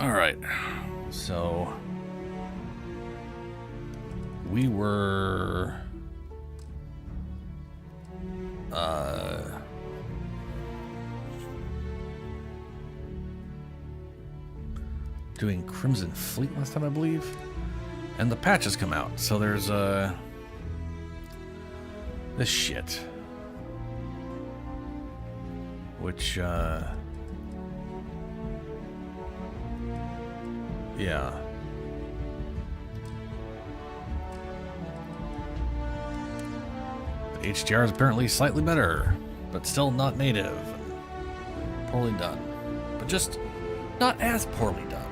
Alright. So we were doing Crimson Fleet last time, I believe. And the patch has come out. So there's this shit. Which yeah. The HDR is apparently slightly better, but still not native. Poorly done. But just not as poorly done.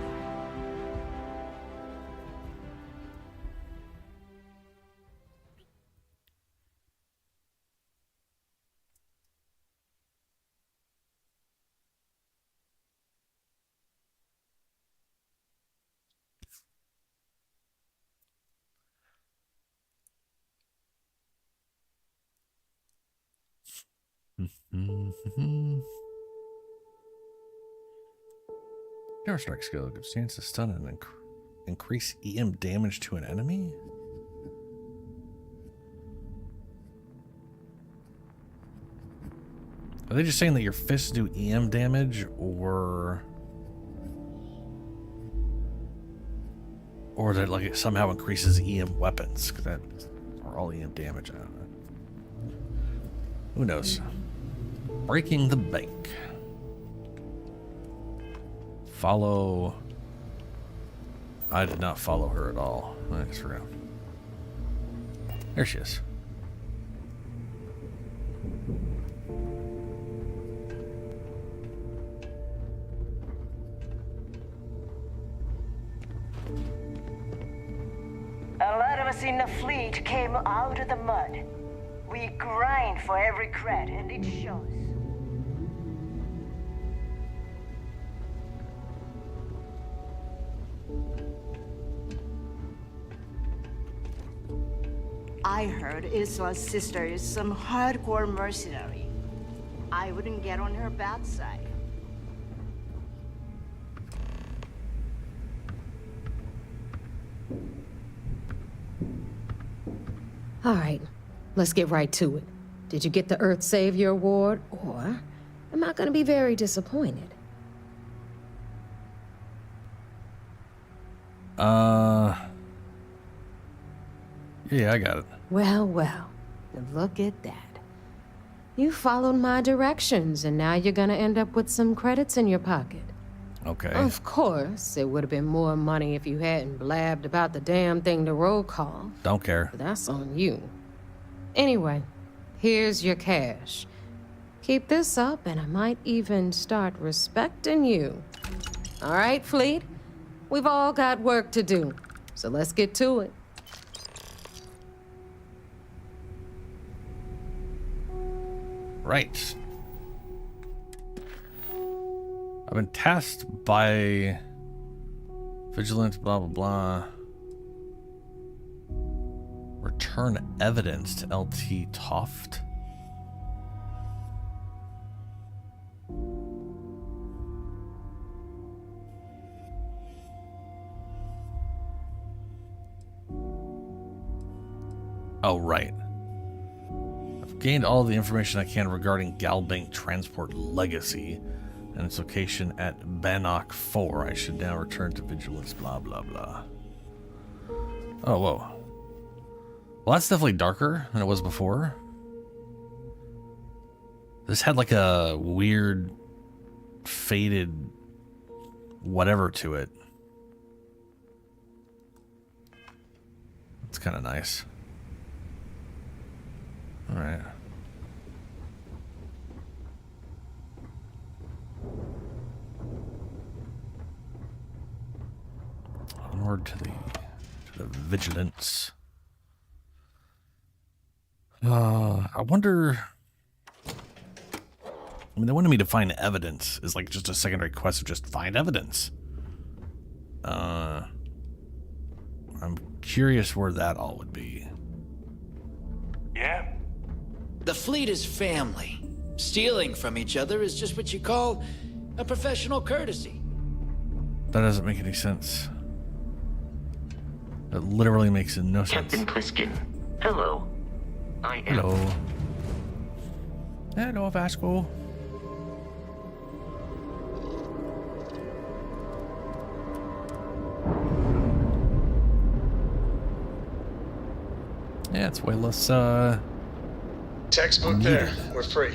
Counter-strike skill gives chance to stun and increase EM damage to an enemy? Are they just saying that your fists do EM damage, or that like it somehow increases EM weapons? Because that are all EM damage. I don't know. Who knows? Breaking the bank. Follow. I did not follow her at all. I just forgot. There she is. A lot of us in the fleet came out of the mud. We grind for every cred, and it shows. I heard Isla's sister is some hardcore mercenary. I wouldn't get on her bad side. All right, let's get right to it. Did you get the Earth Savior Award, or am I gonna be very disappointed? Yeah, I got it. Well, look at that. You followed my directions, and now you're gonna end up with some credits in your pocket. Okay. Of course, it would have been more money if you hadn't blabbed about the damn thing to roll call. Don't care. But that's on you. Anyway, here's your cash. Keep this up, and I might even start respecting you. All right, Fleet? We've all got work to do, so let's get to it. Right. I've been tasked by Vigilance, blah, blah, blah. Return evidence to LT Toft. Oh, right. I've gained all the information I can regarding Galbank Transport Legacy and its location at Bannock 4. I should now return to Vigilance, blah, blah, blah. Oh, whoa. Well, that's definitely darker than it was before. This had like a weird, faded whatever to it. It's kind of nice. All right. Onward to the Vigilance. I wonder. I mean, they wanted me to find evidence. Is like just a secondary quest of just find evidence. I'm curious where that all would be. Yeah? The fleet is family. Stealing from each other is just what you call a professional courtesy. That doesn't make any sense. That literally makes no sense. Captain Plissken, hello. I am... Hello. Hello, Vasco. Yeah, it's way less, Textbook there. We're free.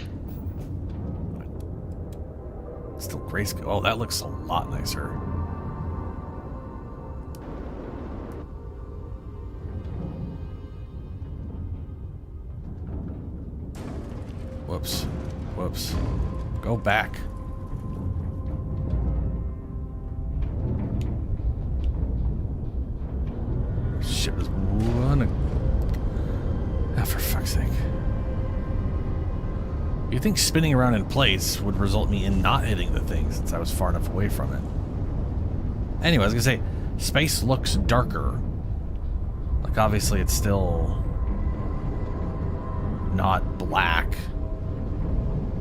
Still grayscale. Oh, that looks a lot nicer. Whoops. Whoops. Go back. Shit was running. Ah, for fuck's sake. You'd think spinning around in place would result me in not hitting the thing since I was far enough away from it. Anyway, I was gonna say, space looks darker. Like, obviously it's still not black.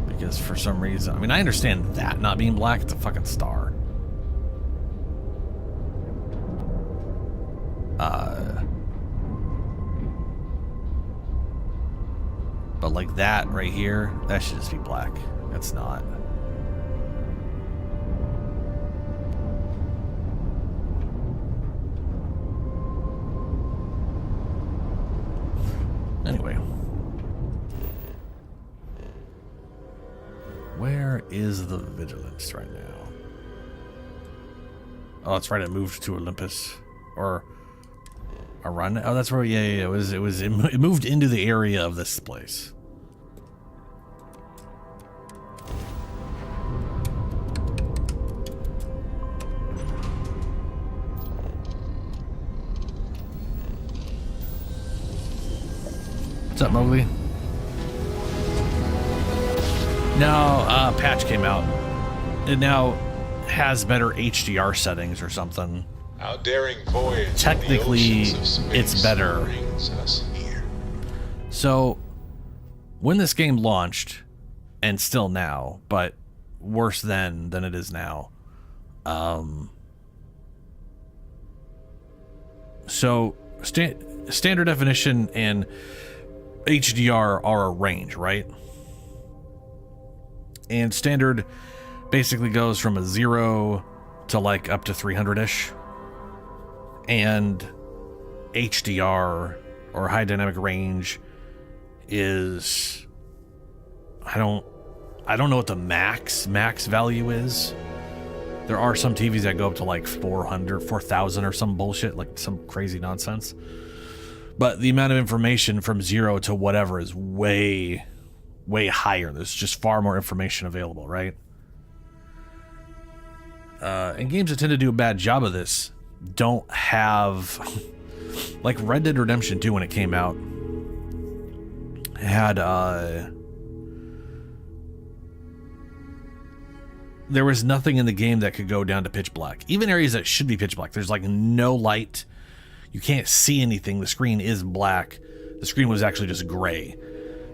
Because for some reason, I mean, I understand that not being black, it's a fucking star. But like that right here, that should just be black. It's not. Anyway. Where is the Vigilance right now? Oh, that's right. It moved to Olympus, or around. Oh, that's where. Yeah. It moved into the area of this place. What's up, Mowgli? Now, patch came out. It now has better HDR settings or something. Our daring voyage. Technically, in the oceans of space it's better. brings us here. So, when this game launched, and still now, but worse then than it is now. So, standard definition and HDR are a range, right? And standard basically goes from a 0 to like up to 300-ish. And HDR, or high dynamic range, is I don't know what the max value is. There are some TVs that go up to like 400, 4,000 or some bullshit, like some crazy nonsense. But the amount of information from 0 to whatever is way higher. There's just far more information available, right? And games that tend to do a bad job of this don't have, like Red Dead Redemption 2 when it came out had there was nothing in the game that could go down to pitch black. Even areas that should be pitch black, there's like no light. You can't see anything. The screen is black. The screen was actually just gray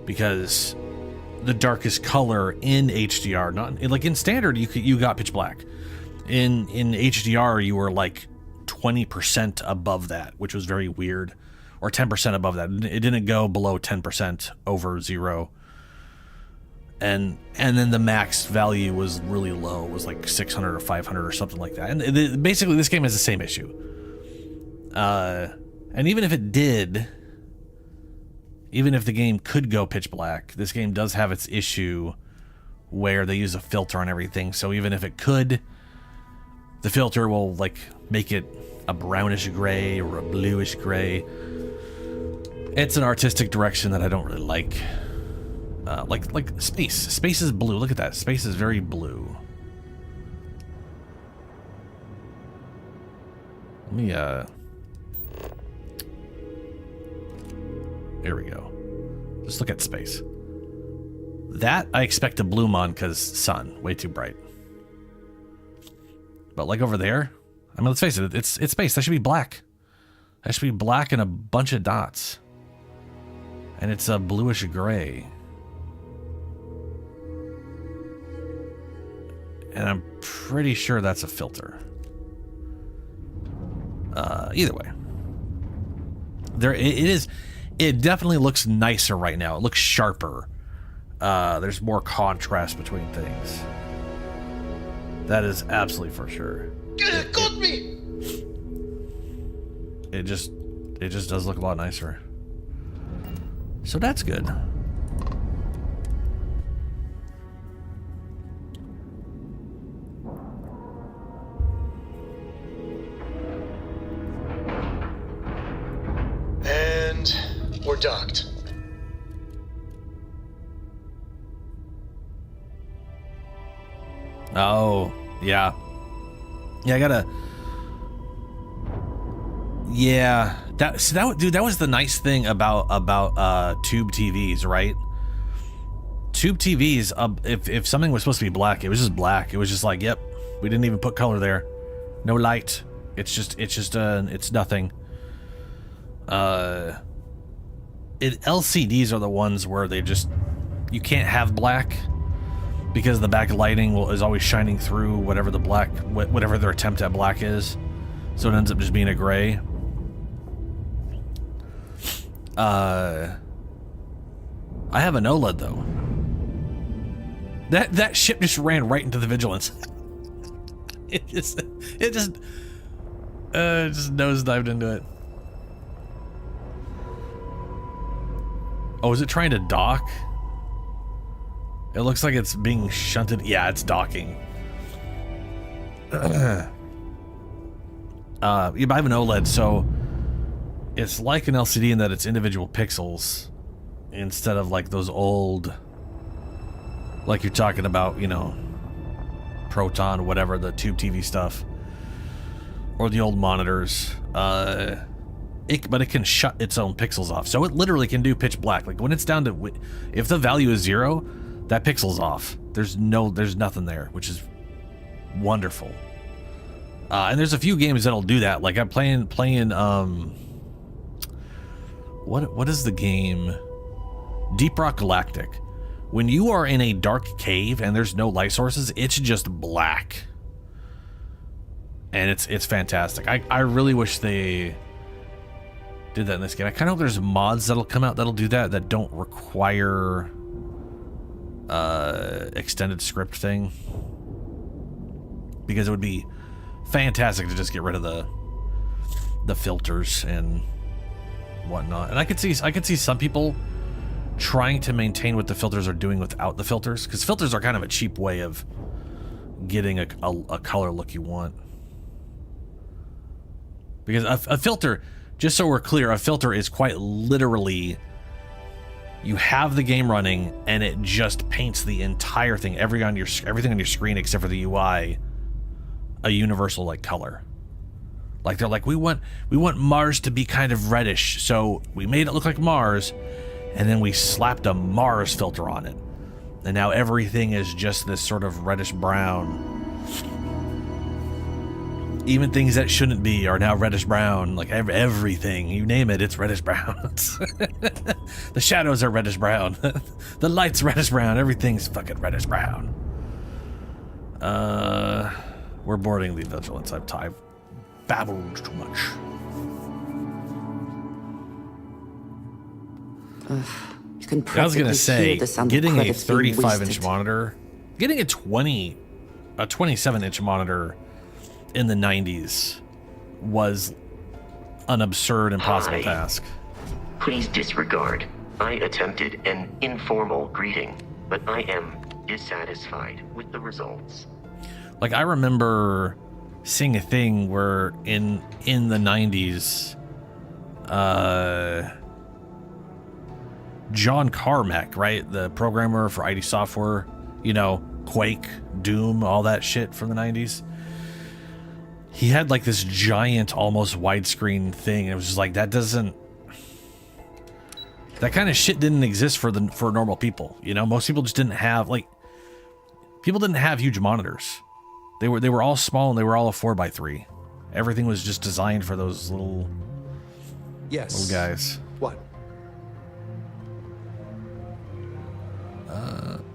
because the darkest color in HDR, not like in standard, you got pitch black. In HDR, you were like 20% above that, which was very weird, or 10% above that. It didn't go below 10% over 0. And then the max value was really low. It was like 600 or 500 or something like that. And basically, this game has the same issue. And even if it did, even if the game could go pitch black, this game does have its issue where they use a filter on everything. So even if it could, the filter will like make it a brownish gray or a bluish gray. It's an artistic direction that I don't really like. Like space. Space is blue. Look at that. Space is very blue. Let me, There we go. Just look at space. That I expect to bloom on because sun. Way too bright. But like over there, I mean, let's face it. It's space. That should be black. That should be black and a bunch of dots. And it's a bluish gray. And I'm pretty sure that's a filter. Either way, it definitely looks nicer right now. It looks sharper. There's more contrast between things. That is absolutely for sure. Got me! It just does look a lot nicer. So that's good. And we're docked. Oh, yeah. Yeah, I gotta... Yeah. Dude, that was the nice thing about tube TVs, right? Tube TVs, if something was supposed to be black, it was just black. It was just like, yep, we didn't even put color there. No light. It's nothing. LCDs are the ones where you can't have black because the backlighting is always shining through whatever their attempt at black is. So it ends up just being a gray. I have an OLED though. That ship just ran right into the Vigilance. it just nosedived into it. Oh, is it trying to dock? It looks like it's being shunted. Yeah, it's docking. Yeah, but I have an OLED, so it's like an LCD in that it's individual pixels instead of like those old, like you're talking about, you know, Proton, whatever, the tube TV stuff, or the old monitors. But it can shut its own pixels off, so it literally can do pitch black. Like when it's down to, if the value is 0, that pixel's off. There's nothing there, which is wonderful. And there's a few games that'll do that. Like I'm playing what is the game? Deep Rock Galactic. When you are in a dark cave and there's no light sources, it's just black. And it's fantastic. I really wish they did that in this game. I kind of hope there's mods that'll come out that'll do that don't require extended script thing. Because it would be fantastic to just get rid of the filters and whatnot. And I could see some people trying to maintain what the filters are doing without the filters, because filters are kind of a cheap way of getting a color look you want. Because a filter, just so we're clear, a filter is quite literally, you have the game running and it just paints the entire thing, everything on your screen except for the UI, a universal like color. Like they're like, we want Mars to be kind of reddish, so we made it look like Mars, and then we slapped a Mars filter on it, and now everything is just this sort of reddish brown. Even things that shouldn't be are now reddish brown. Like everything, you name it, it's reddish brown. The shadows are reddish brown. The light's reddish brown. Everything's fucking reddish brown. We're boarding the Vigilance. I've babbled too much. You can I was gonna practically say, hear the sound of getting a credits being 35-inch wasted. monitor, getting a 27-inch monitor in the 90s was an absurd, impossible Hi. task. Please disregard. I attempted an informal greeting, but I am dissatisfied with the results. Like, I remember seeing a thing where in the 90s, John Carmack, right, the programmer for ID Software, you know, Quake, Doom, all that shit from the 90s, he had like this giant, almost widescreen thing, and it was just like, that kind of shit didn't exist for normal people, you know? Most people just didn't have, like, people didn't have huge monitors. They were all small, and they were all a 4x3. Everything was just designed for those little guys. What?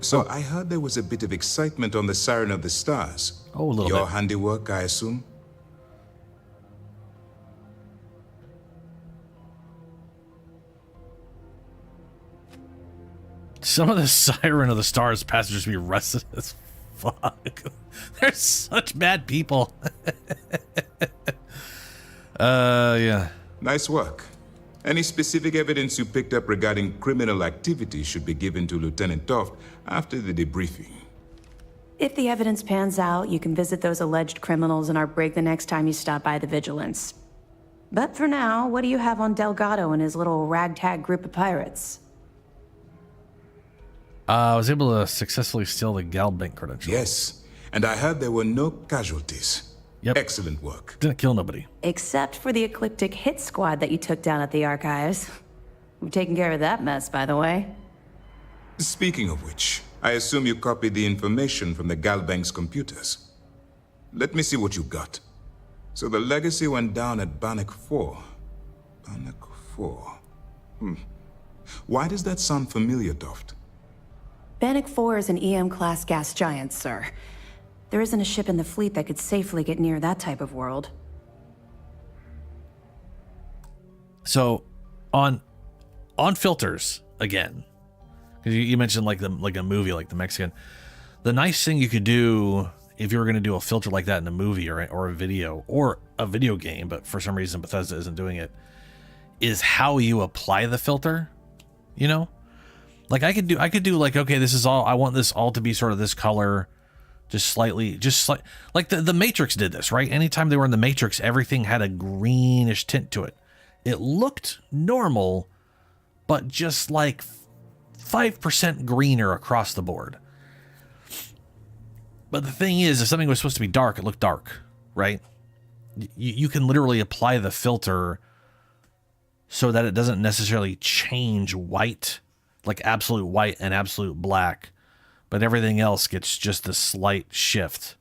So I heard there was a bit of excitement on the Siren of the Stars. Oh, a little Your bit. handiwork, I assume? Some of the Siren of the Stars passengers be restless as fuck. They're such bad people. Yeah. Nice work. Any specific evidence you picked up regarding criminal activity should be given to Lieutenant Toft after the debriefing. If the evidence pans out, you can visit those alleged criminals in our brig the next time you stop by the Vigilance. But for now, what do you have on Delgado and his little ragtag group of pirates? I was able to successfully steal the Galbank credential. Yes, and I heard there were no casualties. Yep. Excellent work. Didn't kill nobody. Except for the eclectic hit squad that you took down at the archives. We've taken care of that mess, by the way. Speaking of which, I assume you copied the information from the Galbank's computers. Let me see what you got. So the legacy went down at Bannock 4. Bannock 4. Why does that sound familiar, Toft? Bannock 4 is an EM-class gas giant, sir. There isn't a ship in the fleet that could safely get near that type of world. So, on filters again, because you mentioned like a movie like the Mexican. The nice thing you could do if you were going to do a filter like that in a movie or a video or a video game, but for some reason Bethesda isn't doing it, is how you apply the filter. You know, like I could do like, okay, this is all I want this all to be sort of this color. Just like the Matrix did this, right? Anytime they were in the Matrix, everything had a greenish tint to it. It looked normal, but just like 5% greener across the board. But the thing is, if something was supposed to be dark, it looked dark, right? You can literally apply the filter so that it doesn't necessarily change white, like absolute white and absolute black. But everything else gets just a slight shift.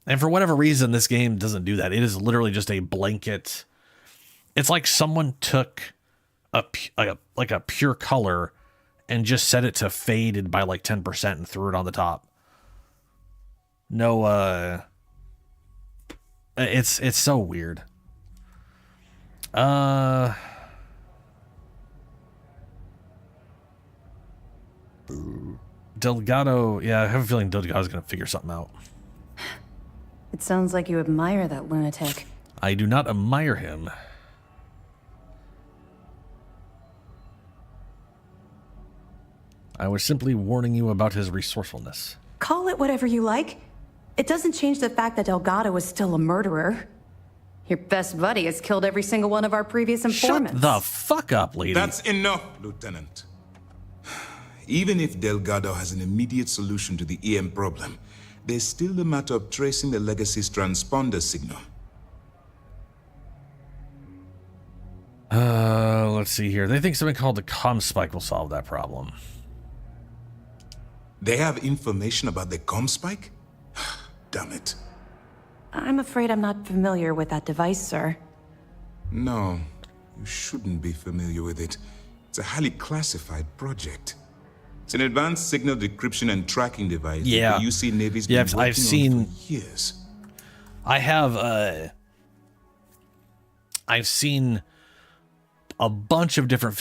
And for whatever reason, this game doesn't do that. It is literally just a blanket. It's like someone took a pure color and just set it to faded by like 10% and threw it on the top. No, it's so weird. Delgado, yeah, I have a feeling Delgado's gonna figure something out. It sounds like you admire that lunatic. I do not admire him. I was simply warning you about his resourcefulness. Call it whatever you like. It doesn't change the fact that Delgado is still a murderer. Your best buddy has killed every single one of our previous informants. Shut the fuck up, lady. That's enough, Lieutenant. Even if Delgado has an immediate solution to the EM problem, there's still the matter of tracing the Legacy's transponder signal. Let's see here. They think something called the comm spike will solve that problem. They have information about the comm spike? Damn it. I'm afraid I'm not familiar with that device, sir. No, you shouldn't be familiar with it. It's a highly classified project. It's an advanced signal decryption and tracking device that the UC Navy's been working on for years. I've seen a bunch of different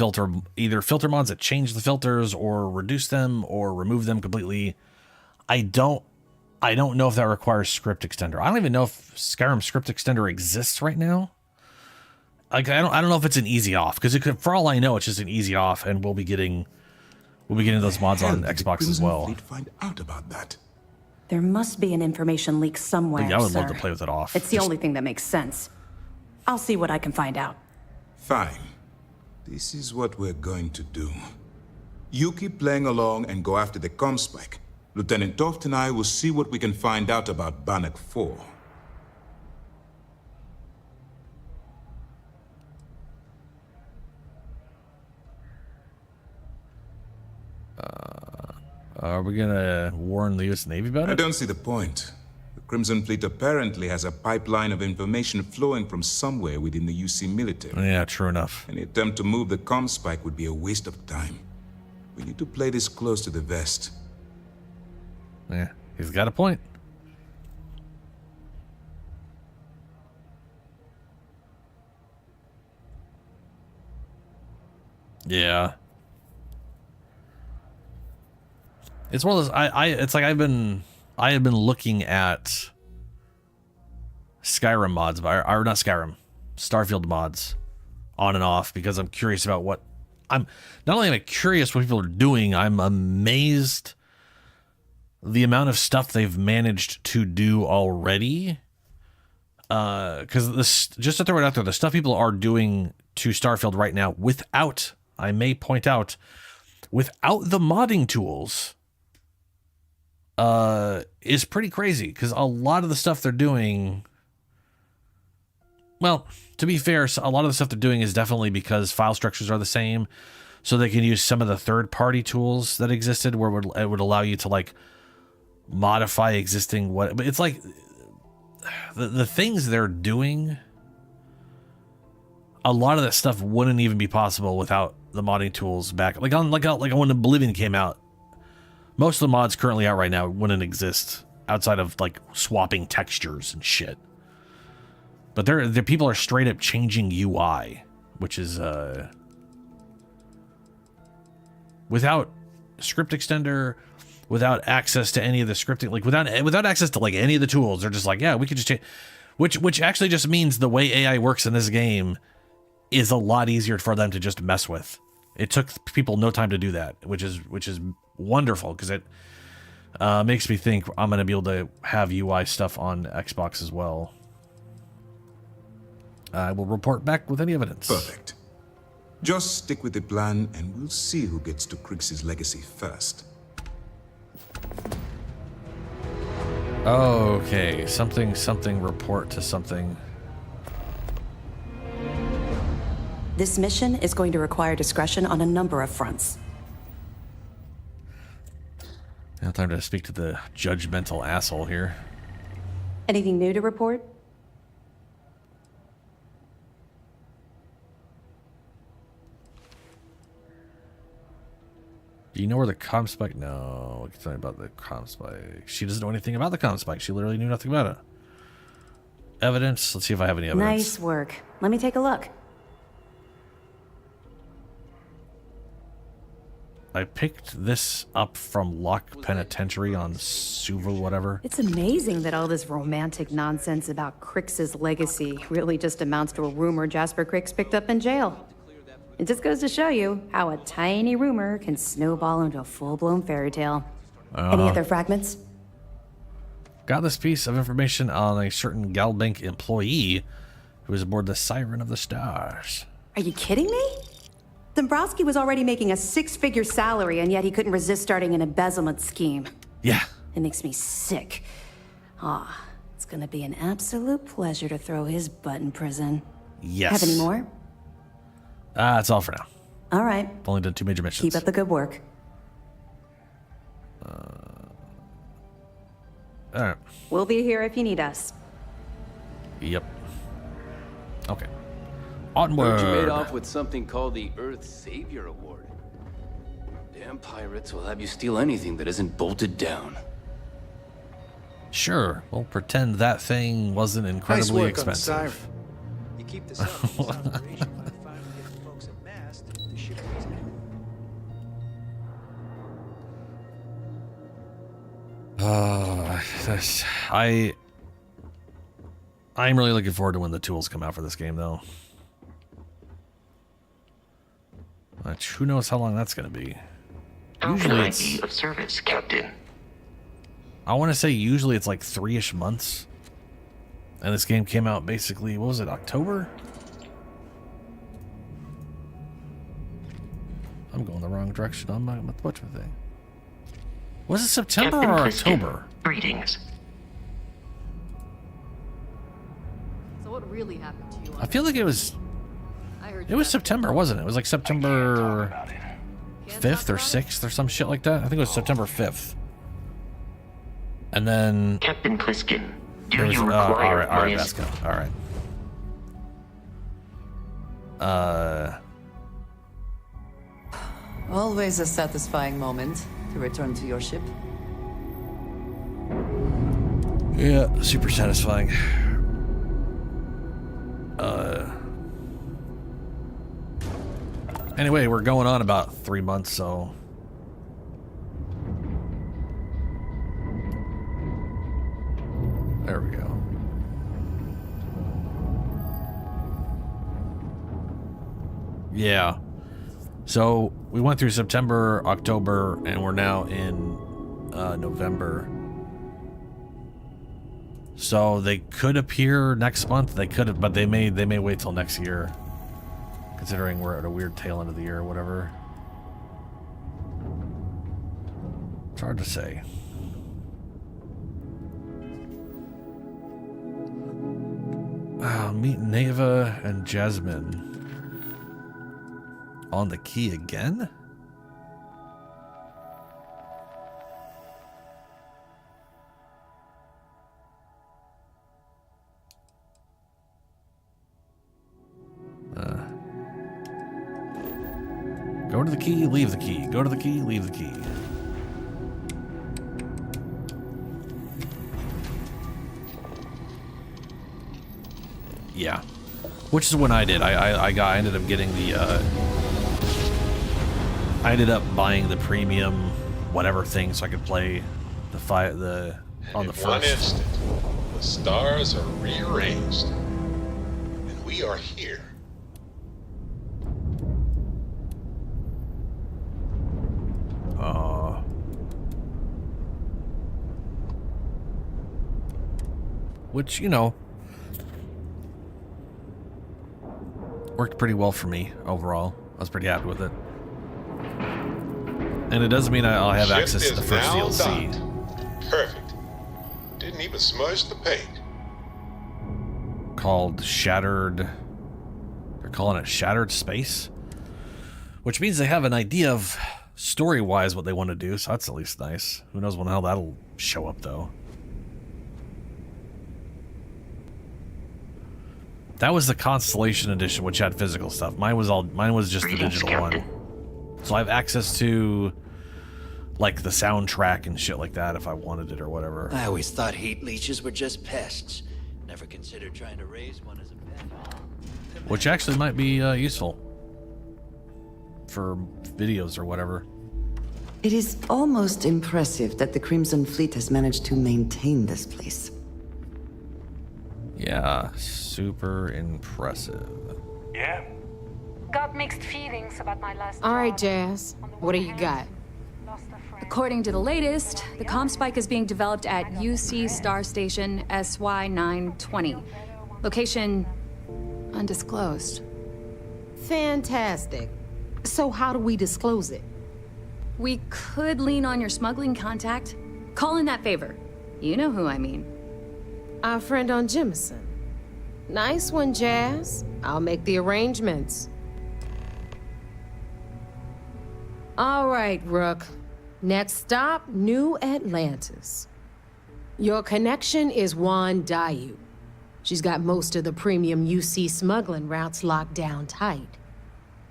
either filter mods that change the filters or reduce them or remove them completely. I don't know if that requires script extender. I don't even know if Skyrim script extender exists right now. Like I don't know if it's an easy off, because it could, for all I know, it's just an easy off, and we'll be getting those mods on Xbox as well. Find out about that. There must be an information leak somewhere, I would love sir. to play with it off. It's the only thing that makes sense. I'll see what I can find out. Fine. This is what we're going to do. You keep playing along and go after the comm spike. Lieutenant Toft and I will see what we can find out about Bannock 4. Are we gonna warn the U.S. Navy about it? I don't see the point. The Crimson Fleet apparently has a pipeline of information flowing from somewhere within the UC military. Yeah, true enough. Any attempt to move the comm spike would be a waste of time. We need to play this close to the vest. Yeah, he's got a point. Yeah. It's one of those. It's like I have been looking at Skyrim mods, or not Skyrim, Starfield mods, on and off because I'm curious about what I'm. Not only am I curious what people are doing, I'm amazed the amount of stuff they've managed to do already. Because this, just to throw it out there, the stuff people are doing to Starfield right now, without, I may point out, without the modding tools, is pretty crazy. Because a lot of the stuff they're doing, well, to be fair, a lot of the stuff they're doing is definitely because file structures are the same, so they can use some of the third-party tools that existed, where it would allow you to like modify existing but it's like the things they're doing. A lot of that stuff wouldn't even be possible without the modding tools back. Like when Oblivion came out, most of the mods currently out right now wouldn't exist outside of like swapping textures and shit. But the people are straight up changing UI, which is without script extender, without access to any of the scripting, like without access to like any of the tools. They're just like, yeah, we could just change, which actually just means the way AI works in this game is a lot easier for them to just mess with. It took people no time to do that, which is wonderful, because it makes me think I'm going to be able to have UI stuff on Xbox as well. I will report back with any evidence. Perfect. Just stick with the plan and we'll see who gets to Crix's legacy first. Okay, something report to something. This mission is going to require discretion on a number of fronts. Now time to speak to the judgmental asshole here. Anything new to report? Do you know where the comm spike? No, what can you tell me about the comm spike? She doesn't know anything about the comm spike. She literally knew nothing about it. Evidence. Let's see if I have any evidence. Nice work. Let me take a look. I picked this up from Locke Penitentiary on Suva, whatever. It's amazing that all this romantic nonsense about Crix's legacy really just amounts to a rumor Jasper Crix picked up in jail. It just goes to show you how a tiny rumor can snowball into a full-blown fairy tale. Any other fragments? Got this piece of information on a certain Galbank employee who was aboard the Siren of the Stars. Are you kidding me? Dombrowski was already making a six-figure salary, and yet he couldn't resist starting an embezzlement scheme. Yeah. It makes me sick. It's gonna be an absolute pleasure to throw his butt in prison. Yes. Have any more? That's all for now. All right. Only done 2 major missions. Keep up the good work. All right. We'll be here if you need us. Yep. Okay. Onward. Heard you made off with something called the Earth Savior Award. Damn pirates will have you steal anything that isn't bolted down. Sure. We'll pretend that thing wasn't incredibly Nice work expensive. on the siren. You keep this up, this operation might finally get the folks at Mast to ship these out. I'm really looking forward to when the tools come out for this game, though. Which, who knows how long that's going to be. How can Usually I it's, be of service, Captain? I want to say usually it's like 3-ish months. And this game came out basically, what was it, October? I'm going the wrong direction on my what's my thing. Was it September Captain or Plissken, October? Greetings. So what really happened to you? I feel like it was I heard it was September, wasn't it? It was like September 5th or 6th or some shit like that. I think it was September 5th. And then Captain Plissken, do there was, you all require right, my let's go. All right. Always a satisfying moment to return to your ship. Yeah, super satisfying. Anyway, we're going on about 3 months, so Yeah. So we went through September, October, and we're now in November. So they could appear next month. They could have, but they may wait till next year, considering we're at a weird tail end of the year or whatever. It's hard to say. Meet Neva and Jasmine. On the key again? Go to the key, leave the key. Go to the key, leave the key. Yeah. Which is when I did. I ended up getting the I ended up buying the premium whatever thing so I could play the on the first. In one instant, the stars are rearranged, and we are here. Which, you know, worked pretty well for me overall. I was pretty happy with it. And it doesn't mean I'll have access to the first DLC. Docked. Perfect. Didn't even smudge the paint. Called Shattered. They're calling it Shattered Space. Which means they have an idea of story-wise what they want to do, so that's at least nice. Who knows when the hell that'll show up, though. That was the Constellation Edition, which had physical stuff. Mine was just the digital one. So I have access to, like, the soundtrack and shit like that if I wanted it or whatever. I always thought heat leeches were just pests. Never considered trying to raise one as a pet. Which actually might be useful for videos or whatever. It is almost impressive that the Crimson Fleet has managed to maintain this place. Yeah, super impressive. Yeah? Got mixed feelings about my last All right, job. Jazz. What do you got? According to the latest, the comm spike is being developed at UC Star Station SY920. Location undisclosed. Fantastic. So how do we disclose it? We could lean on your smuggling contact. Call in that favor. You know who I mean. Our friend on Jemison. Nice one, Jazz. I'll make the arrangements. All right, Rook. Next stop, New Atlantis. Your connection is Juan Dayu. She's got most of the premium UC smuggling routes locked down tight.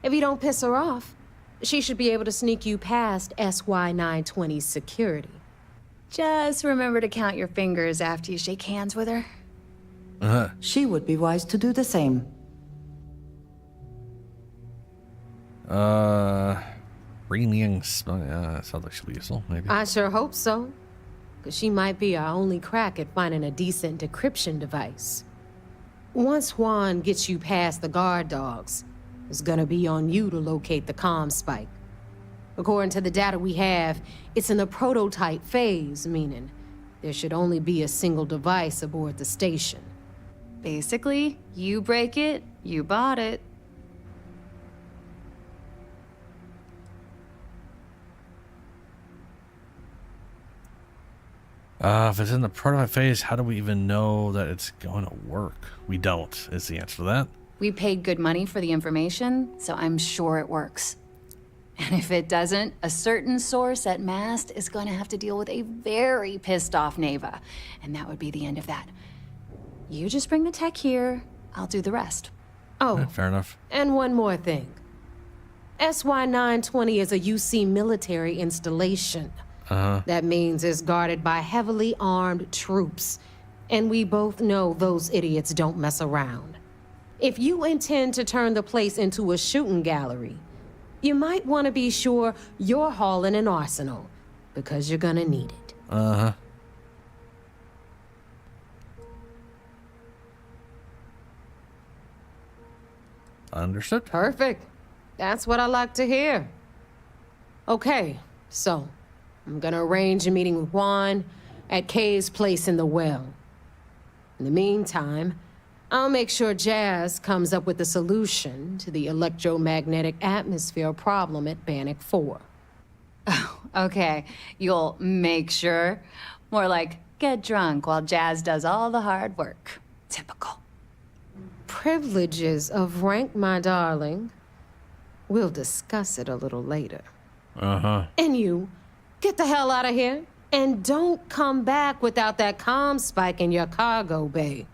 If you don't piss her off, she should be able to sneak you past SY920's security. Just remember to count your fingers after you shake hands with her. She would be wise to do the same. Premium sounds like she'll be useful, maybe. I sure hope so. Because she might be our only crack at finding a decent decryption device. Once Juan gets you past the guard dogs, it's gonna be on you to locate the comm spike. According to the data we have, it's in the prototype phase, meaning there should only be a single device aboard the station. Basically, you break it, you bought it. If it's in the prototype phase, how do we even know that it's going to work? We don't, is the answer to that. We paid good money for the information, so I'm sure it works. And if it doesn't, a certain source at Mast is going to have to deal with a very pissed off Neva. And that would be the end of that. You just bring the tech here, I'll do the rest. Oh, Yeah, fair enough. and one more thing. SY920 is a UC military installation. That means it's guarded by heavily armed troops. And we both know those idiots don't mess around. If you intend to turn the place into a shooting gallery, you might want to be sure you're hauling an arsenal, because you're gonna need it. Understood. Perfect. That's what I like to hear. Okay, so I'm gonna arrange a meeting with Juan at Kay's place in the well. In the meantime, I'll make sure Jazz comes up with a solution to the electromagnetic atmosphere problem at Bannock 4. Oh, okay. You'll make sure. More like get drunk while Jazz does all the hard work. Typical. Privileges of rank, my darling. We'll discuss it a little later. Uh-huh. And you, get the hell out of here. And don't come back without that comm spike in your cargo bay.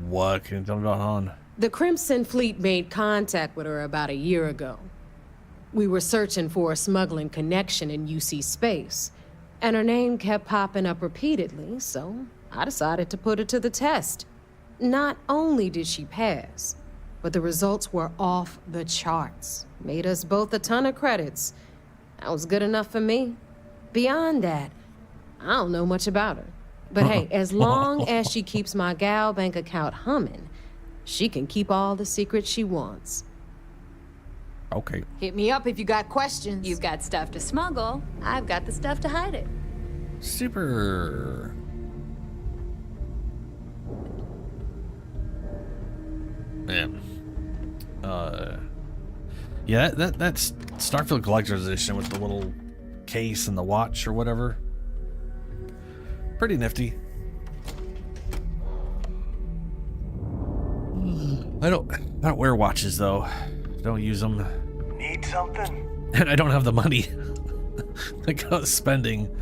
What can you tell me about Han? The Crimson Fleet made contact with her about a year ago. We were searching for a smuggling connection in UC space, and her name kept popping up repeatedly, so I decided to put her to the test. Not only did she pass, but the results were off the charts. Made us both a ton of credits. That was good enough for me. Beyond that, I don't know much about her. But hey, as long as she keeps my gal bank account humming, she can keep all the secrets she wants. Okay. Hit me up if you got questions. You've got stuff to smuggle. I've got the stuff to hide it. Super. Man. Yeah, that's Starfield Collector's Edition with the little case and the watch or whatever. Pretty nifty. I don't wear watches though. Don't use them. Need something? And I don't have the money to go spending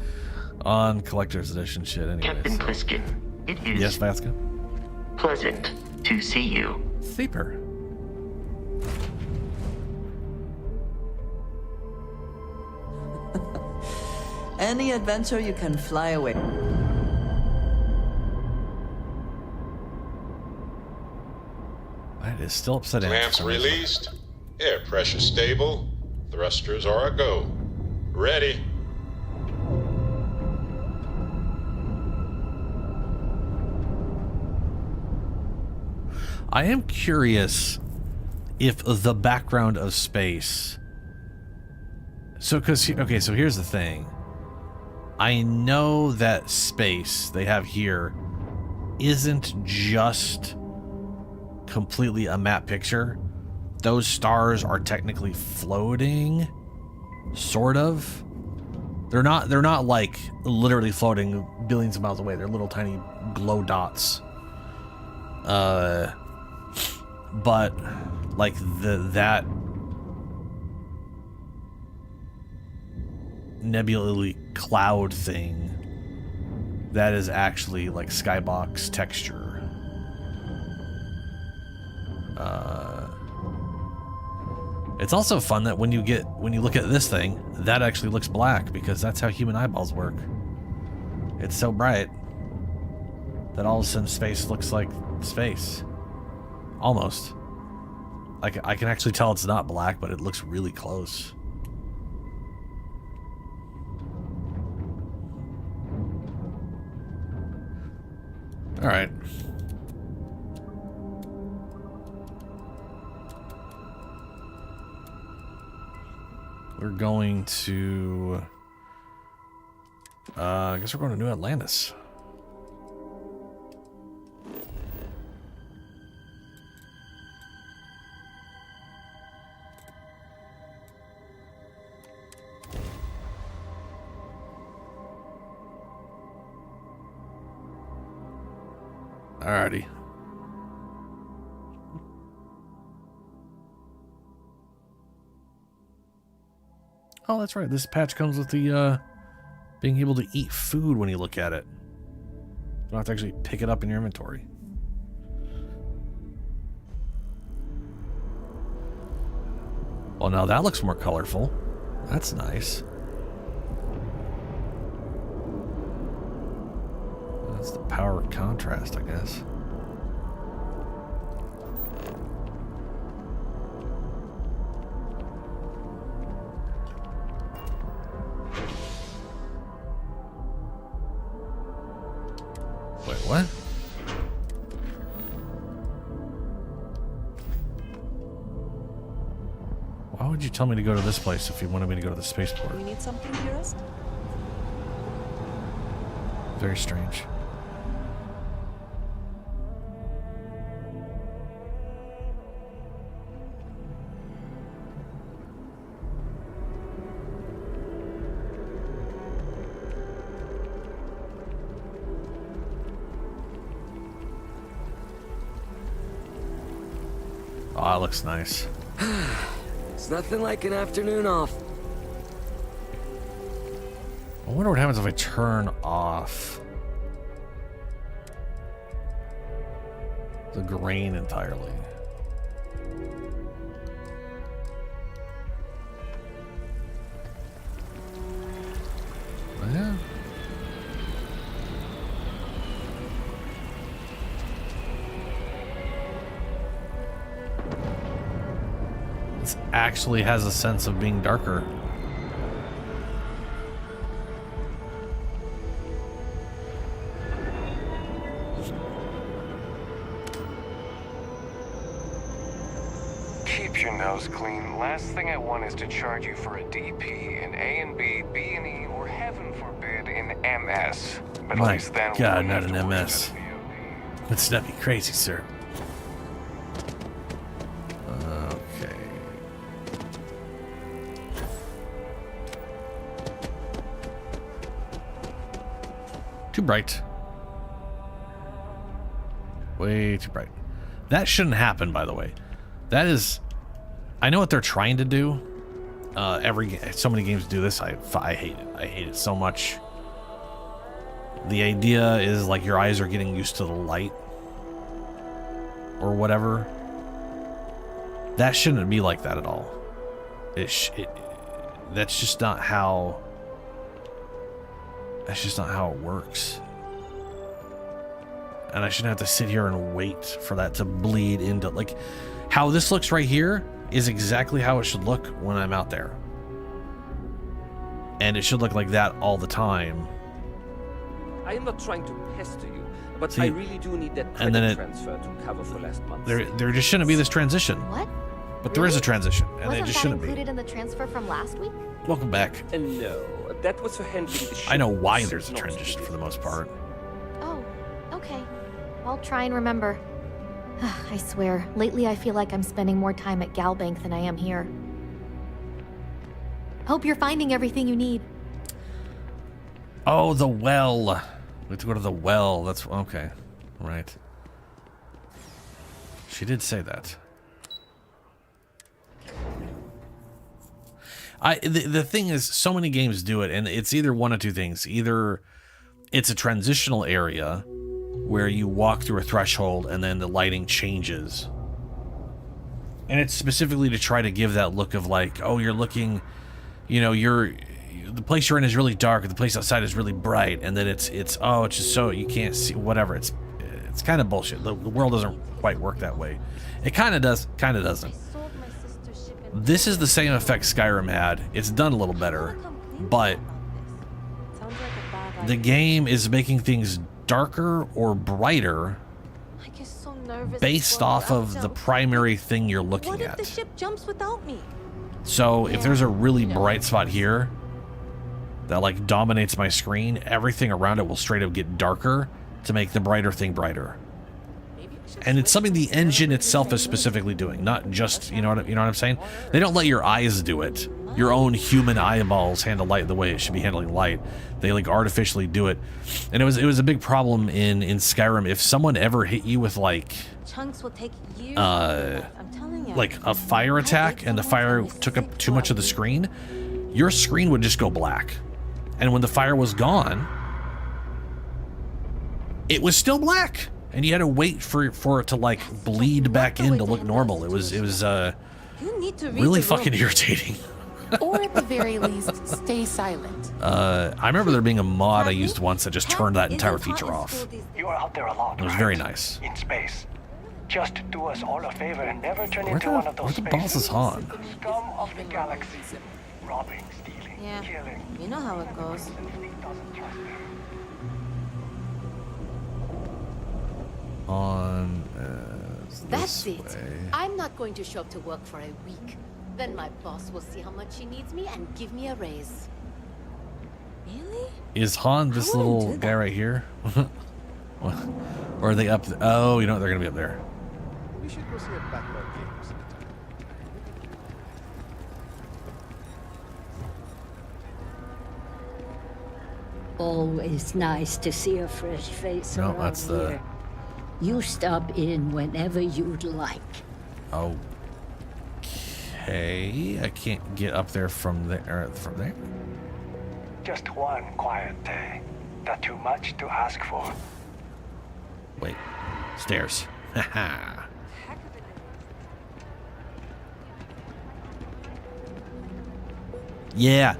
on Collector's Edition shit anyways. Captain Plissken, it is Yes, Vasca? pleasant to see you. Super. Any adventure you can fly away. It is still upsetting. Clamps released. Air pressure stable. Thrusters are a go. Ready. I am curious if the background of space. So here's the thing. I know that space they have here isn't just completely a map picture. Those stars are technically floating, sort of. They're not like literally floating billions of miles away. They're little tiny glow dots. But like that nebulae cloud thing, that is actually like skybox texture. It's also fun that when you look at this thing, that actually looks black because that's how human eyeballs work. It's so bright that all of a sudden space looks like space. Almost. I can actually tell it's not black, but it looks really close. All right. We're going to... I guess we're going to New Atlantis. Alrighty. Oh, that's right. This patch comes with the being able to eat food when you look at it. You don't have to actually pick it up in your inventory. Well, now that looks more colorful. That's nice. That's the power of contrast, I guess. what? Why would you tell me to go to this place if you wanted me to go to the spaceport? You need something, dearest? Very strange. Oh, that looks nice. It's nothing like an afternoon off. I wonder what happens if I turn off the grain entirely. Yeah. This actually has a sense of being darker. Keep your nose clean. Last thing I want is to charge you for a DP in A and B, B and E, or heaven forbid in MS. But My at least then God, not an MS. Let's not be crazy, sir. Okay. Too bright. Way too bright. That shouldn't happen, by the way. That is... I know what they're trying to do. So many games do this. I hate it. I hate it so much. The idea is like your eyes are getting used to the light or whatever. That shouldn't be like that at all. That's just not how. That's just not how it works. And I shouldn't have to sit here and wait for that to bleed into, like, how this looks right here is exactly how it should look when I'm out there. And it should look like that all the time. I am not trying to pester you, but See, I really do need that and then credit it- transfer to cover for last month. There just shouldn't be this transition. What? But there is a transition, and Wasn't it just that shouldn't be. included in the transfer from last week? Welcome back. And no, that was for handling the ship. I know why there's a not transition for the most part. Oh, okay. I'll try and remember. I swear, lately I feel like I'm spending more time at Galbank than I am here. Hope you're finding everything you need. Oh, the well. We have to go to the well. That's okay. Right. She did say that. The thing is, so many games do it, and it's either one of two things. Either it's a transitional area where you walk through a threshold and then the lighting changes. And it's specifically to try to give that look of like, oh, you're looking, you know, the place you're in is really dark, and the place outside is really bright, and then it's just so you can't see whatever. It's kind of bullshit. The world doesn't quite work that way. It kind of does, kind of doesn't. This is the same effect Skyrim had. It's done a little better, but the game is making things darker or brighter based off of the primary thing you're looking What if at. the ship jumps without me? So if there's a really bright spot here that like dominates my screen, everything around it will straight up get darker to make the brighter thing brighter. And it's something the engine itself is specifically doing, not just, you know what I'm saying? They don't let your eyes do it. Your own human eyeballs handle light the way it should be handling light. They like artificially do it. And it was a big problem in Skyrim. If someone ever hit you with like Chunks will take years. I'm telling you. Like a fire attack and the fire took up too much of the screen, your screen would just go black. And when the fire was gone, it was still black. And you had to wait for it to like bleed back in to look normal. It was really fucking irritating. Or at the very least, stay silent. I remember there being a mod I used once that just turned that entire feature off. You are out there a lot. It was right? very nice. In space. Just do us all a favor and never turn Where into the- one of where those the balls is Han? Scum of the galaxy. Robbing, stealing, Yeah, killing. you know how it goes. on That's this it. way. I'm not going to show up to work for a week. Then my boss will see how much she needs me and give me a raise. Really? Is Han this little guy right here? What? Or are they up? Oh, you know what? They're gonna be up there. We should go see a backlog games. Always nice to see a fresh face No, around that's the. here. You stop in whenever you'd like. Okay, I can't get up there from there. From there. Just one quiet day. Not too much to ask for. Wait, stairs. Haha. Yeah.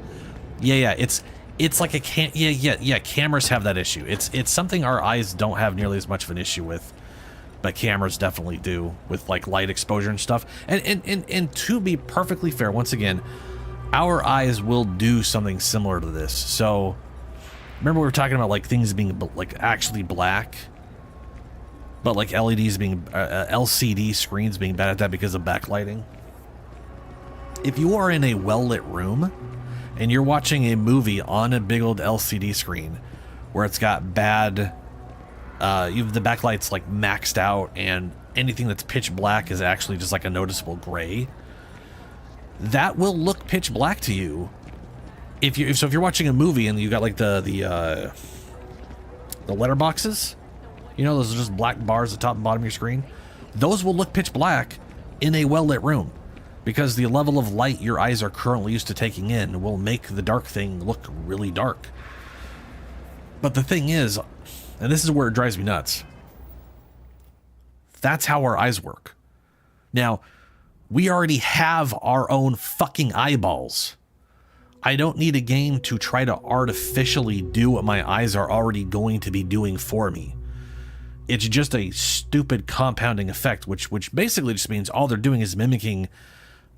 It's like a cameras have that issue. It's something our eyes don't have nearly as much of an issue with, but cameras definitely do with like light exposure and stuff. And to be perfectly fair, once again, our eyes will do something similar to this. So remember we were talking about like things being like actually black, but like LEDs being LCD screens being bad at that because of backlighting. If you are in a well-lit room and you're watching a movie on a big old LCD screen where it's got bad, the backlight's like maxed out and anything that's pitch black is actually just like a noticeable gray, that will look pitch black to you. If you're watching a movie and you got like the letter boxes, you know, those are just black bars at the top and bottom of your screen, those will look pitch black in a well-lit room. Because the level of light your eyes are currently used to taking in will make the dark thing look really dark. But the thing is, and this is where it drives me nuts, that's how our eyes work. Now, we already have our own fucking eyeballs. I don't need a game to try to artificially do what my eyes are already going to be doing for me. It's just a stupid compounding effect, which basically just means all they're doing is mimicking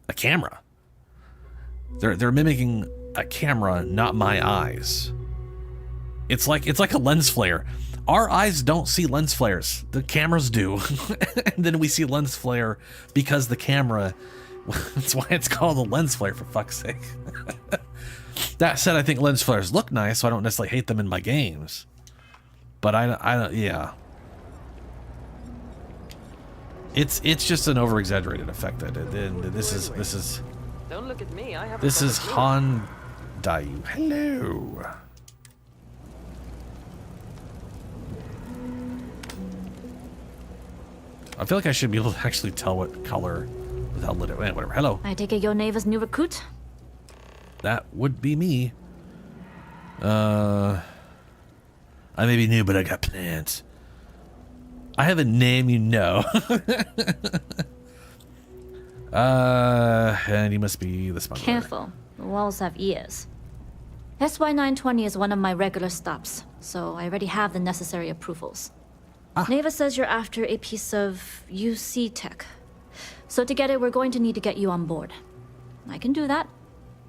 a camera. They're mimicking a camera, not my eyes. It's like a lens flare. Our eyes don't see lens flares. The cameras do. And then we see lens flare because the camera. That's why it's called a lens flare, for fuck's sake. That said, I think lens flares look nice, so I don't necessarily hate them in my games. But I don't. Yeah. It's just an over-exaggerated effect. This is. Don't look at me. I have. This is Han Dayu. Hello. I feel like I should be able to actually tell what color without lit it. Whatever. Hello. I take it your neighbor's new recruit? That would be me. I may be new, but I got plans. I have a name, you know. And you must be the smuggler. Careful. The walls have ears. SY-920 is one of my regular stops, so I already have the necessary approvals. Neva says you're after a piece of UC tech. So to get it, we're going to need to get you on board. I can do that,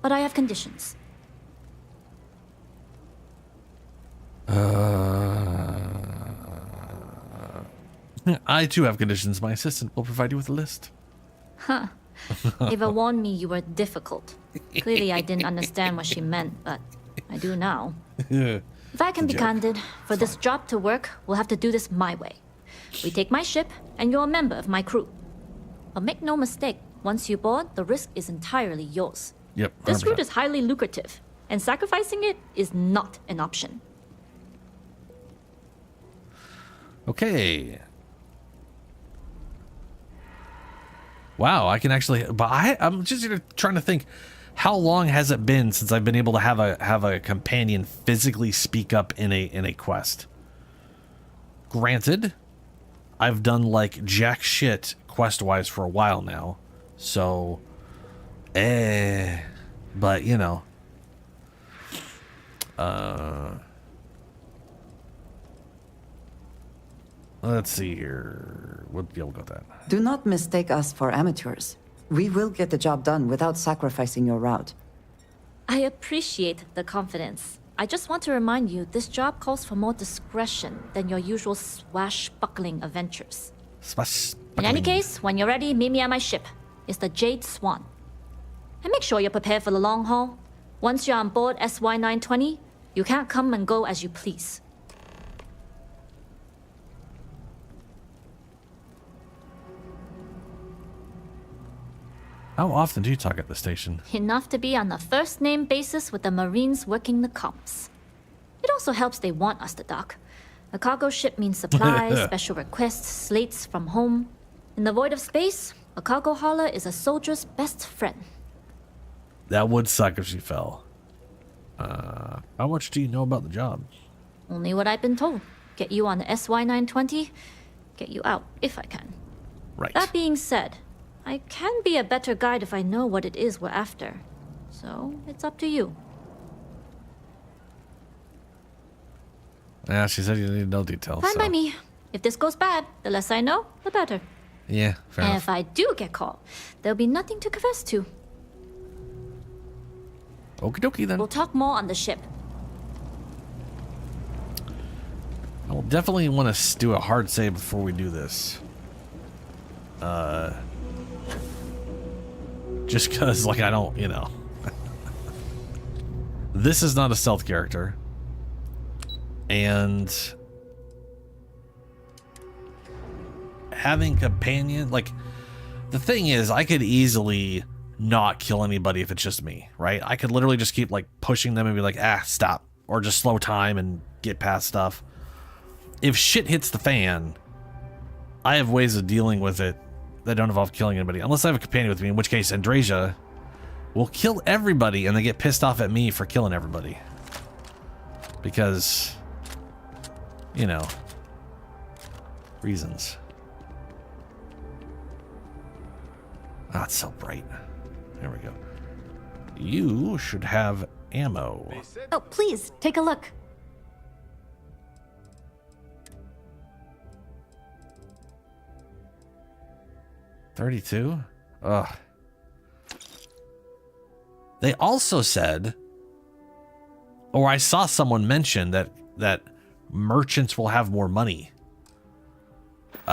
but I have conditions. I too have conditions. My assistant will provide you with a list. Huh. Ava warned me you were difficult. Clearly I didn't understand what she meant, but I do now. If I can be candid, for this job to work, we'll have to do this my way. We take my ship, and you're a member of my crew. But make no mistake, once you board, the risk is entirely yours. Yep. 100%. This route is highly lucrative, and sacrificing it is not an option. Okay. Wow, I can actually, but I'm just trying to think, how long has it been since I've been able to have a companion physically speak up in a quest? Granted, I've done like jack shit quest-wise for a while now, so, but you know, let's see here. We'll be able to go with that. Do not mistake us for amateurs. We will get the job done without sacrificing your route. I appreciate the confidence. I just want to remind you, this job calls for more discretion than your usual swashbuckling adventures. In any case, when you're ready, meet me at my ship. It's the Jade Swan. And make sure you're prepared for the long haul. Once you're on board SY-920, you can't come and go as you please. How often do you talk at the station? Enough to be on a first-name basis with the Marines working the comms. It also helps they want us to dock. A cargo ship means supplies, special requests, slates from home. In the void of space, a cargo hauler is a soldier's best friend. That would suck if she fell. How much do you know about the job? Only what I've been told. Get you on the SY-920, get you out if I can. Right. That being said, I can be a better guide if I know what it is we're after. So, it's up to you. Yeah, she said you need no details. Fine by me. If this goes bad, the less I know, the better. Yeah, fair And enough. if I do get caught, there'll be nothing to confess to. Okie dokie then. We'll talk more on the ship. I will definitely want to do a hard save before we do this. Just because, like, I don't, you know. This is not a stealth character. And having companion, like, the thing is, I could easily not kill anybody if it's just me, right? I could literally just keep, like, pushing them and be like, stop. Or just slow time and get past stuff. If shit hits the fan, I have ways of dealing with it that don't involve killing anybody. Unless I have a companion with me, in which case Andresia will kill everybody and they get pissed off at me for killing everybody. Because, you know, reasons. Ah, it's so bright. There we go. You should have ammo. Oh, please, take a look. $32? Ugh. They also said, or I saw someone mention that merchants will have more money.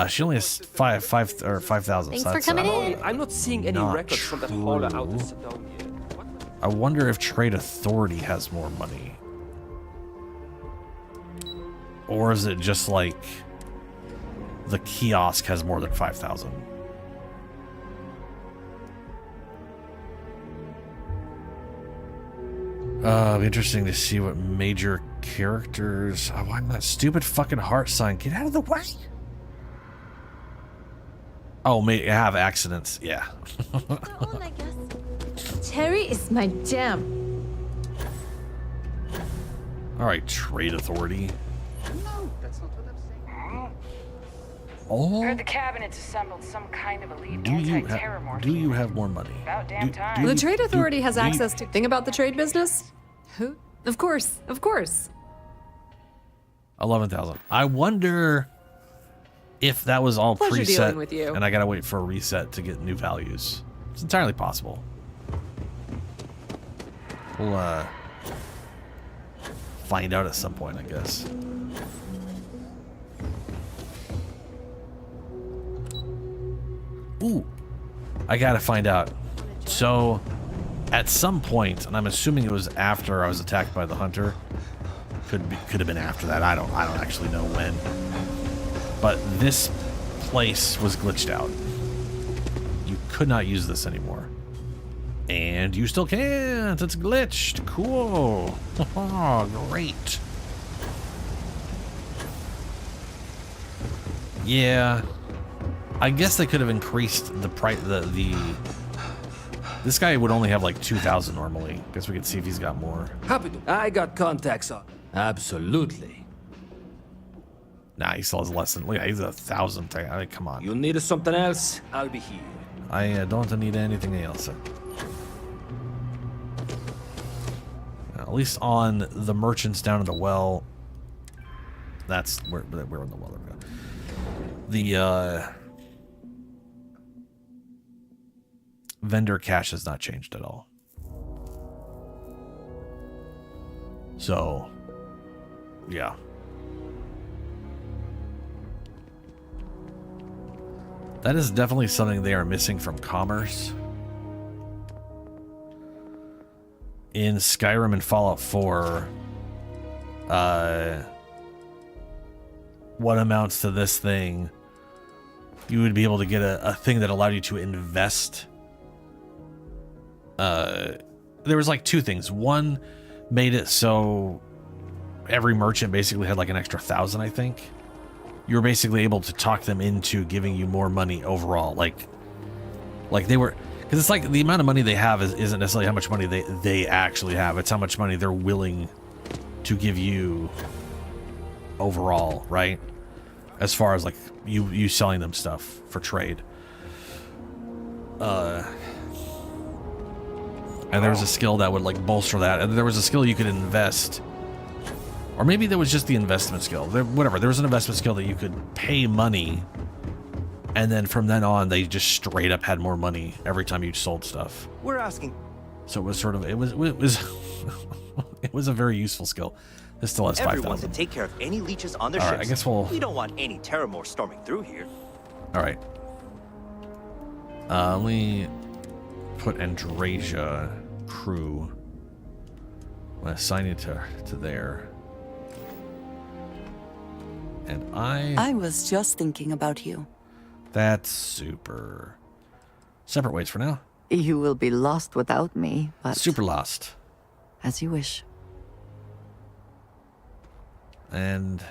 She only has 5,000. Thanks so for that's, coming in. I'm not seeing any not records from that hauler out in true. Sedonia. I wonder if Trade Authority has more money. Or is it just like the kiosk has more than 5,000? Be interesting to see what major characters. Oh, why that stupid fucking heart sign? Get out of the way! Oh, may have accidents. Yeah. Terry is my jam. All right, Trade Authority. No, that's not what I'm saying. Oh. Heard the cabinet's assembled some kind of elite Do you anti-terror do you have more money? About damn time. do The you- Trade do- Authority has do you- access to. Thing about the trade business? Who? Of course, of course. 11,000. I wonder if that was all Pleasure preset, dealing with you. and I gotta wait for a reset to get new values. It's entirely possible. We'll find out at some point, I guess. Ooh, I gotta find out. So, at some point, and I'm assuming it was after I was attacked by the hunter. Could have been after that. I don't actually know when. But this place was glitched out. You could not use this anymore. And you still can't. It's glitched. Cool. Oh, great. Yeah. I guess they could have increased the price. This guy would only have like 2,000 normally. Guess we could see if he's got more. Happy to. I got contacts on. Absolutely. Nah, he still has less than. Look, he's 1,000. I mean, come on. You need something else? I'll be here. I don't need anything else. At least on the merchants down in the well. That's where we're in the well. The vendor cache has not changed at all. So, yeah. That is definitely something they are missing from commerce. In Skyrim and Fallout 4, what amounts to this thing, you would be able to get a thing that allowed you to invest. There was like two things. One made it so every merchant basically had like an extra 1,000, I think. You were basically able to talk them into giving you more money overall. Like they were, because it's like the amount of money they have isn't necessarily how much money they actually have. It's how much money they're willing to give you overall, right? As far as like you selling them stuff for trade. And there was a skill that would like bolster that, and there was a skill you could invest, or maybe there was just the investment skill. Whatever, there was an investment skill that you could pay money, and then from then on they just straight up had more money every time you sold stuff. We're asking. So it was sort of it was it was a very useful skill. This still has 5,000. Everyone to take care of any leeches on their All ships. right, I guess we'll. We don't want any Terramore storming through here. All right. Let me put Andrasia crew. I'm gonna assign you to there. And I was just thinking about you. That's super. Separate ways for now. You will be lost without me, but Super lost. as you wish. And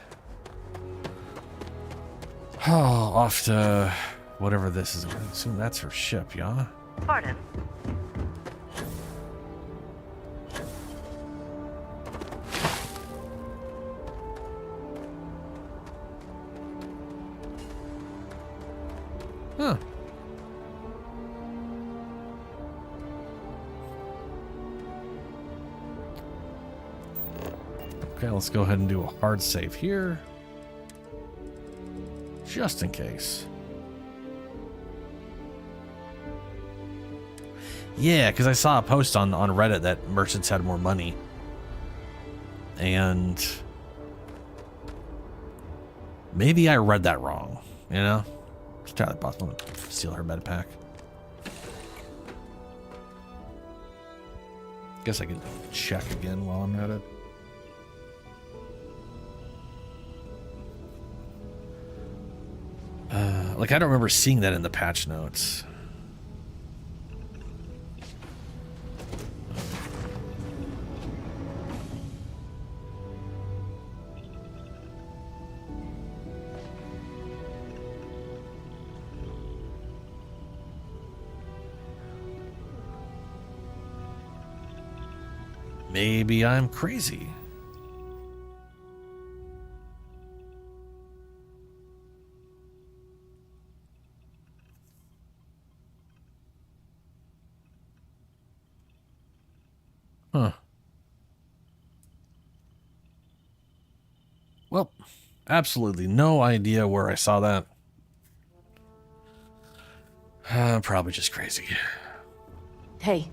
off to whatever this is. I assume that's her ship, yeah? Pardon? Huh. Okay, let's go ahead and do a hard save here. Just in case. Yeah, because I saw a post on Reddit that merchants had more money. And maybe I read that wrong, you know? It's entirely possible. Steal her med pack. Guess I can check again while I'm at it. Like, I don't remember seeing that in the patch notes. Maybe I'm crazy. Huh. Well, absolutely no idea where I saw that. Probably just crazy. Hey.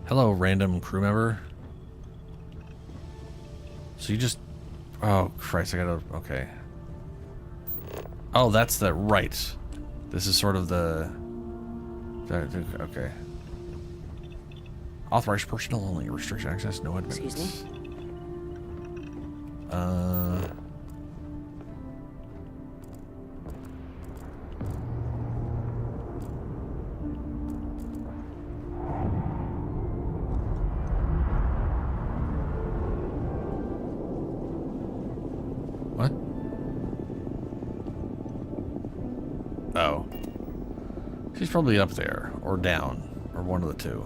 Hello, random crew member. So you just... Oh, Christ, I gotta... Okay. Oh, that's the... Right. This is sort of the... Okay. Authorized personnel only. Restriction access, no admittance. Excuse me? What? Oh. She's probably up there, or down, or one of the two.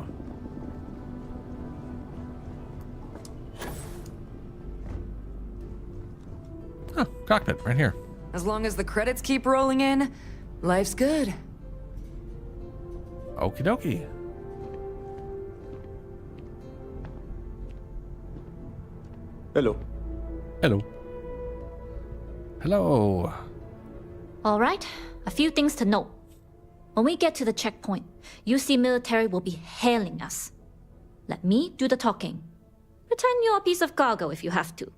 Oh, cockpit, right here. As long as the credits keep rolling in, life's good. Okie dokie. Hello. Hello. Hello. All right, a few things to note. When we get to the checkpoint, UC military will be hailing us. Let me do the talking. Pretend you're a piece of cargo if you have to.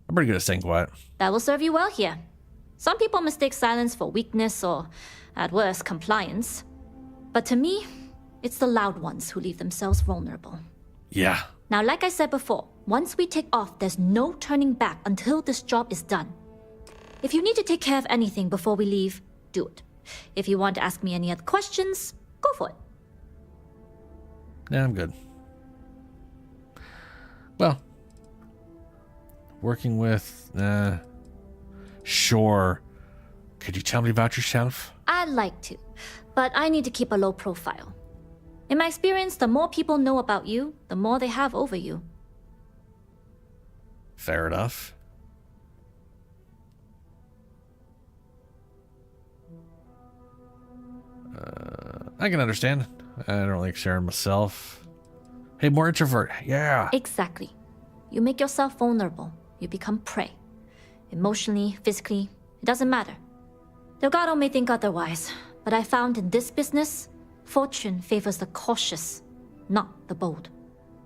I'm pretty good at staying quiet. That will serve you well here. Some people mistake silence for weakness or, at worst, compliance. But to me, it's the loud ones who leave themselves vulnerable. Yeah. Now, like I said before, once we take off, there's no turning back until this job is done. If you need to take care of anything before we leave, do it. If you want to ask me any other questions, go for it. Yeah, I'm good. Well, working with, sure. Could you tell me about yourself? I'd like to, but I need to keep a low profile. In my experience, the more people know about you, the more they have over you. Fair enough. I can understand. I don't like sharing myself. Hey, more introvert. Yeah. Exactly. You make yourself vulnerable. You become prey. Emotionally, physically, it doesn't matter. Delgado may think otherwise, but I found in this business, fortune favors the cautious, not the bold.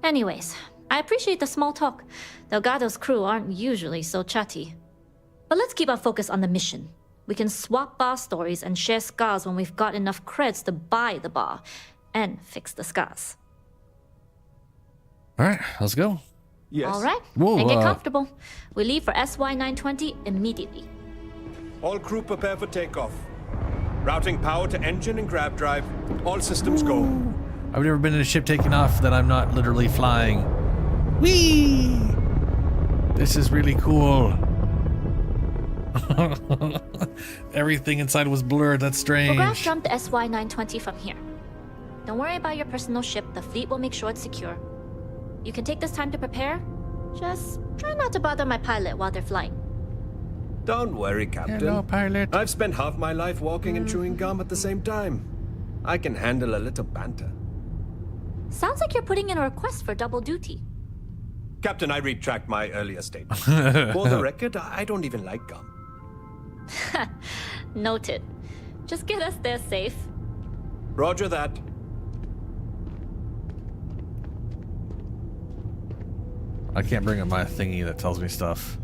Anyways, I appreciate the small talk. Delgado's crew aren't usually so chatty. But let's keep our focus on the mission. We can swap bar stories and share scars when we've got enough creds to buy the bar and fix the scars. All right, let's go. Yes. All right, Whoa, and get comfortable. We leave for SY-920 immediately. All crew prepare for takeoff. Routing power to engine and grav drive. All systems go. I've never been in a ship taking off that I'm not literally flying. Whee! This is really cool. Everything inside was blurred. That's strange. We'll graph jump the SY-920 from here. Don't worry about your personal ship. The fleet will make sure it's secure. You can take this time to prepare. Just try not to bother my pilot while they're flying. Don't worry, Captain. Hello, pilot. I've spent half my life walking and chewing gum at the same time. I can handle a little banter. Sounds like you're putting in a request for double duty. Captain, I retract my earlier statement. For the record, I don't even like gum. Noted. Just get us there safe. Roger that. I can't bring up my thingy that tells me stuff.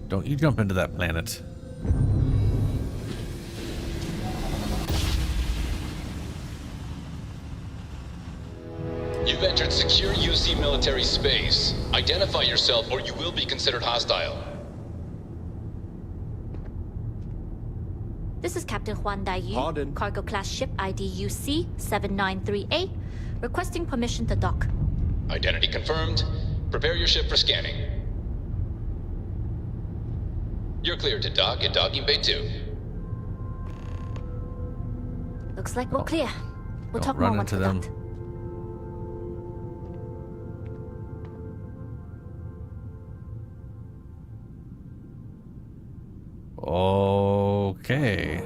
Don't you jump into that planet. You've entered secure UC military space. Identify yourself or you will be considered hostile. This is Captain Huan Daiyu, Pardon? cargo class ship ID UC 793A, requesting permission to dock. Identity confirmed. Prepare your ship for scanning. You're cleared to dock at docking bay 2. Looks like we're clear. We'll Don't talk run more once into we're them. docked. Okay.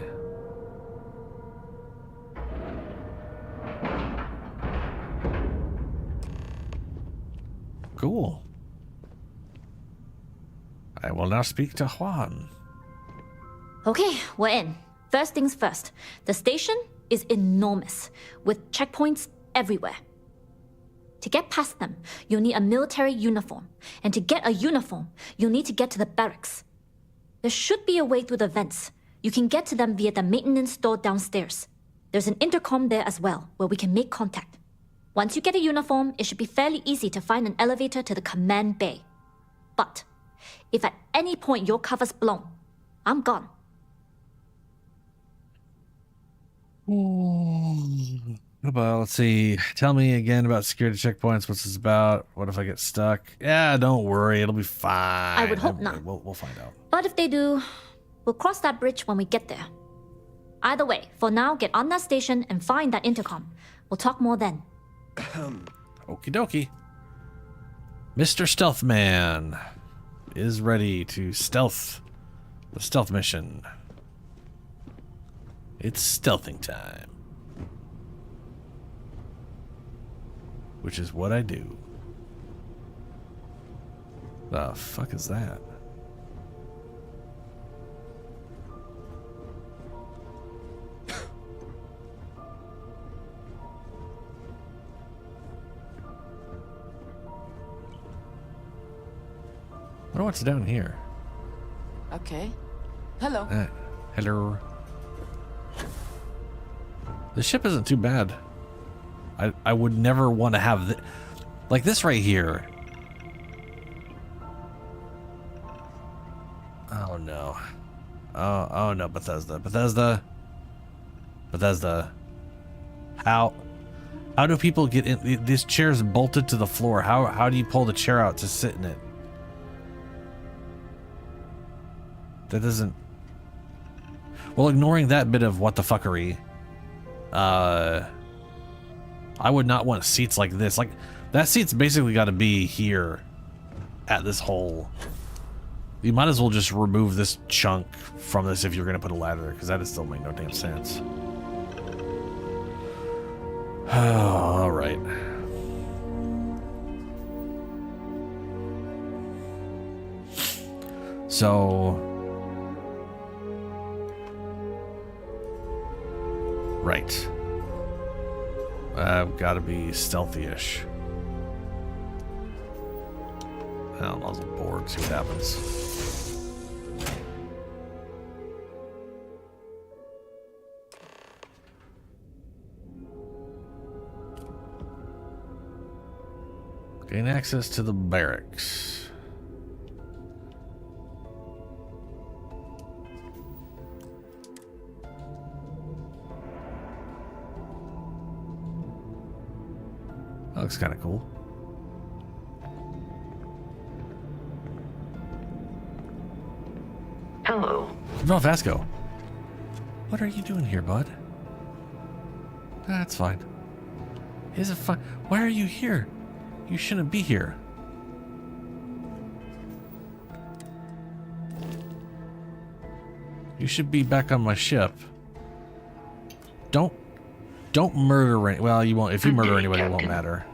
Cool. I will now speak to Juan. Okay, we're in. First things first. The station is enormous, with checkpoints everywhere. To get past them, you'll need a military uniform. And to get a uniform, you'll need to get to the barracks. There should be a way through the vents. You can get to them via the maintenance store downstairs. There's an intercom there as well, where we can make contact. Once you get a uniform, it should be fairly easy to find an elevator to the command bay. But if at any point your cover's blown, I'm gone. Well, let's see. Tell me again about security checkpoints. What's this about? What if I get stuck? Yeah, don't worry. It'll be fine. I would hope not. We'll find out. But if they do, we'll cross that bridge when we get there. Either way, for now, get on that station and find that intercom. We'll talk more then. Okie dokie. Mr. Stealthman is ready to stealth the stealth mission. It's stealthing time. Which is what I do. The fuck is that? wonder what's down here. Okay. Hello. Hello. The ship isn't too bad. I would never want to have like this right here. Oh no. Oh no, Bethesda. How do people get in? This chair's bolted to the floor. How do you pull the chair out to sit in it? That doesn't. Well, ignoring that bit of what the fuckery, I would not want seats like this. Like, that seat's basically got to be here at this hole. You might as well just remove this chunk from this if you're going to put a ladder, because that still make no damn sense. All right. So... Right. I've got to be stealthy-ish. I'll muzzle board, see what happens. Gain access to the barracks. That looks kind of cool. Hello. No, Vasco. What are you doing here, bud? That's fine. Is it fine? Why are you here? You shouldn't be here. You should be back on my ship. Don't murder any. Well, you won't. If you murder anybody, it won't matter.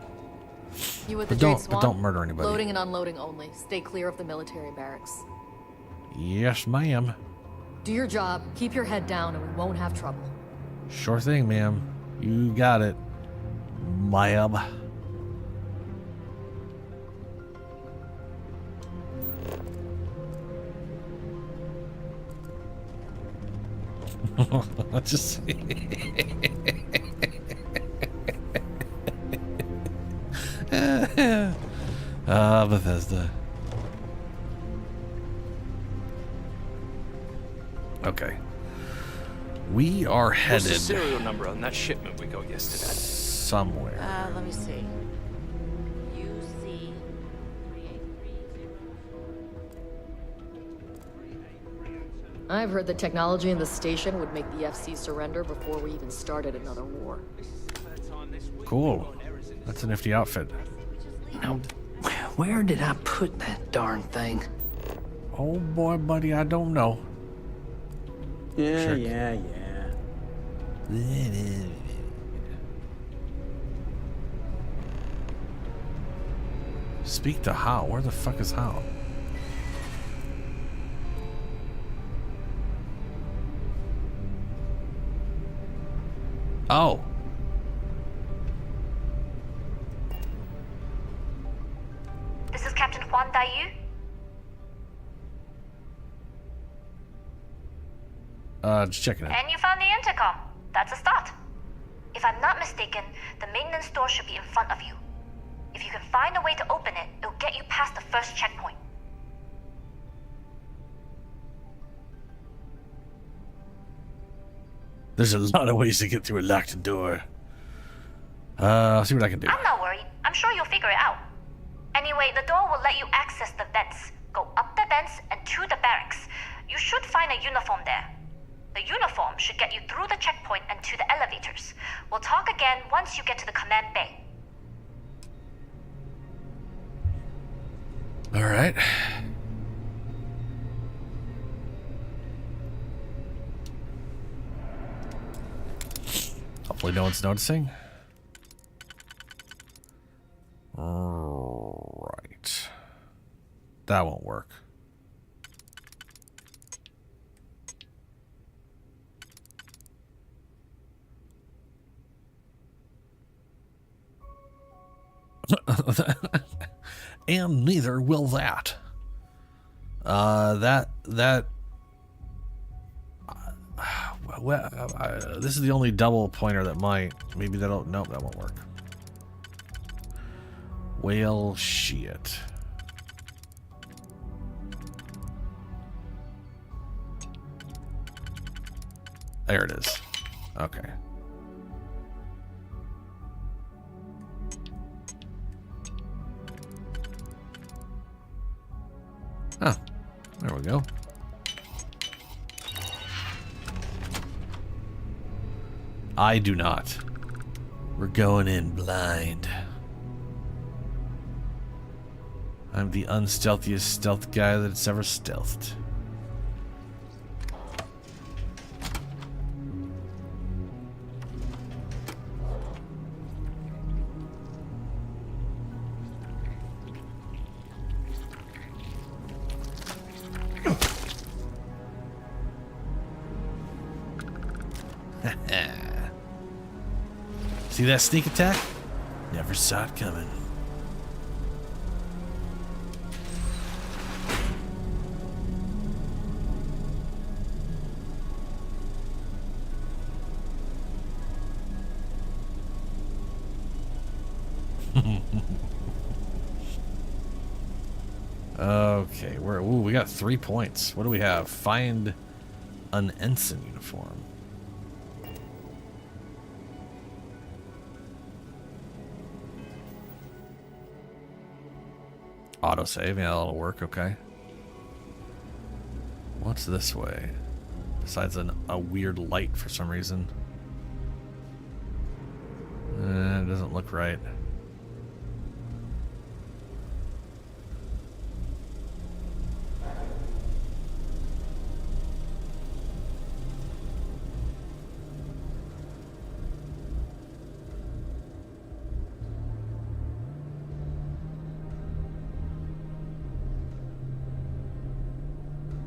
You with the But don't murder anybody. Loading and unloading only. Stay clear of the military barracks. Yes, ma'am. Do your job, keep your head down, and we won't have trouble. Sure thing, ma'am. You got it, ma'am. Just Bethesda. Okay. We are headed. What's the serial number on that shipment we got yesterday? Somewhere. Let me see. I've heard the technology in the station would make the FC surrender before we even started another war. Cool. That's a nifty outfit. Now, where did I put that darn thing? Oh boy, buddy, I don't know. Yeah, Sure. yeah. Speak to Hal. Where the fuck is Hal? Oh. This is Captain Huan Daiyu. Just checking it. And you found the intercom. That's a start. If I'm not mistaken, the maintenance door should be in front of you. If you can find a way to open it, it'll get you past the first checkpoint. There's a lot of ways to get through a locked door. I'll see what I can do. I'm not worried. I'm sure you'll figure it out. Anyway, the door will let you access the vents. Go up the vents and to the barracks. You should find a uniform there. The uniform should get you through the checkpoint and to the elevators. We'll talk again once you get to the command bay. All right. Hopefully no one's noticing. All right. That won't work. And neither will that. This is the only double pointer that might. Maybe that'll. Nope, that won't work. Whale shit. There it is. Okay. Huh. There we go. I do not. We're going in blind. I'm the unstealthiest stealth guy that's ever stealthed. See that sneak attack? Never saw it coming. Okay, we got 3 points. What do we have? Find an ensign uniform. Autosave, yeah, that'll work, okay. What's this way? Besides a weird light for some reason. It doesn't look right.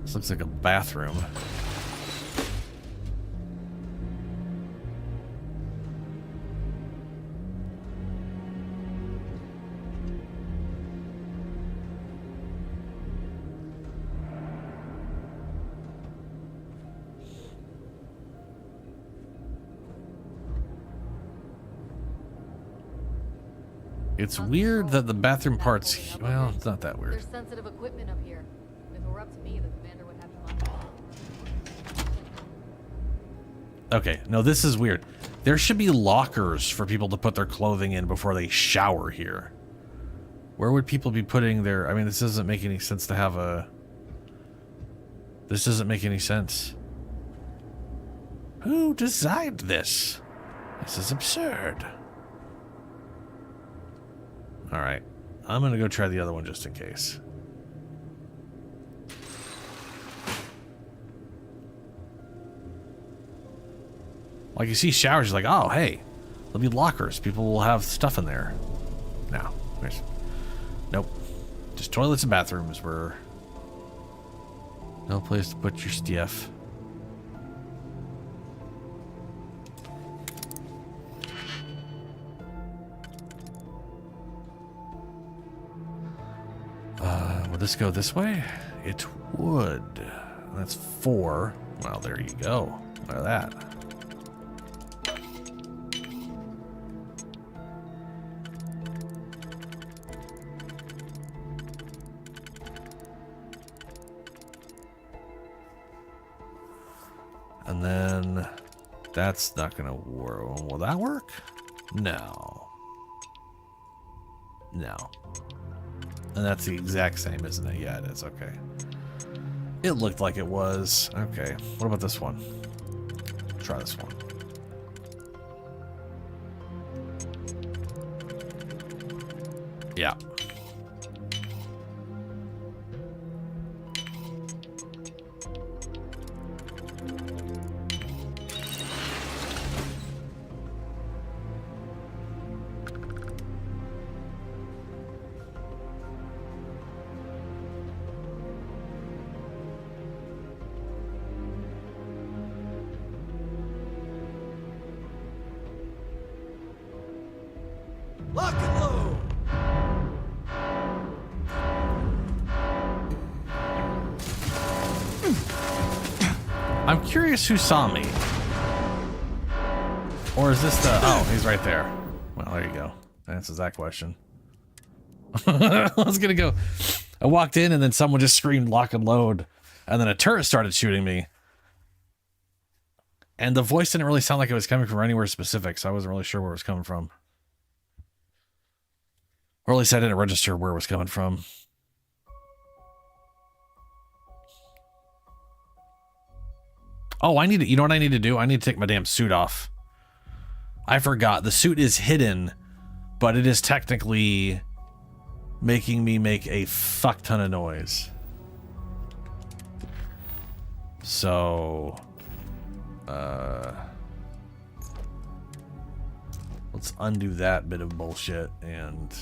This looks like a bathroom. It's weird that the bathroom part's, well, it's not that weird. There's sensitive equipment up here. If it were up to me, the commander would have you on. Okay, no, this is weird. There should be lockers for people to put their clothing in before they shower here. Where would people be putting their... I mean, this doesn't make any sense to have a... This doesn't make any sense. Who designed this? This is absurd. Alright, I'm gonna go try the other one just in case. Like, you see showers, you're like, oh, hey, there'll be lockers. People will have stuff in there. No. Nope. Just toilets and bathrooms where... No place to put your stuff. Would this go this way? It would. That's 4. Well, there you go. Look at that. And then that's not gonna work. Will that work? No. No. And that's the exact same, isn't it? Yeah, it is. Okay. It looked like it was. Okay. What about this one? Try this one. Yeah. Lock and load! I'm curious who saw me. Or is this the... Oh, he's right there. Well, there you go. That answers that question. I was gonna go... I walked in and then someone just screamed lock and load. And then a turret started shooting me. And the voice didn't really sound like it was coming from anywhere specific, so I wasn't really sure where it was coming from. Or at least I didn't register where it was coming from. Oh, I need to... You know what I need to do? I need to take my damn suit off. I forgot. The suit is hidden, but it is technically making me make a fuck ton of noise. So... let's undo that bit of bullshit and...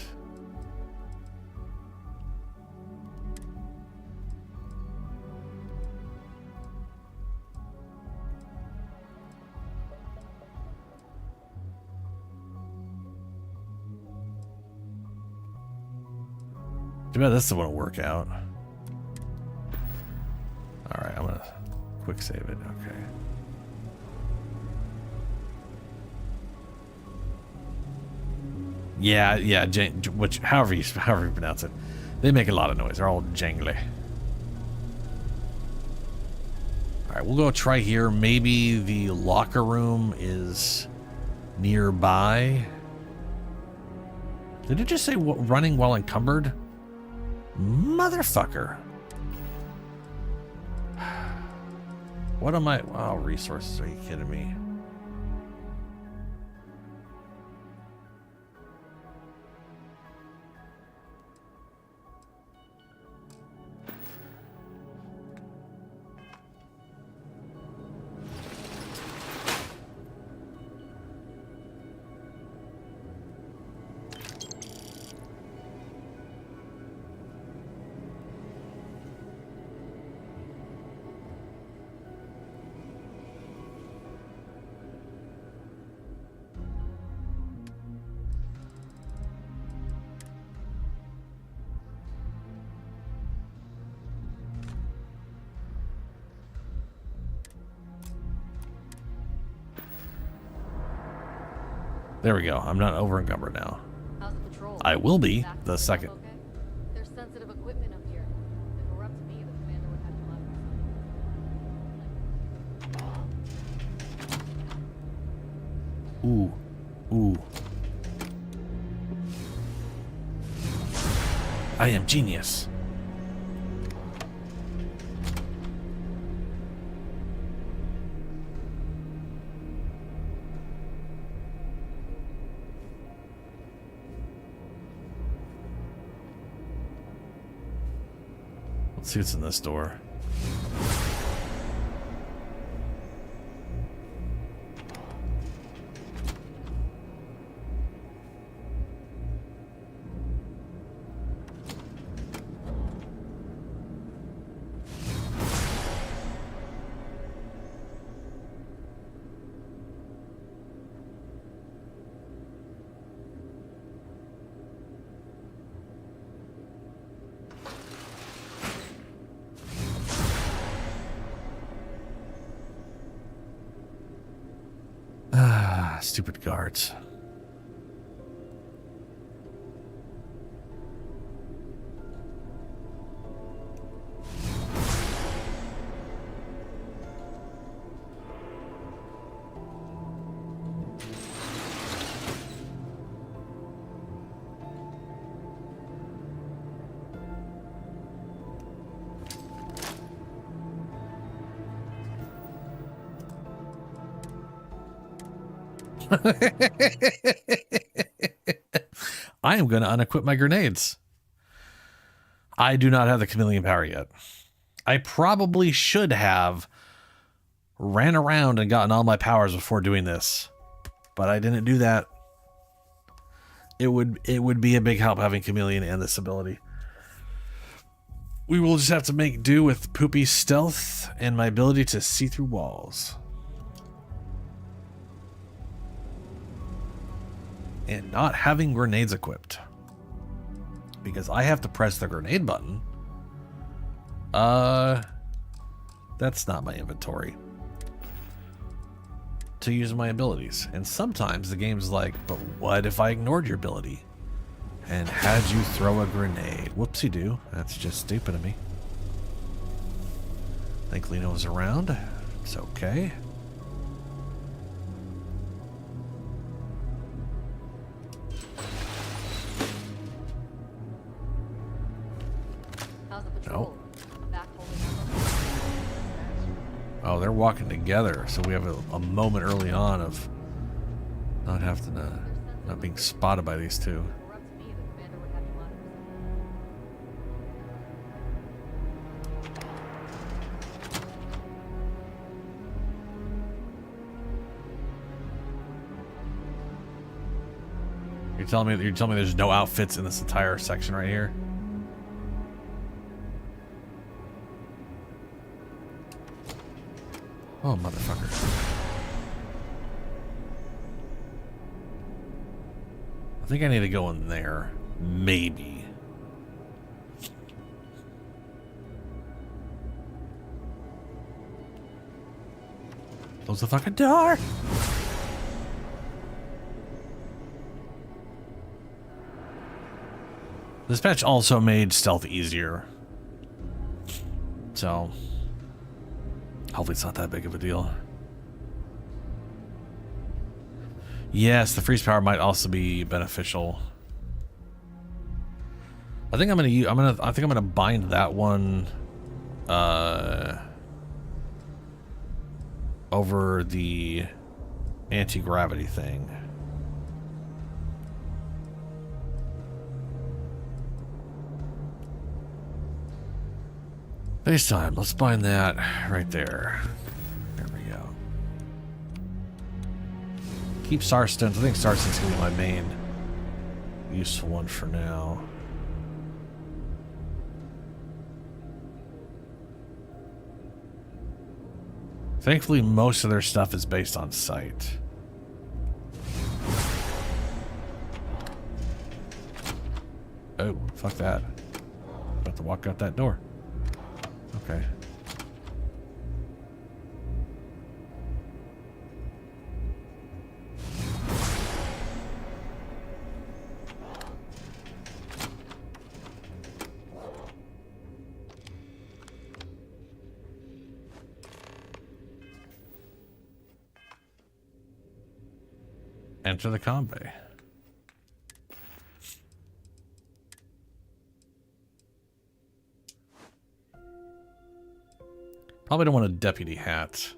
Too bad this won't work out. Alright, I'm gonna quick save it. Okay. Yeah, which however you pronounce it. They make a lot of noise. They're all jangly. Alright, we'll go try here. Maybe the locker room is nearby. Did it just say running while encumbered? Motherfucker. What am I... Oh, resources. Are you kidding me? There we go. I'm not over encumbered now. How's the patrol? I will be the second. Okay? There's sensitive equipment up here. If it were up to me, the commander would have to let Ooh. I am genius. Let's see what's in this door. Stupid guards. I am going to unequip my grenades. I do not have the chameleon power yet. I probably should have ran around and gotten all my powers before doing this, but I didn't do that. It would be a big help having chameleon and this ability. We will just have to make do with poopy stealth and my ability to see through walls. And not having grenades equipped. Because I have to press the grenade button. That's not my inventory. to use my abilities. And sometimes the game's like, but what if I ignored your ability and had you throw a grenade? Whoopsie-doo. That's just stupid of me. I think Leno's around. It's okay. No. Oh, they're walking together, so we have a moment early on of not being spotted by these two. You're telling me there's no outfits in this entire section right here? Oh, motherfucker. I think I need to go in there. Maybe. Close the fucking door! This patch also made stealth easier. So... hopefully it's not that big of a deal. Yes, the freeze power might also be beneficial. I think I'm gonna bind that one over the anti-gravity thing. FaceTime, let's bind that right there. There we go. Keep Starstones. I think Starstone's gonna be my main useful one for now. Thankfully, most of their stuff is based on sight. Oh, fuck that. About to walk out that door. Okay. Enter the comm bay. Probably don't want a deputy hat.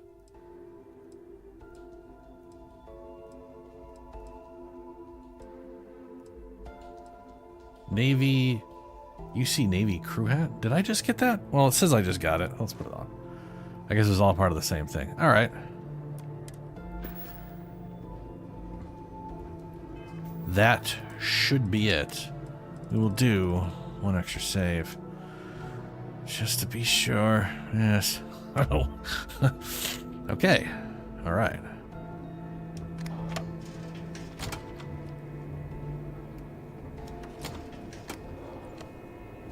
Navy. You see Navy crew hat? Did I just get that? Well, it says I just got it. Let's put it on. I guess it's all part of the same thing. All right. That should be it. We will do one extra save. Just to be sure. Yes. Oh. Okay. All right.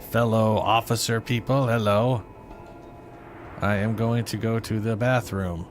Fellow officer people, hello. I am going to go to the bathroom.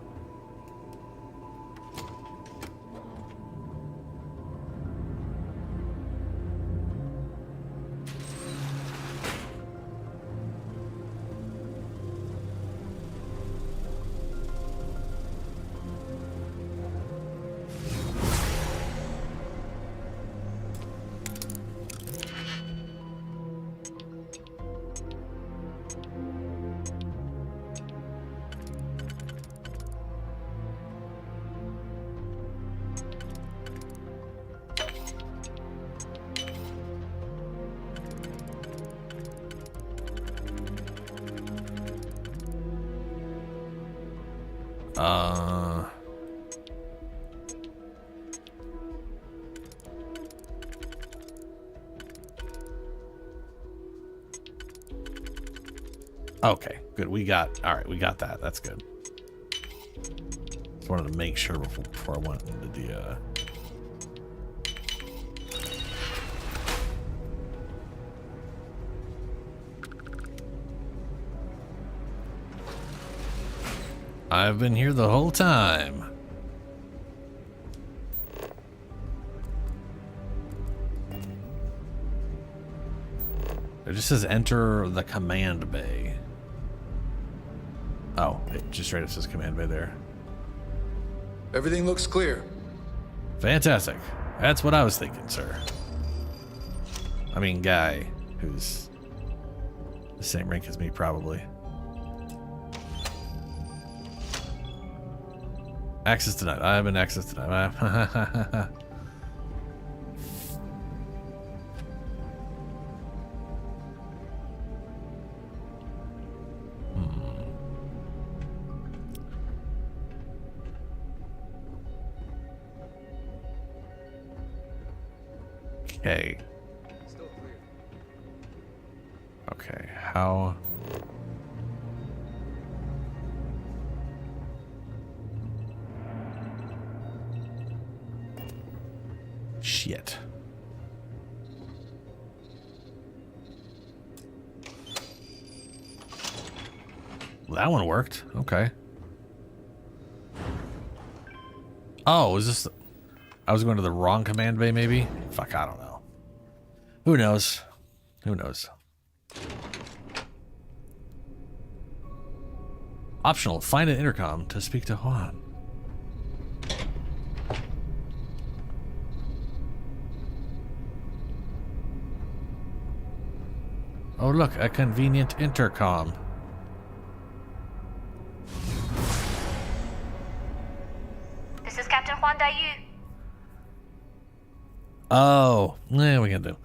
Okay, good. We got that. That's good. Just wanted to make sure before I went into the I've been here the whole time. It just says enter the command bay. Oh, it just straight up says command bay there. Everything looks clear. Fantastic. That's what I was thinking, sir. I mean, guy who's the same rank as me, probably. Access denied. I have been access denied. Okay. Okay, how... Shit. Well, that one worked. Okay. Oh, is this... I was going to the wrong command bay, maybe? Fuck, I don't know. Who knows? Who knows? Optional. Find an intercom to speak to Juan. Oh, look, a convenient intercom. This is Captain Huan Daiyu. Oh, yeah, we can do.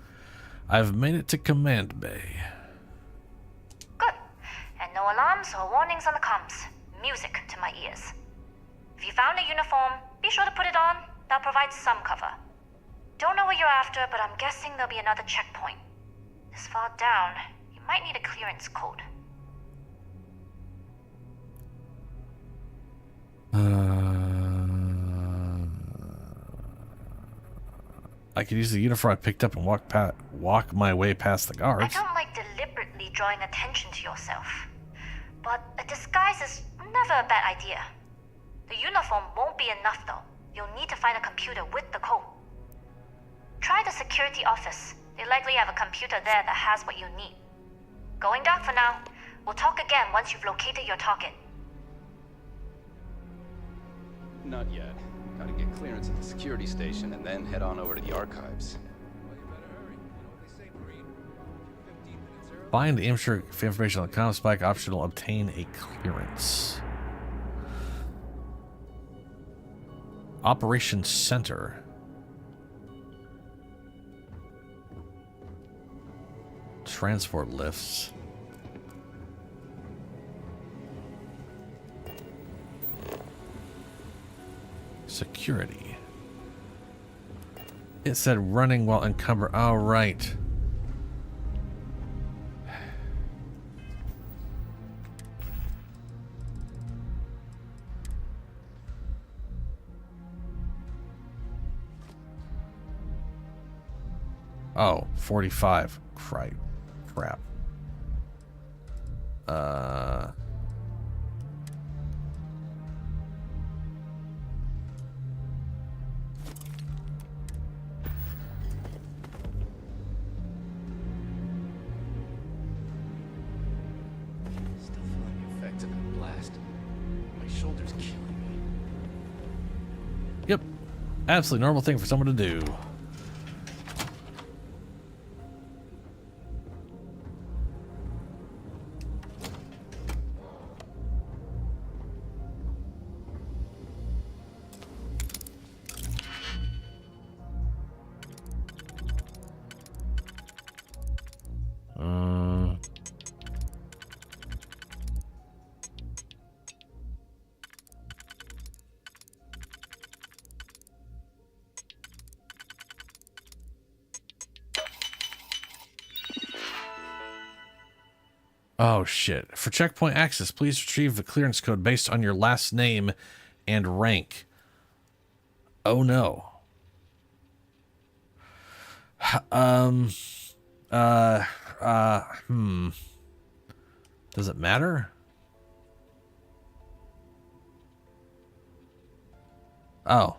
I've made it to command bay. Good. And no alarms or warnings on the comms. Music to my ears. If you found a uniform, be sure to put it on. That'll provide some cover. Don't know what you're after, but I'm guessing there'll be another checkpoint. This far down, you might need a clearance code. I could use the uniform I picked up and walk my way past the guards. I don't like deliberately drawing attention to yourself, but a disguise is never a bad idea. The uniform won't be enough though. You'll need to find a computer with the code. Try the security office. They likely have a computer there that has what you need. Going dark for now. We'll talk again once you've located your target. Not yet. Gotta get clearance at the security station and then head on over to the archives. Find the information on the comm spike. Optional. Obtain a clearance. Operations Center. Transport lifts. Security. It said running while encumbered. Oh, right. Oh, 45. Crap. Still feeling the effects of that blast. My shoulder's killing me. Yep. Absolutely normal thing for someone to do. Oh shit. For checkpoint access, please retrieve the clearance code based on your last name and rank. Oh no. Does it matter? Oh.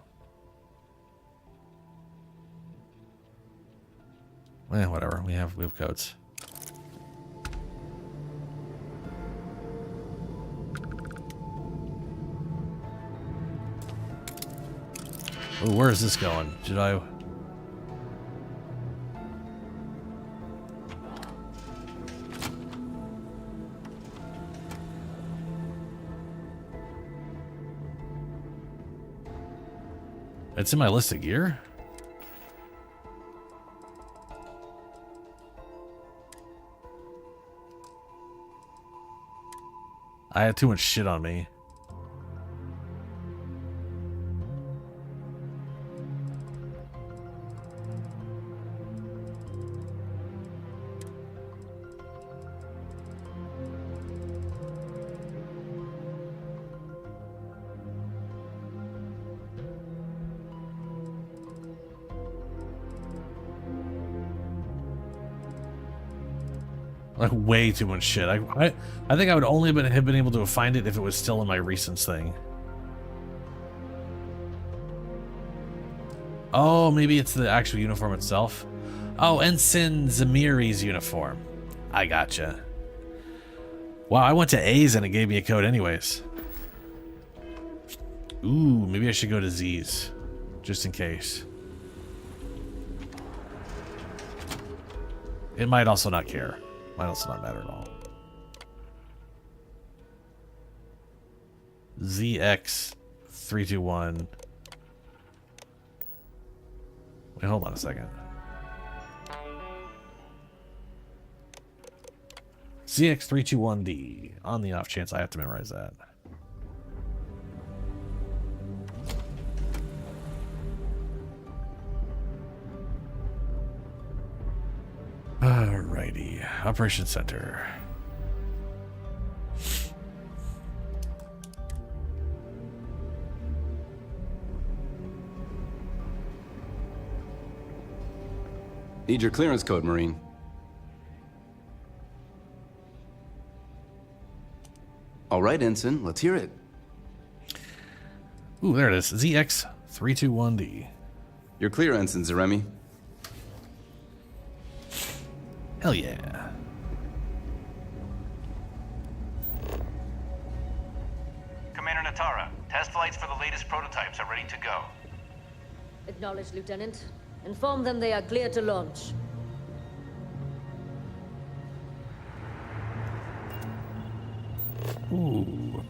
Whatever. We have codes. Ooh, where is this going? Should I... It's in my list of gear? I had too much shit on me. Like way too much shit. I think I would only have been able to find it if it was still in my recents thing. Oh, maybe it's the actual uniform itself. Oh, Ensign Zamiri's uniform. I gotcha. Wow, I went to A's and it gave me a code anyways. Ooh, maybe I should go to Z's. Just in case. It might also not care. Might also not matter at all. ZX321. Wait, hold on a second. ZX321D. On the off chance I have to memorize that. Alrighty. Operation Center. Need your clearance code, Marine. All right, Ensign, let's hear it. Ooh, there it is. ZX321D. You're clear, Ensign Zaremi. Hell yeah. Commander Natara, test flights for the latest prototypes are ready to go. Acknowledged, Lieutenant. Inform them they are clear to launch. Ooh.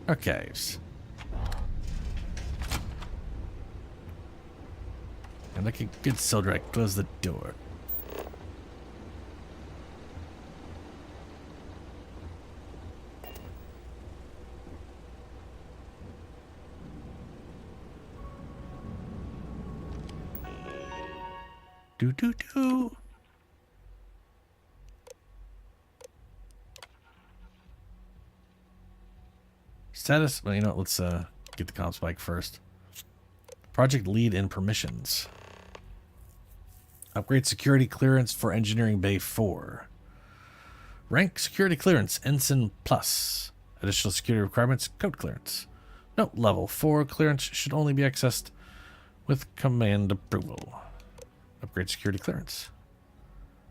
Okay. And I can get Sildrak, close the door. Do. Status. Well, you know what, let's get the comp spike first. Project lead and permissions. Upgrade security clearance for Engineering Bay 4. Rank security clearance Ensign Plus. Additional security requirements code clearance. Note level 4 clearance should only be accessed with command approval. Upgrade security clearance.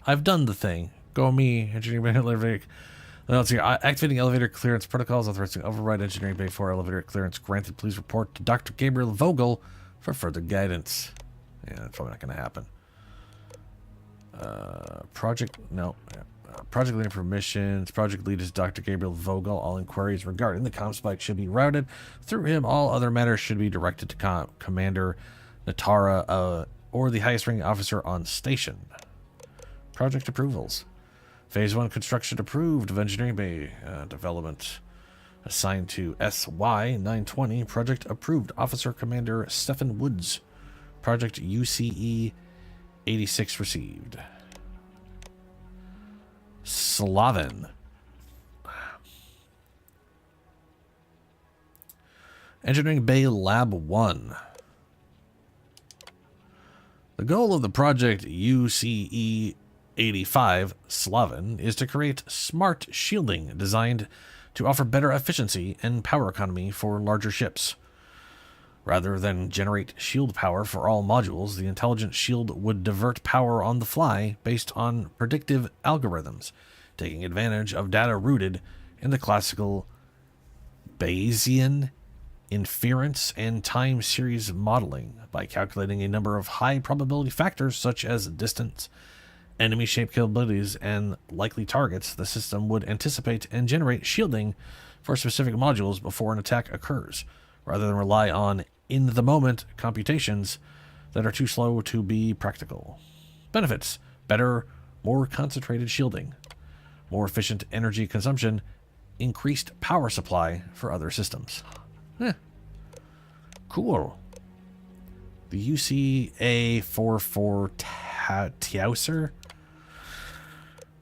I've done the thing. Go me, Engineering Bay elevator. Let's see. Activating elevator clearance protocols. Authorizing override Engineering Bay 4 elevator clearance granted. Please report to Dr. Gabriel Vogel for further guidance. Yeah, that's probably not going to happen. Project leader permissions. Project lead is Dr. Gabriel Vogel. All inquiries regarding the comm spike should be routed through him. All other matters should be directed to Commander Natara or the highest ranking officer on station. Project approvals. Phase 1 construction approved of Engineering Bay. Development assigned to SY-920. Project approved. Officer Commander Stephen Woods. Project UCE 86 received. Slavin. Engineering Bay Lab 1. The goal of the project UCE 85 Slavin is to create smart shielding designed to offer better efficiency and power economy for larger ships. Rather than generate shield power for all modules, the intelligent shield would divert power on the fly based on predictive algorithms, taking advantage of data rooted in the classical Bayesian inference and time series modeling by calculating a number of high probability factors such as distance, enemy shape capabilities, and likely targets. The system would anticipate and generate shielding for specific modules before an attack occurs, rather than rely on in-the-moment computations that are too slow to be practical. Benefits: better, more concentrated shielding, more efficient energy consumption, increased power supply for other systems. Cool. The UCA-44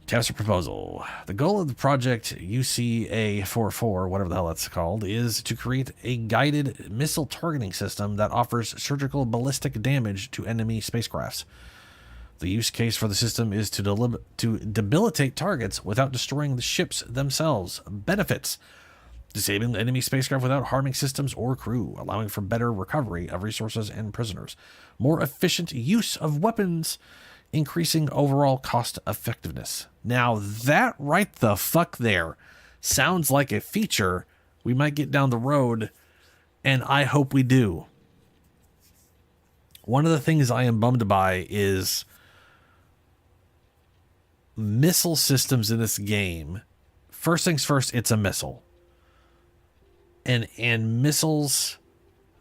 Towser proposal. The goal of the project UCA-44, whatever the hell that's called, is to create a guided missile targeting system that offers surgical ballistic damage to enemy spacecrafts. The use case for the system is to debilitate targets without destroying the ships themselves. Benefits: disabling the enemy spacecraft without harming systems or crew, allowing for better recovery of resources and prisoners. More efficient use of weapons, increasing overall cost effectiveness. Now that right the fuck there sounds like a feature we might get down the road, and I hope we do. One of the things I am bummed by is missile systems in this game. First things first, it's a missile. And missiles,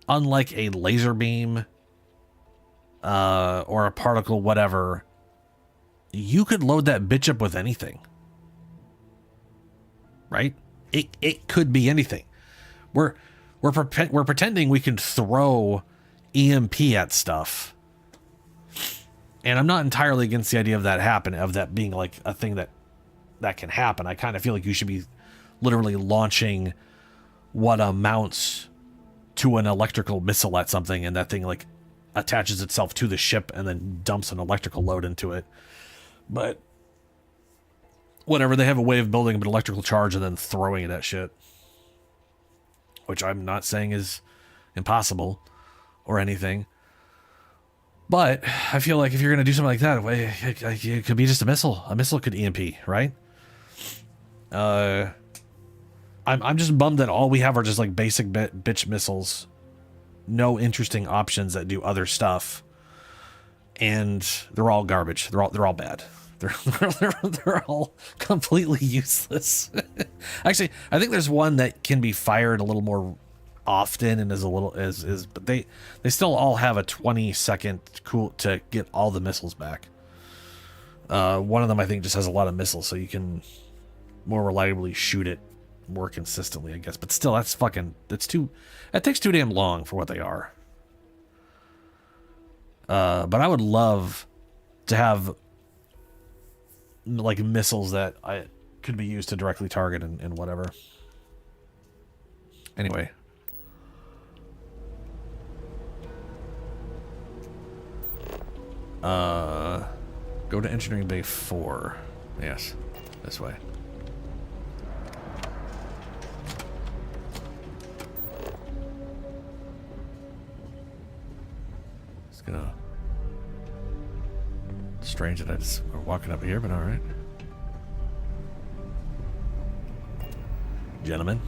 unlike a laser beam or a particle, whatever, you could load that bitch up with anything. Right? It could be anything. We're pretending we can throw EMP at stuff. And I'm not entirely against the idea of that being like a thing that can happen. I kind of feel like you should be literally launching what amounts to an electrical missile at something, and that thing like attaches itself to the ship and then dumps an electrical load into it. But whatever, they have a way of building an electrical charge and then throwing it at shit, which I'm not saying is impossible or anything. But I feel like if you're going to do something like that, it could be just a missile. A missile could EMP, right? I'm just bummed that all we have are just like basic bitch missiles. No interesting options that do other stuff. And they're all garbage. They're all bad. They're all completely useless. Actually, I think there's one that can be fired a little more often and but they still all have a 20-second cool to get all the missiles back. One of them I think just has a lot of missiles, so you can more reliably shoot it more consistently, I guess. But still, that takes too damn long for what they are. But I would love to have like missiles that could be used to directly target and whatever. Anyway. Go to Engineering Bay 4. Yes, this way. It's gonna... Strange that I just are walking up here, but alright. Gentlemen.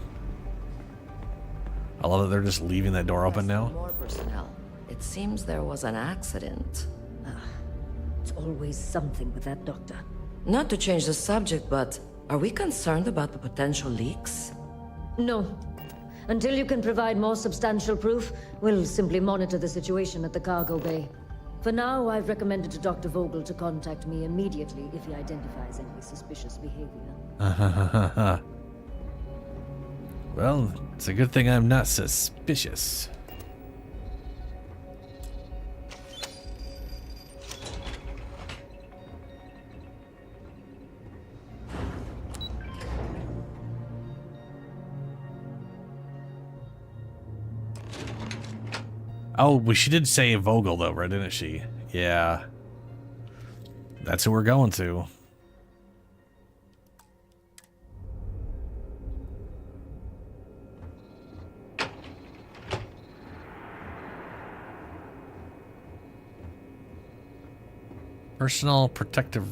I love that they're just leaving that door open now. More personnel. It seems there was an accident. It's always something with that doctor. Not to change the subject, but are we concerned about the potential leaks? No. Until you can provide more substantial proof, we'll simply monitor the situation at the cargo bay. For now, I've recommended to Dr. Vogel to contact me immediately if he identifies any suspicious behavior. Well, it's a good thing I'm not suspicious. Oh, she did say Vogel though, right? Didn't she? Yeah. That's who we're going to. Personal protective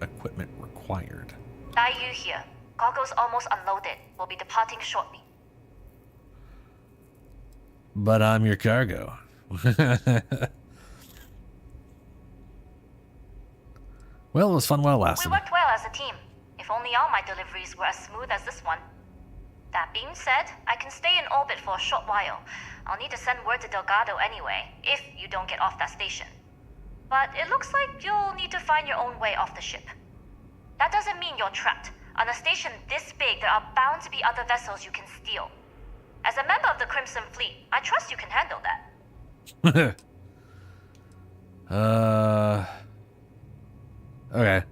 equipment required. Are you here? Cargo's almost unloaded. We'll be departing shortly. But I'm your cargo. Well, it was fun while it lasted. We worked well as a team. If only all my deliveries were as smooth as this one. That being said, I can stay in orbit for a short while. I'll need to send word to Delgado anyway, if you don't get off that station. But it looks like you'll need to find your own way off the ship. That doesn't mean you're trapped. On a station this big, there are bound to be other vessels you can steal. As a member of the Crimson Fleet, I trust you can handle that. Okay.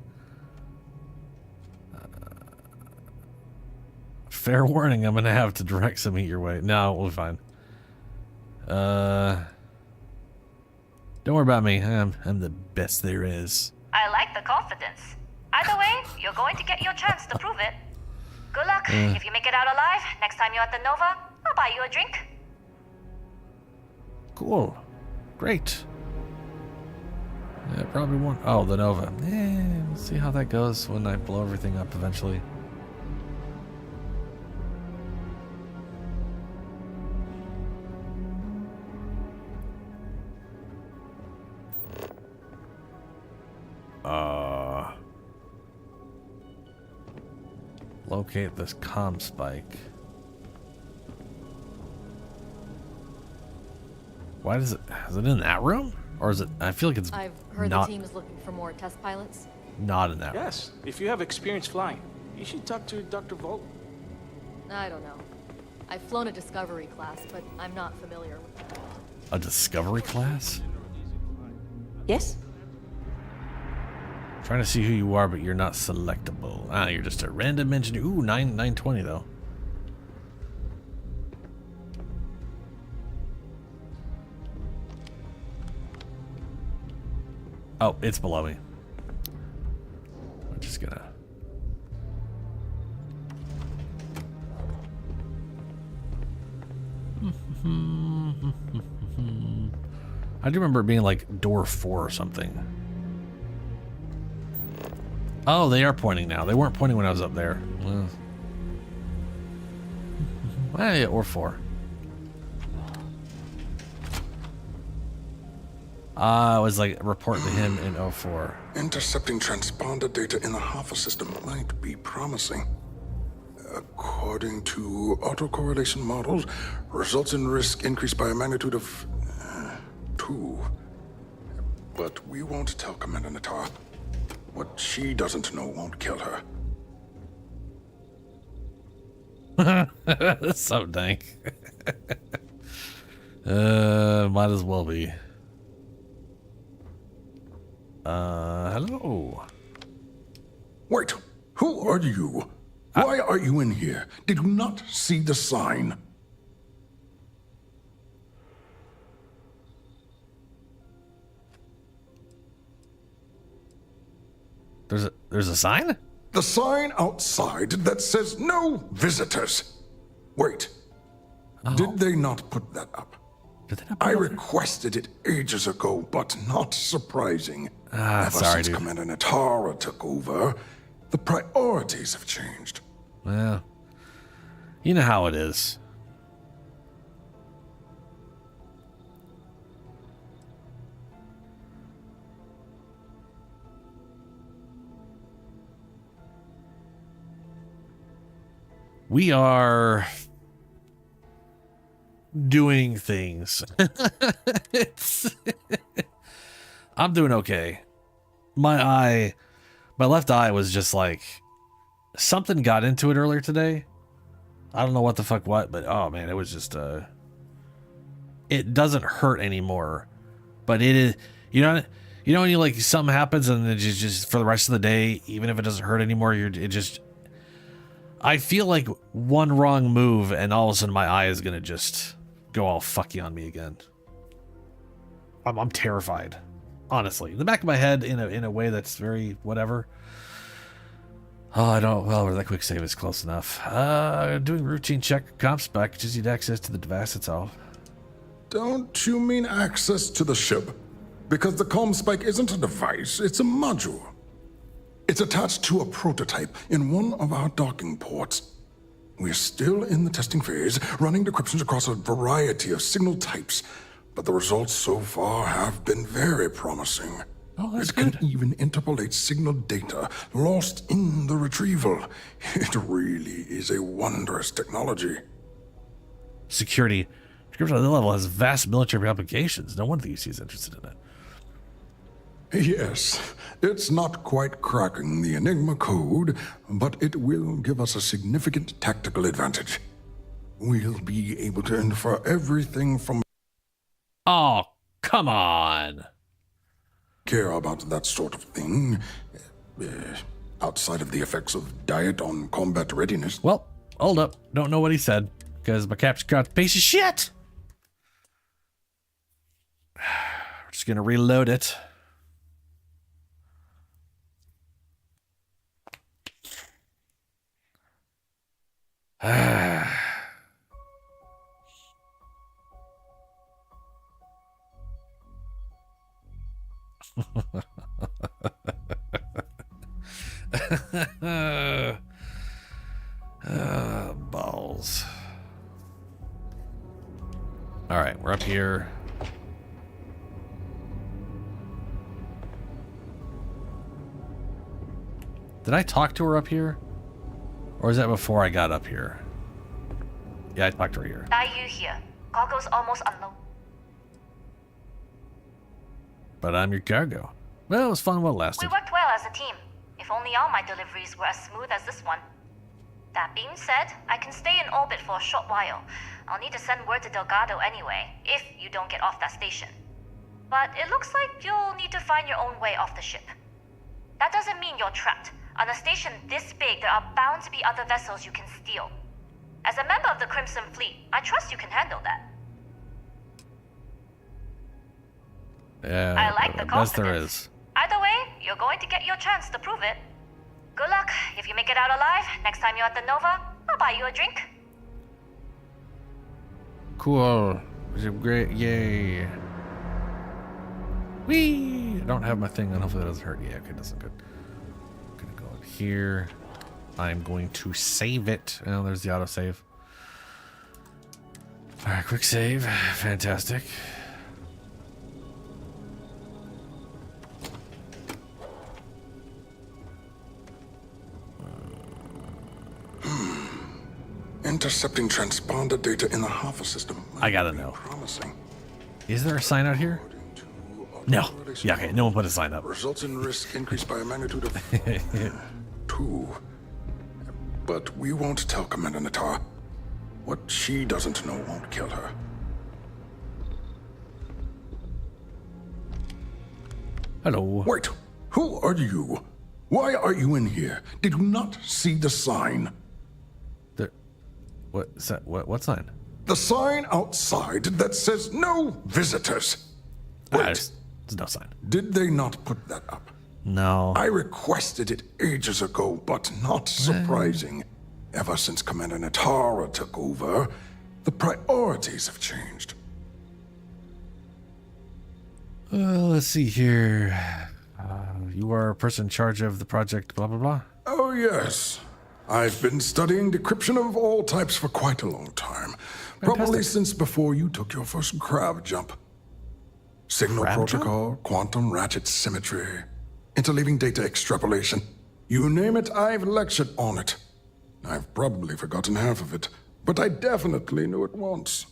Fair warning, I'm gonna have to direct some heat your way. No, we'll be fine. Don't worry about me. I'm the best there is. I like the confidence. Either way, you're going to get your chance to prove it. Good luck. If you make it out alive, next time you're at the Nova, I'll buy you a drink. Cool. Great. Yeah, probably won't. Oh, the Nova. We'll see how that goes when I blow everything up eventually. Locate this comm spike. Why does it? Is it in that room, or is it? I feel like it's. I've heard not, the team is looking for more test pilots. Not in that room. Yes, if you have experience flying, you should talk to Dr. Vogel. I don't know. I've flown a Discovery class, but I'm not familiar with that. A Discovery class? Yes? Trying to see who you are, but you're not selectable. Ah, you're just a random engineer. Ooh, 920 though. Oh, it's below me. I'm just gonna. I do remember it being like door 4 or something. Oh, they are pointing now. They weren't pointing when I was up there. Well, yeah, or 4. I was like reporting to him in 04. Intercepting transponder data in the Alpha system might be promising. According to autocorrelation models, results in risk increased by a magnitude of 2. But we won't tell Commander Natar. What she doesn't know won't kill her. That's so dank. Might as well be. Hello. Wait, who are you? Why are you in here? Did you not see the sign? There's a sign? The sign outside that says no visitors. Wait. Did they not put that up? Did they not I requested it ages ago, but not surprising. Ever sorry, since dude. Commander Natara took over, the priorities have changed. Well, you know how it is. We are doing things. I'm doing okay. My left eye was just like, something got into it earlier today. I don't know what the fuck but oh man, it was just it doesn't hurt anymore. But it is, you know when you like something happens and it just for the rest of the day, even if it doesn't hurt anymore, I feel like one wrong move and all of a sudden my eye is gonna just go all fucky on me again. I'm terrified, honestly. In the back of my head, in a way that's very whatever. Oh, I don't. Well, that quick save is close enough. Doing routine check comp spec. Just need access to the device itself. Don't you mean access to the ship? Because the comm spike isn't a device, it's a module. It's attached to a prototype in one of our docking ports. We're still in the testing phase, running decryptions across a variety of signal types, but the results so far have been very promising. Oh, that's it good. can even interpolate signal data lost in the retrieval. It really is a wondrous technology. Security. Decryption on the level has vast military applications. No wonder the UC is interested in it. Yes, it's not quite cracking the Enigma code, but it will give us a significant tactical advantage. We'll be able to infer everything from... Oh, come on. Care about that sort of thing, outside of the effects of diet on combat readiness. Well, hold up. Don't know what he said, because my capture card's a piece of shit. We're just going to reload it. Balls. All right, we're up here. Did I talk to her up here? Or is that before I got up here? Yeah, I talked to her here. Are you here? Cargo's almost unloaded. But I'm your cargo. Well, it was fun while it lasted. We worked well as a team. If only all my deliveries were as smooth as this one. That being said, I can stay in orbit for a short while. I'll need to send word to Delgado anyway, if you don't get off that station. But it looks like you'll need to find your own way off the ship. That doesn't mean you're trapped. On a station this big, there are bound to be other vessels you can steal. As a member of the Crimson Fleet, I trust you can handle that. Yeah, I like the best there confidence. is. Either way, you're going to get your chance to prove it. Good luck. If you make it out alive, next time you're at the Nova, I'll buy you a drink. Cool. Was it great? Yay. Whee! I don't have my thing on. Hopefully that doesn't hurt. Yeah, okay, that's good. I'm gonna go in here. I'm going to save it. Oh, there's the autosave. Alright, quick save. Fantastic. Intercepting transponder data in the Alpha system. I gotta know. Promising. Is there a sign out here? No. Yeah, okay, no one put a sign up. Results in risk increased by a magnitude of 2. But we won't tell Commander Natar. What she doesn't know won't kill her. Hello. Wait, who are you? Why are you in here? Did you not see the sign? What sign? The sign outside that says no visitors. Wait, there's no sign. Did they not put that up? No. I requested it ages ago, but not surprising. Ever since Commander Natara took over, the priorities have changed. Let's see here. You are a person in charge of the project, blah, blah, blah. Oh, yes. I've been studying decryption of all types for quite a long time. Probably since before you took your first grav jump. Signal protocol, quantum ratchet symmetry, interleaving data extrapolation. You name it, I've lectured on it. I've probably forgotten half of it, but I definitely knew it once.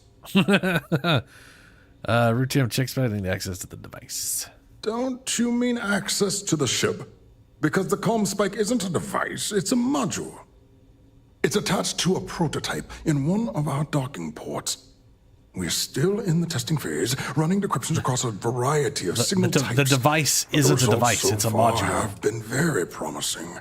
Routine check expecting the access to the device. Don't you mean access to the ship? Because the comm spike isn't a device, it's a module. It's attached to a prototype in one of our docking ports. We're still in the testing phase, running decryptions across a variety of signal types. The device isn't a device, so it's a far module. Have been very promising.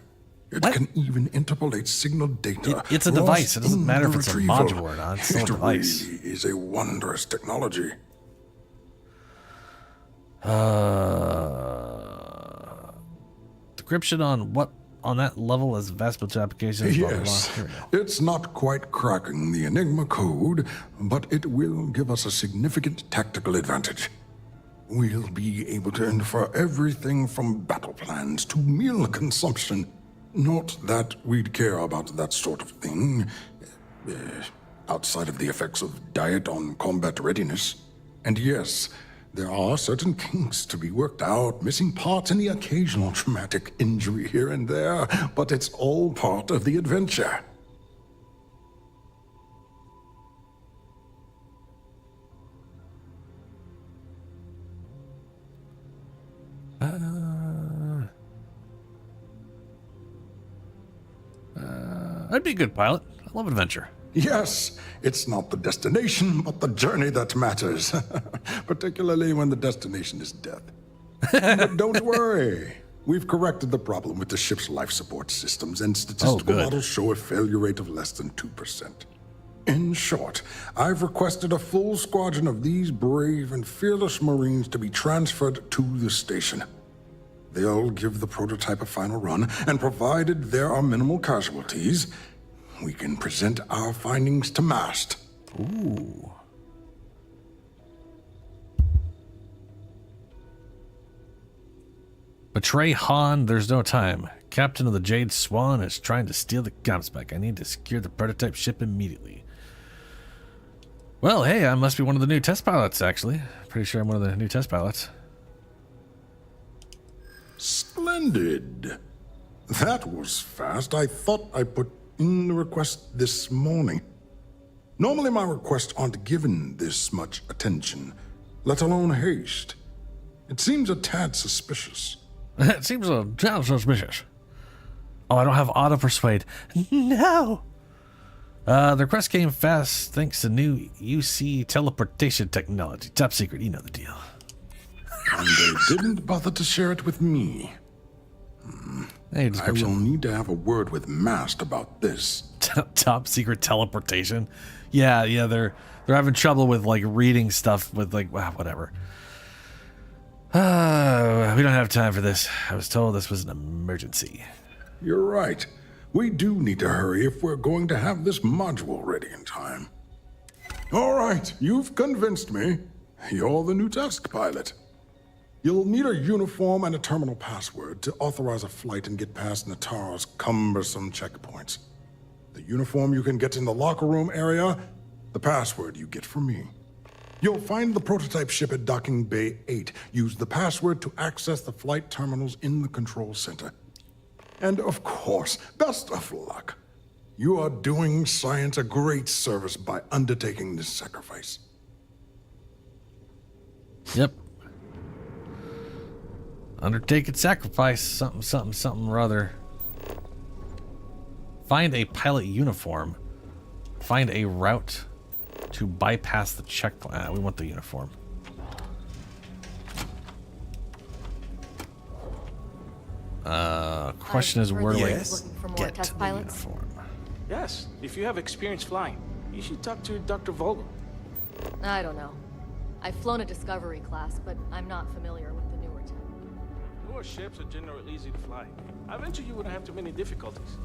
It can even interpolate signal data. It's a device. It doesn't matter if it's a retrieval. module or not. It's still a device. It really is a wondrous technology. Decryption on what on that level is vast multi applications. Blah, Yes, blah, blah. it's not quite cracking the Enigma code, but it will give us a significant tactical advantage. we'll be able to infer everything from battle plans to meal consumption. Not that we'd care about that sort of thing, outside of the effects of diet on combat readiness. And yes, there are certain kinks to be worked out, missing parts and the occasional traumatic injury here and there, but it's all part of the adventure. I'd be a good pilot. I love adventure. Yes, it's not the destination, but the journey that matters. Particularly when the destination is death. But don't worry. We've corrected the problem with the ship's life support systems, and statistical models show a failure rate of less than 2%. In short, I've requested a full squadron of these brave and fearless Marines to be transferred to the station. They'll give the prototype a final run, and provided there are minimal casualties, we can present our findings to Mast. Ooh. Betray Han, there's no time. Captain of the Jade Swan is trying to steal the comspec. I need to secure the prototype ship immediately. Well, hey, I must be one of the new test pilots, actually. Pretty sure I'm one of the new test pilots. Splendid. That was fast. I thought I put in the request this morning. Normally my requests aren't given this much attention, let alone haste. It seems a tad suspicious. It seems a tad suspicious. Oh, I don't have auto persuade. No. The request came fast thanks to new UC teleportation technology. Top secret, you know the deal. And they didn't bother to share it with me. Hey, I will need to have a word with Mast about this. Top secret teleportation? Yeah, they're having trouble with like reading stuff with like whatever. We don't have time for this. I was told this was an emergency. You're right. We do need to hurry if we're going to have this module ready in time. All right, you've convinced me. You're the new test pilot. You'll need a uniform and a terminal password to authorize a flight and get past Natara's cumbersome checkpoints. The uniform you can get in the locker room area, the password you get from me. You'll find the prototype ship at Docking Bay 8. Use the password to access the flight terminals in the control center. And of course, best of luck. You are doing science a great service by undertaking this sacrifice. Yep. Undertaking sacrifice, something or other. Find a pilot uniform. Find a route to bypass the checkpoint. We want the uniform. Question is where do I get to the uniform? Yes, if you have experience flying, you should talk to Dr. Vogel. I don't know. I've flown a Discovery class, but I'm not familiar with the newer tech. Newer ships are generally easy to fly. I venture you wouldn't have too many difficulties.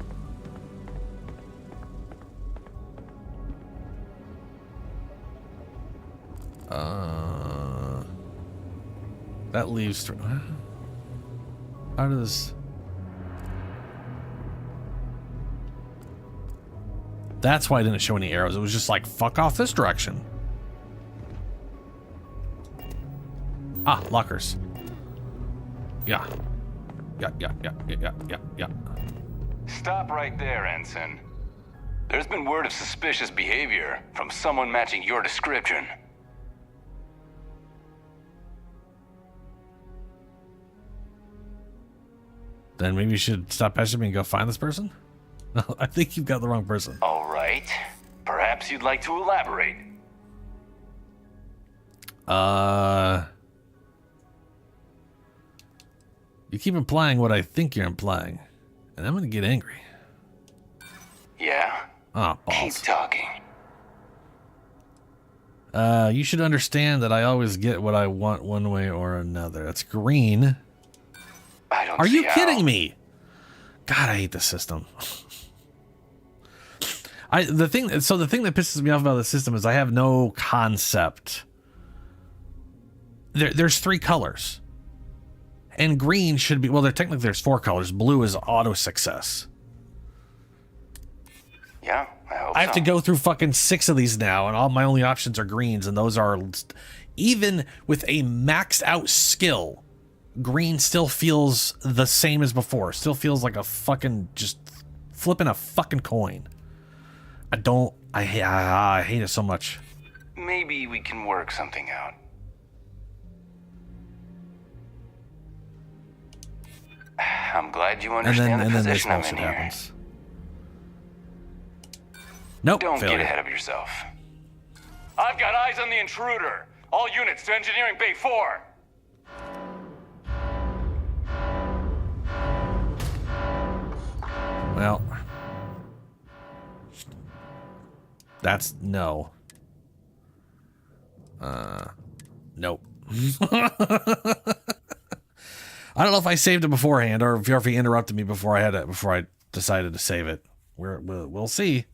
That leaves. How does? That's why I didn't show any arrows. It was just like, fuck off this direction. Ah, lockers. Yeah. Yeah. Stop right there, Ensign. There's been word of suspicious behavior from someone matching your description. Then maybe you should stop pestering me and go find this person? No, I think you've got the wrong person. All right. Perhaps you'd like to elaborate. You keep implying what I think you're implying, and I'm gonna get angry. Yeah. Ah, balls. Keep talking. You should understand that I always get what I want one way or another. That's green. Are you kidding me? God, I hate this system. The thing that pisses me off about the system is I have no concept there's 3 colors. And green should be, well, technically there's 4 colors. Blue is auto success. Yeah, I hope I have to go through fucking 6 of these now, and all my only options are greens, and those are, even with a maxed out skill, green still feels the same as before. Still feels like a fucking, just flipping a fucking coin. I hate it so much. Maybe we can work something out. I'm glad you understand the position I'm in here. Happens. Nope, Don't failure. get ahead of yourself. I've got eyes on the intruder. All units to Engineering Bay 4. Well, that's no. Nope. I don't know if I saved it beforehand or if he interrupted me before I decided to save it. We'll see.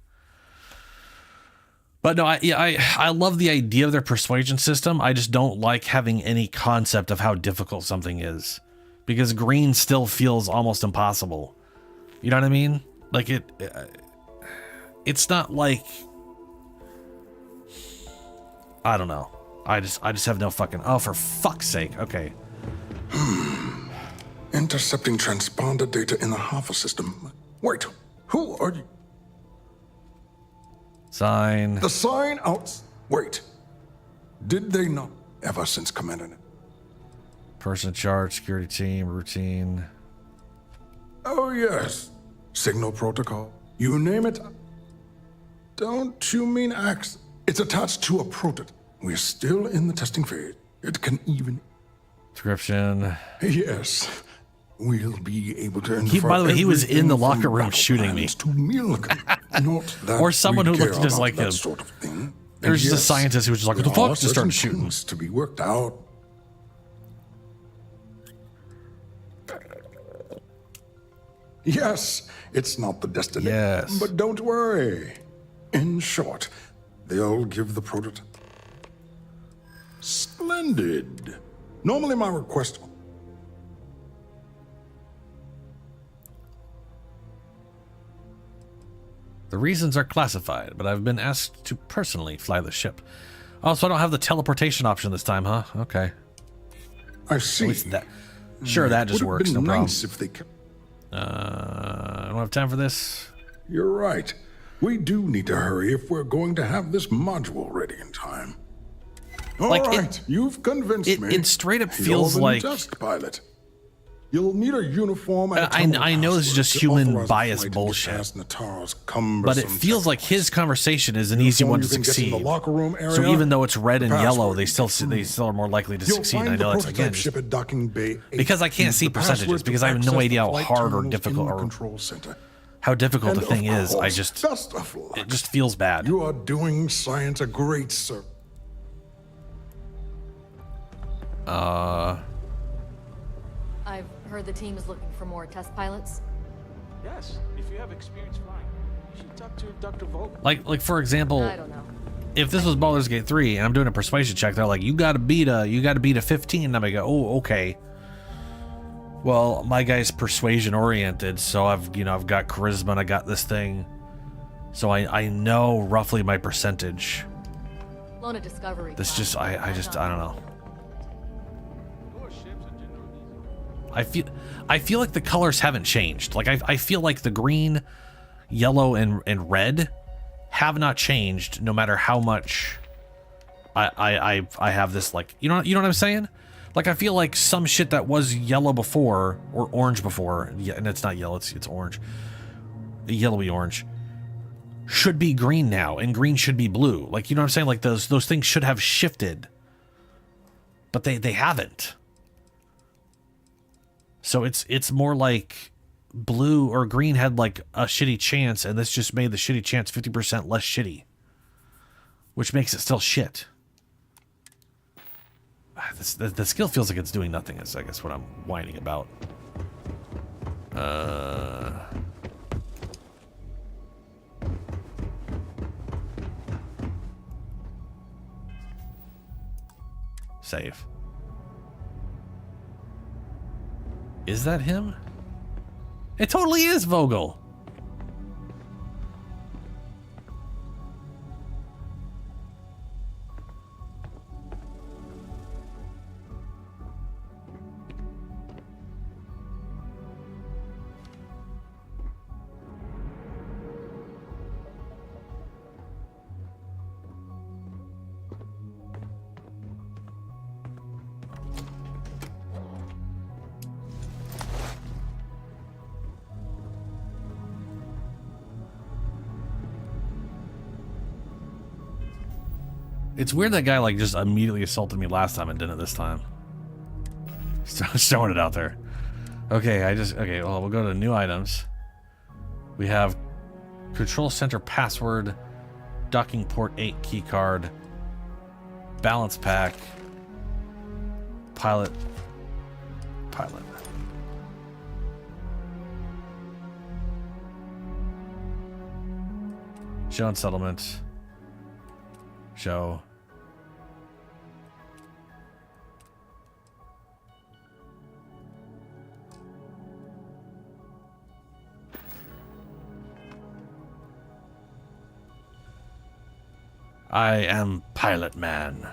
But no, I love the idea of their persuasion system. I just don't like having any concept of how difficult something is, because green still feels almost impossible. You know what I mean? Like it's not like, I don't know. I just have no fucking, oh, for fuck's sake. Okay. Intercepting transponder data in the Alpha system. Wait, who are you? Sign. The sign out. Wait. Did they not ever since commanding it? Person in charge, security team, routine. Oh, yes. Signal protocol. You name it. Don't you mean Axe? It's attached to a prototype. We're still in the testing phase. It can even... Description. Yes. We'll be able to... By the way, he was in the locker room shooting me. Or someone who looked just like him. Sort of thing. There's just a scientist who was just like, what the fuck? Just started shooting. To be worked out. Yes, it's not the destiny. Yes. But don't worry. In short, they'll give the prototype. Splendid. Normally my request... The reasons are classified, but I've been asked to personally fly the ship. Oh, so I don't have the teleportation option this time, huh? Okay. I see. Sure, that just works. No problem. Nice if they kept... I don't have time for this. You're right. We do need to hurry if we're going to have this module ready in time. All right, you've convinced me. It straight up feels like... Just pilot. You'll need a uniform and I know this is just human bias bullshit, but it feels like his conversation is an easy one to succeed. So even though it's red and yellow, they still are more likely to succeed. I know it's again just because I can't see percentages, because I have no idea how hard or difficult or how difficult the thing is. It just feels bad. You are doing science a great service. I've heard the team is looking for more test pilots. Yes, if you have experience flying, you should talk to Dr. Vogel. Like for example, I don't know. If this was Baldur's Gate 3 and I'm doing a persuasion check, they're like, you gotta beat a 15, and I go, oh, okay. Well, my guy's persuasion oriented, so I've got charisma and I got this thing. So I know roughly my percentage. Lona Discovery. This just I don't know. I feel like the colors haven't changed. Like I feel like the green, yellow, and red have not changed, no matter how much I have this, like, you know what I'm saying? Like I feel like some shit that was yellow before or orange before, yeah, and it's not yellow, it's orange, yellowy orange, should be green now, and green should be blue. Like, you know what I'm saying? Like those things should have shifted, but they haven't. So it's more like blue or green had like a shitty chance, and this just made the shitty chance 50% less shitty, which makes it still shit. The skill feels like it's doing nothing, is I guess what I'm whining about. Save. Is that him? It totally is Vogel. It's weird that guy like just immediately assaulted me last time and didn't this time. Just throwing it out there. Okay, okay, well, we'll go to new items. We have control center password, docking port 8 key card, balance pack, pilot. Show and settlement. Show. I am Pilot Man.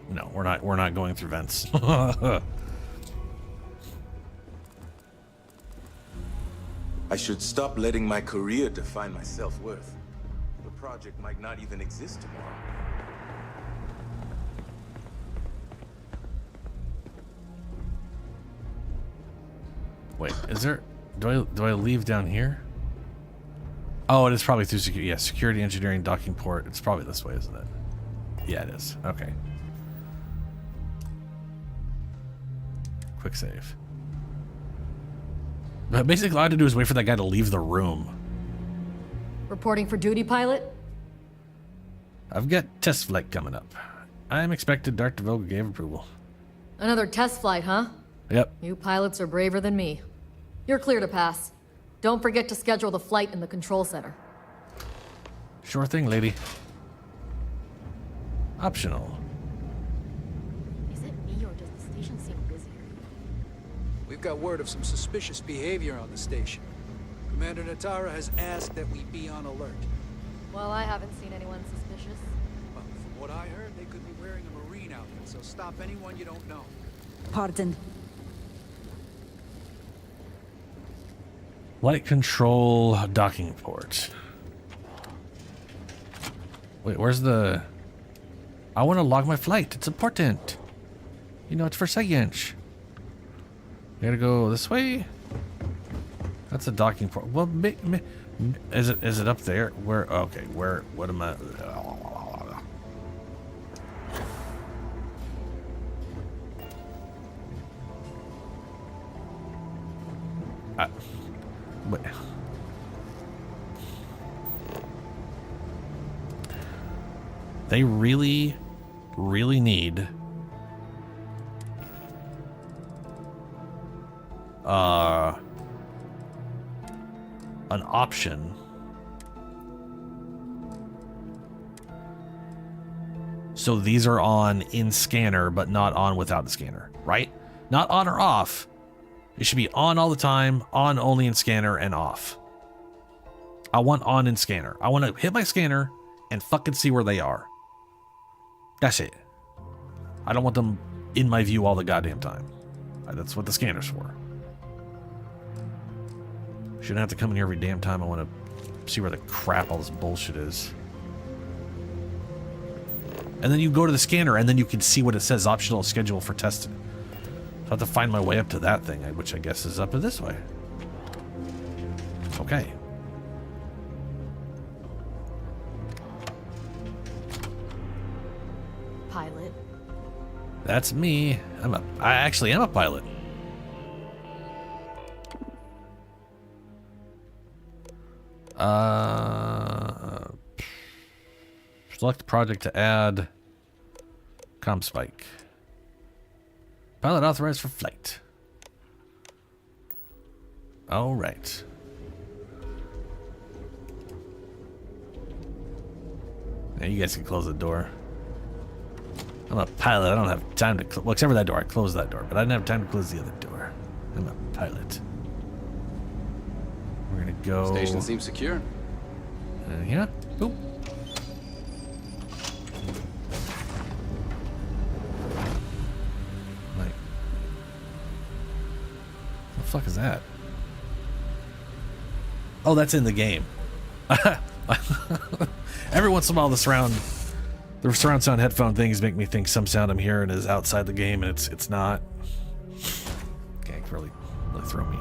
No, we're not going through vents. I should stop letting my career define my self-worth. The project might not even exist tomorrow. Wait, is there... Do I leave down here? Oh, it is probably through security. Yeah, security engineering docking port. It's probably this way, isn't it? Yeah, it is. Okay. Quick save. But basically, all I had to do is wait for that guy to leave the room. Reporting for duty, pilot? I've got test flight coming up. I am expected. Dr. Vogel gave approval. Another test flight, huh? Yep. You pilots are braver than me. You're clear to pass. Don't forget to schedule the flight in the control center. Sure thing, lady. Optional. Is it me or does the station seem busier? We've got word of some suspicious behavior on the station. Commander Natara has asked that we be on alert. Well, I haven't seen anyone suspicious. Well, from what I heard, they could be wearing a Marine outfit, so stop anyone you don't know. Pardon. Light control docking port. Wait, where's the... I want to log my flight. It's important. You know, it's for science. You gotta go this way. That's a docking port. Well, is it up there? Where? Okay, where? What am I? Wait. They really need an option so these are on in scanner but not on without the scanner, right? Not on or off. It should be on all the time, on only in scanner, and off. I want on in scanner. I want to hit my scanner and fucking see where they are. That's it. I don't want them in my view all the goddamn time. That's what the scanner's for. Shouldn't have to come in here every damn time I want to see where the crap all this bullshit is. And then you go to the scanner and then you can see what it says, optional schedule for testing. So I have to find my way up to that thing, which I guess is up this way. Okay. Pilot. That's me. I actually am a pilot. Select project to add comm spike. Pilot authorized for flight. All right. Now you guys can close the door. I'm a pilot. I don't have time to... well, except for that door. I closed that door, but I didn't have time to close the other door. I'm a pilot. We're gonna go... Station seems secure. Yeah. Boop. Like... what the fuck is that? Oh, that's in the game. Every once in a while, the surround sound headphone things make me think some sound I'm hearing is outside the game, and it's not. Okay, it can really throw me.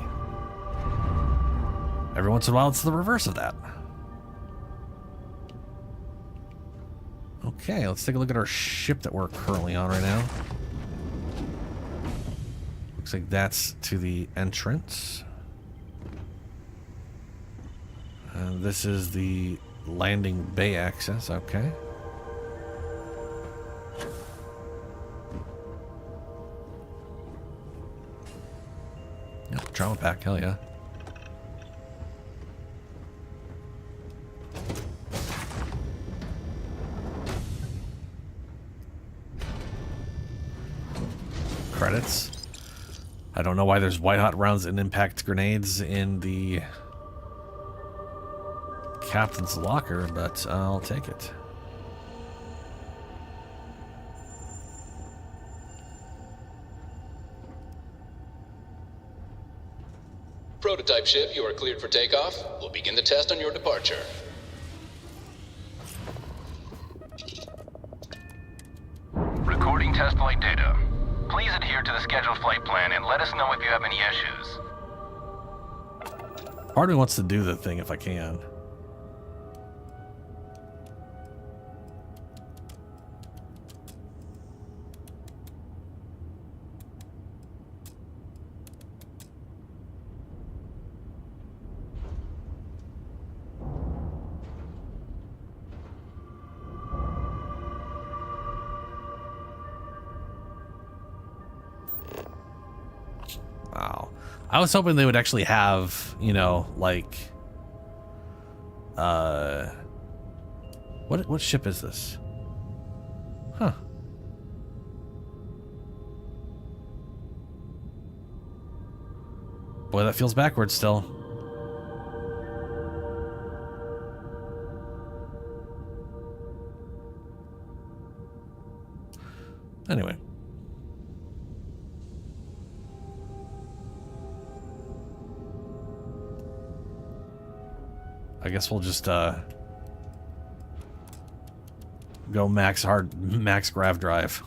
Every once in a while, it's the reverse of that. Okay, let's take a look at our ship that we're currently on right now. Looks like that's to the entrance. This is the landing bay access, okay. Yep, trauma pack, hell yeah. Credits. I don't know why there's white hot rounds and impact grenades in the captain's locker, but I'll take it. Prototype ship, you are cleared for takeoff. We'll begin the test on your departure. Recording test flight data. Please adhere to the scheduled flight plan and let us know if you have any issues. Part of me wants to do the thing if I can. Wow. I was hoping they would actually have, you know, like, what ship is this? Huh. Boy, that feels backwards still. Anyway. I guess we'll just go max grav drive.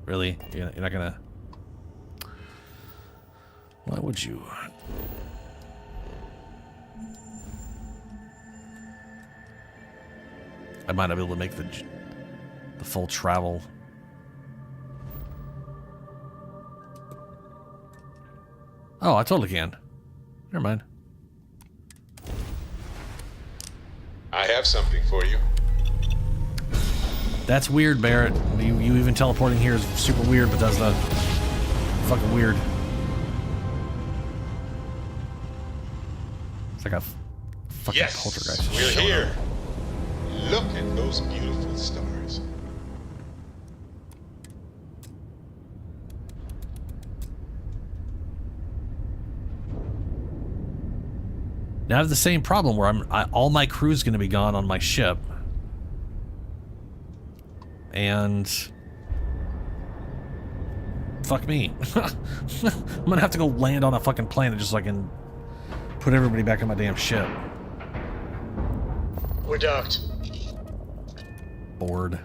Really? You're not gonna... why would you? I might not be able to make the full travel. Oh, I totally can. Never mind. I have something for you. That's weird, Barrett. You even teleporting here is super weird, but that's not fucking weird. It's like a fucking poltergeist. We're here. Look at those beautiful stars. Now I have the same problem where all my crew's going to be gone on my ship, and fuck me. I'm gonna have to go land on a fucking planet just so I can put everybody back on my damn ship. We're docked. Bored.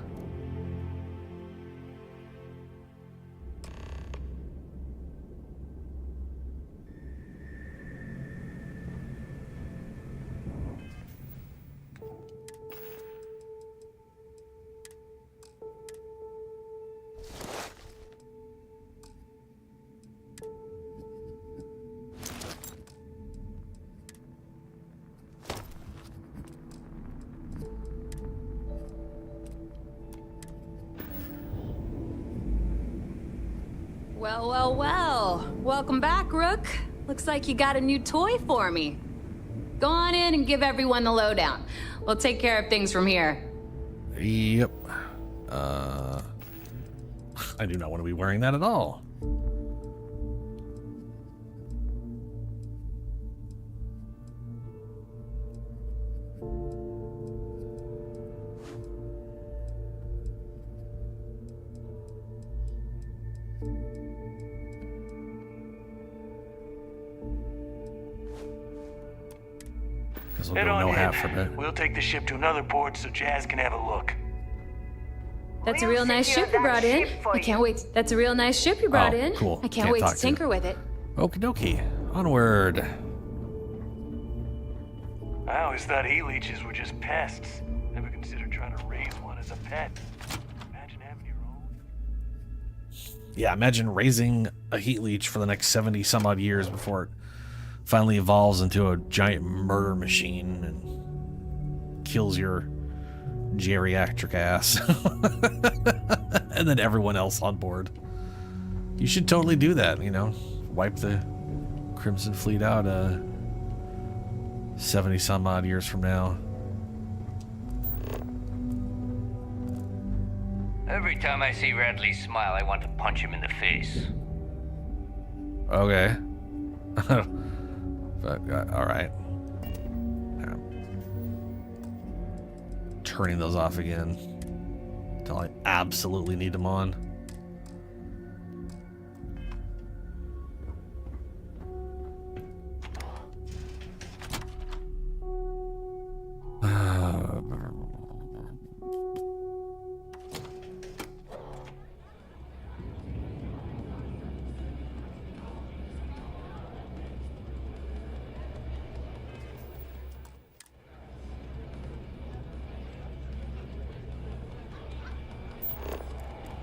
Well, well, well. Welcome back, Rook. Looks like you got a new toy for me. Go on in and give everyone the lowdown. We'll take care of things from here. Yep. I do not want to be wearing that at all. We'll Head go on no in. half for that. We'll take the ship to another port so Jazz can have a look. That's a real nice ship you brought in. I can't wait. That's a real nice ship you brought in. Cool. I can't wait to tinker with it. Okie dokie. Onward. I always thought heat leeches were just pests. Never considered trying to raise one as a pet. Imagine having your own. Yeah, imagine raising a heat leech for the next 70 some odd years before it finally evolves into a giant murder machine and kills your geriatric ass. And then everyone else on board. You should totally do that, you know. Wipe the Crimson Fleet out 70 some odd years from now. Every time I see Radley smile, I want to punch him in the face. Okay. But, all right. Turning those off again until I absolutely need them on.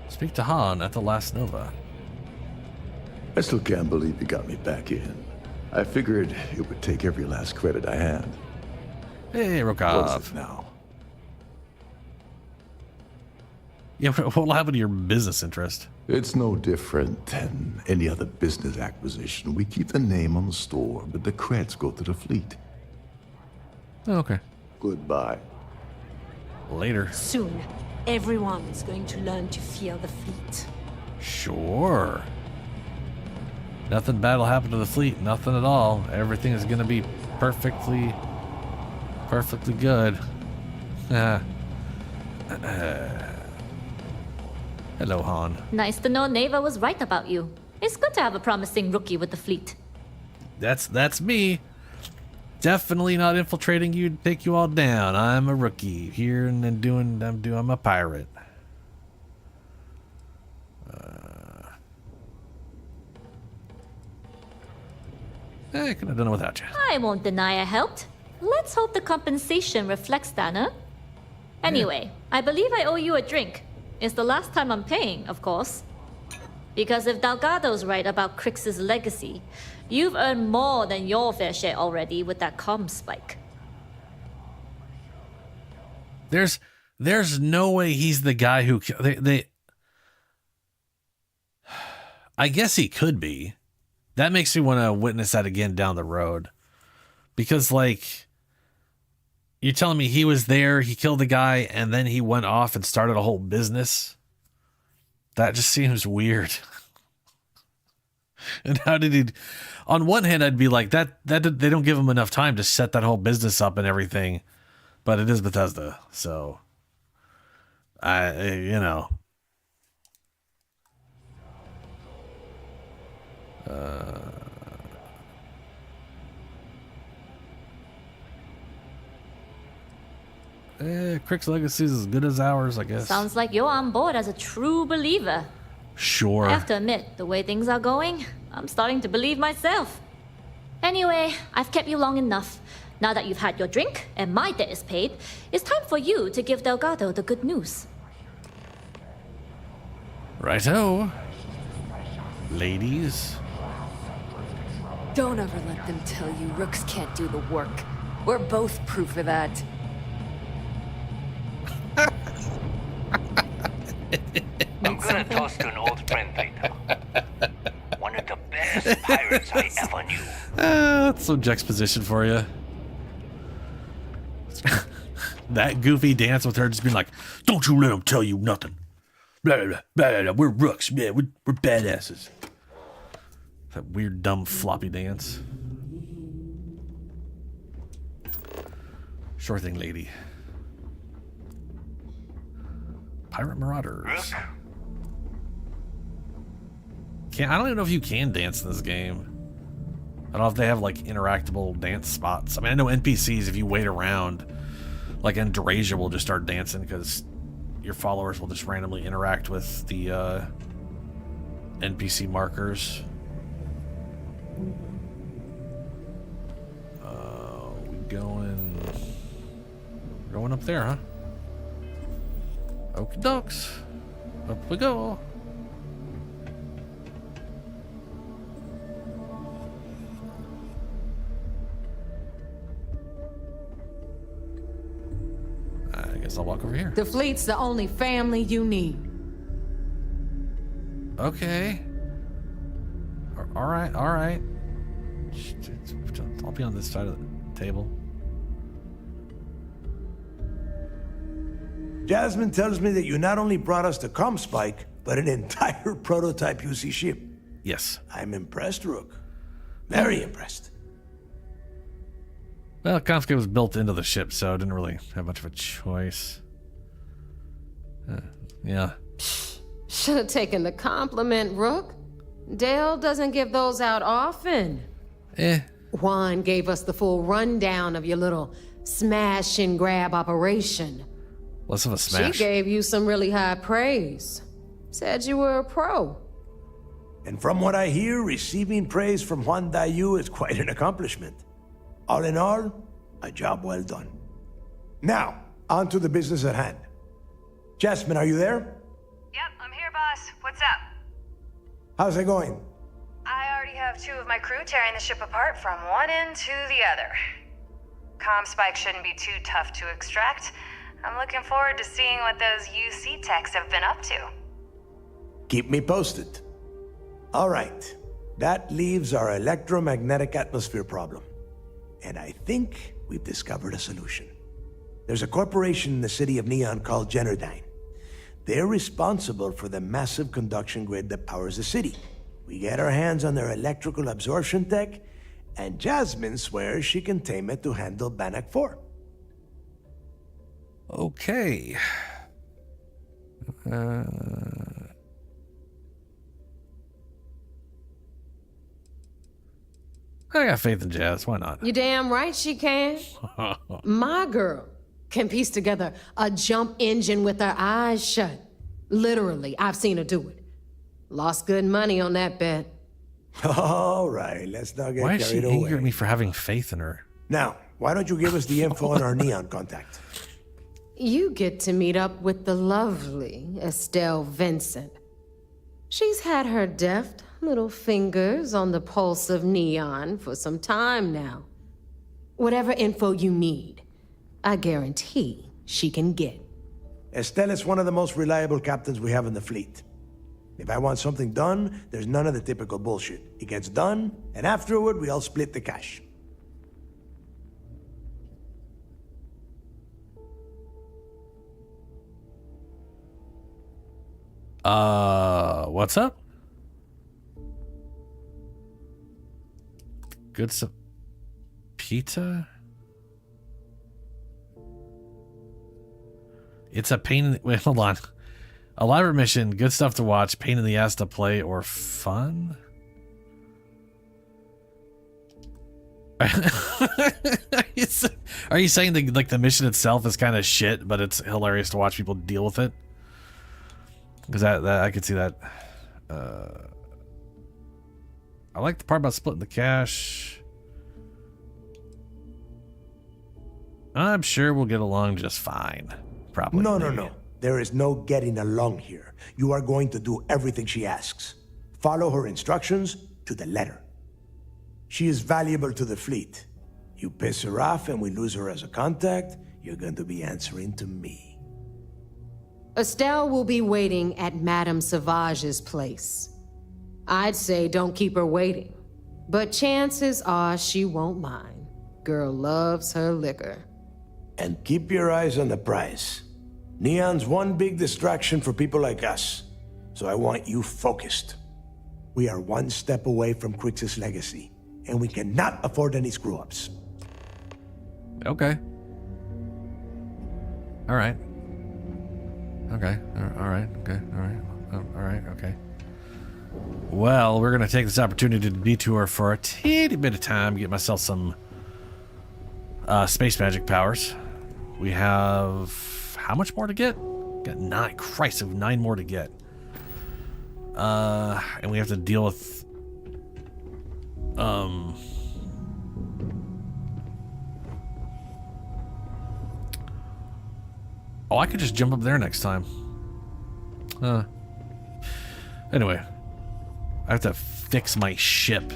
Speak to Han at the last Nova. I still can't believe you got me back in. I figured it would take every last credit I had. Hey, Close Rokov. it now. Yeah, what will happen to your business interest? It's no different than any other business acquisition. We keep the name on the store, but the credits go to the fleet. Oh, okay. Goodbye. Later. Soon, everyone's going to learn to fear the fleet. Sure. Nothing bad will happen to the fleet. Nothing at all. Everything is going to be perfectly good. Hello, Han. Nice to know Neva was right about you. It's good to have a promising rookie with the fleet. That's me. Definitely not infiltrating you to take you all down. I'm a rookie here and then I'm a pirate. I could have done it without you. I won't deny I helped. Let's hope the compensation reflects that, huh? Anyway, I believe I owe you a drink. It's the last time I'm paying, of course. Because if Delgado's right about Crix's legacy, you've earned more than your fair share already with that comm spike. There's no way he's the guy who they I guess he could be. That makes me want to witness that again down the road. Because, like, you're telling me he was there, he killed the guy, and then he went off and started a whole business? That just seems weird. And how did he... On one hand, I'd be like, that they don't give him enough time to set that whole business up and everything. But it is Bethesda, so... you know... Crick's legacy is as good as ours, I guess. Sounds like you're on board as a true believer. Sure. I have to admit, the way things are going, I'm starting to believe myself. Anyway, I've kept you long enough. Now that you've had your drink and my debt is paid, it's time for you to give Delgado the good news. Righto. Ladies. Don't ever let them tell you rooks can't do the work. We're both proof of that. I'm gonna toast to an old friend later. pirates I ever knew. That's some juxtaposition for you. That goofy dance with her just being like, "Don't you let them tell you nothing. Blah, blah, blah, blah, blah. We're rooks. Yeah, we're badasses." That weird, dumb, floppy dance. Sure thing, lady. Pirate Marauders. I don't even know if you can dance in this game. I don't know if they have like interactable dance spots. I mean, I know NPCs, if you wait around, like Andrasia will just start dancing because your followers will just randomly interact with the NPC markers. We're going up there, huh? Okie dokes. Up we go. I guess I'll walk over here. The fleet's the only family you need. Okay. All right, all right. I'll be on this side of the table. Jasmine tells me that you not only brought us the comm spike, but an entire prototype UC ship. Yes. I'm impressed, Rook. Very impressed. Well, Comscape was built into the ship, so I didn't really have much of a choice. Yeah. Should have taken the compliment, Rook. Dale doesn't give those out often. Juan gave us the full rundown of your little smash and grab operation. Less of a smash. She gave you some really high praise. Said you were a pro. And from what I hear, receiving praise from Juan Dayu is quite an accomplishment. All in all, a job well done. Now, on to the business at hand. Jasmine, are you there? Yep, I'm here, boss. What's up? How's it going? I already have 2 of my crew tearing the ship apart from one end to the other. Comm spike shouldn't be too tough to extract. I'm looking forward to seeing what those UC techs have been up to. Keep me posted. All right. That leaves our electromagnetic atmosphere problem. And I think we've discovered a solution. There's a corporation in the city of Neon called Generdyne. They're responsible for the massive conduction grid that powers the city. We get our hands on their electrical absorption tech, and Jasmine swears she can tame it to handle Bannock 4. Okay. I got faith in Jazz. Why not? You damn right she can. My girl can piece together a jump engine with her eyes shut. Literally, I've seen her do it. Lost good money on that bet. All right, let's not get Why is she carried away. angry at me for having faith in her? Now, why don't you give us the info on our Neon contact? You get to meet up with the lovely Estelle Vincent. She's had her deft little fingers on the pulse of Neon for some time now. Whatever info you need, I guarantee she can get. Estelle is one of the most reliable captains we have in the fleet. If I want something done, there's none of the typical bullshit. It gets done, and afterward, we all split the cash. What's up? Good stuff. Pizza? It's a pain in the... Wait, hold on. Elaborate mission, good stuff to watch, pain in the ass to play, or fun? Are you saying the mission itself is kind of shit, but it's hilarious to watch people deal with it? Because that I could see that. I like the part about splitting the cash. I'm sure we'll get along just fine. Probably. No. There is no getting along here. You are going to do everything she asks. Follow her instructions to the letter. She is valuable to the fleet. You piss her off and we lose her as a contact, you're going to be answering to me. Estelle will be waiting at Madame Savage's place. I'd say don't keep her waiting. But chances are she won't mind. Girl loves her liquor. And keep your eyes on the prize. Neon's one big distraction for people like us, so I want you focused. We are one step away from Crix's legacy, and we cannot afford any screw-ups. Okay. All right. Okay. All right. Okay. All right. All right. Okay. Well, we're gonna take this opportunity to detour for a teeny bit of time, get myself some space magic powers. We have how much more to get? Got 9. Christ, I have 9 more to get. And we have to deal with oh, I could just jump up there next time. Anyway, I have to fix my ship.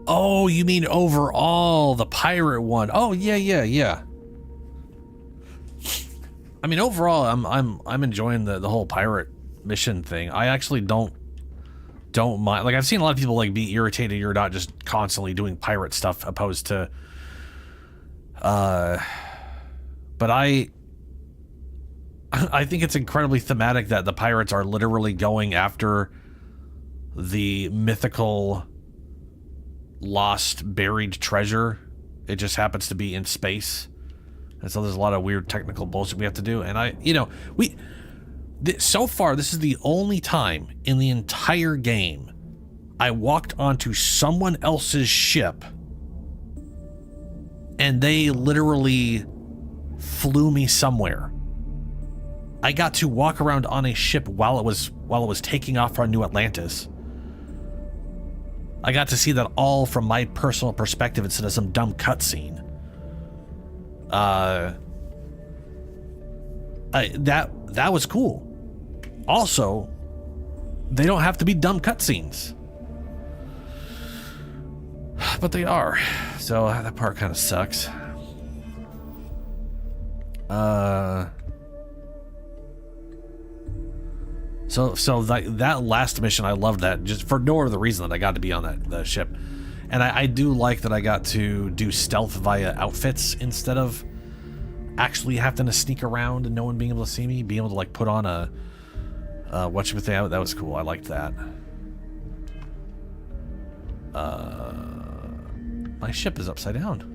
Oh, you mean overall, the pirate one? Oh, yeah. I mean, overall, I'm enjoying the whole pirate mission thing. I actually don't mind. Like, I've seen a lot of people like be irritated you're not just constantly doing pirate stuff opposed to but I think it's incredibly thematic that the pirates are literally going after the mythical lost buried treasure. It just happens to be in space, and so there's a lot of weird technical bullshit we have to do. And so far this is the only time in the entire game I walked onto someone else's ship and they literally flew me somewhere. I got to walk around on a ship while it was taking off from New Atlantis. I got to see that all from my personal perspective instead of some dumb cutscene. That was cool. Also, they don't have to be dumb cutscenes, but they are. So that part kind of sucks. So that last mission, I loved that just for no other reason that I got to be on that ship. And I do like that I got to do stealth via outfits instead of actually having to sneak around and no one being able to see me, being able to like put on a whatchamacallit. That was cool. I liked that. My ship is upside down.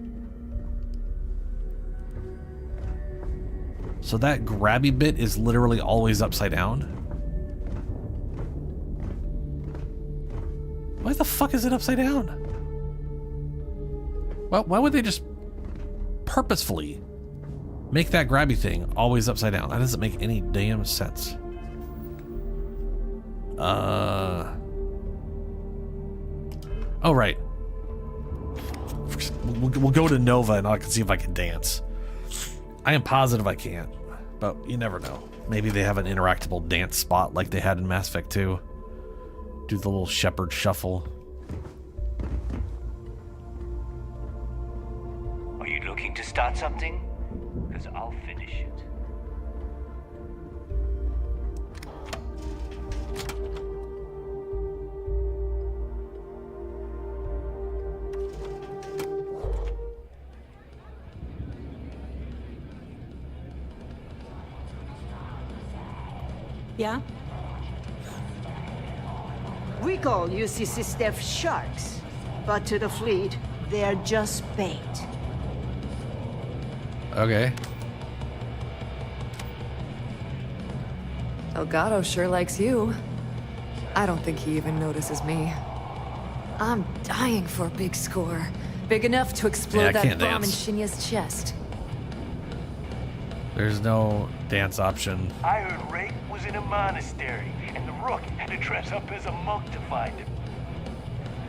So that grabby bit is literally always upside down. Why the fuck is it upside down? Well, why would they just purposefully make that grabby thing always upside down? That doesn't make any damn sense. Oh, right. We'll go to Nova and I can see if I can dance. I am positive I can't, but you never know. Maybe they have an interactable dance spot like they had in Mass Effect 2. Do the little shepherd shuffle. Are you looking to start something? Because I'll finish it. Yeah? We call UCC staff sharks, but to the fleet, they're just bait. Okay. Elgato sure likes you. I don't think he even notices me. I'm dying for a big score. Big enough to explode that bomb in Shinya's chest. There's no dance option. I heard Ray was in a monastery, and the Rook had to dress up as a monk to find him.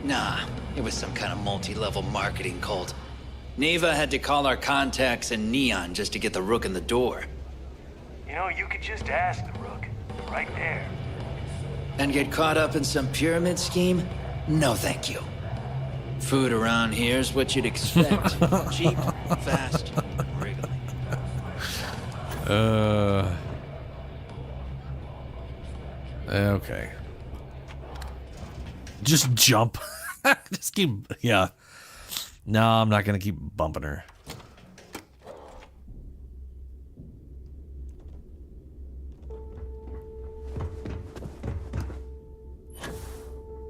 Nah, it was some kind of multi-level marketing cult. Neva had to call our contacts in Neon just to get the Rook in the door. You know, you could just ask the Rook. Right there. And get caught up in some pyramid scheme? No, thank you. Food around here's what you'd expect. Cheap, fast, wriggling. Okay. Just jump. Just keep, yeah. No, I'm not gonna keep bumping her.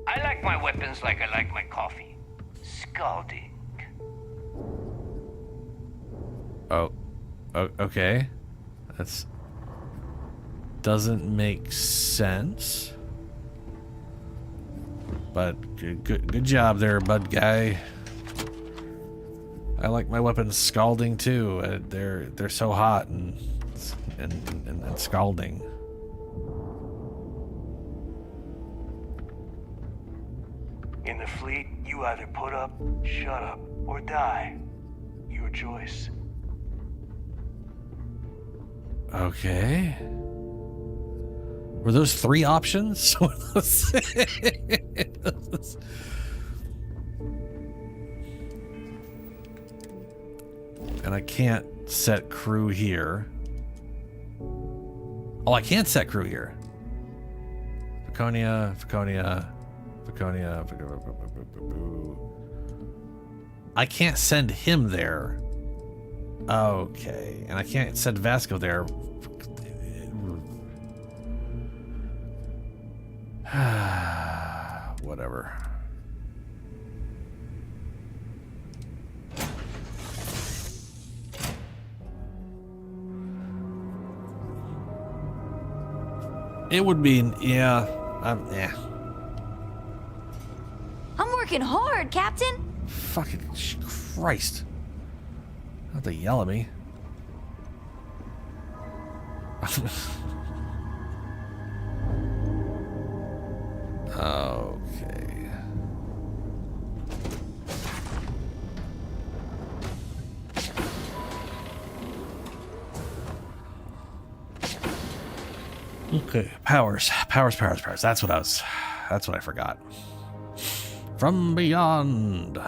I like my weapons like I like my coffee. Scalding. Oh, okay. That's doesn't make sense. But good job there, bud guy. I like my weapons scalding too. They're so hot and scalding. In the fleet, you either put up, shut up, or die. Your choice. Okay. Were those 3 options? And I can't set crew here. Oh, I can set crew here. Viconia. I can't send him there. Okay. And I can't send Vasco there. Whatever. It would be, yeah. Yeah. I'm working hard, Captain. Fucking Christ. Not to yell at me. Okay. Okay, powers. That's what I forgot. From beyond.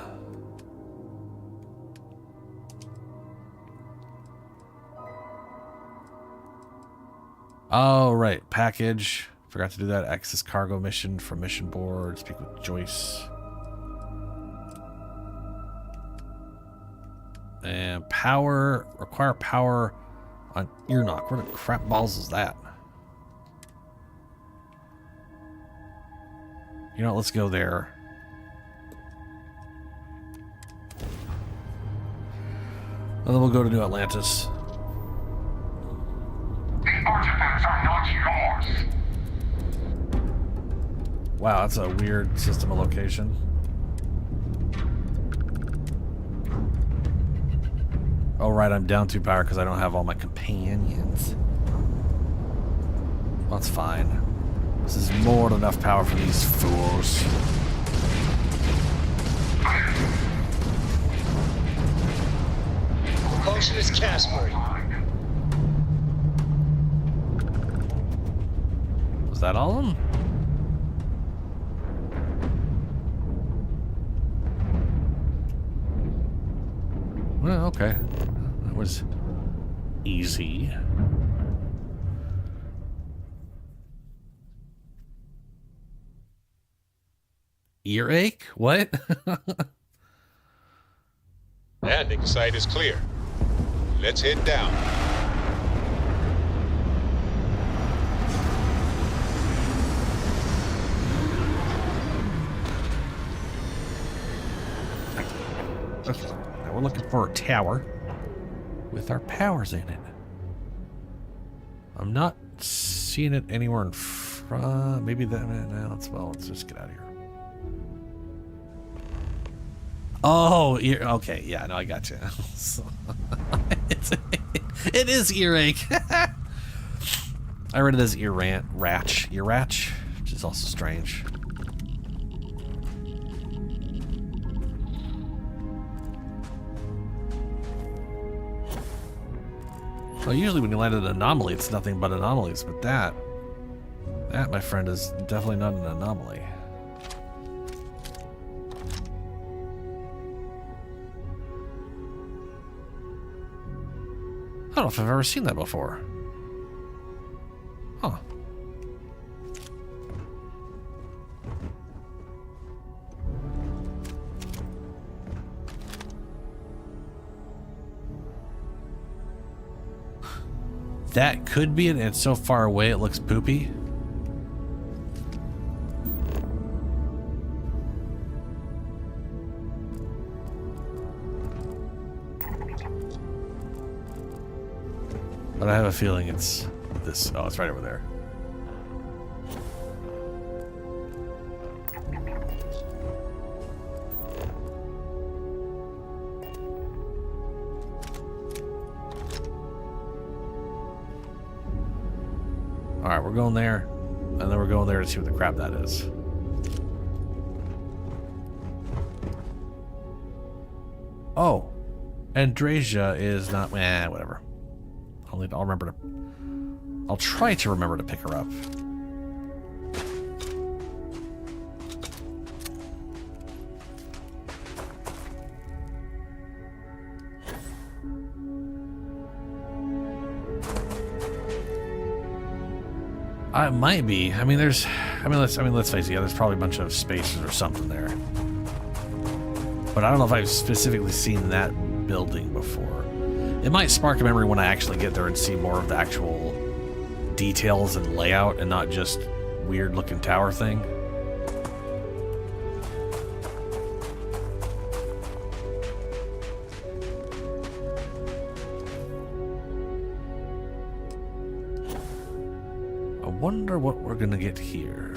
Oh, right. Package. Forgot to do that. Access cargo mission from mission board. Speak with Joyce. And power. Require power on Earnock. Where the crap balls is that? You know what? Let's go there. And then we'll go to New Atlantis. The artifacts are not yours. Wow, that's a weird system of location. Oh, right, I'm down 2 power because I don't have all my companions. Well, that's fine. This is more than enough power for these fools. Function is Casper. Was that all of them? Well, okay. That was easy. Earache? What? Landing site is clear. Let's head down. Okay. Now we're looking for a tower with our powers in it. I'm not seeing it anywhere in front. Maybe that. No, let's just get out of here. Oh, okay. Yeah, no, I got you. It is earache. I read it as earratch, which is also strange. Well, usually when you land an anomaly, it's nothing but anomalies, but that That, my friend, is definitely not an anomaly. I don't know if I've ever seen that before. Huh. That could be it, and it's so far away it looks poopy. But I have a feeling it's this. Oh, it's right over there. Alright, we're going there. And then we're going there to see what the crap that is. Oh. Andrasia is not... whatever. I'll remember to... I'll try to remember to pick her up. It might be. I mean, let's face it. Yeah, there's probably a bunch of spaces or something there. But I don't know if I've specifically seen that building before. It might spark a memory when I actually get there and see more of the actual details and layout and not just weird looking tower thing. I wonder what we're gonna get here.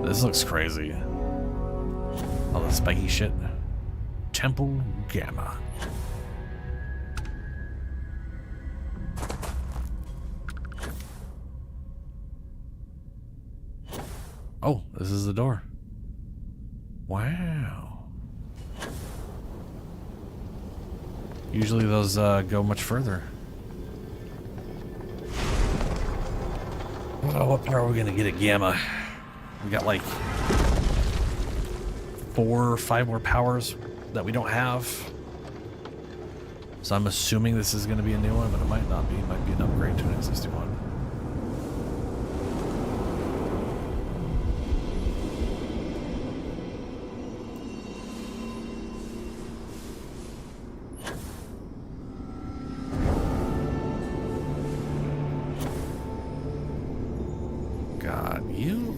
This looks crazy. All the spiky shit. Temple Gamma. Oh, this is the door. Wow. Usually those go much further. Oh, what power are we gonna get at Gamma? We got like 4 or 5 more powers that we don't have. So I'm assuming this is going to be a new one, but it might not be. It might be an upgrade to an existing one. God, you...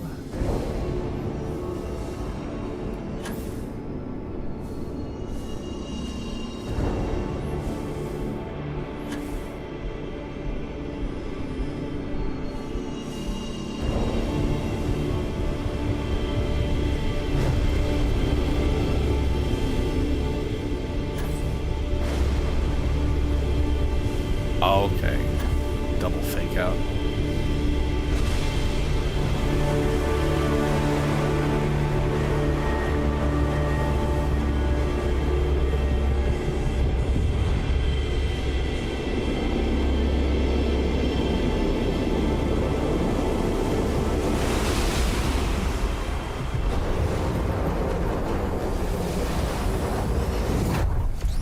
Okay. Double fake out.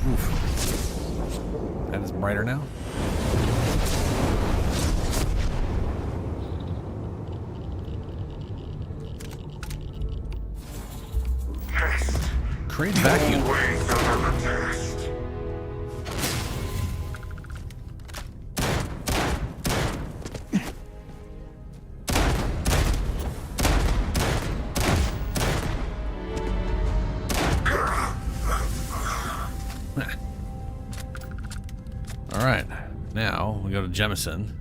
Oof. That is brighter now. Create vacuum. All right, now we go to Jemison,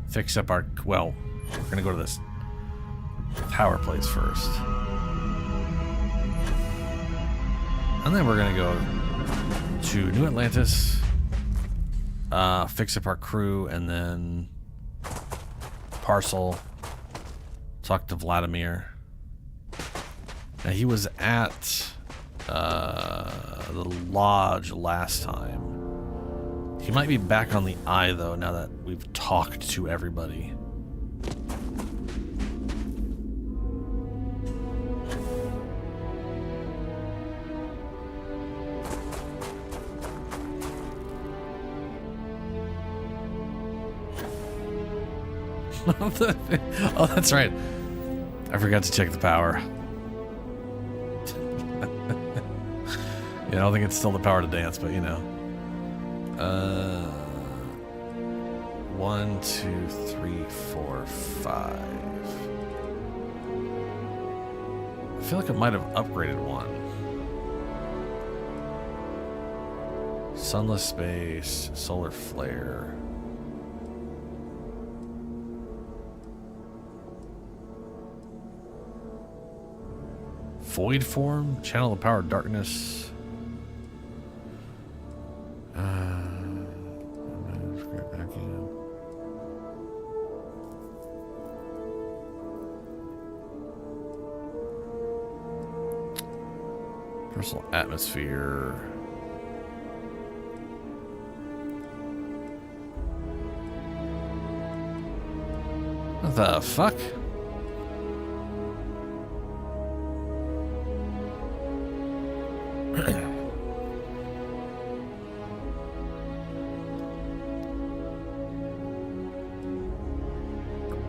fix up our, well, We're gonna go to this power place first. And then we're gonna go to New Atlantis, fix up our crew, and then parcel, talk to Vladimir. Now he was at the lodge last time. He might be back on the eye though, now that we've talked to everybody. Oh, that's right. I forgot to check the power. Yeah, I don't think it's still the power to dance, but you know. 1, 2, 3, 4, 5. I feel like it might have upgraded one. Sunless space, solar flare. Void form, channel the power of darkness. Personal atmosphere. What the fuck?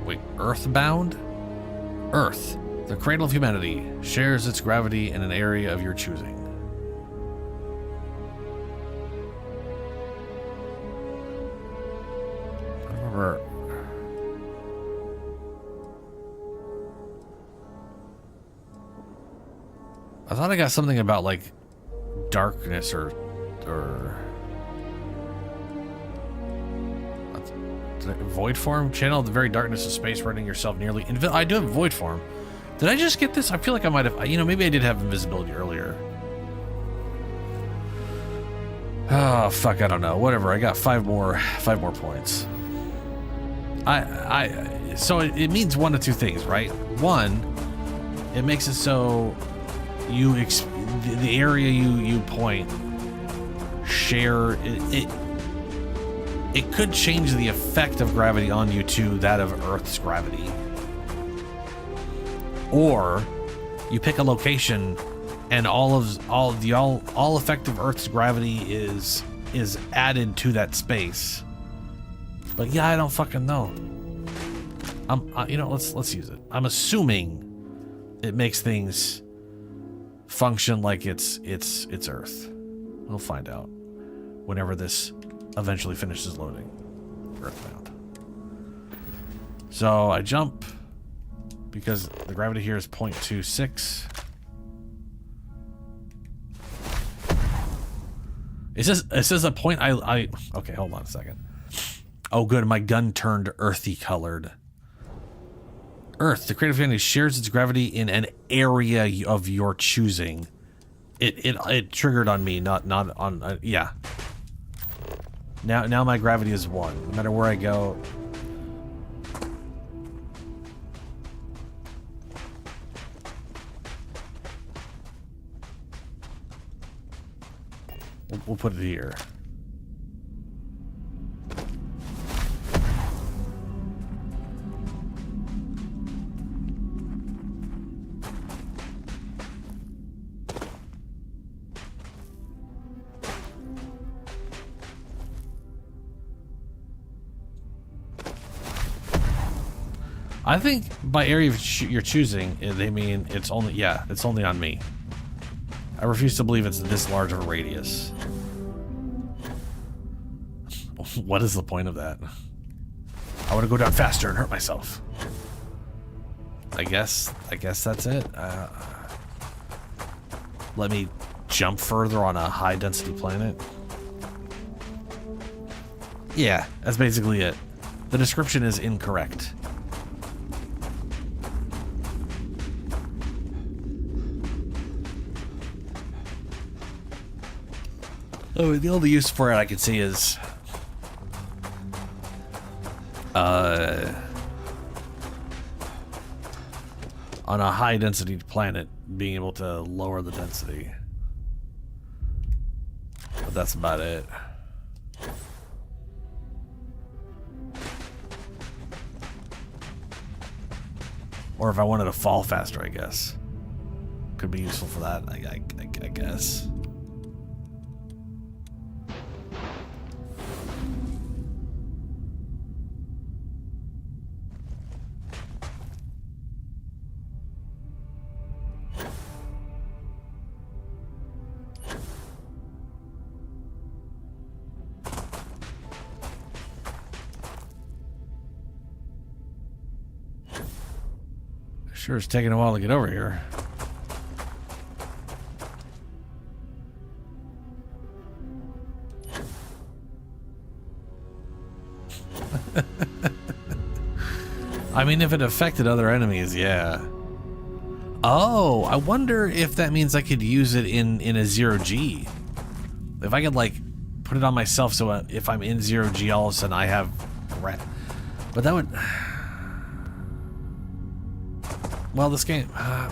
Wait, Earthbound? Earth, the cradle of humanity, shares its gravity in an area of your choosing. I remember. I thought I got something about like darkness or void form, channel the very darkness of space, rendering yourself nearly invisible. I do have void form. Did I just get this? I feel like I might have, you know, maybe I did have invisibility earlier. Oh fuck, I don't know. Whatever. I got five more points. So it means one of two things, right? One, it makes it so you the area you point share it could change the effect of gravity on you to that of Earth's gravity. Or you pick a location and all effective Earth's gravity is added to that space. But yeah, I don't fucking know. You know, let's use it. I'm assuming it makes things function like it's Earth. We'll find out whenever this eventually finishes loading. Earthbound. So I jump because the gravity here is 0.26. It says a point okay, hold on a second. Oh good, my gun turned earthy colored. Earth, the creative humanity shares its gravity in an area of your choosing. It triggered on me, not on yeah. Now my gravity is 1. No matter where I go. We'll put it here. I think by area you're choosing, they mean it's only, yeah, it's only on me. I refuse to believe it's this large of a radius. What is the point of that? I want to go down faster and hurt myself. I guess that's it. Let me jump further on a high density planet. Yeah, that's basically it. The description is incorrect. Oh, the only use for it I could see is on a high density planet, being able to lower the density. But that's about it. Or if I wanted to fall faster, I guess. Could be useful for that, I guess. Sure, it's taking a while to get over here. I mean, if it affected other enemies, yeah. Oh, I wonder if that means I could use it in a 0G. If I could, like, put it on myself so if I'm in 0G, all of a sudden I have... But that would... Well, this game, I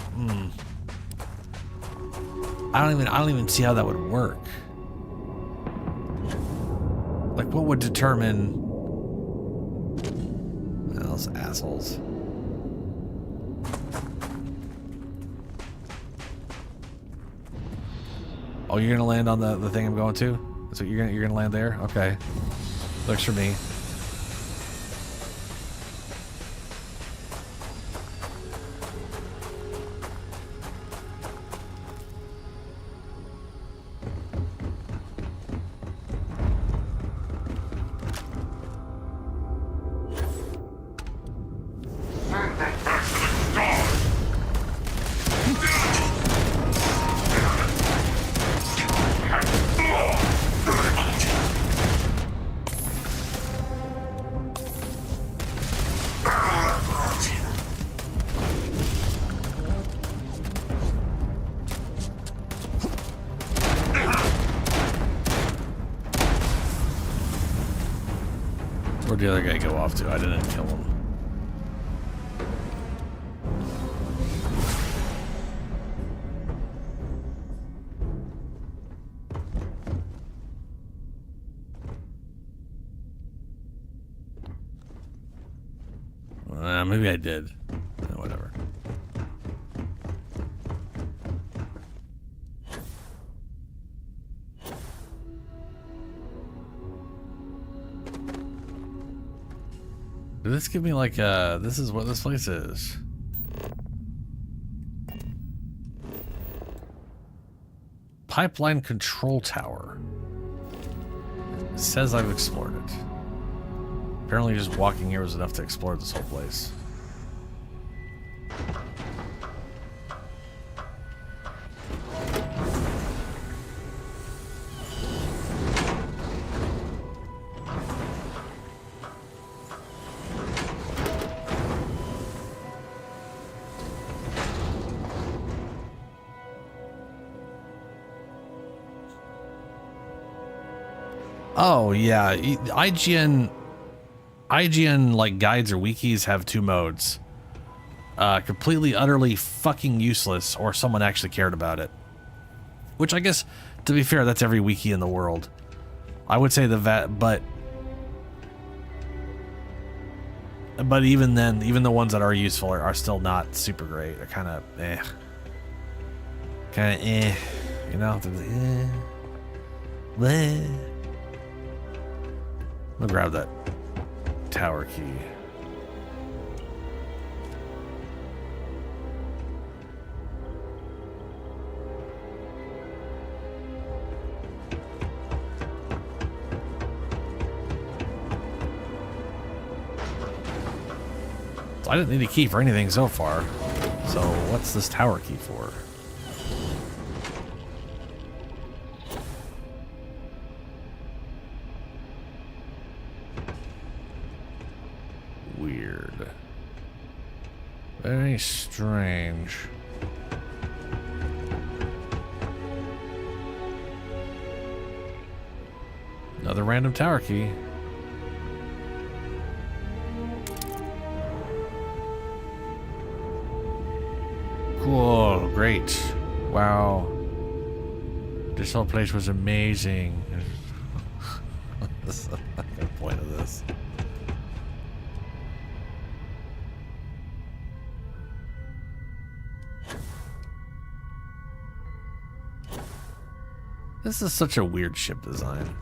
don't even see how that would work. Like, what would determine those assholes? Oh, you're gonna land on the thing I'm going to? So you're gonna land there? Okay. Looks for me. Where'd the other guy go off to? I didn't kill him. Maybe I did. Whatever. Did this give me like this is what this place is? Pipeline control tower. It says I've explored it. Apparently just walking here was enough to explore this whole place. Oh yeah, IGN like guides or wikis have two modes. Completely, utterly fucking useless, or someone actually cared about it. Which I guess, to be fair, that's every wiki in the world. I would say but even then, even the ones that are useful are still not super great. They're kind of you know. Bleh. I'm gonna grab that tower key. So I didn't need a key for anything so far. So what's this tower key for? Weird. Very strange. Another random tower key. Cool, great. Wow. This whole place was amazing. That's the fucking point of this. This is such a weird ship design.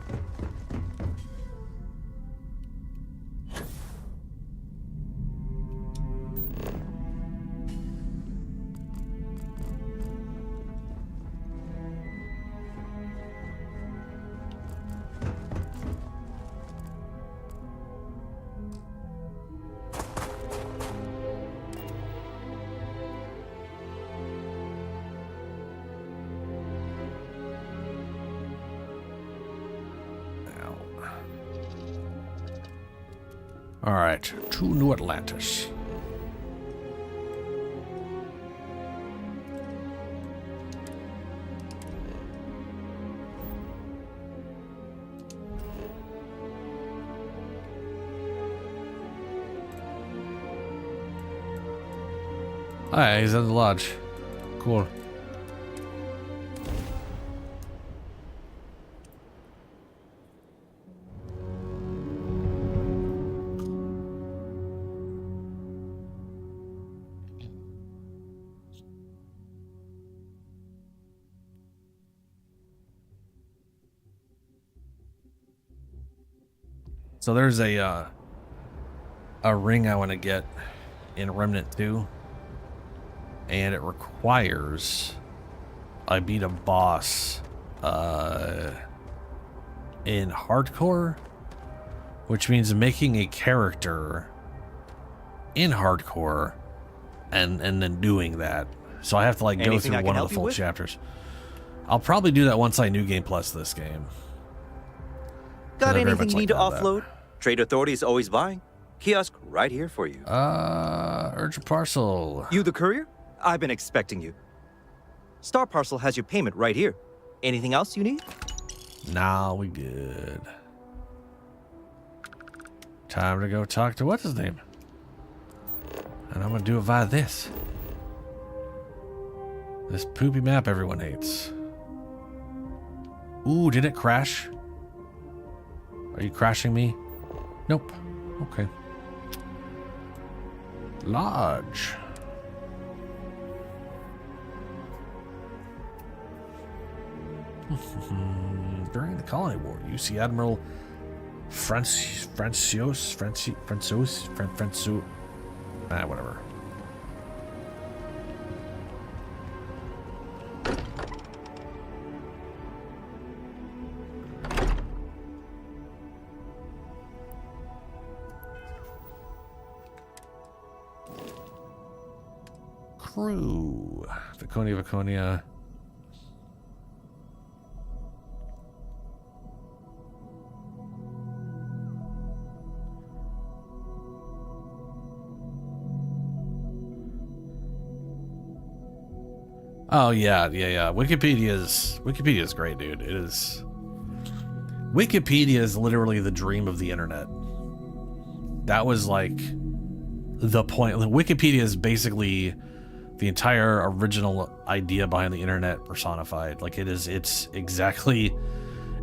Alright, to New Atlantis. Hi, he's at the lodge. Cool. So there's a ring I want to get in Remnant 2, and it requires I beat a boss in hardcore, which means making a character in hardcore and then doing that. So I have to like go through one of the full chapters. I'll probably do that once I New Game Plus this game. Got anything you need to offload? Trade Authority is always buying. Kiosk right here for you. Urgent parcel. You the courier? I've been expecting you. Star Parcel has your payment right here. Anything else you need? Nah, we good. Time to go talk to what's his name. And I'm gonna do it via this. This poopy map everyone hates. Ooh, did it crash? Are you crashing me? Nope. Okay. Lodge. During the Colony War, you see Admiral Francois, whatever. Crew. Vaconia. Oh yeah. Wikipedia is great, dude. It is. Wikipedia is literally the dream of the internet. That was like the point. Wikipedia is basically the entire original idea behind the internet personified. Like it's exactly,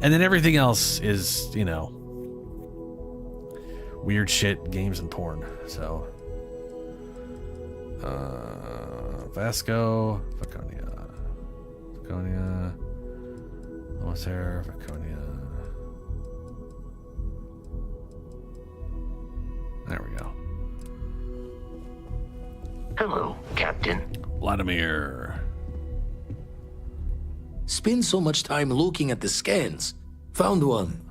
and then everything else is, you know, weird shit, games and porn. So, Vasco, Vaconia, almost there, Vaconia. There we go. Hello, Captain. Vladimir. Spend so much time looking at the scans. Found one.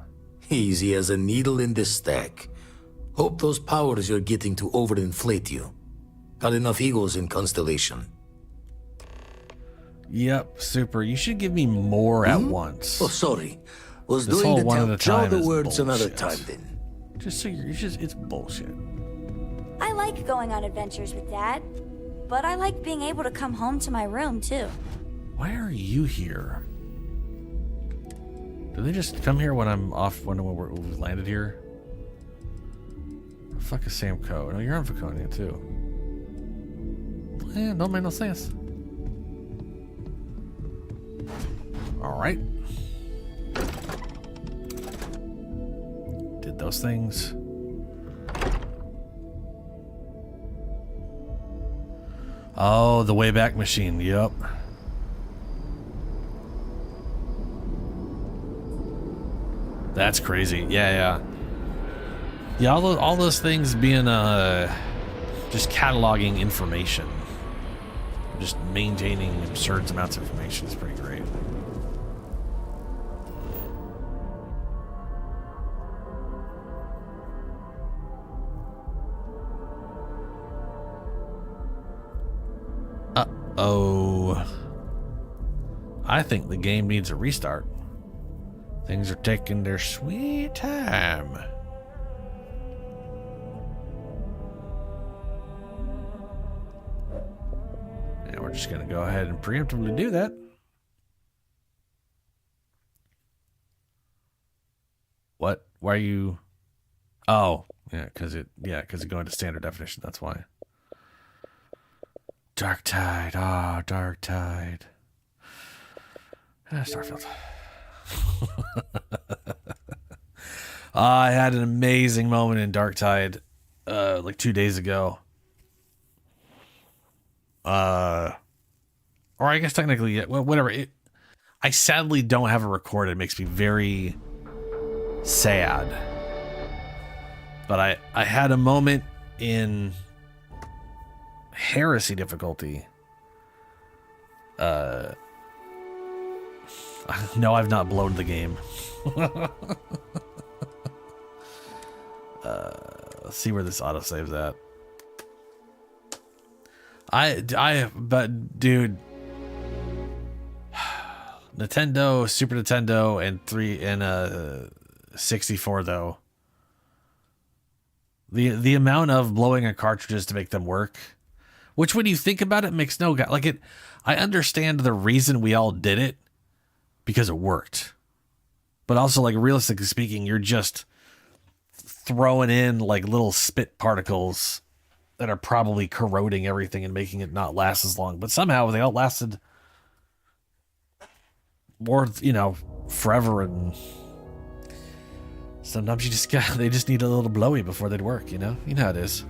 Easy as a needle in this stack. Hope those powers you're getting to overinflate you. Got enough egos in Constellation. Yep, super. You should give me more at once. Oh, sorry. Was This doing whole the one at a Draw time the is words another bullshit. time then. Just so it's bullshit. I like going on adventures with Dad, but I like being able to come home to my room too. Why are you here? Do they just come here when I'm off, when we landed here? Fuck is Sam Co. No, you're on Vaconia too. Yeah, don't make no sense. Alright. Did those things. Oh, the Wayback Machine, yep. That's crazy. Yeah. Yeah, all those things being just cataloging information. Just maintaining absurd amounts of information is pretty great. Uh-oh. I think the game needs a restart. Things are taking their sweet time. And we're just going to go ahead and preemptively do that. What? Why are you... Oh, yeah, because it going to standard definition, that's why. Dark Tide, Dark Tide. Starfield. I had an amazing moment in Dark Tide like 2 days ago. Or I guess technically, well, whatever. I sadly don't have it recorded. It makes me very sad. But I had a moment in heresy difficulty. No, I've not blown the game. Let's see where this autosave's at. But dude, Nintendo, Super Nintendo, and 64 though. The amount of blowing on cartridges to make them work, which when you think about it makes no like it. I understand the reason we all did it because it worked, but also like realistically speaking, you're just throwing in like little spit particles that are probably corroding everything and making it not last as long. But somehow they outlasted more, forever. And sometimes they just need a little blowy before they'd work, You know how it is.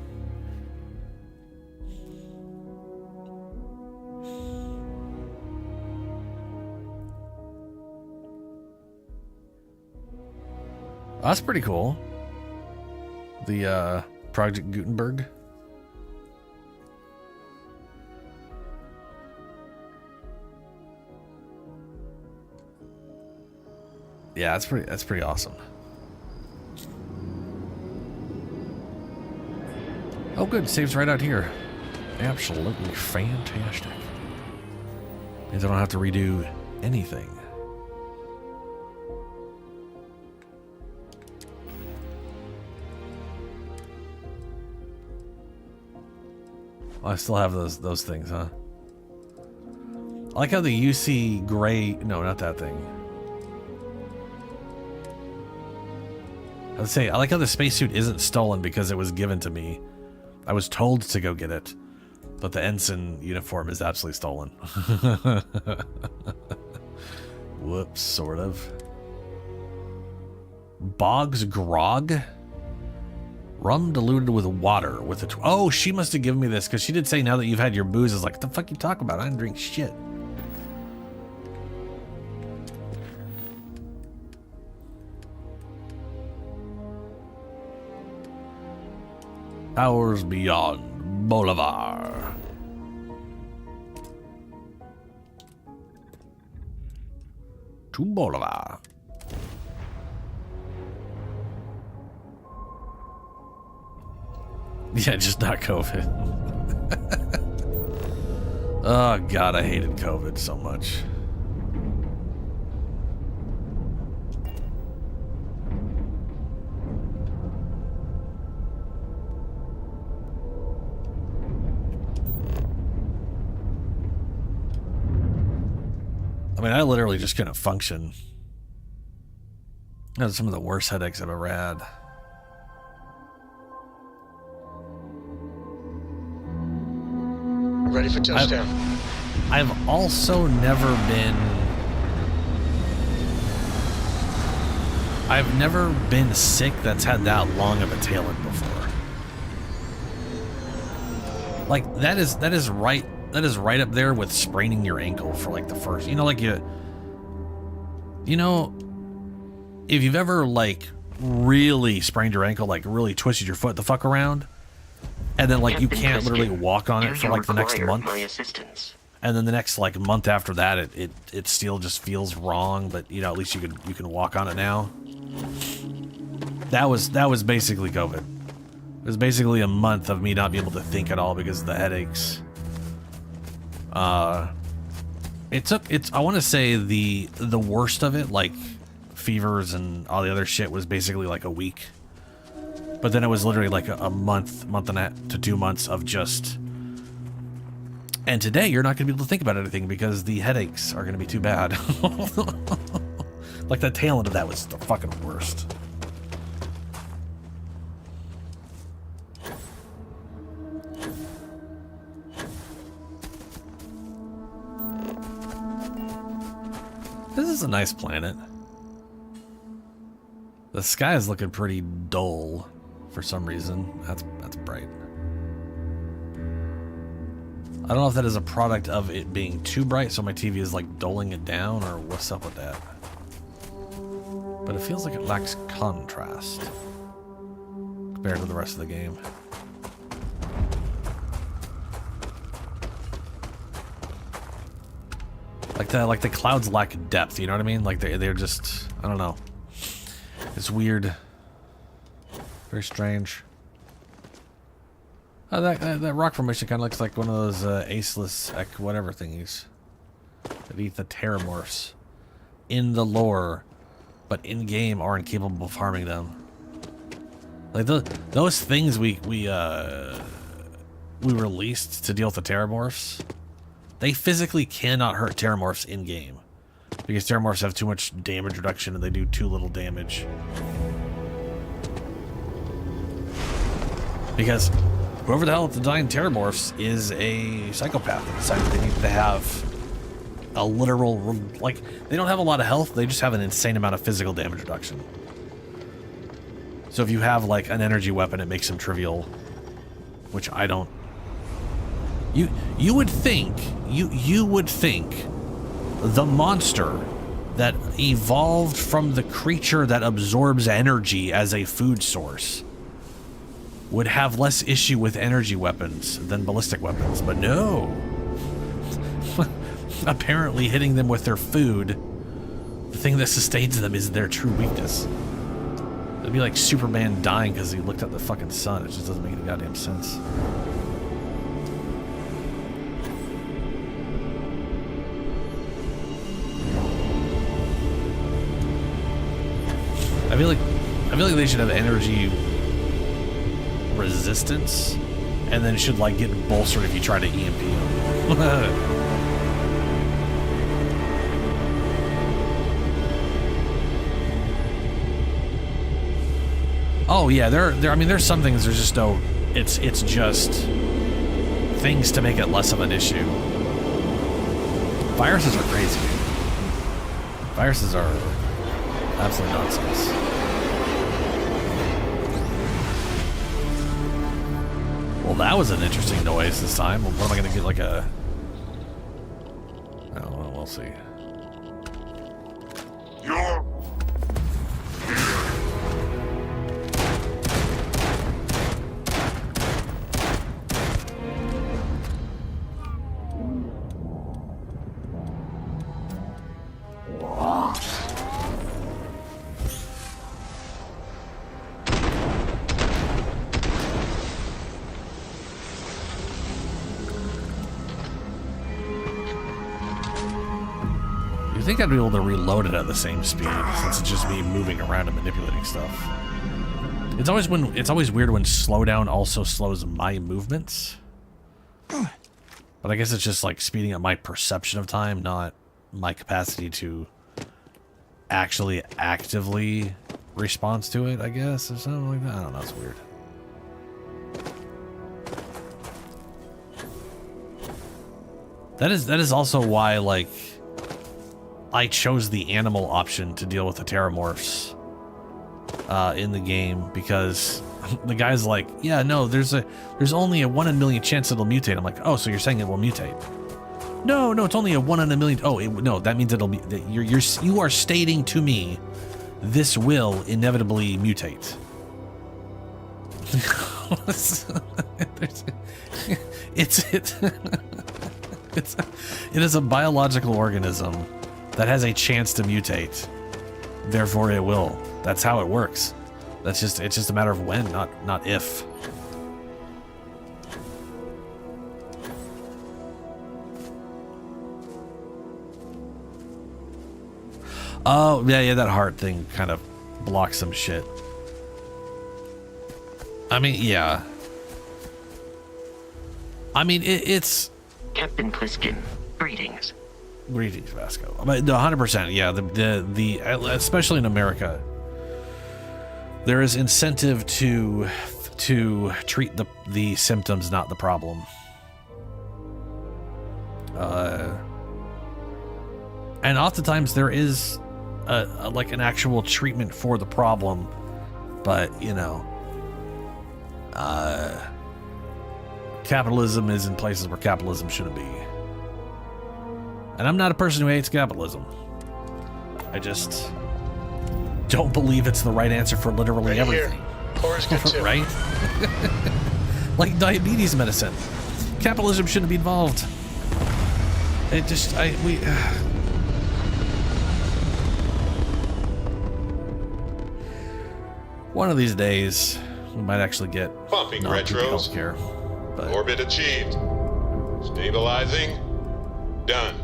That's pretty cool. The Project Gutenberg. Yeah, that's pretty awesome. Oh good, saves right out here. Absolutely fantastic. Means I don't have to redo anything. Oh, I still have those things, huh? I like how the UC gray... No, not that thing. I'd say, I like how the spacesuit isn't stolen because it was given to me. I was told to go get it. But the ensign uniform is absolutely stolen. Whoops, sort of. Boggs Grog? Rum diluted with water with a... Oh, she must have given me this because she did say now that you've had your booze. I was like, what the fuck you talking about? I didn't drink shit. Hours beyond Bolivar. To Bolivar. Yeah, just not COVID. Oh, God, I hated COVID so much. I mean, I literally just couldn't function Those are some of the worst headaches I've ever had. Ready for touchdown. I've also never been... I've never been sick that's had that long of a tail end before. Like, that is right up there with spraining your ankle for like the first, you know, like you know, if you've ever like really sprained your ankle, like really twisted your foot the fuck around, and then like you can't literally walk on it for like the next month, and then the next like month after that, it still just feels wrong, but you know, at least you can walk on it now. That was basically COVID. It was basically a month of me not being able to think at all because of the headaches. I want to say the worst of it, like fevers and all the other shit, was basically like a week. But then it was literally like a month and a half to 2 months of just... And today you're not going to be able to think about anything because the headaches are going to be too bad. Like the tail end of that was the fucking worst. This is a nice planet. The sky is looking pretty dull for some reason. That's bright. I don't know if that is a product of it being too bright, so my TV is like dulling it down, or what's up with that. But it feels like it lacks contrast compared to the rest of the game. Like the clouds lack depth, you know what I mean? Like they're just, I don't know. It's weird. Very strange. Oh, that rock formation kind of looks like one of those aceless whatever thingies that eat the terramorphs in the lore, but in game are incapable of harming them. Like those things we released to deal with the terramorphs, they physically cannot hurt terramorphs in game because terramorphs have too much damage reduction and they do too little damage. Because whoever the hell designed terramorphs is a psychopath that decided they need to have a literal, like, they don't have a lot of health, they just have an insane amount of physical damage reduction. So if you have like an energy weapon, it makes them trivial, which I don't. You would think the monster that evolved from the creature that absorbs energy as a food source would have less issue with energy weapons than ballistic weapons, but no. Apparently hitting them with their food, the thing that sustains them, is their true weakness. It'd be like Superman dying because he looked at the fucking sun. It just doesn't make any goddamn sense. I feel like they should have energy resistance, and then it should like get bolstered if you try to EMP them. Oh yeah, I mean, there's some things there's just no. It's just things to make it less of an issue. Viruses are crazy. Viruses are absolute nonsense. Well, that was an interesting noise this time. What am I going to get, like a... I don't know, we'll see. I think I'd be able to reload it at the same speed, since it's just me moving around and manipulating stuff. It's always weird when slowdown also slows my movements. But I guess it's just like speeding up my perception of time, not my capacity to actually actively response to it, I guess, or something like that. I don't know. It's weird. That is also why, like, I chose the animal option to deal with the terramorphs in the game, because the guy's like, yeah, no, there's only a 1 in a million chance it'll mutate. I'm like, oh, so you're saying it will mutate? No, it's only a 1 in a million. Oh, no, that means it'll be. You are stating to me, this will inevitably mutate. It is a biological organism that has a chance to mutate. Therefore, it will. That's how it works. It's just a matter of when, not if. Oh, yeah, that heart thing kind of blocks some shit. I mean, yeah. I mean, it's... Captain Plissken, greetings. Greetings, Vasco. But no, 100%, yeah, the especially in America, there is incentive to treat the symptoms, not the problem. And oftentimes there is like an actual treatment for the problem, but you know, capitalism is in places where capitalism shouldn't be. And I'm not a person who hates capitalism. I just don't believe it's the right answer for literally everything. Core's good too. Right? Like diabetes medicine. Capitalism shouldn't be involved. It just, one of these days, we might actually get Pumping non-peak retros. healthcare. But Orbit achieved. Stabilizing. Done.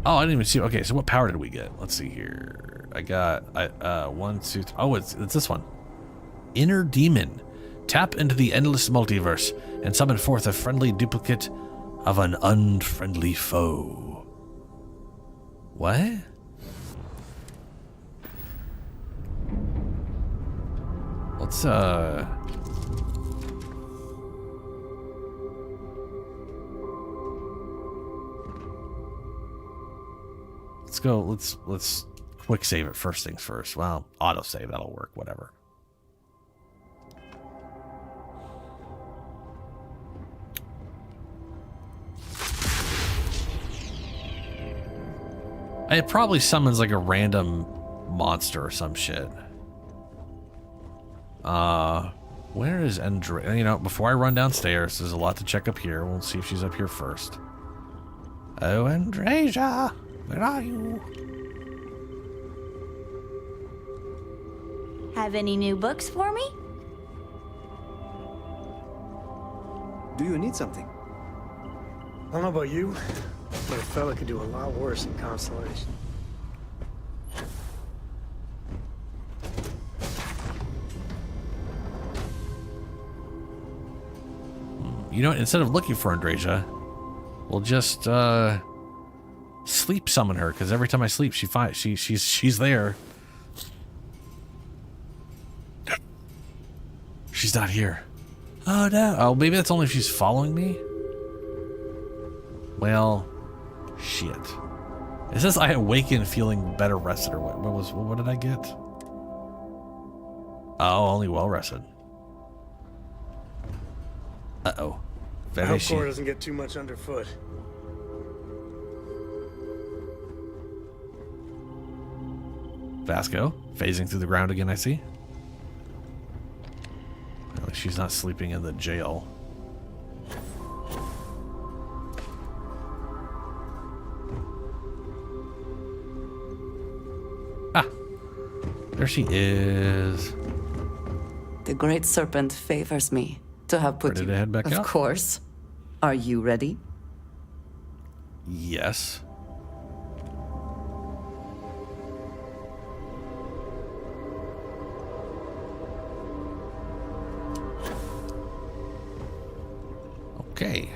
oh, I didn't even see. Okay, so what power did we get? Let's see here. I got 1, 2, 3. Oh, it's this one. Inner Demon. Tap into the endless multiverse and summon forth a friendly duplicate of an unfriendly foe. What? Let's go. Let's quick save it first things first. Well, auto save, that'll work, whatever. It probably summons like a random monster or some shit. Where is Andrea? You know, before I run downstairs, there's a lot to check up here. We'll see if she's up here first. Oh, Andrea, where are you? Have any new books for me? Do you need something? I don't know about you, but a fella could do a lot worse in Constellation. You know, instead of looking for Andrea, we'll just sleep summon her, because every time I sleep, she's there. She's not here. Oh no. Oh, maybe that's only if she's following me. Well, shit. It says I awaken feeling better rested, or what did I get? Oh, only well rested. Uh-oh. I hope Core doesn't get too much underfoot. Vasco, phasing through the ground again, I see. At least she's not sleeping in the jail. Ah! There she is. The Great Serpent favors me to have put Ready to head back Of out? course. Are you ready? Yes. Okay.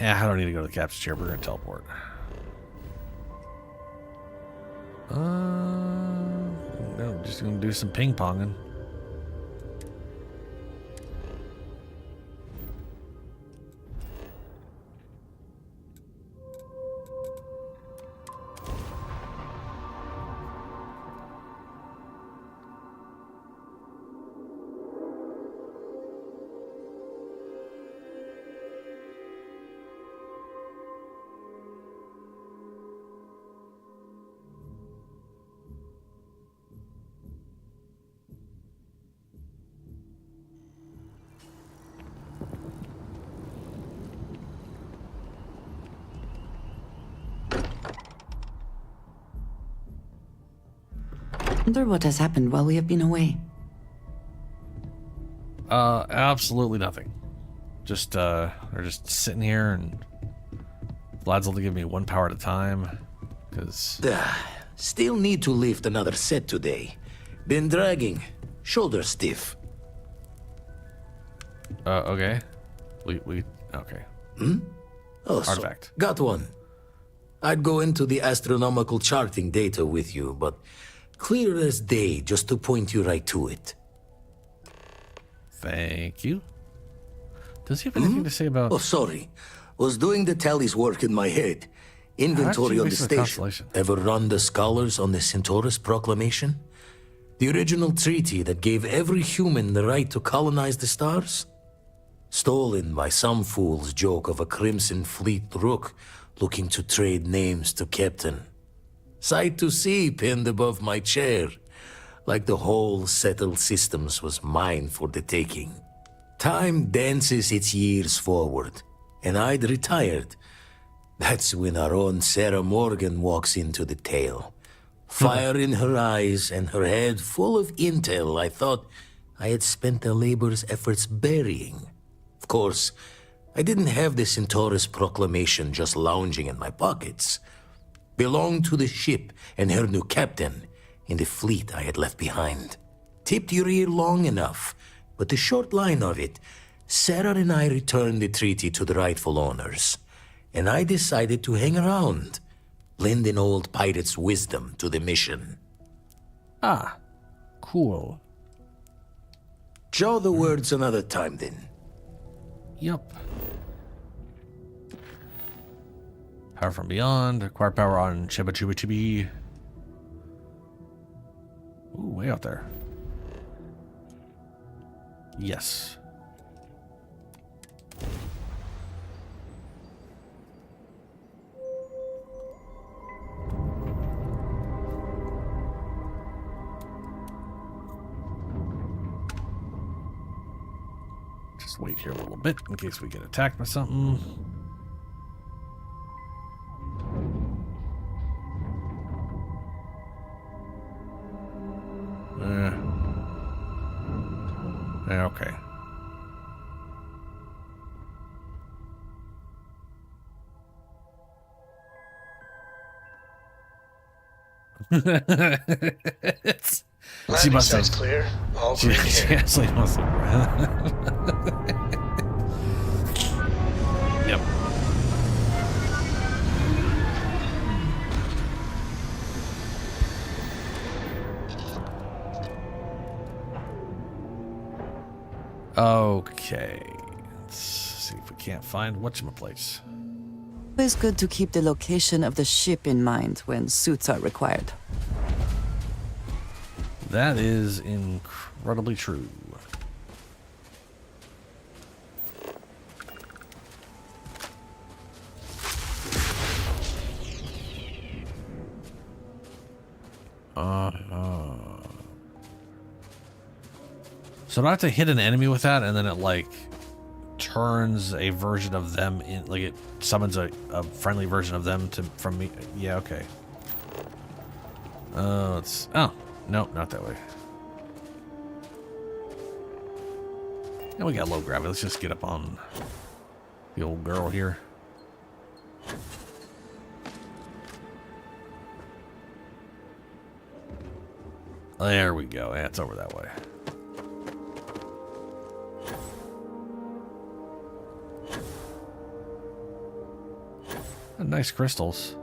Yeah, I don't need to go to the captain's chair. We're gonna teleport. No, just gonna do some ping ponging. Wonder what has happened while we have been away. Absolutely nothing. Just they're just sitting here, and Vlad's only giving me 1 power at a time, because still need to lift another set today. Been dragging, shoulder stiff. Okay. We okay. Oh, artifact. So, got one. I'd go into the astronomical charting data with you, but clear as day just to point you right to it. Thank you. Does he have anything to say about... Oh, sorry. Was doing the tallies work in my head. Inventory on the station. Ever run the scholars on the Centaurus Proclamation? The original treaty that gave every human the right to colonize the stars? Stolen by some fool's joke of a Crimson Fleet rook looking to trade names to Captain. Sight to see pinned above my chair. Like the whole settled systems was mine for the taking. Time dances its years forward, and I'd retired. That's when our own Sarah Morgan walks into the tale. Fire in her eyes and her head full of intel I thought I had spent the labor's efforts burying. Of course, I didn't have the Centaurus Proclamation just lounging in my pockets. Belonged to the ship and her new captain in the fleet I had left behind. Tipped your ear long enough, but the short line of it, Sarah and I returned the treaty to the rightful owners, and I decided to hang around, lend an old pirate's wisdom to the mission. Ah, cool. Jaw the words another time then. Yep. Power from beyond. Acquire power on Chiba Chuba Chibi. Ooh, way out there. Yes. Just wait here a little bit in case we get attacked by something. Okay. She must have. Clear. All clear. She must have. Yep. Okay. Let's see if we can't find whatchamacplace. Always good to keep the location of the ship in mind when suits are required. That is incredibly true. So do I have to hit an enemy with that, and then it like turns a version of them in, like it summons a friendly version of them from me? Yeah, okay. Let's. Oh, no, not that way. And we got low gravity. Let's just get up on the old girl here. There we go. Yeah, it's over that way. Nice crystals.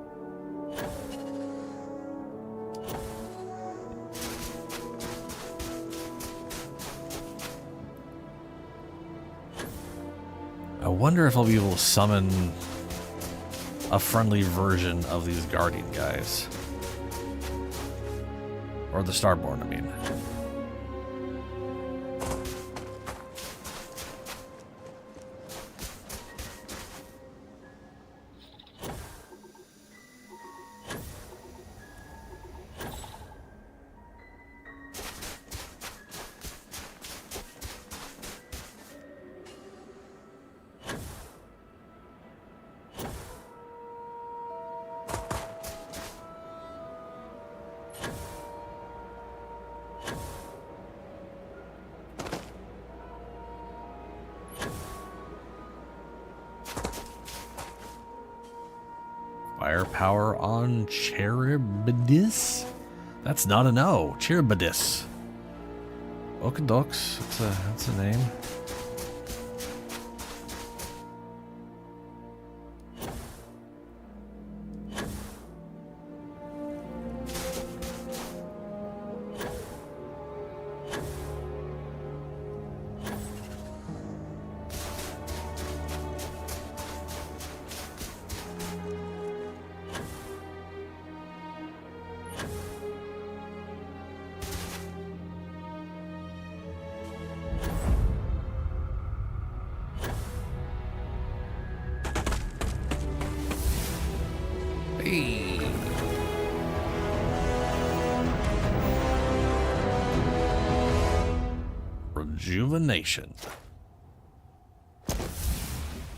I wonder if I'll be able to summon a friendly version of these Guardian guys. Or the Starborn, I mean. Firepower on Cherubidis? That's not a no. Cherubidis. Okadokes. That's a name. Rejuvenation.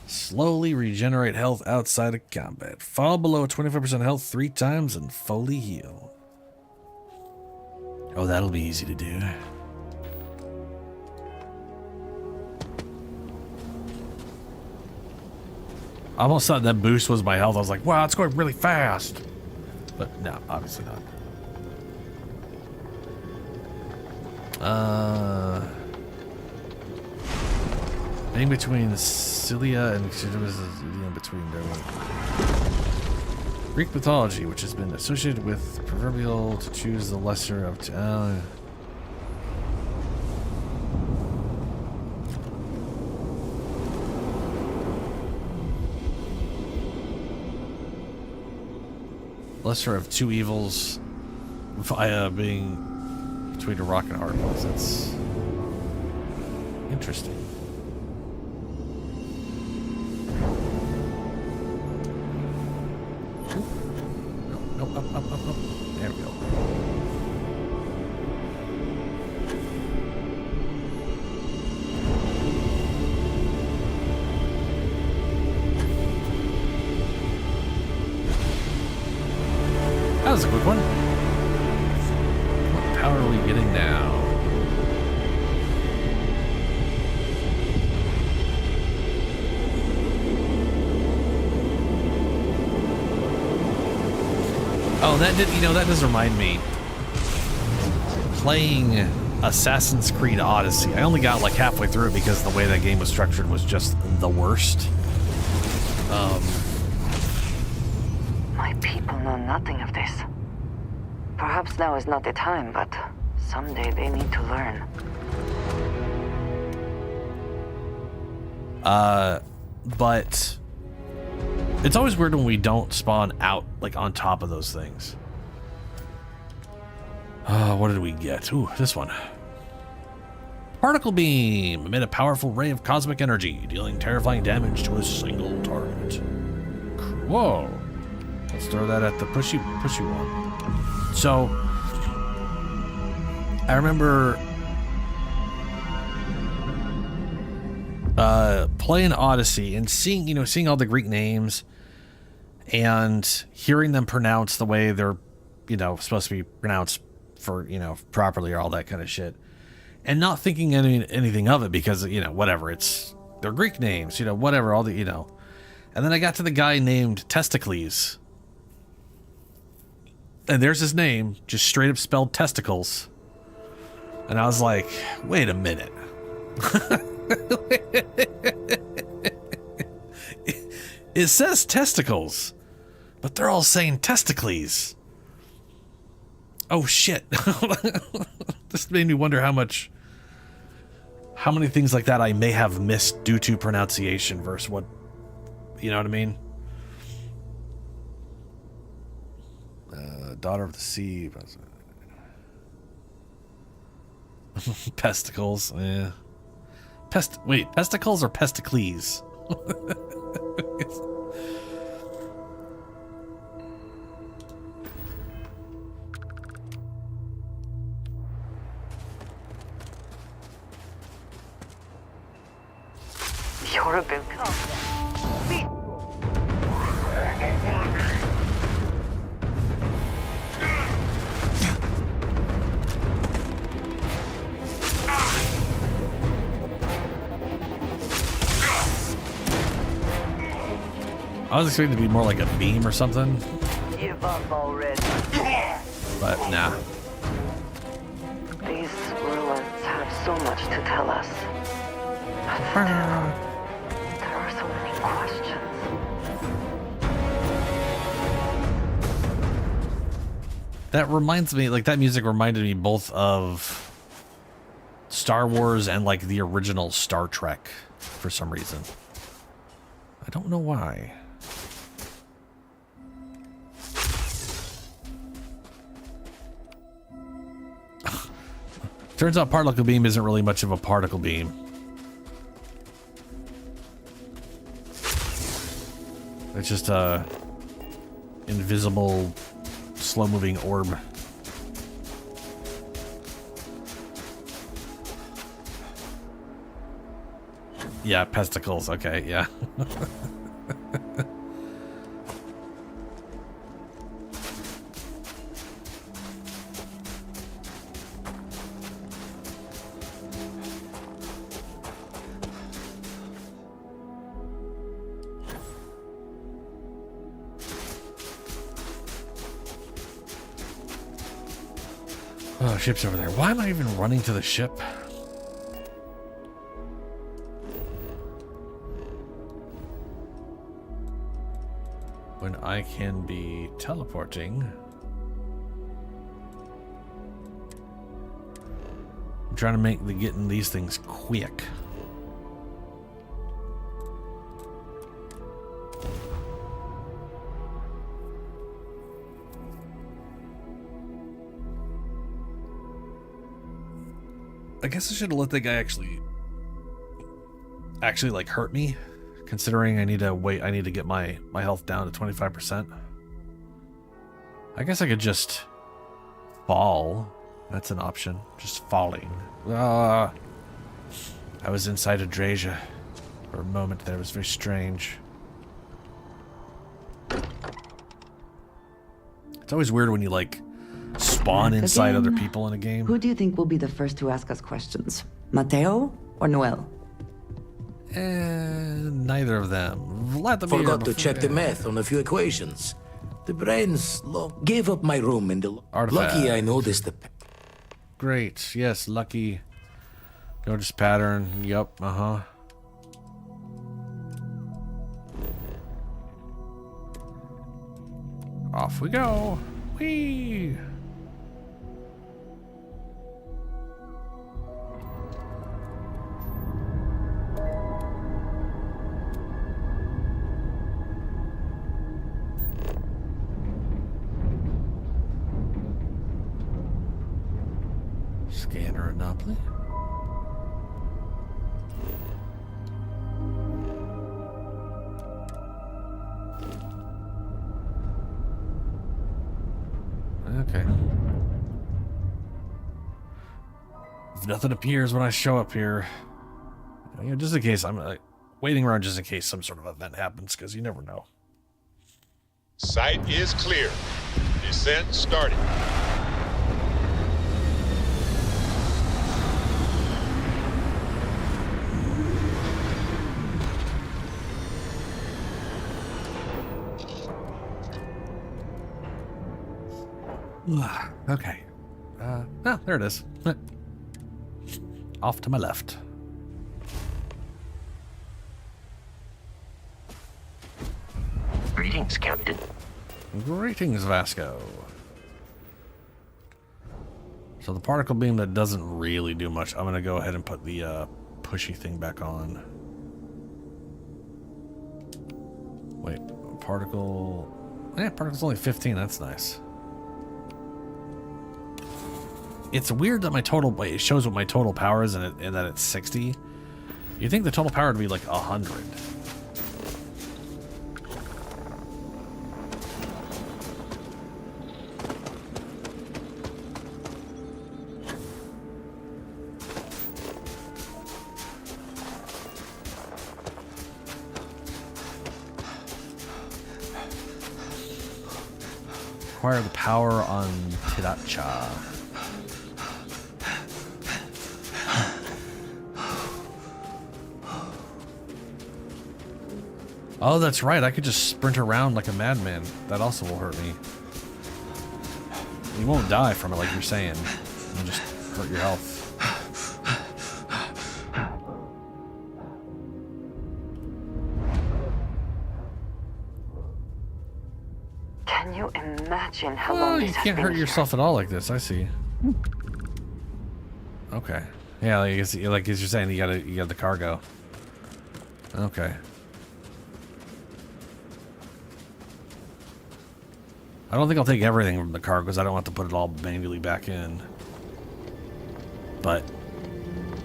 Slowly regenerate health outside of combat. Fall below 25% health 3 times and fully heal. Oh, that'll be easy to do. I almost thought that boost was my health. I was like, wow, it's going really fast. But no, obviously not. Being between Cilia and in between there. Greek mythology, which has been associated with proverbial to choose the lesser of lesser of two evils via being between a rock and a hard place. That's interesting. Nope, up. There we go. That was a quick one. What power are we getting now? Oh, that did, that does remind me. Playing Assassin's Creed Odyssey. I only got like halfway through it because the way that game was structured was just the worst. My people know nothing of this. Perhaps now is not the time, but someday they need to learn. But it's always weird when we don't spawn out like on top of those things. What did we get? Ooh, this one. Particle beam. Emit a powerful ray of cosmic energy, dealing terrifying damage to a single target. Whoa. Let's throw that at the pushy one. So, I remember playing Odyssey and seeing all the Greek names and hearing them pronounced the way they're, supposed to be pronounced for, properly or all that kind of shit. And not thinking anything of it because, whatever, they're Greek names, whatever, all the, And then I got to the guy named Testicles. And there's his name, just straight up spelled testicles. And I was like, wait a minute. It says testicles. But they're all saying testicles. Oh shit. This made me wonder how many things like that I may have missed due to pronunciation versus what, you know what I mean? Daughter of the Sea. Pesticles, yeah. Wait, pesticles or pesticles? You're a bit I was expecting it to be more like a beam or something. Give up already. But nah. These ruins have so much to tell us. But there are so many questions. That reminds me, like, that music reminded me both of Star Wars and, like, the original Star Trek for some reason. I don't know why. Turns out particle beam isn't really much of a particle beam. It's just a invisible, slow-moving orb. Yeah, pesticles. Okay, yeah. Oh, ship's over there. Why am I even running to the ship? When I can be teleporting. I'm trying to make getting these things quick. I guess I should have let the guy actually like hurt me, considering I need to get my health down to 25%. I guess I could just fall. That's an option. Just falling. I was inside a Drasia for a moment there. It was very strange. It's always weird when you like spawn inside other people in a game. Who do you think will be the first to ask us questions? Mateo or Noel? Neither of them. Vladimir Forgot to check the math on a few equations. The brains gave up my room in the... Artifact. Lucky I noticed the... Great. Yes, lucky. Notice pattern. Yup. Uh-huh. Off we go. Whee! Scanner anomaly. Okay. If nothing appears when I show up here, you know, just in case, I'm waiting around just in case some sort of event happens, because you never know. Site is clear. Descent starting. Okay. There it is. Off to my left. Greetings, Captain. Greetings, Vasco. So the particle beam that doesn't really do much. I'm gonna go ahead and put the pushy thing back on. Wait, particle. Yeah, particle's only 15. That's nice. It's weird that my total. Wait, it shows what my total power is, and that it's 60. You think the total power would be like 100? Acquire the power on Tiracha. Oh, that's right. I could just sprint around like a madman. That also will hurt me. You won't die from it like you're saying. It'll just hurt your health. Can you imagine how long this You has can't been hurt yourself at all like this. I see. Okay. Yeah, like as you're saying, you got the cargo. Okay. I don't think I'll take everything from the car because I don't want to put it all manually back in. But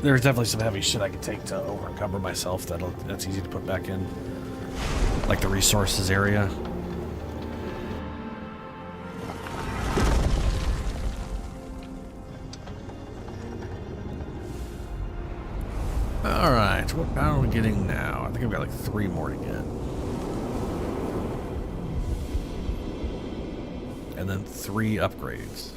there's definitely some heavy shit I could take to over-encumber myself that's easy to put back in. Like the resources area. Alright, what power are we getting now? I think I've got like 3 more to get. And then 3 upgrades.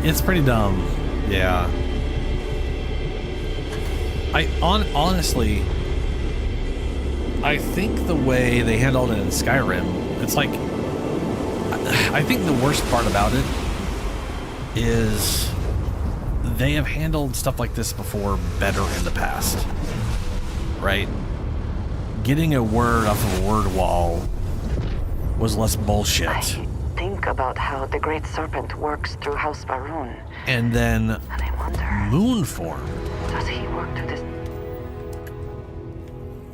It's pretty dumb. Yeah. Honestly, I think the way they handled it in Skyrim, it's like, I think the worst part about it is they have handled stuff like this before better in the past, right? Getting a word off of a word wall was less bullshit. I think about how the Great Serpent works through House Baroon. And then And I wonder, moon form. does he work to this?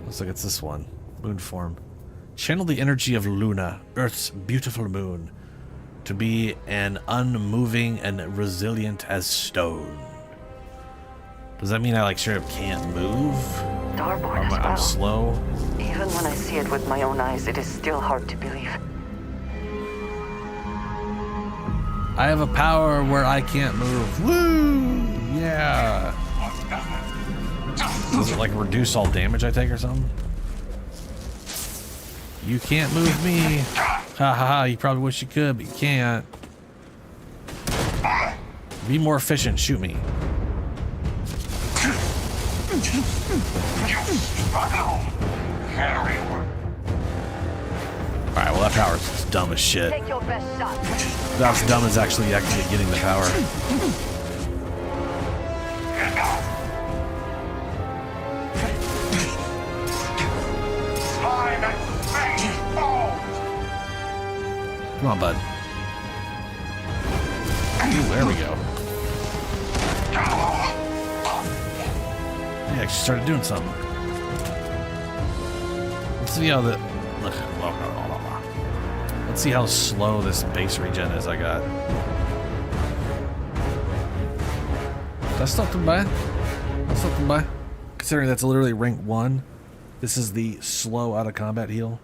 Looks like it's this one. Moon form. Channel the energy of Luna, Earth's beautiful moon, to be an unmoving and resilient as stone. Does that mean I like straight up can't move? Starborn as well. I'm slow. Even when I see it with my own eyes, it is still hard to believe. I have a power where I can't move. Woo! Yeah. Does it like reduce all damage I take or something? You can't move me. Ha ha ha, you probably wish you could, but you can't. Be more efficient, shoot me. Alright, well that power's just dumb as shit. Take your best shot. That's dumb as actually getting the power. Come on, bud. Ooh, there we go. Yeah, she started doing something. Let's see how let's see how slow this base regen is I got. That's not too bad. That's not too bad. Considering that's literally rank 1. This is the slow out of combat heal.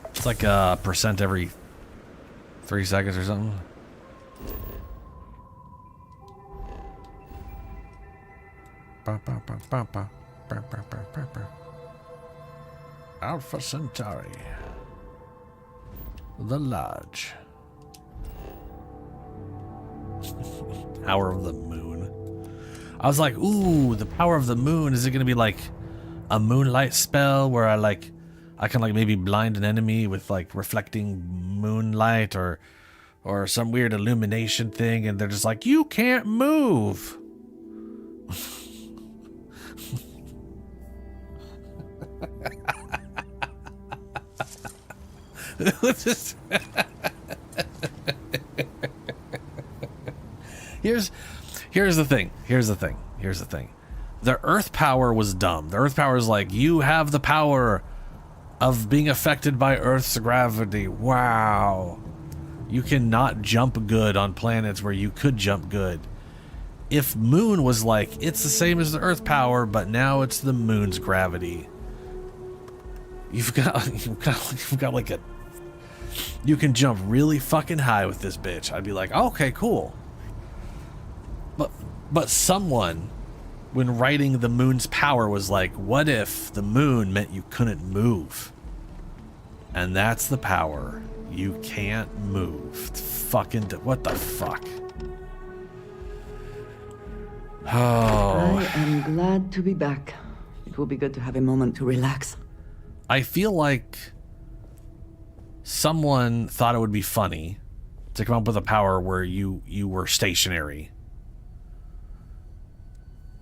It's like a percent every 3 seconds or something. Alpha Centauri. The Lodge. Power of the Moon. I was like, ooh, the power of the moon. Is it gonna be like a moonlight spell where I can like maybe blind an enemy with like reflecting moonlight or some weird illumination thing, and they're just like, you can't move. Here's the thing. The Earth power was dumb. The Earth power is like, you have the power of being affected by Earth's gravity. Wow. You cannot jump good on planets where you could jump good. If Moon was like, it's the same as the Earth power, but now it's the Moon's gravity. You've got like a... You can jump really fucking high with this bitch. I'd be like, okay, cool. But someone, when writing the Moon's power, was like, what if the Moon meant you couldn't move? And that's the power. You can't move. Fucking... What the fuck? Oh. I am glad to be back. It will be good to have a moment to relax. I feel like someone thought it would be funny to come up with a power where you were stationary.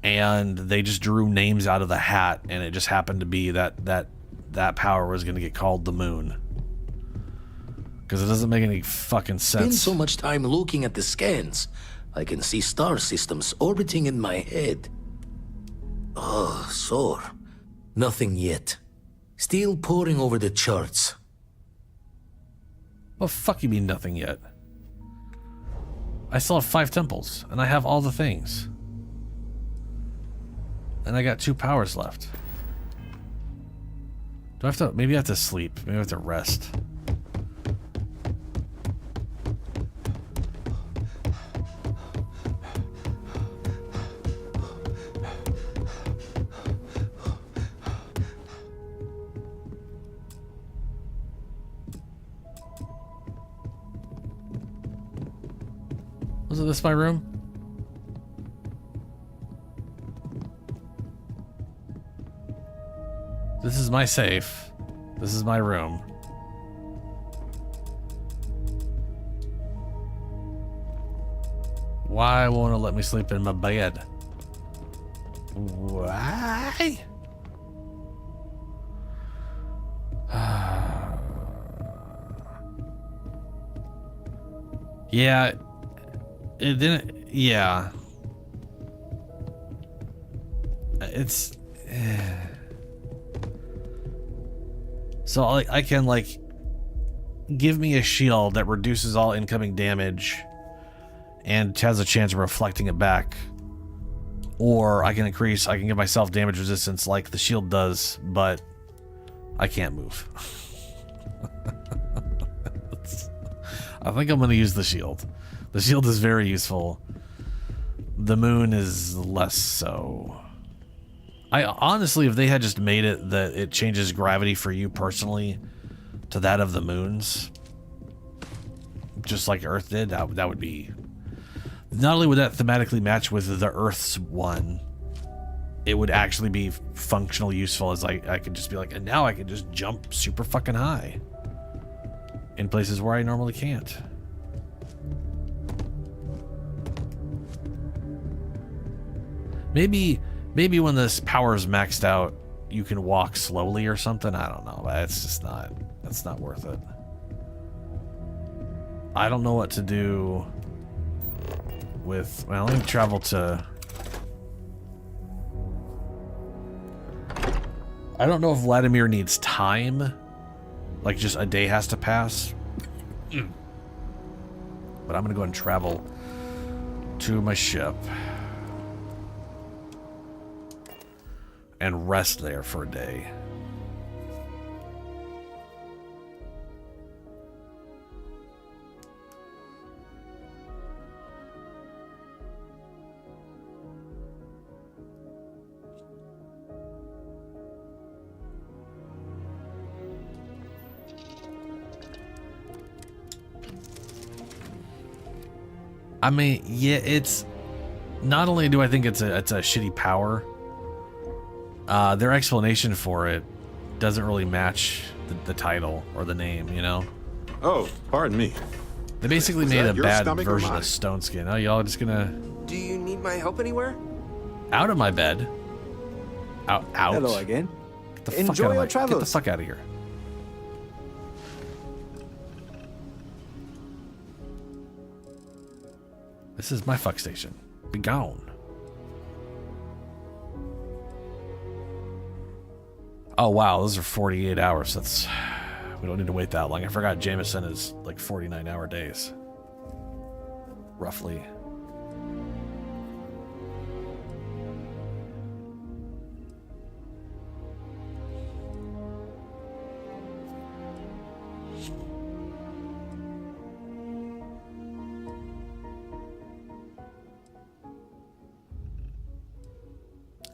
And they just drew names out of the hat, and it just happened to be that power was going to get called the Moon. Because it doesn't make any fucking sense. Spend so much time looking at the scans. I can see star systems orbiting in my head. Oh, sore. Nothing yet. Still poring over the charts. Well, fuck you mean nothing yet? I still have 5 temples, and I have all the things. And I got 2 powers left. Do I have to... Maybe I have to sleep. Maybe I have to rest. Wasn't this my room? This is my safe. This is my room. Why won't it let me sleep in my bed? Why? Yeah. It didn't... Yeah. It's... So I can, like, give me a shield that reduces all incoming damage and has a chance of reflecting it back. Or I can give myself damage resistance like the shield does, but I can't move. I think I'm going to use the shield. The shield is very useful. The moon is less so. I honestly, if they had just made it that it changes gravity for you personally to that of the moon's, just like Earth did, that would be... Not only would that thematically match with the Earth's one, it would actually be functional useful, as I could just be like, and now I can just jump super fucking high in places where I normally can't. Maybe when this power is maxed out, you can walk slowly or something. I don't know. That's just not... That's not worth it. I don't know what to do with... Well, let me travel to... I don't know if Vladimir needs time. Like, just a day has to pass. But I'm going to go ahead and travel to my ship and rest there for a day. I mean, yeah, it's not only do I think it's a shitty power, their explanation for it doesn't really match the title or the name, you know? Oh, pardon me. They basically Was made that a your bad stomach or version mine? of Stone Skin. Oh, y'all just gonna Do you need my help anywhere? out of my bed? Out? Hello again. Get the Enjoy fuck out of your my, travels. Get the fuck out of here. This is my fuck station. Be gone. Oh wow, those are 48 hours. That's we don't need to wait that long. I forgot Jameson is like 49-hour days. Roughly.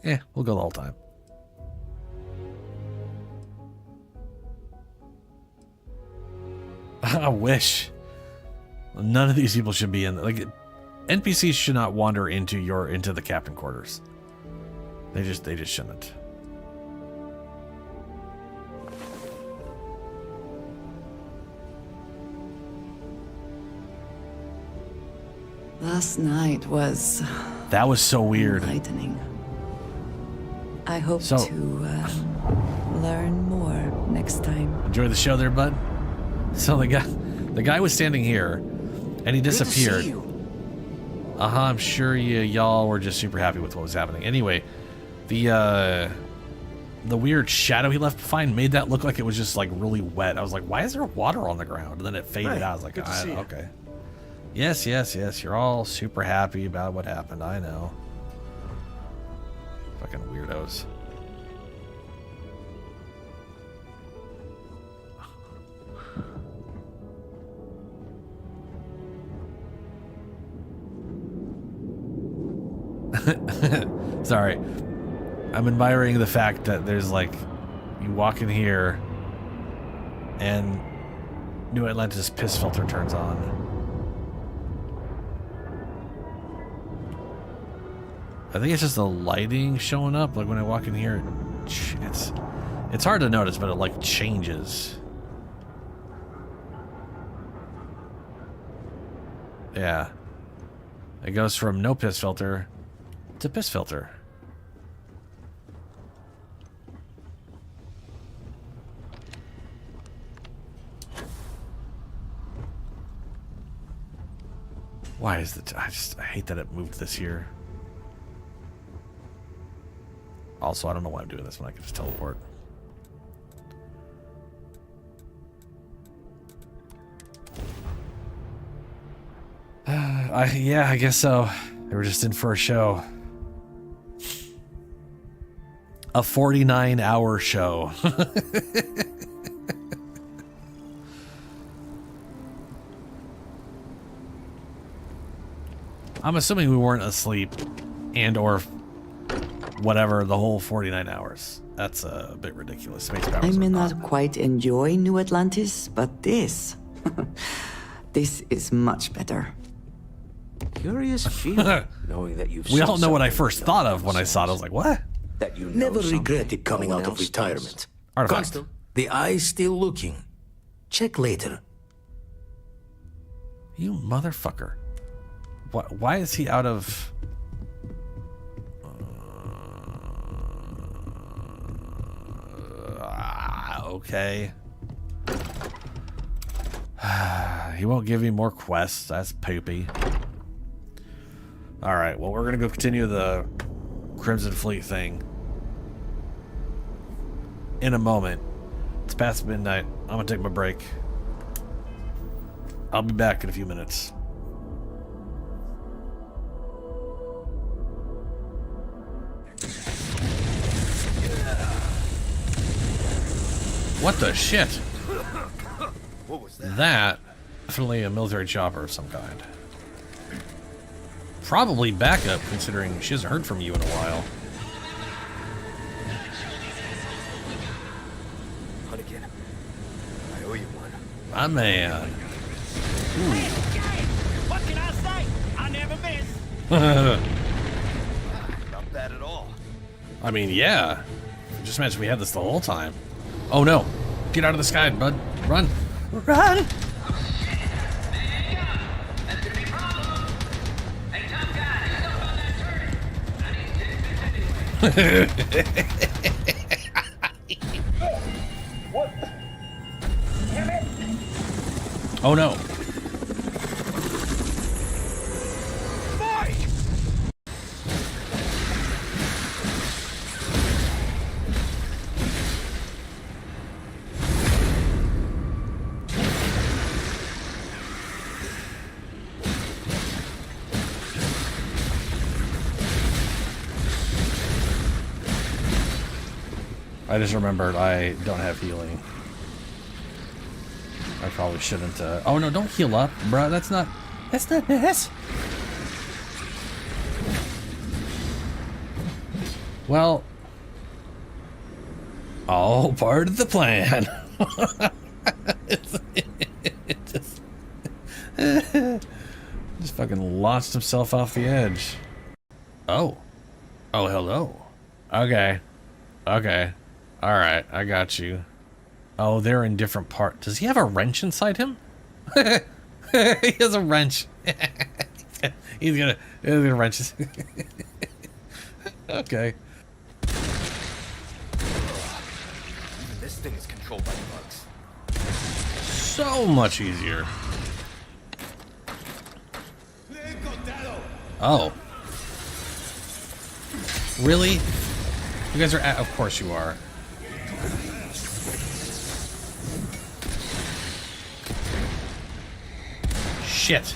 Yeah, we'll go the whole time. I wish. None of these people should be in. Like, NPCs should not wander into the captain quarters. They just shouldn't. Last night was That was so weird. enlightening. I hope So- to learn more next time. Enjoy the show there, bud. So the guy was standing here, and he disappeared. I'm sure y'all were just super happy with what was happening. Anyway, the weird shadow he left behind made that look like it was just like really wet. I was like, why is there water on the ground? And then it faded Hey, out. I was like, good to see you. okay. Yes. You're all super happy about what happened. I know. Fucking weirdos. Sorry. I'm admiring the fact that there's like, you walk in here and New Atlantis piss filter turns on. I think it's just the lighting showing up. Like when I walk in here, it's hard to notice, but it like changes. Yeah. It goes from no piss filter to piss filter. Why is I hate that it moved this here. Also, I don't know why I'm doing this when I can just teleport. Yeah, I guess so. They were just in for a show. A 49-hour show. I'm assuming we weren't asleep and or whatever the whole 49 hours. That's a bit ridiculous. Space I powers may are not quite enjoy New Atlantis, but this is much better. Curious feeling, knowing that you've We seen all know what I something first no thought one of when I else saw it. I has. was like, what? That you know Never something regretted coming no out one of else retirement. does. Artifact. Constant, the eye's still looking. Check later. You motherfucker. Why is he out of... okay. He won't give me more quests. That's poopy. Alright, well, we're going to go continue the Crimson Fleet thing in a moment. It's past midnight. I'm going to take my break. I'll be back in a few minutes. What the shit? What was that? That, definitely a military chopper of some kind. Probably backup, considering she hasn't heard from you in a while. Hunnigan, I owe you one. My man. What can I say? I never miss. Not bad at all. I mean, yeah. Just imagine we had this the whole time. Oh no. Get out of the sky, bud. Run. Run! What? Damn it! Oh no. I just remembered I don't have healing. I probably shouldn't. Oh no! Don't heal up, bro. That's not this. Well, all part of the plan. Just fucking launched himself off the edge. Oh, hello. Okay. Alright, I got you. Oh, they're in different parts. Does he have a wrench inside him? He has a wrench. he's gonna wrench this. Okay. Even this thing is controlled by bugs. So much easier. Oh. Really? You guys are at, of course you are. Shit.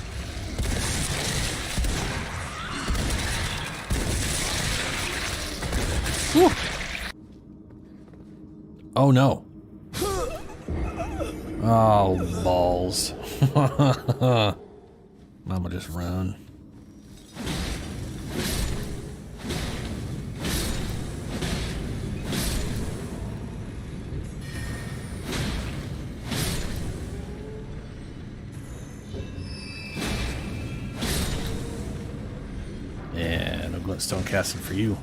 Whew. Oh no. Oh, balls. Mama just run. Yeah, no glintstone casting for you.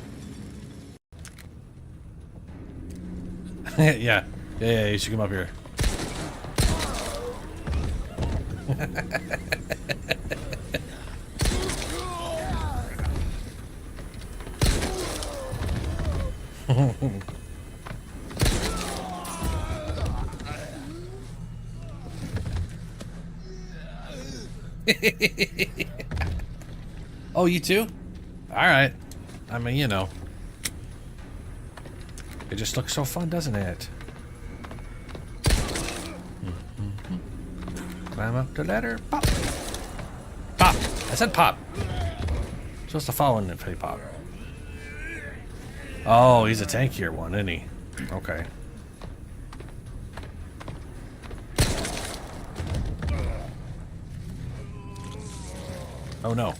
yeah, you should come up here. Oh, you too? Alright. I mean, you know. It just looks so fun, doesn't it? Climb up the ladder. Pop! Pop! I said pop! Supposed to follow in and play pop. Oh, he's a tankier one, isn't he? Okay. Oh no.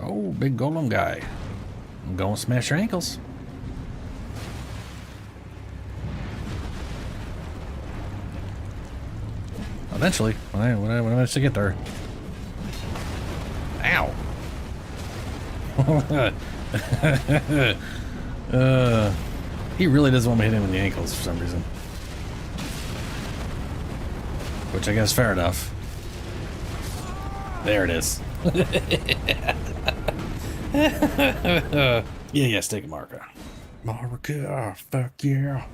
Oh, big golem guy. I'm going to smash your ankles. Eventually, when I manage to get there. Ow. He really doesn't want me to hit him in the ankles for some reason. Which I guess fair enough. There it is. yeah, stick a marker. Marker, fuck yeah.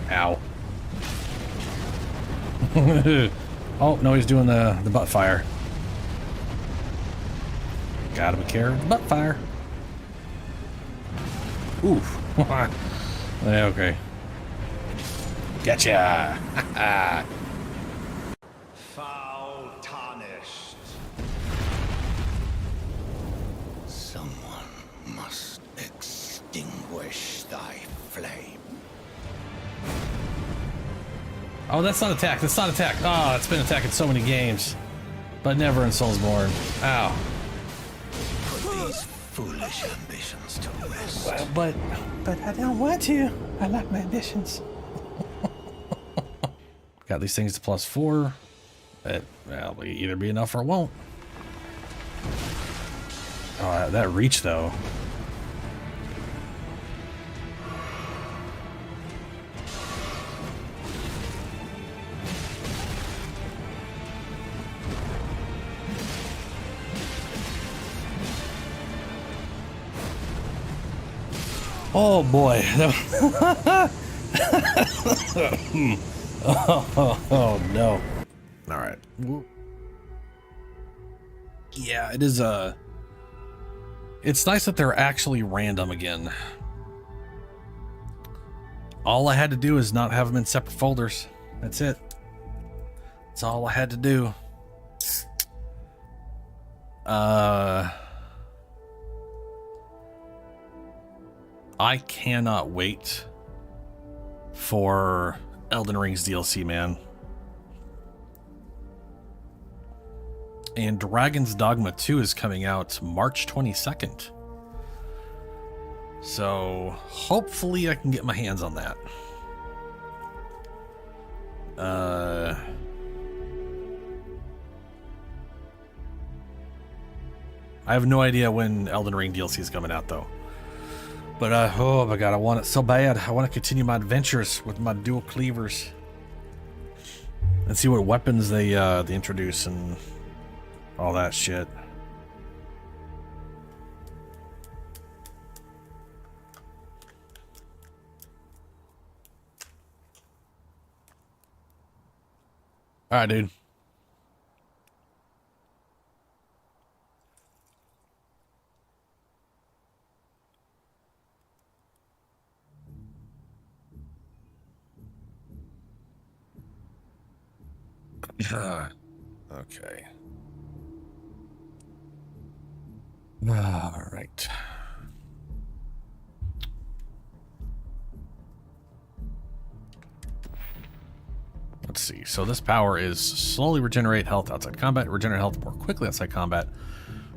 Ow. Oh, no, he's doing the butt fire. Gotta be careful with the butt fire. Oof. Okay. Gotcha. Foul tarnished. Someone must extinguish thy flame. Oh, that's not attack. That's not attack. Oh, it's been attack in so many games, but never in Soulsborne. Ow. Put these foolish ambitions to rest. Well, but I don't want to. I like my ambitions. Got these things to +4. That'll either be enough or it won't. Oh, that reach though. Oh boy. Oh no. All right. Yeah, it is it's nice that they're actually random again. All I had to do is not have them in separate folders. That's it. That's all I had to do. I cannot wait for Elden Ring's DLC, man. And Dragon's Dogma 2 is coming out March 22nd. So hopefully I can get my hands on that. I have no idea when Elden Ring DLC is coming out though. But oh my god, I want it so bad. I want to continue my adventures with my dual cleavers and see what weapons they introduce and all that shit. All right, dude. Okay. All right. Let's see. So this power is slowly regenerate health outside combat, regenerate health more quickly outside combat,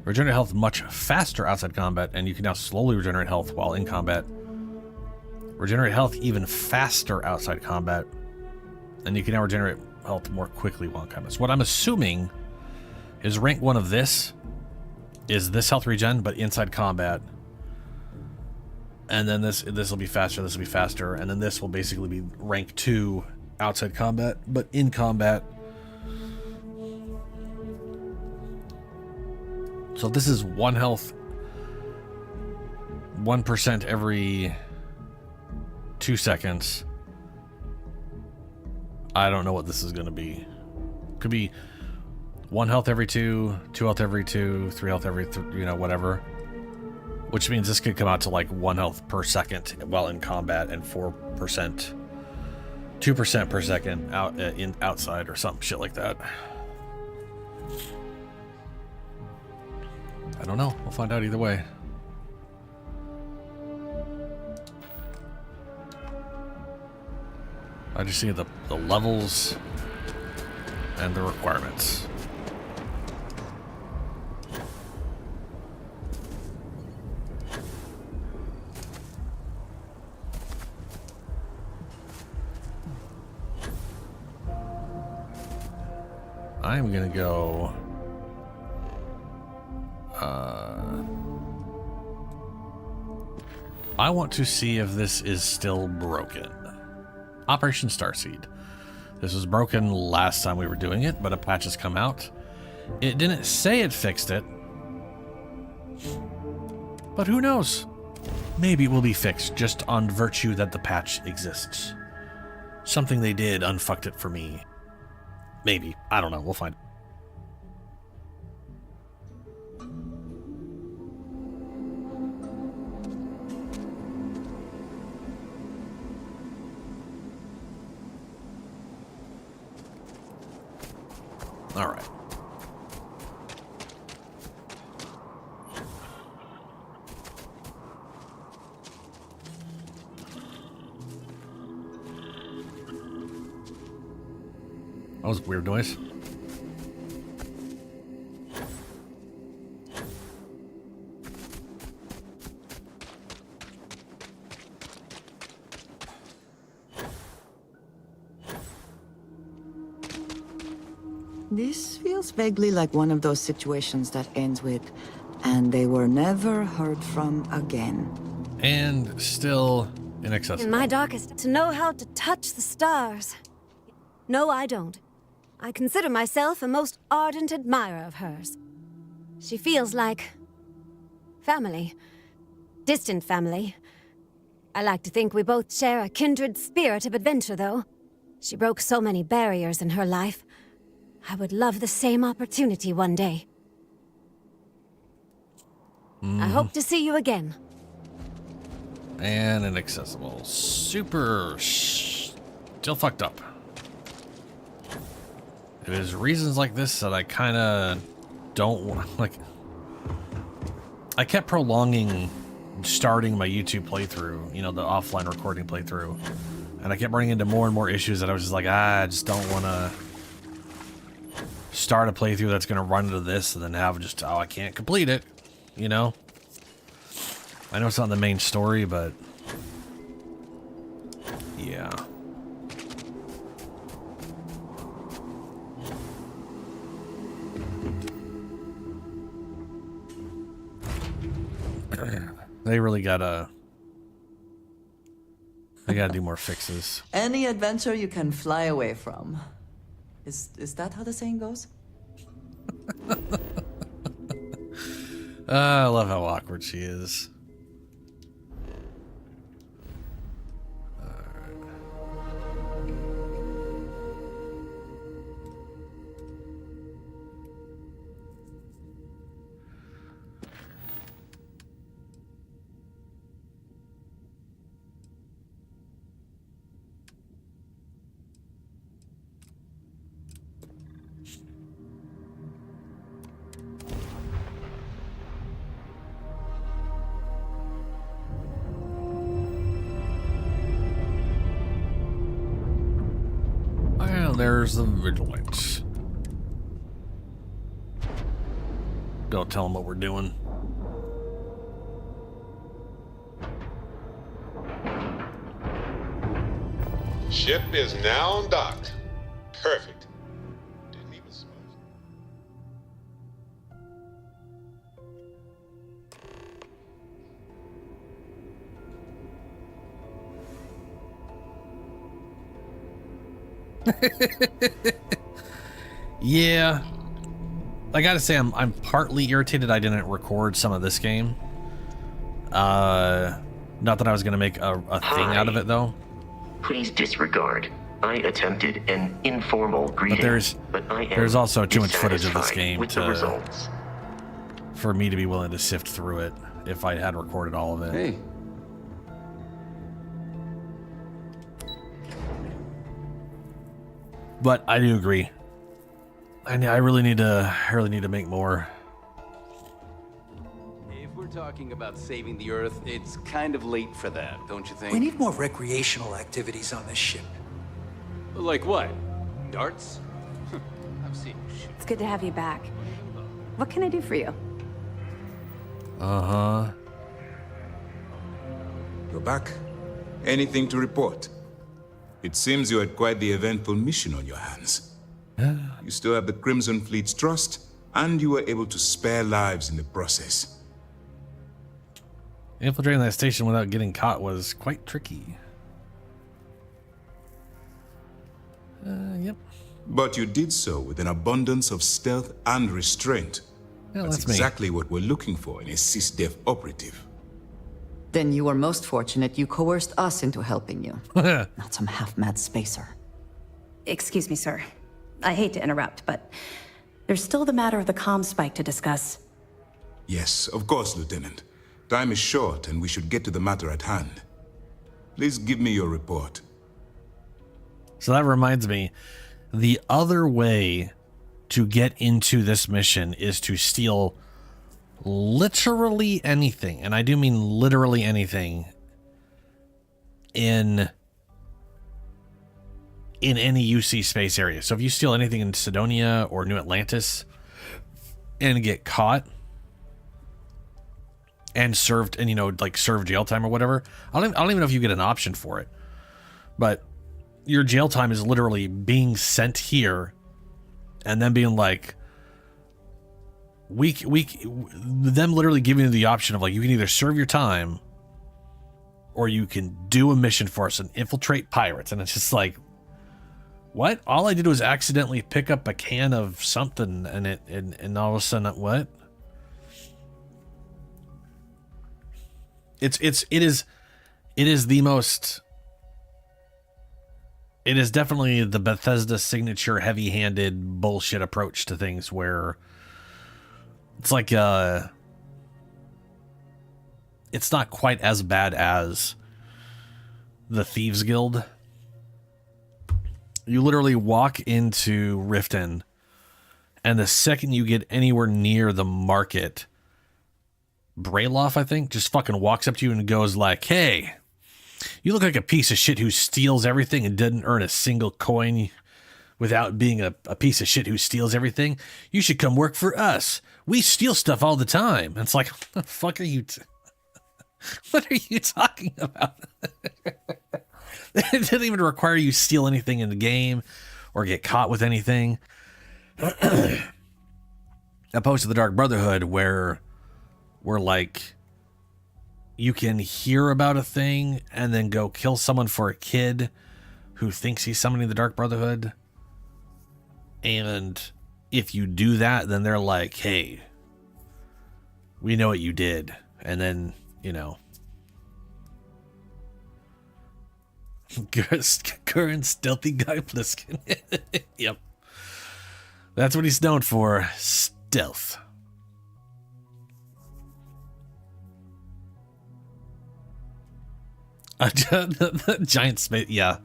regenerate health much faster outside combat, and you can now slowly regenerate health while in combat. Regenerate health even faster outside combat, and you can now regenerate health more quickly while in combat. So what I'm assuming is rank 1 of this is this health regen, but inside combat. And then this will be faster, this will be faster, and then this will basically be rank 2 outside combat, but in combat. So this is 1 health, 1% every 2 seconds. I don't know what this is going to be. Could be 1 health every 2, 2 health every 2, 3 health every 3, whatever. Which means this could come out to like 1 health per second while in combat and 4%, 2% per second out in outside or some shit like that. I don't know. We'll find out either way. I just see the levels and the requirements. I'm gonna go I want to see if this is still broken. Operation Starseed. This was broken last time we were doing it, but a patch has come out. It didn't say it fixed it, but who knows? Maybe it will be fixed just on virtue that the patch exists. Something they did unfucked it for me. Maybe. I don't know. We'll find. All right. That was a weird noise. This feels vaguely like one of those situations that ends with, and they were never heard from again. And still inaccessible. In my darkest, to know how to touch the stars. No, I don't. I consider myself a most ardent admirer of hers. She feels like family. Distant family. I like to think we both share a kindred spirit of adventure, though. She broke so many barriers in her life. I would love the same opportunity one day. I hope to see you again. And inaccessible. Super still fucked up. It is reasons like this that I kind of don't want, like, I kept prolonging starting my YouTube playthrough, you know, the offline recording playthrough. And I kept running into more and more issues that I was just like, I just don't want to start a playthrough that's going to run into this and then have just, oh, I can't complete it, you know? I know it's not the main story, but yeah. They really gotta do more fixes. Any adventure you can fly away from. Is that how the saying goes? I love how awkward she is. There's the vigilance. Go tell them what we're doing. Ship is now docked. Perfect. Didn't even smudge. Yeah, I gotta say I'm partly irritated I didn't record some of this game. Not that I was gonna make a thing out of it though. Please disregard. I attempted an informal greeting, but there's also too much footage of this game with the results. For me to be willing to sift through it if I had recorded all of it. Hey. But I do agree. I really need to make more. If we're talking about saving the Earth, it's kind of late for that, don't you think? We need more recreational activities on this ship. Like what? Darts? I've seen shit. It's good to have you back. What can I do for you? Uh-huh. You're back. Anything to report? It seems you had quite the eventful mission on your hands. You still have the Crimson Fleet's trust, and you were able to spare lives in the process. Infiltrating that station without getting caught was quite tricky. Yep. But you did so with an abundance of stealth and restraint. Yeah, that's that's me. exactly what we're looking for in a sysdef operative. Then you were most fortunate you coerced us into helping you. Not some half-mad spacer. Excuse me, sir. I hate to interrupt, but there's still the matter of the comm spike to discuss. Yes, of course, Lieutenant. Time is short, and we should get to the matter at hand. Please give me your report. So that reminds me, the other way to get into this mission is to steal literally anything, and I do mean literally anything, in in any UC space area. So if you steal anything in Sidonia or New Atlantis and get caught and served, and, you know, like serve jail time or whatever, I don't even know if you get an option for it, but your jail time is literally being sent here and then being like, them literally giving you the option of like, you can either serve your time or you can do a mission for us and infiltrate pirates. And it's just like, what? All I did was accidentally pick up a can of something, and all of a sudden, what? It is definitely the Bethesda signature heavy-handed bullshit approach to things, where it's like it's not quite as bad as the Thieves Guild. You literally walk into Riften, and the second you get anywhere near the market, Brayloff, I think, just fucking walks up to you and goes like, hey, you look like a piece of shit who steals everything and doesn't earn a single coin without being a piece of shit who steals everything. You should come work for us. We steal stuff all the time. And it's like, what the fuck are you... what are you talking about? It didn't even require you steal anything in the game or get caught with anything. Opposed to the Dark Brotherhood, where like you can hear about a thing and then go kill someone for a kid who thinks he's summoning the Dark Brotherhood. And if you do that, then they're like, hey, we know what you did. And then, you know, Kurn stealthy guy Plissken. Yep. That's what he's known for. Stealth. Giant space, yeah.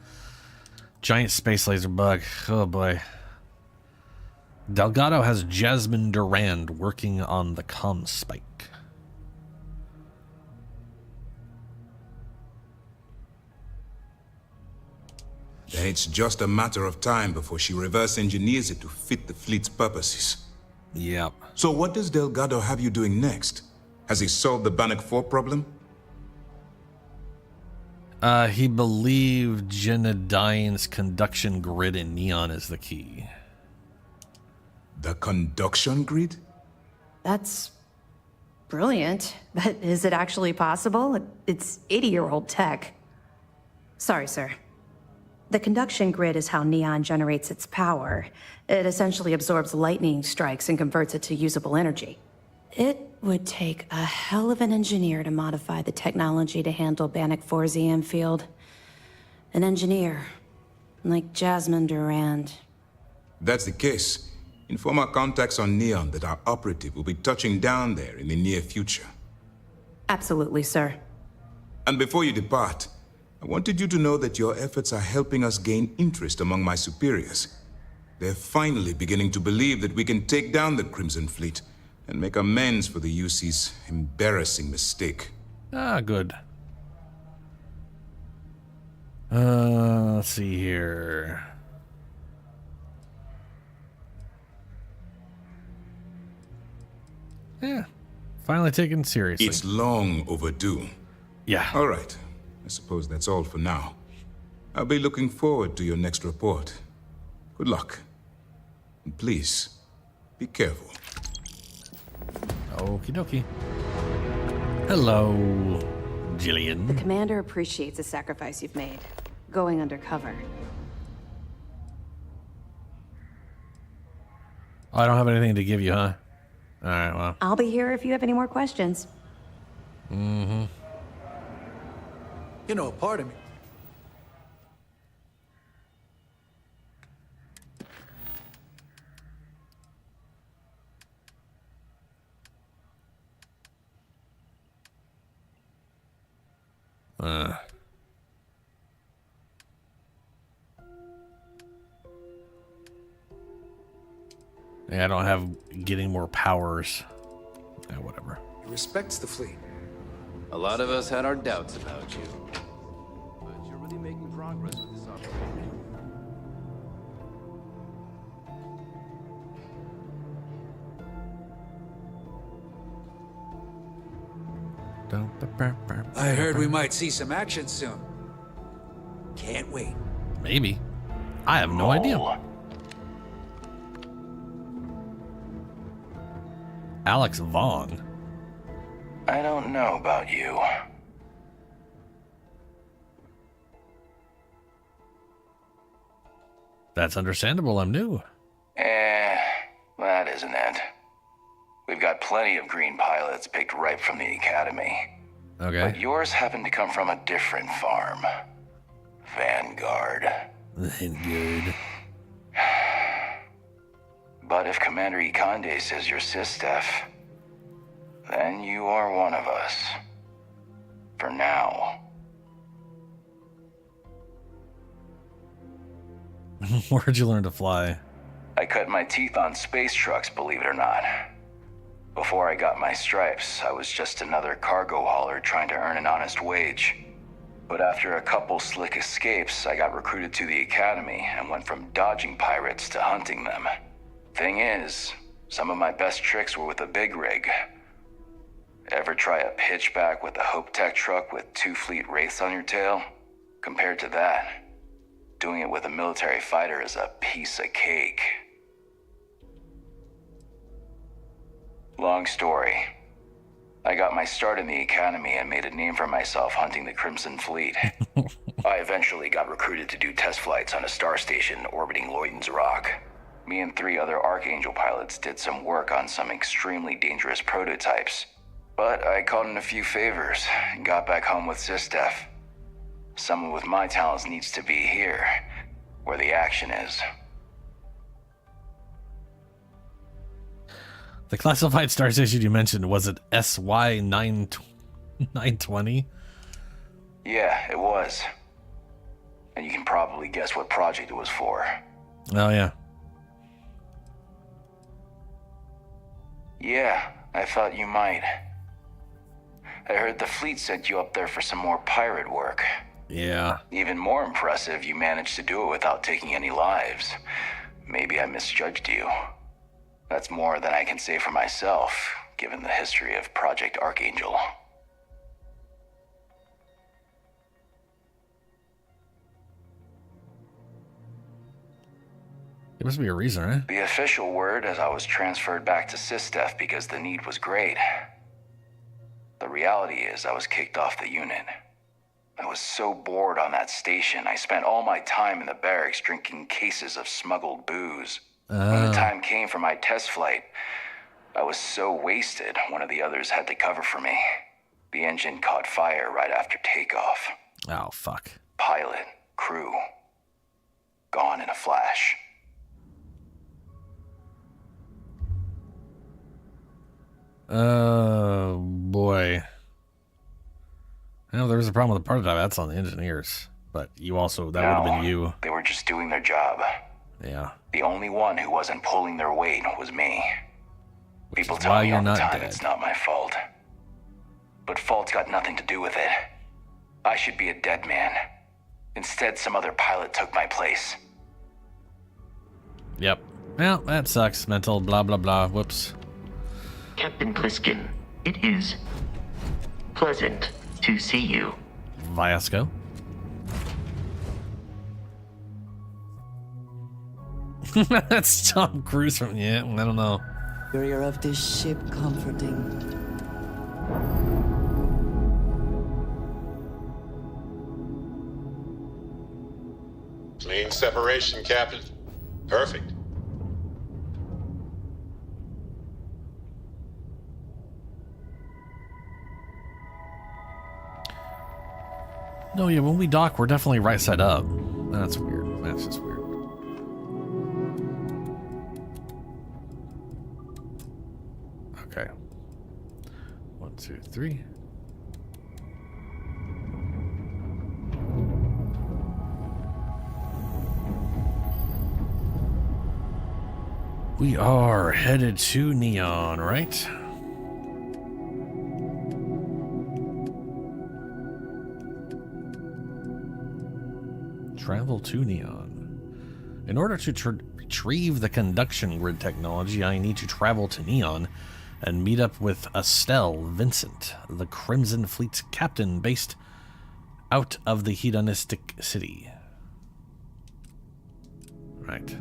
Giant space laser bug. Oh boy. Delgado has Jasmine Durand working on the comm spike. Then it's just a matter of time before she reverse engineers it to fit the fleet's purposes. Yep. So what does Delgado have you doing next? Has he solved the Bannock 4 problem? He believed Genadine's conduction grid in Neon is the key. The conduction grid? That's brilliant, but is it actually possible? It's 80-year-old tech. Sorry, sir. The conduction grid is how Neon generates its power. It essentially absorbs lightning strikes and converts it to usable energy. It would take a hell of an engineer to modify the technology to handle Bannock 4's EM field. An engineer, like Jasmine Durand. That's the case. Inform our contacts on Neon that our operative will be touching down there in the near future. Absolutely, sir. And before you depart, I wanted you to know that your efforts are helping us gain interest among my superiors. They're finally beginning to believe that we can take down the Crimson Fleet and make amends for the UC's embarrassing mistake. Ah, good. Let's see here. Yeah, finally taken seriously. It's long overdue. Yeah. All right. I suppose that's all for now. I'll be looking forward to your next report. Good luck. And please, be careful. Okie dokie. Hello, Jillian. The commander appreciates the sacrifice you've made, going undercover. I don't have anything to give you, huh? All right, well. I'll be here if you have any more questions. Mm-hmm. You know, part of me. Yeah, I don't have getting more powers. Yeah, whatever. He respects the fleet. A lot of us had our doubts about you. But you're really making progress with this operation. I heard we might see some action soon. Can't wait. Maybe. I have no idea. Alex Vaughn. I don't know about you. That's understandable. I'm new. That isn't it. We've got plenty of green pilots picked right from the academy. Okay. But yours happen to come from a different farm. Vanguard. Vanguard. But if Commander Ikande says you're Sistef, then you are one of us. For now. Where'd you learn to fly? I cut my teeth on space trucks, believe it or not. Before I got my stripes, I was just another cargo hauler trying to earn an honest wage. But after a couple slick escapes, I got recruited to the academy and went from dodging pirates to hunting them. Thing is, some of my best tricks were with a big rig. Ever try a pitchback with a Hope Tech truck with 2 fleet wraiths on your tail? Compared to that, doing it with a military fighter is a piece of cake. Long story. I got my start in the academy and made a name for myself hunting the Crimson Fleet. I eventually got recruited to do test flights on a star station orbiting Lloyden's Rock. Me and 3 other Archangel pilots did some work on some extremely dangerous prototypes. But I called in a few favors and got back home with Sistef. Someone with my talents needs to be here, where the action is. The classified star station you mentioned, was it SY 920? Yeah, it was. And you can probably guess what project it was for. Oh, yeah. Yeah, I thought you might. I heard the fleet sent you up there for some more pirate work. Yeah. Even more impressive, you managed to do it without taking any lives. Maybe I misjudged you. That's more than I can say for myself, given the history of Project Archangel. There must be a reason, right? The official word is I was transferred back to Sistef because the need was great. The reality is I was kicked off the unit. I was so bored on that station, I spent all my time in the barracks drinking cases of smuggled booze. When the time came for my test flight, I was so wasted, one of the others had to cover for me. The engine caught fire right after takeoff. Oh, fuck. Pilot, crew, gone in a flash. Oh, boy. Well, there was a problem with the prototype. That's on the engineers. But you also, that would have been you. They were just doing their job. Yeah. The only one who wasn't pulling their weight was me. People is tell why me you're all the not time dead. it's not my fault. But fault's got nothing to do with it. I should be a dead man. Instead, some other pilot took my place. Yep. Well, that sucks. Mental blah, blah, blah. Whoops. Captain Plissken, it is pleasant to see you. Viasco. That's Tom Cruise from, yeah, I don't know. Barrier of this ship comforting. Clean separation, Captain. Perfect. No, yeah, when we dock, we're definitely right side up. That's weird. That's just weird. Okay. 1, 2, 3. We are headed to Neon, right? Travel to Neon. In order to retrieve the conduction grid technology, I need to travel to Neon and meet up with Estelle Vincent, the Crimson Fleet's captain based out of the hedonistic city. Right.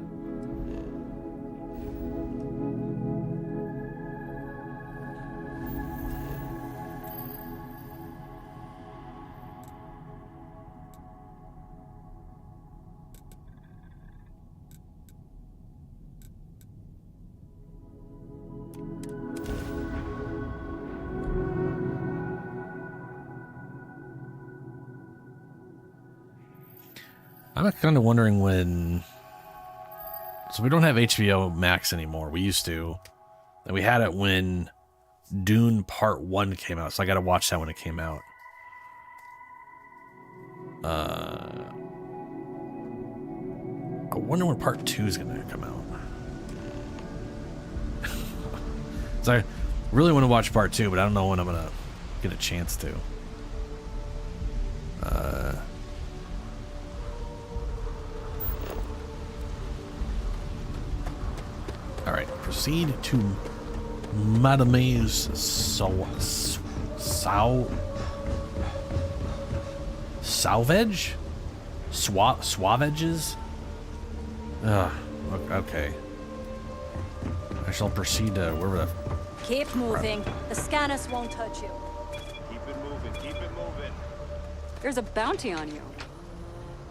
I'm kind of wondering when... So we don't have HBO Max anymore. We used to. And we had it when Dune Part 1 came out. So I got to watch that when it came out. I wonder when Part 2 is going to come out. So I really want to watch Part 2, but I don't know when I'm going to get a chance to. All right, proceed to Madame's Salvage? Suavages? Okay. I shall proceed to wherever the... Keep moving. The scanners won't touch you. Keep it moving, keep it moving. There's a bounty on you.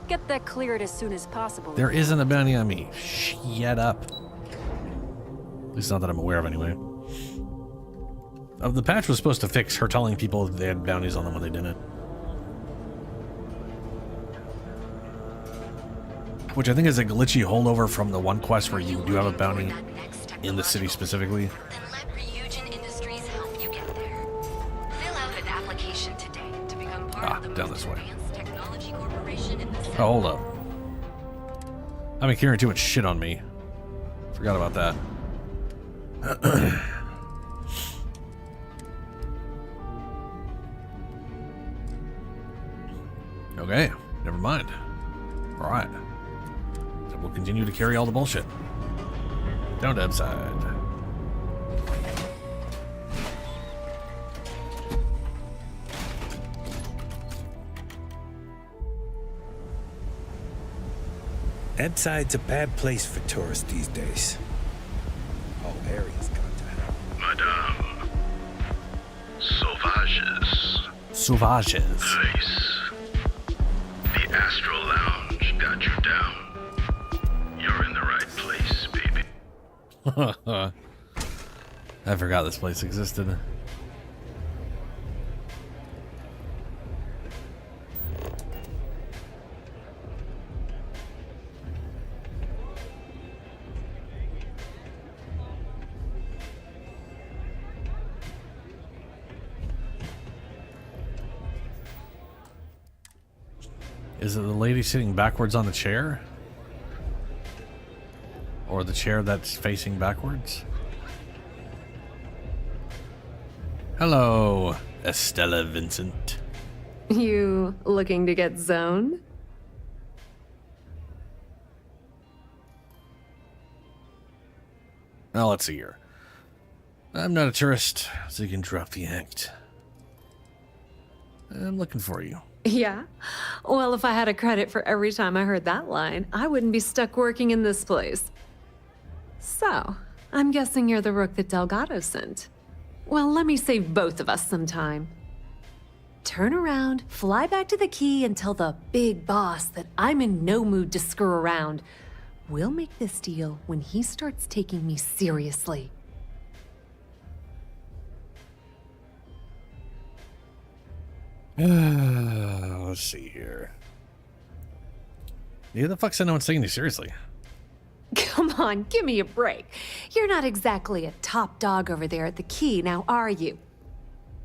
Get that cleared as soon as possible. There isn't a bounty on me. Shut up. At least not that I'm aware of, anyway. The patch was supposed to fix her telling people they had bounties on them when they didn't. Which I think is a glitchy holdover from the one quest where you do have a bounty in the city specifically. Down this way. Oh, hold up. I've been carrying too much shit on me. Forgot about that. Okay, never mind. Alright. So we'll continue to carry all the bullshit. Down to upside. Ebside's a bad place for tourists these days. Whole area's gone to hell. Madame. Sauvages. Sauvages. Nice. The Astral Lounge got you down. You're in the right place, baby. I forgot this place existed. Is it the lady sitting backwards on the chair? Or the chair that's facing backwards? Hello, Estella Vincent. You looking to get zoned? Now let's see here. I'm not a tourist, so you can drop the act. I'm looking for you. Yeah? Well, if I had a credit for every time I heard that line, I wouldn't be stuck working in this place. So, I'm guessing you're the rook that Delgado sent. Well, let me save both of us some time. Turn around, fly back to the key, and tell the big boss that I'm in no mood to screw around. We'll make this deal when he starts taking me seriously. Let's see here. Who the fuck said no one's taking you seriously? Come on, give me a break. You're not exactly a top dog over there at the key, now are you?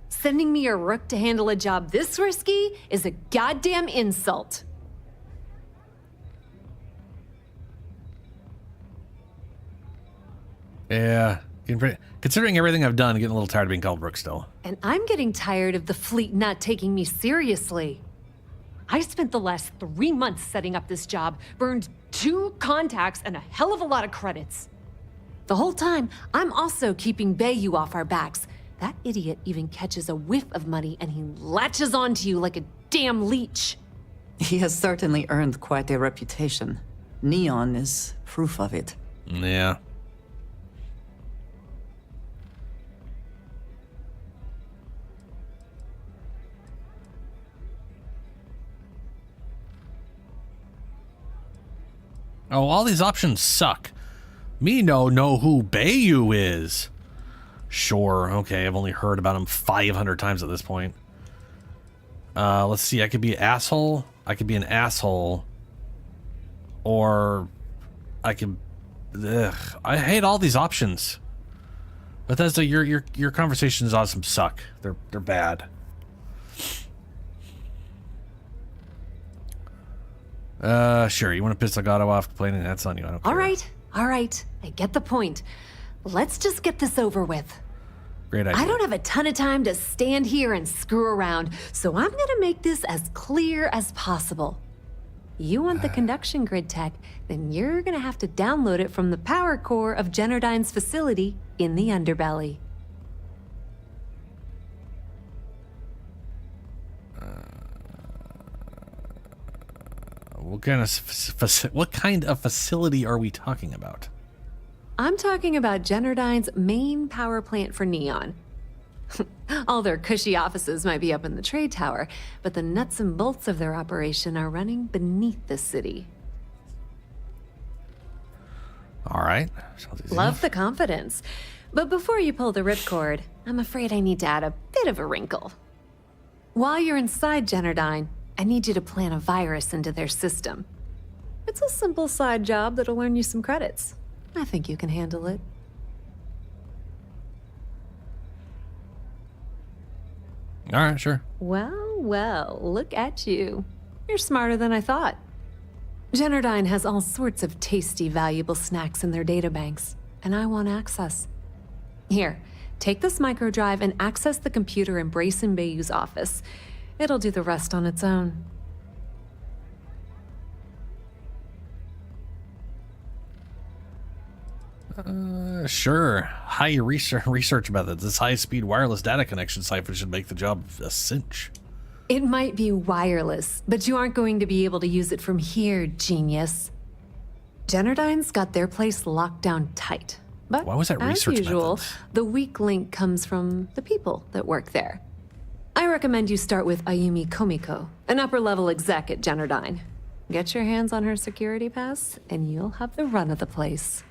Sending me a rook to handle a job this risky is a goddamn insult. Yeah. Considering everything I've done, I'm getting a little tired of being called rook still. And I'm getting tired of the fleet not taking me seriously. I spent the last 3 months setting up this job, burned 2 contacts and a hell of a lot of credits. The whole time, I'm also keeping Bayou off our backs. That idiot even catches a whiff of money and he latches onto you like a damn leech. He has certainly earned quite a reputation. Neon is proof of it. Yeah. Oh, all these options suck. Me no know who Bayou is. Sure, okay, I've only heard about him 500 times at this point. Let's see, I could be an asshole. I could be an asshole. Or I could... Ugh, I hate all these options. Bethesda, your conversations awesome suck. They're bad. Sure, you want to piss Elgato off complaining? That's on you, I don't care. All right, I get the point. Let's just get this over with. Great idea. I don't have a ton of time to stand here and screw around, so I'm gonna make this as clear as possible. You want the conduction grid tech, then you're gonna have to download it from the power core of Generdyne's facility in the underbelly. What kind of facility are we talking about? I'm talking about Generdyne's main power plant for Neon. All their cushy offices might be up in the trade tower, but the nuts and bolts of their operation are running beneath the city. All right. Love the confidence. But before you pull the ripcord, I'm afraid I need to add a bit of a wrinkle. While you're inside Generdyne, I need you to plant a virus into their system. It's a simple side job that'll earn you some credits. I think you can handle it. All right, sure. Well, look at you. You're smarter than I thought. Generdyne has all sorts of tasty, valuable snacks in their databanks, and I want access. Here, take this microdrive and access the computer in Brayson Bayou's office. It'll do the rest on its own. Sure. High research methods. This high-speed wireless data connection cipher should make the job a cinch. It might be wireless, but you aren't going to be able to use it from here, genius. Generdyne's got their place locked down tight. But why was that as research usual, methods? the weak link comes from the people that work there. I recommend you start with Ayumi Komiko, an upper-level exec at Generdyne. Get your hands on her security pass, and you'll have the run of the place.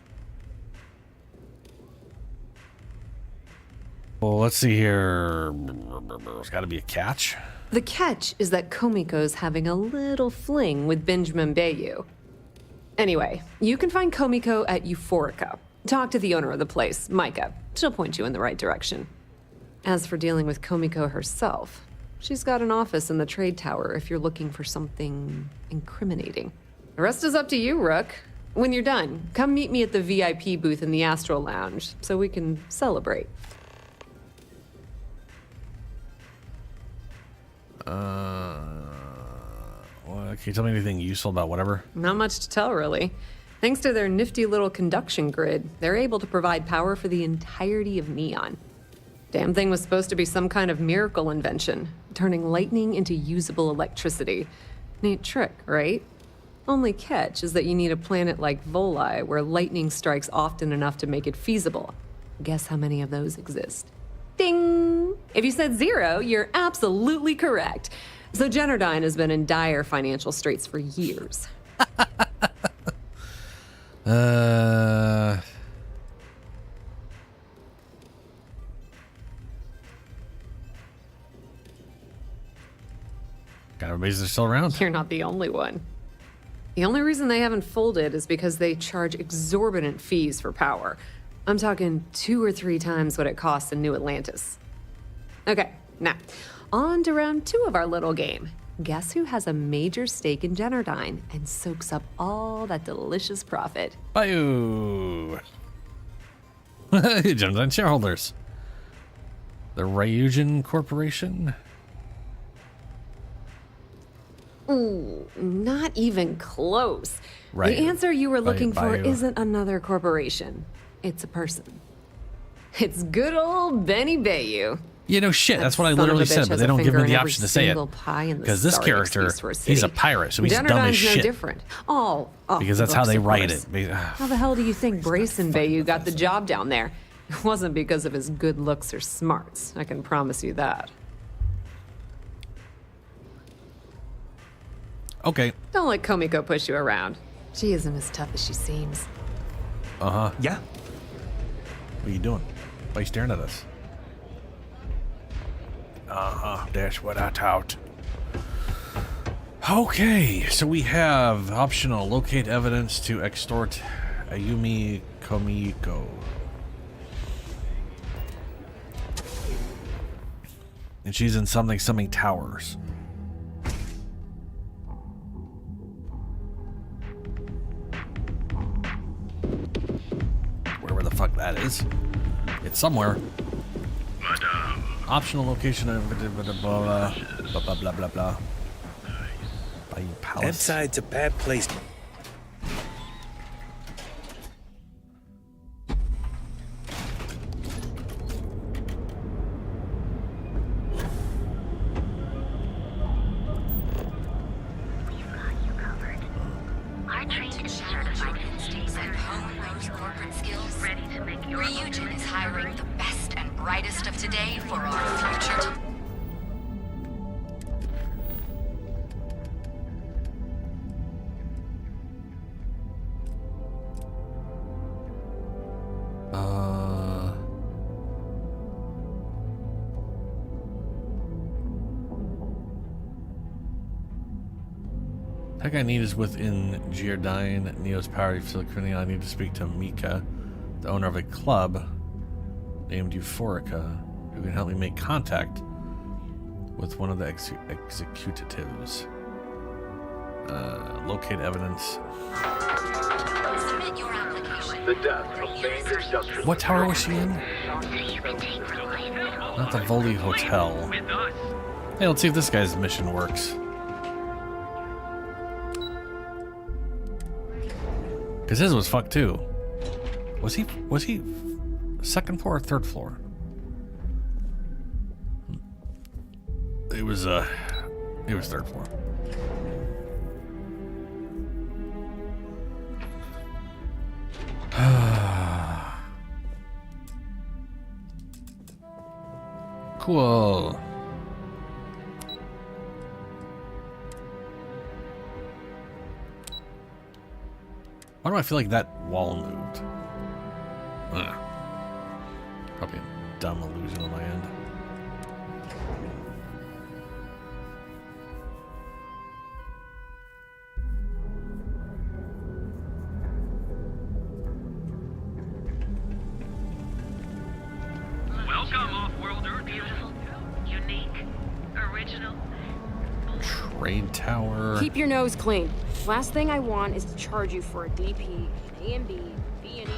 Well, let's see here. There's got to be a catch. The catch is that Komiko's having a little fling with Benjamin Bayou. Anyway, you can find Komiko at Euphorica. Talk to the owner of the place, Micah. She'll point you in the right direction. As for dealing with Komiko herself, she's got an office in the trade tower if you're looking for something incriminating. The rest is up to you, Rook. When you're done, come meet me at the VIP booth in the Astral Lounge so we can celebrate. Well, can you tell me anything useful about whatever? Not much to tell, really. Thanks to their nifty little conduction grid, they're able to provide power for the entirety of Neon. Damn thing was supposed to be some kind of miracle invention, turning lightning into usable electricity. Neat trick, right? Only catch is that you need a planet like Voli, where lightning strikes often enough to make it feasible. Guess how many of those exist? Ding! If you said 0, you're absolutely correct. So Generdyne has been in dire financial straits for years. Kind of amazed they're still around. You're not the only one. The only reason they haven't folded is because they charge exorbitant fees for power. I'm talking 2 or 3 times what it costs in New Atlantis. Okay, now, on to round 2 of our little game. Guess who has a major stake in Generdyne and soaks up all that delicious profit? Bayou. Generdyne shareholders. The Ryujin Corporation. Ooh, not even close. Right. The answer you were looking for Bayou. isn't another corporation. It's a person. It's good old Benny Bayou. You know, shit, that's what I Son of a literally bitch said, but has they a don't give finger me in the every option to say it. single pie in the Because this starry character, excuse for a he's a city. pirate, so he's dumb as Dunnerdine's no shit. different. All off Because the that's how books, they of write course. it. How the hell do you think Brayson Bayou got the job down there? It wasn't because of his good looks or smarts. I can promise you that. Okay. Don't let Komiko push you around. She isn't as tough as she seems. Uh-huh. Yeah. What are you doing? Why are you staring at us? Uh-huh, that's what I thought. Okay, so we have optional locate evidence to extort Ayumi Komiko. And she's in something towers. Wherever the fuck that is. It's somewhere. Optional location of blah blah blah blah blah. Bayou Palace. Inside's a bad place. Our trained and certified instincts and hone those corporate skills. Ready to make your Ryujin is hiring the best and brightest of today for our future. Tech I need is within Giardine, Neo's power facility. I need to speak to Mika, the owner of a club named Euphorica, who can help me make contact with one of the executives. Locate evidence. Submit your application. The death of famed industrial. What tower was she in? Not the Voli Hotel. Hey, let's see if this guy's mission works. Because his was fucked too. Was he second floor or third floor? It was third floor. Cool. Why do I feel like that wall moved? Probably a dumb illusion on my end. Welcome, off-worlder. Beautiful, unique, original. Trade tower. Keep your nose clean. Last thing I want is to charge you for a DP, A and B, B and E.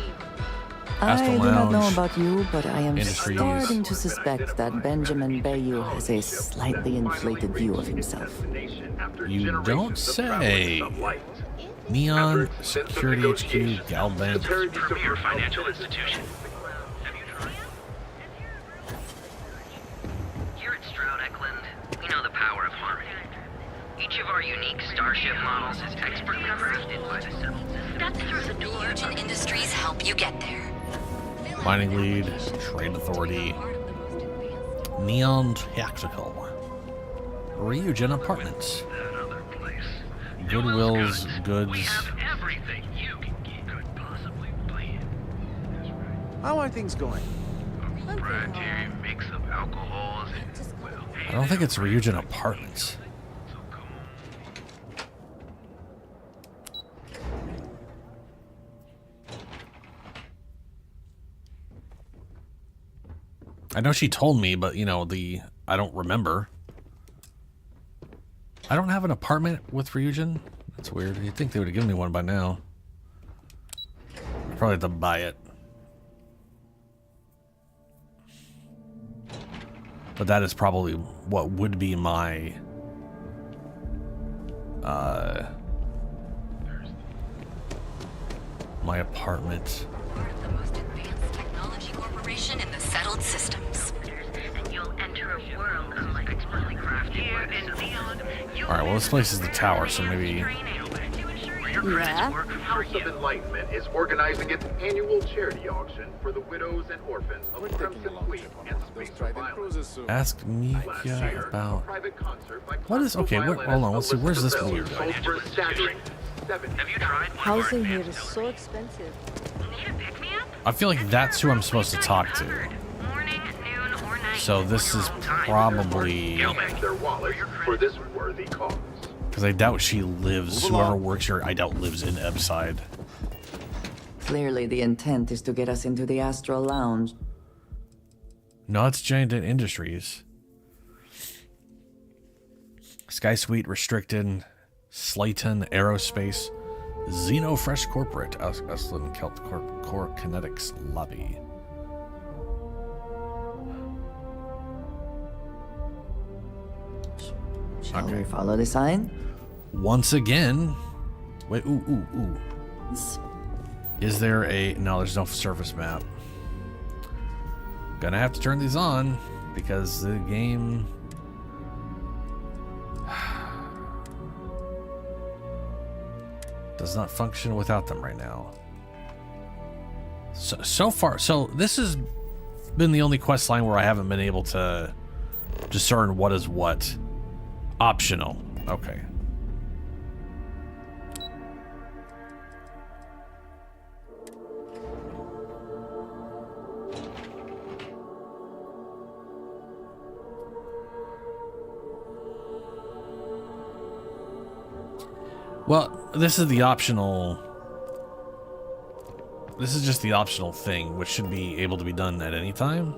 Astral I do not know Lounge, about you, but I am Industries. starting to suspect that Benjamin Bayou has a slightly inflated view of himself. You don't say. Neon, Security HQ, Galbank. Premier financial institution. Here at Stroud Eklund, we know the power of harmony. Each of our unique starship models is expertly crafted by the cell. Step through the door. Ryujin Industries help you get there. Mining Lead, Trade Authority, Neon Tactical, Ryujin Apartments, Goodwill's Goods. Everything you could possibly plan. How are things going? Proprietary mix of alcohols and, well, I don't think it's Ryujin Apartments. I know she told me, but you know, I don't remember. I don't have an apartment with Ryujin. That's weird. You'd think they would have given me one by now. I'd probably have to buy it. But that is probably what would be my my apartment. this place is the tower, so maybe... Yeah. House of Enlightenment is organizing its annual charity auction for the widows and orphans of Crimson Fleet and Space Violence. Ask Mika about... What is... Okay, hold on, let's see, where's this weird guy? Housing here is so expensive. I feel like that's who I'm supposed to talk to. So this is probably... For this worthy cause. Because I doubt she lives, whoever works here, I doubt lives in Ebside. Clearly the intent is to get us into the Astral Lounge. No, it's Giant Industries. Sky Suite Restricted, Slayton Aerospace, Xeno Fresh Corporate, Uslan Kelt Core Kinetics Lobby. Shall we follow the sign? Once again, wait, ooh. Is there a, no, there's no surface map. Gonna have to turn these on because the game does not function without them right now. So far, so this has been the only quest line where I haven't been able to discern what is what. Optional. Okay. Well, this is the optional. This is just the optional thing, which should be able to be done at any time.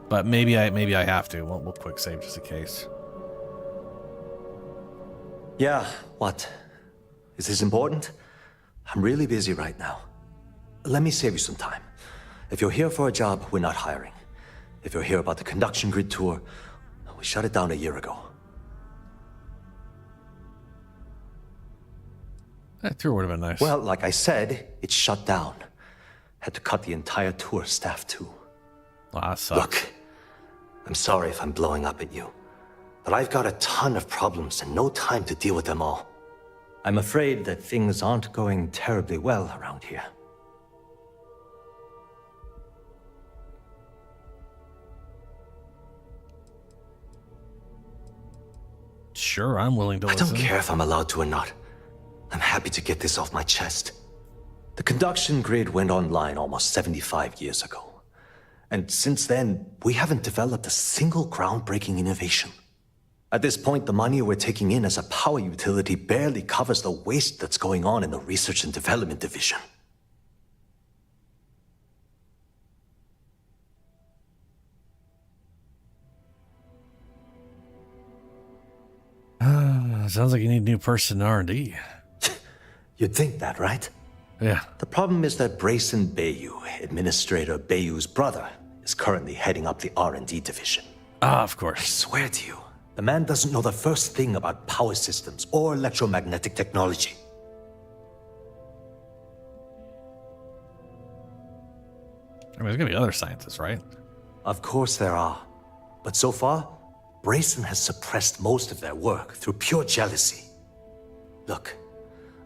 But maybe I have to. We'll quick save just in case. Yeah, what? Is this important? I'm really busy right now. Let me save you some time. If you're here for a job, we're not hiring. If you're here about the conduction grid tour, we shut it down a year ago. That tour would have been nice. Well, like I said, it's shut down. Had to cut the entire tour staff too. Well, that sucks. Look, I'm sorry if I'm blowing up at you, but I've got a ton of problems and no time to deal with them all. I'm afraid that things aren't going terribly well around here. Sure, I'm willing to listen. I don't care if I'm allowed to or not. I'm happy to get this off my chest. The conduction grid went online almost 75 years ago. And since then, we haven't developed a single groundbreaking innovation. At this point, the money we're taking in as a power utility barely covers the waste that's going on in the research and development division. Sounds like you need a new person in R&D. You'd think that, right? Yeah. The problem is that Brayson Bayou, Administrator Bayou's brother, is currently heading up the R&D division. Ah, of course. I swear to you, the man doesn't know the first thing about power systems or electromagnetic technology. I mean, there's gonna be other scientists, right? Of course there are. But so far, Brayson has suppressed most of their work through pure jealousy. Look,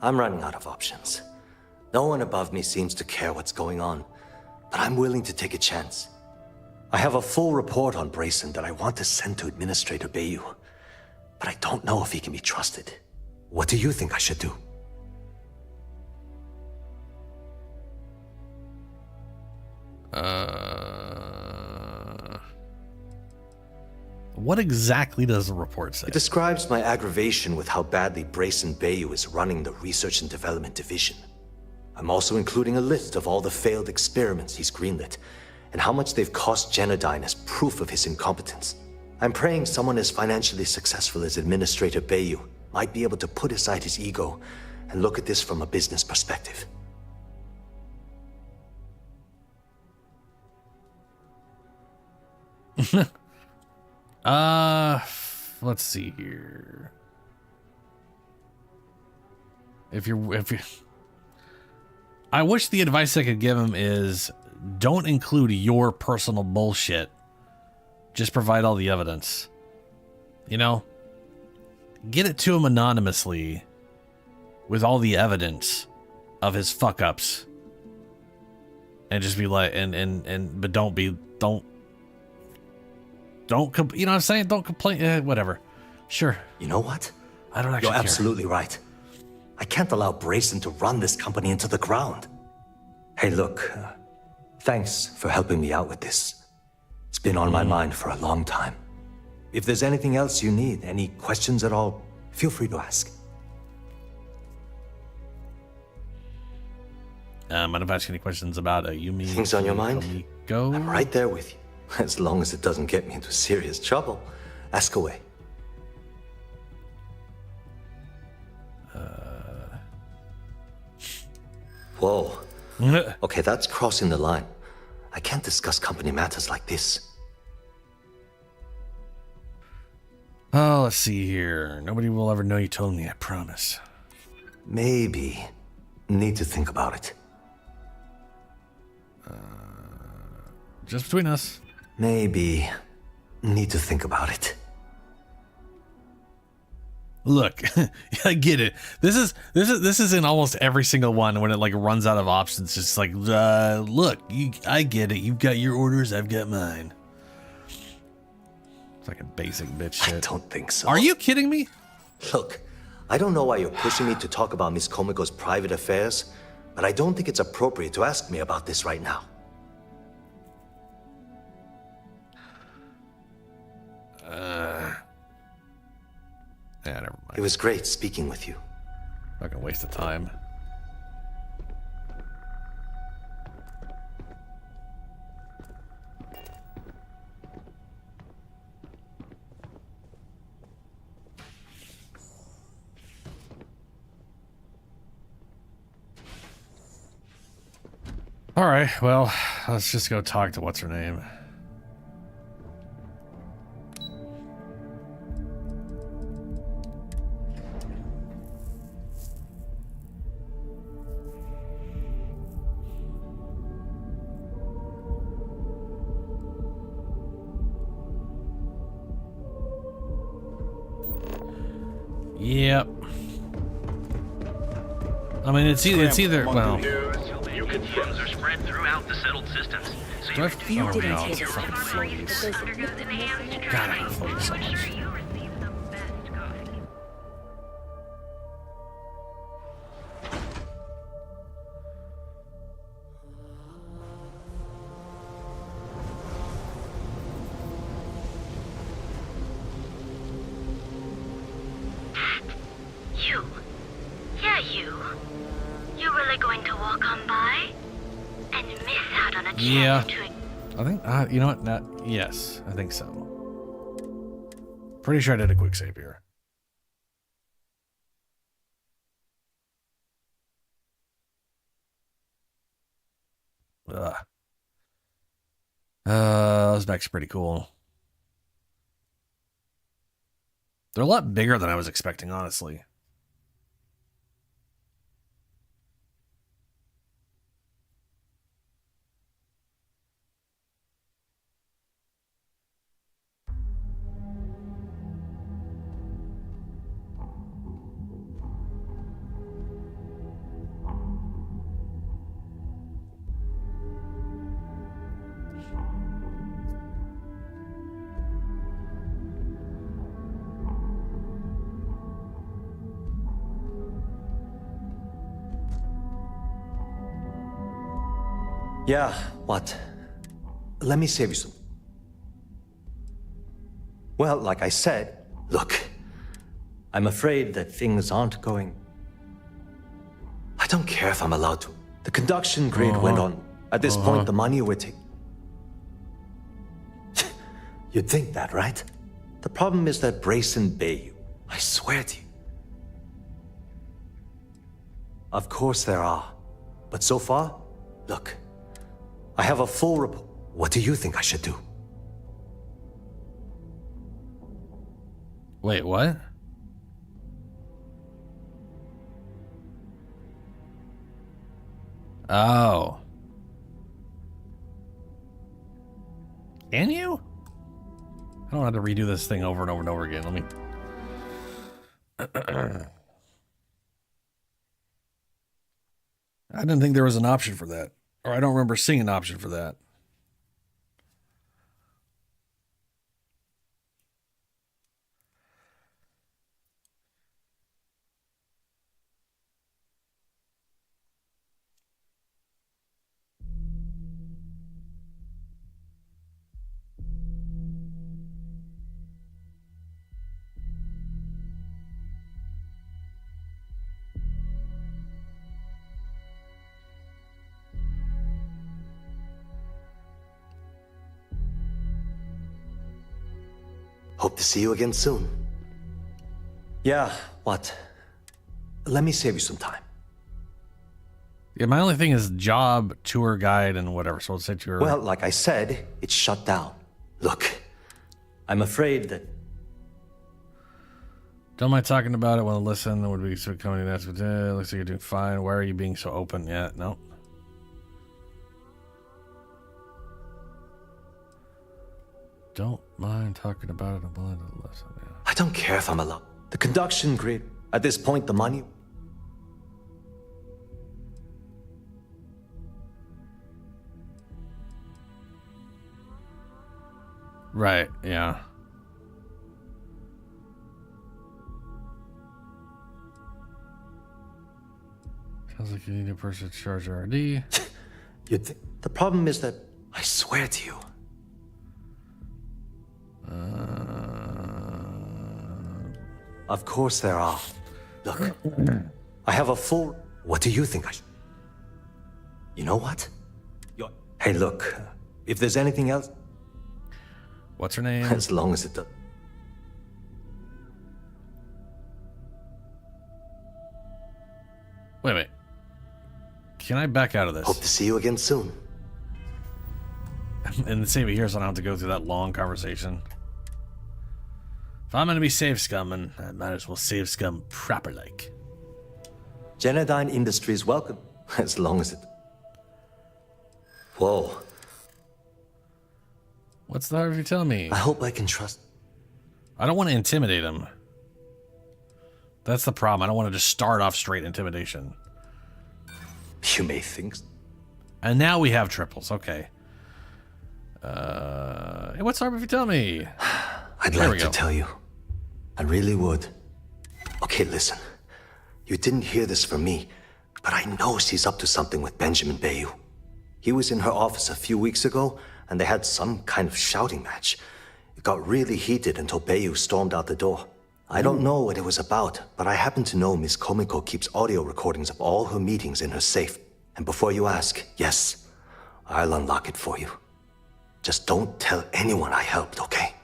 I'm running out of options. No one above me seems to care what's going on, but I'm willing to take a chance. I have a full report on Brayson that I want to send to Administrator Bayou, but I don't know if he can be trusted. What do you think I should do? What exactly does the report say? It describes my aggravation with how badly Brayson Bayou is running the Research and Development Division. I'm also including a list of all the failed experiments he's greenlit, and how much they've cost Genodyne as proof of his incompetence. I'm praying someone as financially successful as Administrator Bayou might be able to put aside his ego and look at this from a business perspective. Let's see here. I wish the advice I could give him is don't include your personal bullshit. Just provide all the evidence. You know? get it to him anonymously with all the evidence of his fuck ups, and just be like, but don't, you know what I'm saying? Don't complain. Whatever. Sure. You know what? I don't actually You're care. absolutely right. I can't allow Brayson to run this company into the ground. Hey, look, thanks for helping me out with this. It's been on my mind for a long time. If there's anything else you need, any questions at all, feel free to ask. Mind if I ask any questions about Yumi? Things on your mind? Go. I'm right there with you. As long as it doesn't get me into serious trouble. Ask away. Whoa. Okay, that's crossing the line. I can't discuss company matters like this. Oh, let's see here. Nobody will ever know you told me, I promise. Maybe. Need to think about it. Just between us. Maybe. Need to think about it. Look, I get it. This is in almost every single one when it like runs out of options. Just like, look, I get it. You've got your orders, I've got mine. It's like a basic bitch shit. I don't think so. Are you kidding me? Look, I don't know why you're pushing me to talk about Miss Komiko's private affairs, but I don't think it's appropriate to ask me about this right now. Yeah, never mind. It was great speaking with you. Not gonna waste the time. All right, well, let's just go talk to what's her name. Yep. I mean, it's either well. Fumes are spread throughout the settled systems. So Do I have to it's fucking floaties. God, I hate floaties so much. You. Yeah, you. You're really going to walk on by? And miss out on a chance Yeah. to... I think, you know what? Yes, I think so. Pretty sure I did a quick save here. Ugh. Those mechs are pretty cool. They're a lot bigger than I was expecting, honestly. Yeah, what? Let me save you some. Well, like I said, look, I'm afraid that things aren't going... I don't care if I'm allowed to. The conduction grid went on. At this point, the money we're taking... You'd think that, right? The problem is that Brayson Bay you. I swear to you. Of course there are. But so far, look, I have a full report. What do you think I should do? Wait, what? Oh. Can you? I don't have to redo this thing over and over and over again. Let me... I didn't think there was an option for that. Or I don't remember seeing an option for that. Hope to see you again soon. Yeah, what? Let me save you some time. Yeah, my only thing is job, tour guide, and whatever. So let's say tour. Well, like I said, it's shut down. Look, I'm afraid that... Don't mind talking about it. Want to listen? Would be so coming. That's what. Looks like you're doing fine. Why are you being so open? Yeah, no. Don't mind talking about it. I'm willing to listen. Yeah. I don't care if I'm allowed. The conduction grid. At this point, the money... Right, yeah. Sounds like you need a person to charge RD. The problem is that, I swear to you... Of course there are. Look, I have a full... What do you think I should... You know what? Hey, look, if there's anything else... What's her name? As long as it does... Wait a minute. Can I back out of this? Hope to see you again soon. And save it here so I don't have to go through that long conversation. If I'm gonna be save scumming, I might as well save scum proper like. Genodyne Industries welcome, as long as it... Whoa. What's the hard if you tell me? I hope I can trust... I don't want to intimidate him. That's the problem. I don't want to just start off straight intimidation. You may think so. And now we have triples. Okay. Hey, what's hard if you tell me? I'd like to tell you. I really would. Okay, listen. You didn't hear this from me, but I know she's up to something with Benjamin Bayou. He was in her office a few weeks ago, and they had some kind of shouting match. It got really heated until Bayou stormed out the door. I don't know what it was about, but I happen to know Miss Komiko keeps audio recordings of all her meetings in her safe. And before you ask, yes, I'll unlock it for you. Just don't tell anyone I helped, okay?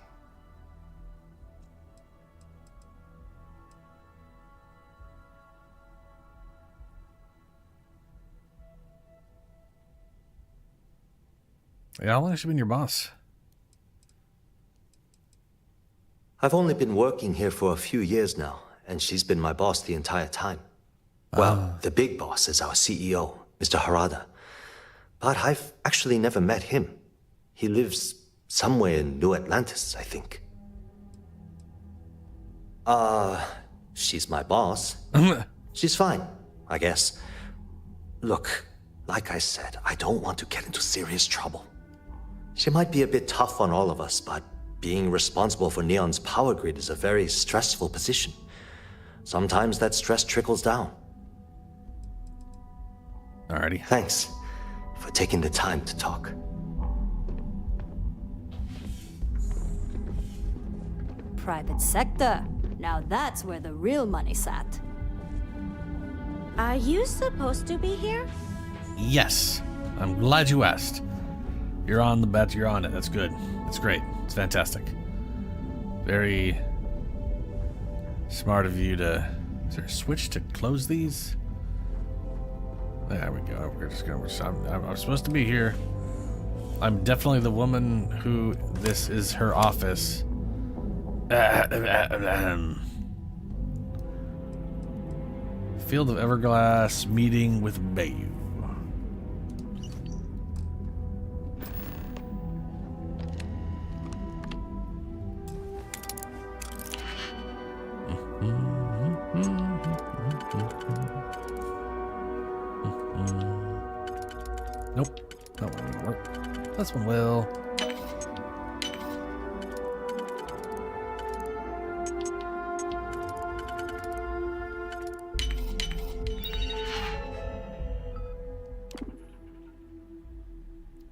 Yeah, how long has she been your boss? I've only been working here for a few years now, and she's been my boss the entire time. Well, the big boss is our CEO, Mr. Harada. But I've actually never met him. He lives somewhere in New Atlantis, I think. She's my boss. She's fine, I guess. Look, like I said, I don't want to get into serious trouble. She might be a bit tough on all of us, but being responsible for Neon's power grid is a very stressful position. Sometimes that stress trickles down. Alrighty. Thanks for taking the time to talk. Private sector. Now that's where the real money sat. Are you supposed to be here? Yes. I'm glad you asked. You're on the bet. You're on it. That's good. That's great. It's fantastic. Very smart of you to... Is there a switch to close these? There we go. We're just gonna... I'm supposed to be here. I'm definitely the woman who... This is her office. Field of Everglass meeting with Bayou. This one will.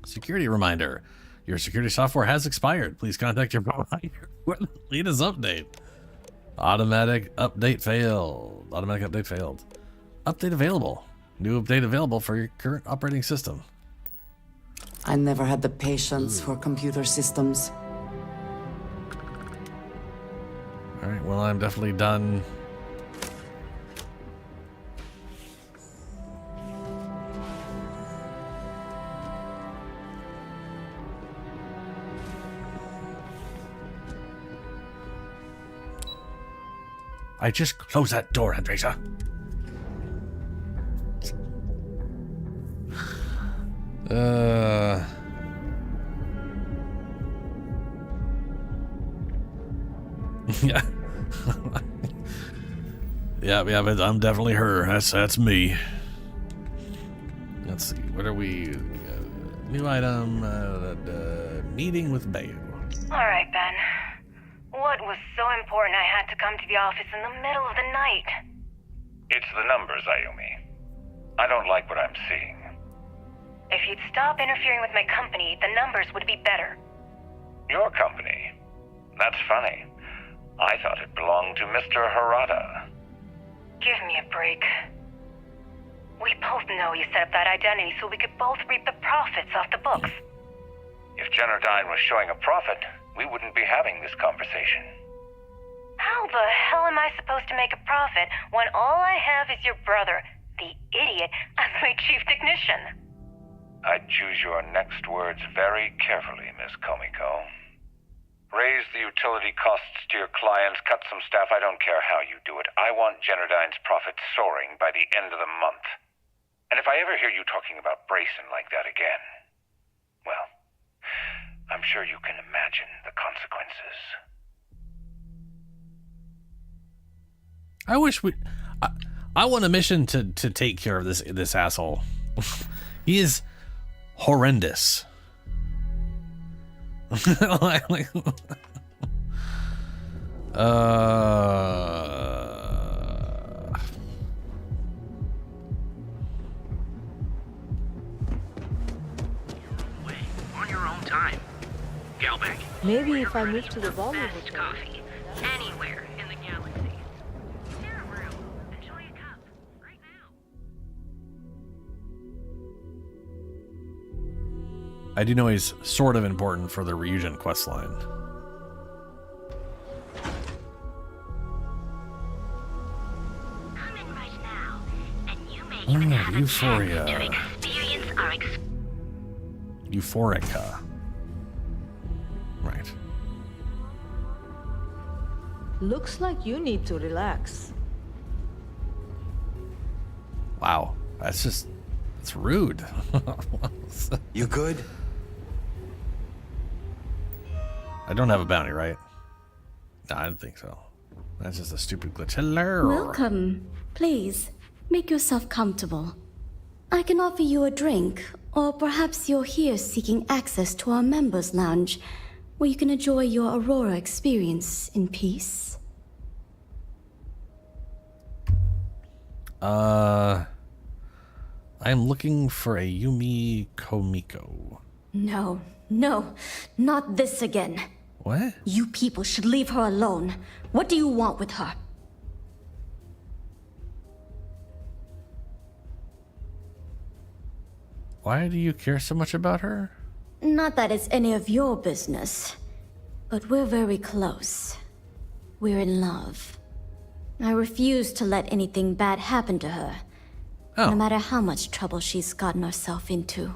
Security reminder. Your security software has expired. Please contact your provider for the latest update. Automatic update failed. Automatic update failed. Update available. New update available for your current operating system. I never had the patience for computer systems. Alright, well, I'm definitely done. I just closed that door, Andresa. Yeah. yeah, but I'm definitely her. That's me. Let's see. What are we? New item. Meeting with Bayo. All right, Ben. What was so important I had to come to the office in the middle of the night? It's the numbers, Ayumi. I don't like what I'm seeing. If you'd stop interfering with my company, the numbers would be better. Your company? That's funny. I thought it belonged to Mr. Harada. Give me a break. We both know you set up that identity so we could both reap the profits off the books. If Generdyne was showing a profit, we wouldn't be having this conversation. How the hell am I supposed to make a profit when all I have is your brother, the idiot, as my chief technician? I'd choose your next words very carefully, Miss Komiko. Raise the utility costs to your clients, cut some staff, I don't care how you do it. I want Generdyne's profits soaring by the end of the month. And if I ever hear you talking about Brayson like that again, well, I'm sure you can imagine the consequences. I wish we. I want a mission to take care of this asshole. He is horrendous. On your own time. Galbank. Maybe if I move to the volume Best coffee. Anywhere in the galaxy. Share a brew. Enjoy a cup. Right now. I do know he's sort of important for the Ryujin questline. Come in right now, and you may even have a chance Euphoria. to experience our Euphorica. Right. Looks like you need to relax. Wow. That's rude. You good? I don't have a bounty, right? No, I don't think so. That's just a stupid glitch. Hello. Welcome. Please, make yourself comfortable. I can offer you a drink, or perhaps you're here seeking access to our members' lounge, where you can enjoy your Aurora experience in peace. I'm looking for a Yumi Komiko. No, not this again. What? You people should leave her alone. What do you want with her? Why do you care so much about her? Not that it's any of your business, but we're very close. We're in love. I refuse to let anything bad happen to her, no matter how much trouble she's gotten herself into.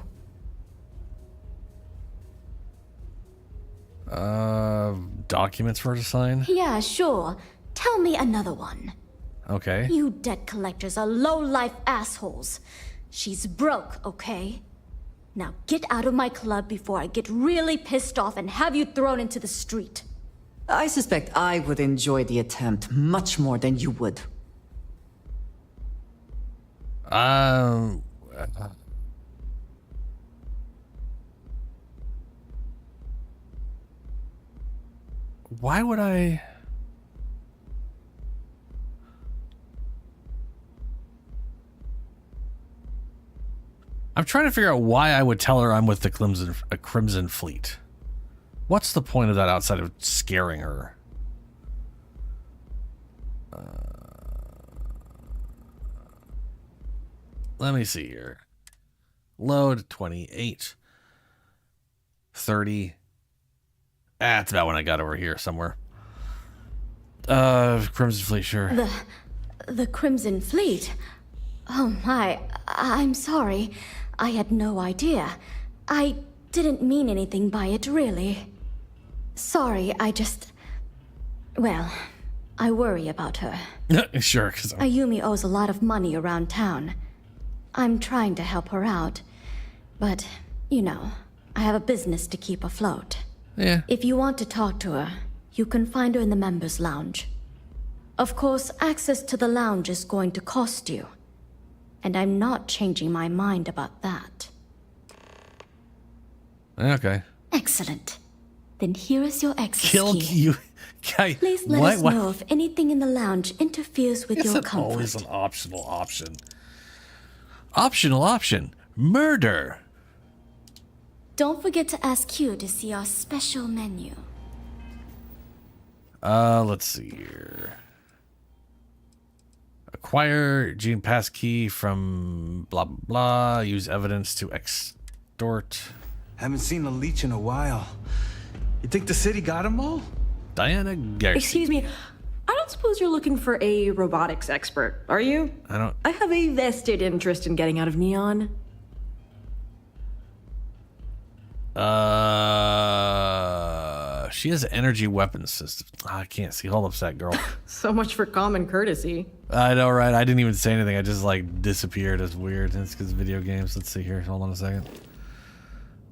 Documents for her to sign? Yeah, sure. Tell me another one. Okay. You debt collectors are low-life assholes. She's broke, okay? Now get out of my club before I get really pissed off and have you thrown into the street. I suspect I would enjoy the attempt much more than you would. Why would I... I'm trying to figure out why I would tell her I'm with the Crimson Fleet. What's the point of that outside of scaring her? Let me see here. Load 28. 30. That's about when I got over here somewhere. Crimson Fleet, sure. The Crimson Fleet? Oh my, I'm sorry. I had no idea. I didn't mean anything by it, really. Sorry, well, I worry about her. Sure, because Ayumi owes a lot of money around town. I'm trying to help her out, but, you know, I have a business to keep afloat. Yeah. If you want to talk to her, you can find her in the members' lounge. Of course, access to the lounge is going to cost you. And I'm not changing my mind about that. Okay. Excellent. Then here is your access Kill key. you. Guy, Please let us know if anything in the lounge interferes with your comfort. Always an optional option. Optional option. Murder. Don't forget to ask Q to see our special menu. Let's see here. Acquire gene pass key from blah blah blah. Use evidence to extort. Haven't seen a leech in a while. You think the city got them all? Diana Garcia. Excuse me. I don't suppose you're looking for a robotics expert, are you? I have a vested interest in getting out of Neon. She has energy weapons system. I can't see. Hold up, that girl. So much for common courtesy. I know, right? I didn't even say anything. I just like disappeared. It's weird. It's because video games. Let's see here. Hold on a second.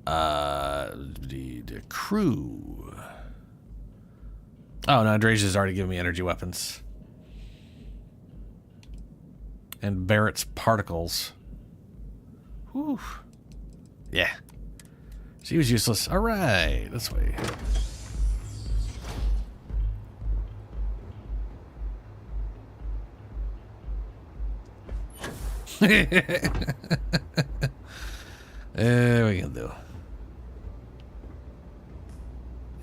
The crew. Oh no, Andresia's already given me energy weapons. And Barrett's particles. Whew. Yeah. She was useless. All right, this way. We can do.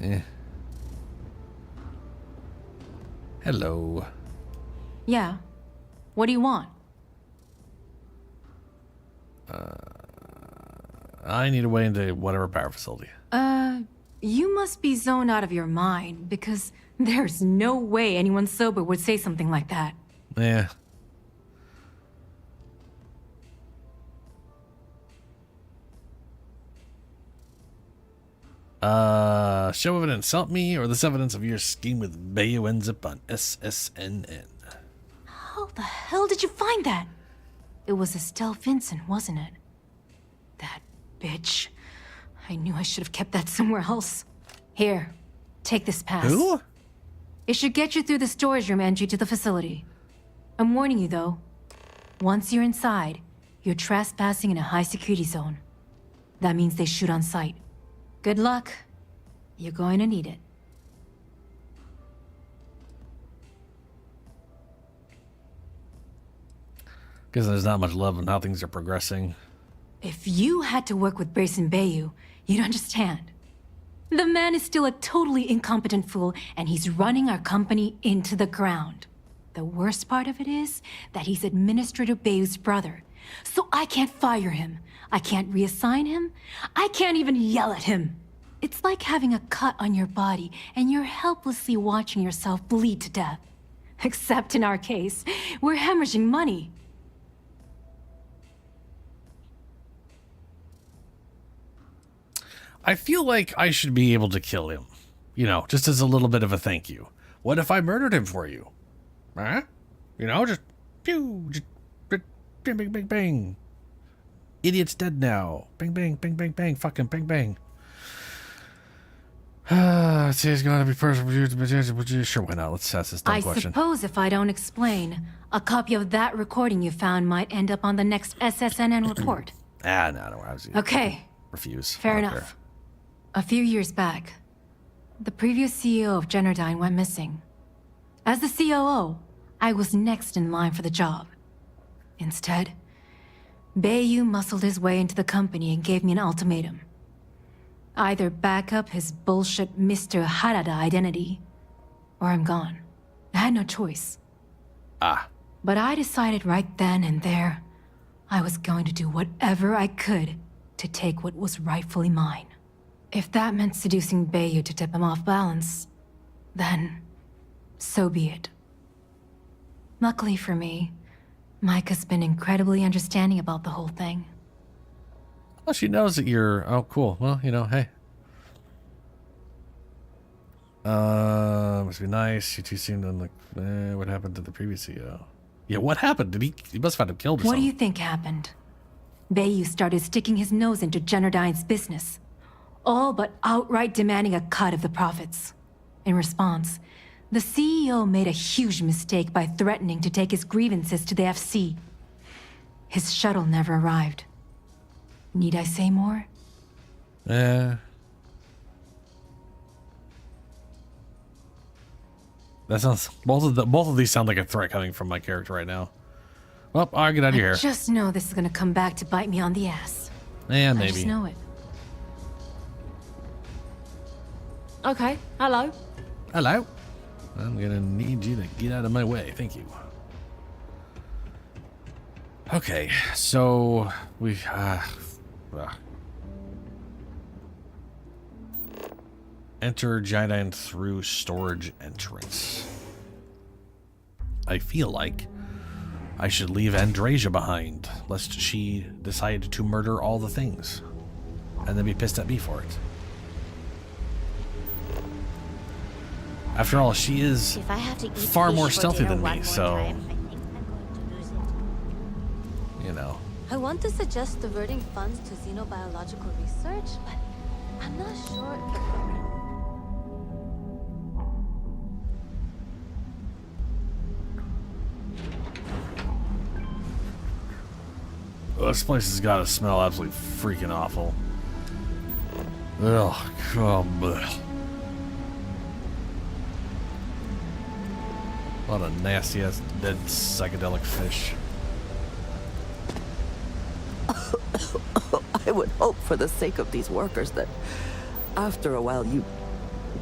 Yeah. Hello. Yeah. What do you want? I need a way into whatever power facility. You must be zoned out of your mind, because there's no way anyone sober would say something like that. Yeah. Show evidence, help me, or this evidence of your scheme with Bayou ends up on SSNN. How the hell did you find that? It was Estelle Vincent, wasn't it? That bitch. I knew I should have kept that somewhere else. Here, take this pass. Who? It should get you through the storage room entry to the facility. I'm warning you, though. Once you're inside, you're trespassing in a high-security zone. That means they shoot on sight. Good luck. You're going to need it. Because there's not much love in how things are progressing. If you had to work with Brayson Bayou, you'd understand. The man is still a totally incompetent fool, and he's running our company into the ground. The worst part of it is that he's Administrator Bayou's brother. So I can't fire him. I can't reassign him. I can't even yell at him. It's like having a cut on your body, and you're helplessly watching yourself bleed to death. Except in our case, we're hemorrhaging money. I feel like I should be able to kill him. You know, just as a little bit of a thank you. What if I murdered him for you? Huh? You know, just pew, just bing, bing, bing, bang. Idiot's dead now. Bang, bang, bang, bang, bang, fucking bang, bang. See, it's gonna be personal. Sure, why not? Let's ask this dumb question. I suppose if I don't explain, a copy of that recording you found might end up on the next SSNN report. No, I was Okay. refuse. Fair enough. A few years back, The previous CEO of Generdyne went missing. As the COO, I was next in line for the job. Instead, Bayu muscled his way into the company and gave me an ultimatum. Either back up his bullshit Mr. Harada identity, or I'm gone. I had no choice. But I decided right then and there, I was going to do whatever I could to take what was rightfully mine. If that meant seducing Bayu to tip him off balance, then so be it. Luckily for me, Mike has been incredibly understanding about the whole thing. Well, she knows that you're... Oh, cool. Well, you know, hey. Must be nice. You two seem to look... what happened to the previous CEO? Yeah, what happened? Did he must have had him killed or What something. do you think happened? Bayu started sticking his nose into Generdyne's business, all but outright demanding a cut of the profits. In response, the CEO made a huge mistake by threatening to take his grievances to the FC. His shuttle never arrived. Need I say more? That sounds... Both of these sound like a threat coming from my character right now. Well, I'll get out of here. Just know this is gonna come back to bite me on the ass. Yeah, maybe. I just know it. Okay, hello. Hello. I'm gonna need you to get out of my way. Thank you. Okay, so we enter Generdyne through storage entrance. I feel like I should leave Andreja behind, lest she decide to murder all the things and then be pissed at me for it. After all, she is far more stealthy than me, so, you know. I want to suggest diverting funds to xenobiological research, but I'm not sure if... This place has got to smell absolutely freaking awful. Ugh, oh, bleh. A lot of nasty ass dead psychedelic fish. I would hope for the sake of these workers that after a while you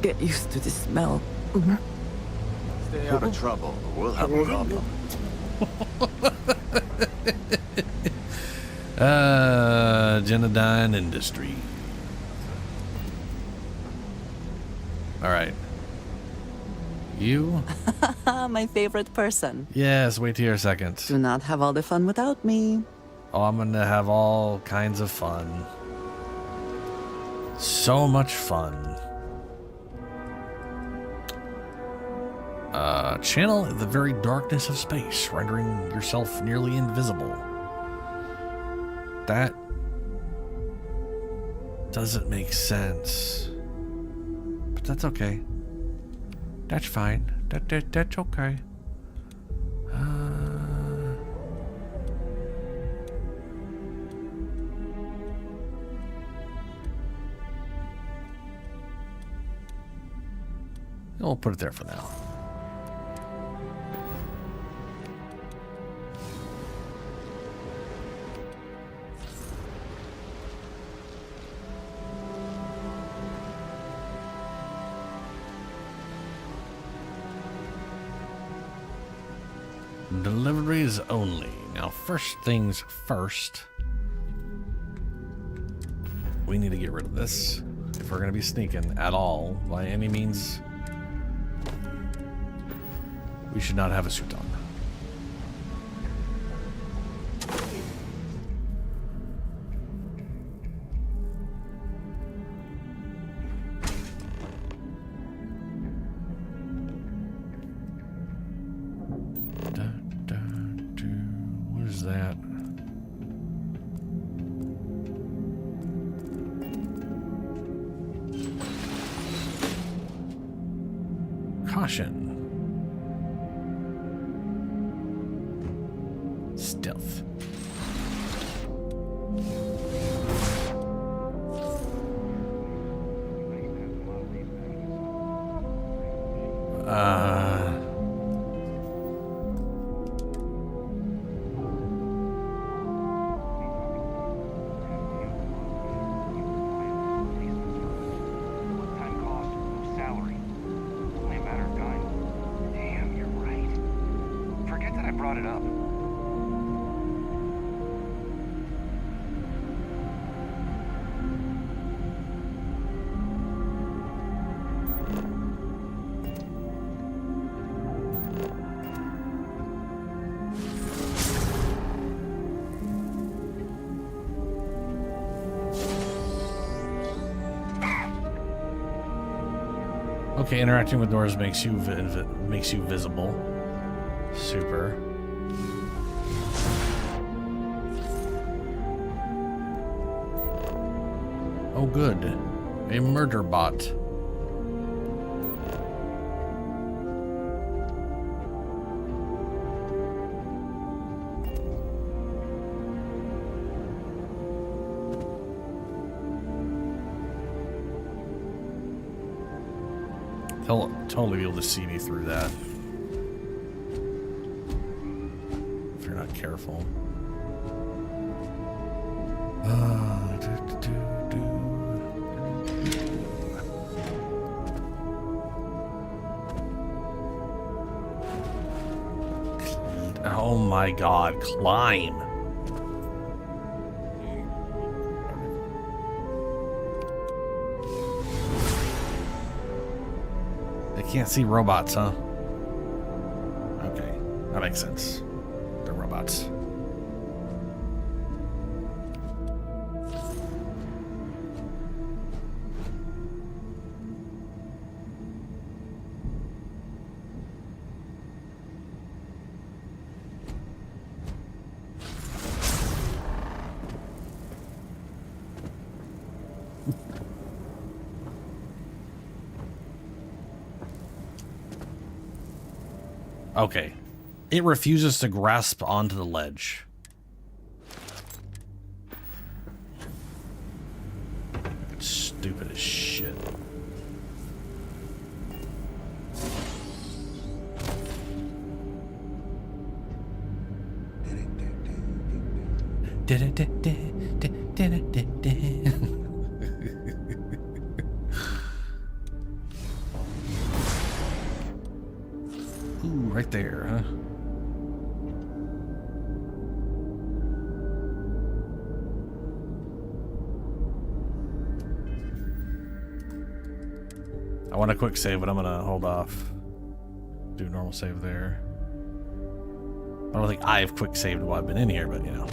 get used to the smell. Stay out of trouble, or we'll have a problem. Generdyne Industry. Alright. You? My favorite person. Yes, wait here a second. Do not have all the fun without me. Oh, I'm gonna have all kinds of fun. So much fun. Channel the very darkness of space, rendering yourself nearly invisible. That doesn't make sense. But that's okay. That's fine. That's okay. We'll put it there for now. Deliveries only. Now, first things first. We need to get rid of this if we're going to be sneaking at all by any means. We should not have a suit on. What is that? Caution. Stealth. Okay, interacting with doors makes you visible. Super. Oh, good. A murder bot. He'll totally be able to see me through that. If you're not careful. Oh my god, climb. Can't see robots, huh? Okay, that makes sense. They're robots. Okay. It refuses to grasp onto the ledge. It's stupid as shit. Ooh, right there, huh? I want a quick save, but I'm gonna hold off. Do normal save there. I don't think I've quick saved while I've been in here, but you know.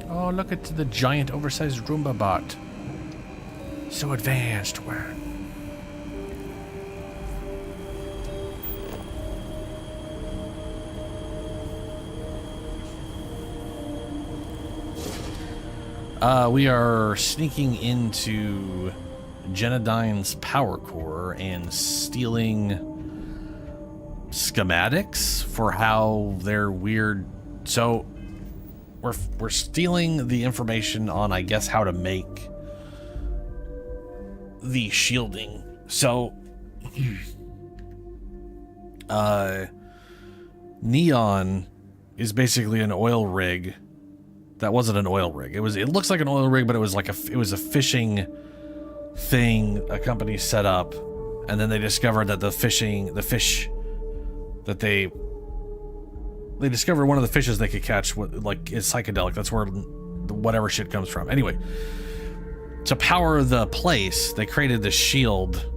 Oh, look at the giant oversized Roomba bot. So advanced. Where? We are sneaking into Genodyne's power core and stealing schematics for how they're weird. So we're stealing the information on, I guess, how to make the shielding. So Neon is basically an oil rig. That wasn't an oil rig. It looks like an oil rig, but it was like it was a fishing thing a company set up, and then they discovered that the fish that they discovered one of the fishes they could catch is psychedelic. That's where whatever shit comes from. Anyway, to power the place, they created this shield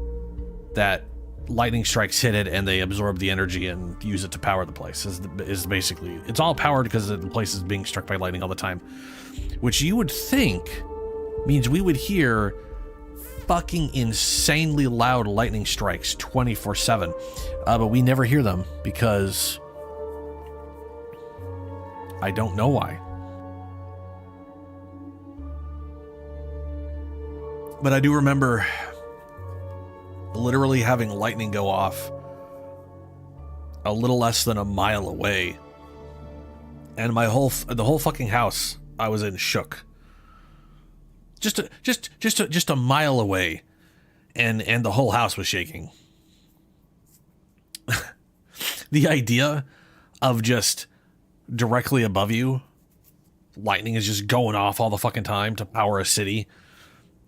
that lightning strikes hit it and they absorb the energy and use it to power the place. Is basically, it's all powered because the place is being struck by lightning all the time, which you would think means we would hear fucking insanely loud lightning strikes 24/7, but we never hear them because I don't know why. But I do remember literally having lightning go off a little less than a mile away, and the whole fucking house I was in shook. Just a mile away, and the whole house was shaking. The idea of just directly above you, lightning is just going off all the fucking time to power a city,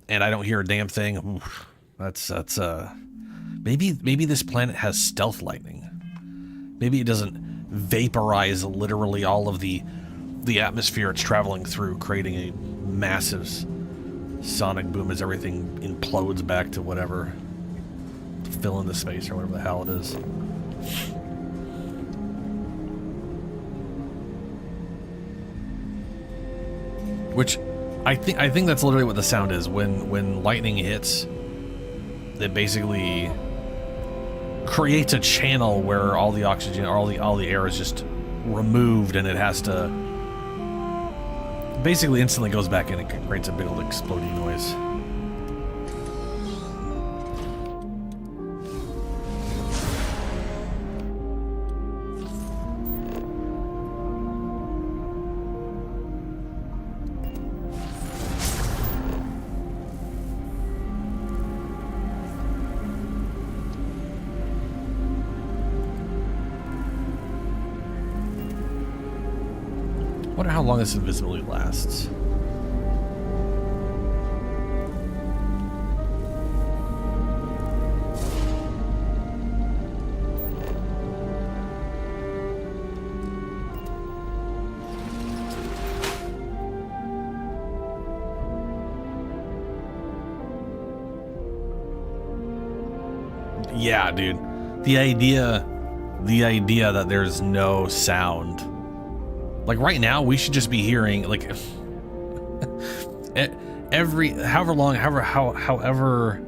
and I don't hear a damn thing. Oof, that's maybe this planet has stealth lightning. Maybe it doesn't vaporize literally all of the atmosphere it's traveling through, creating a massive sonic boom as everything implodes back to whatever, to fill in the space or whatever the hell it is. Which I think that's literally what the sound is. When lightning hits, it basically creates a channel where all the oxygen, or all the air is just removed, and it has to basically instantly goes back in and creates a big old exploding noise. I wonder how long this invisibility lasts. Yeah, dude. The idea that there's no sound. Like right now, we should just be hearing like however.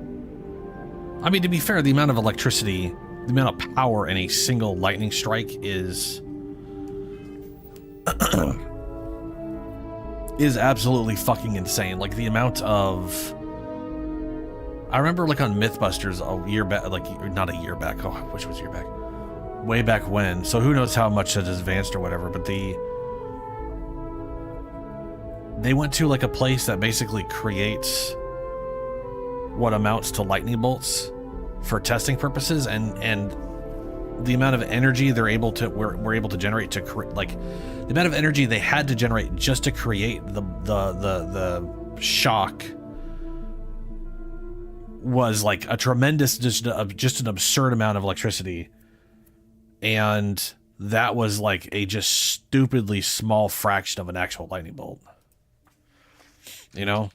I mean, to be fair, the amount of electricity, the amount of power in a single lightning strike is absolutely fucking insane. Like the amount of. I remember like on Mythbusters a year back, like not a year back. Oh, which was a year back? Way back when. So who knows how much it has advanced or whatever, but they went to like a place that basically creates what amounts to lightning bolts for testing purposes, and the amount of energy were able to generate to like the amount of energy they had to generate just to create the shock was like a tremendous, just an absurd amount of electricity, and that was like a just stupidly small fraction of an actual lightning bolt. You know?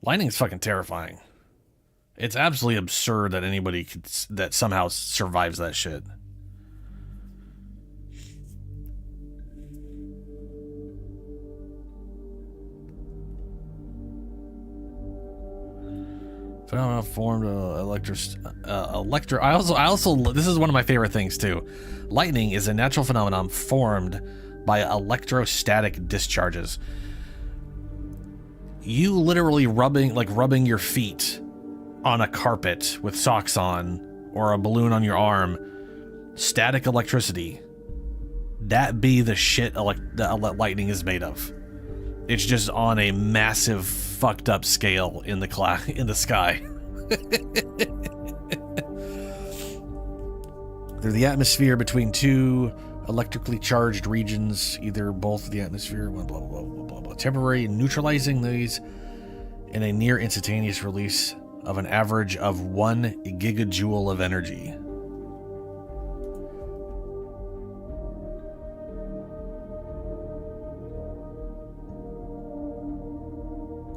Lightning is fucking terrifying. It's absolutely absurd that anybody that somehow survives that shit. Phenomena formed I also this is one of my favorite things too. Lightning is a natural phenomenon formed by electrostatic discharges. You literally rubbing your feet on a carpet with socks on, or a balloon on your arm, static electricity. That be the shit that lightning is made of. It's just on a massive fucked up scale in the sky. Through the atmosphere between two electrically charged regions, either both of the atmosphere, blah, blah, blah, blah, blah, blah, temporary, neutralizing these in a near instantaneous release of an average of 1 gigajoule of energy.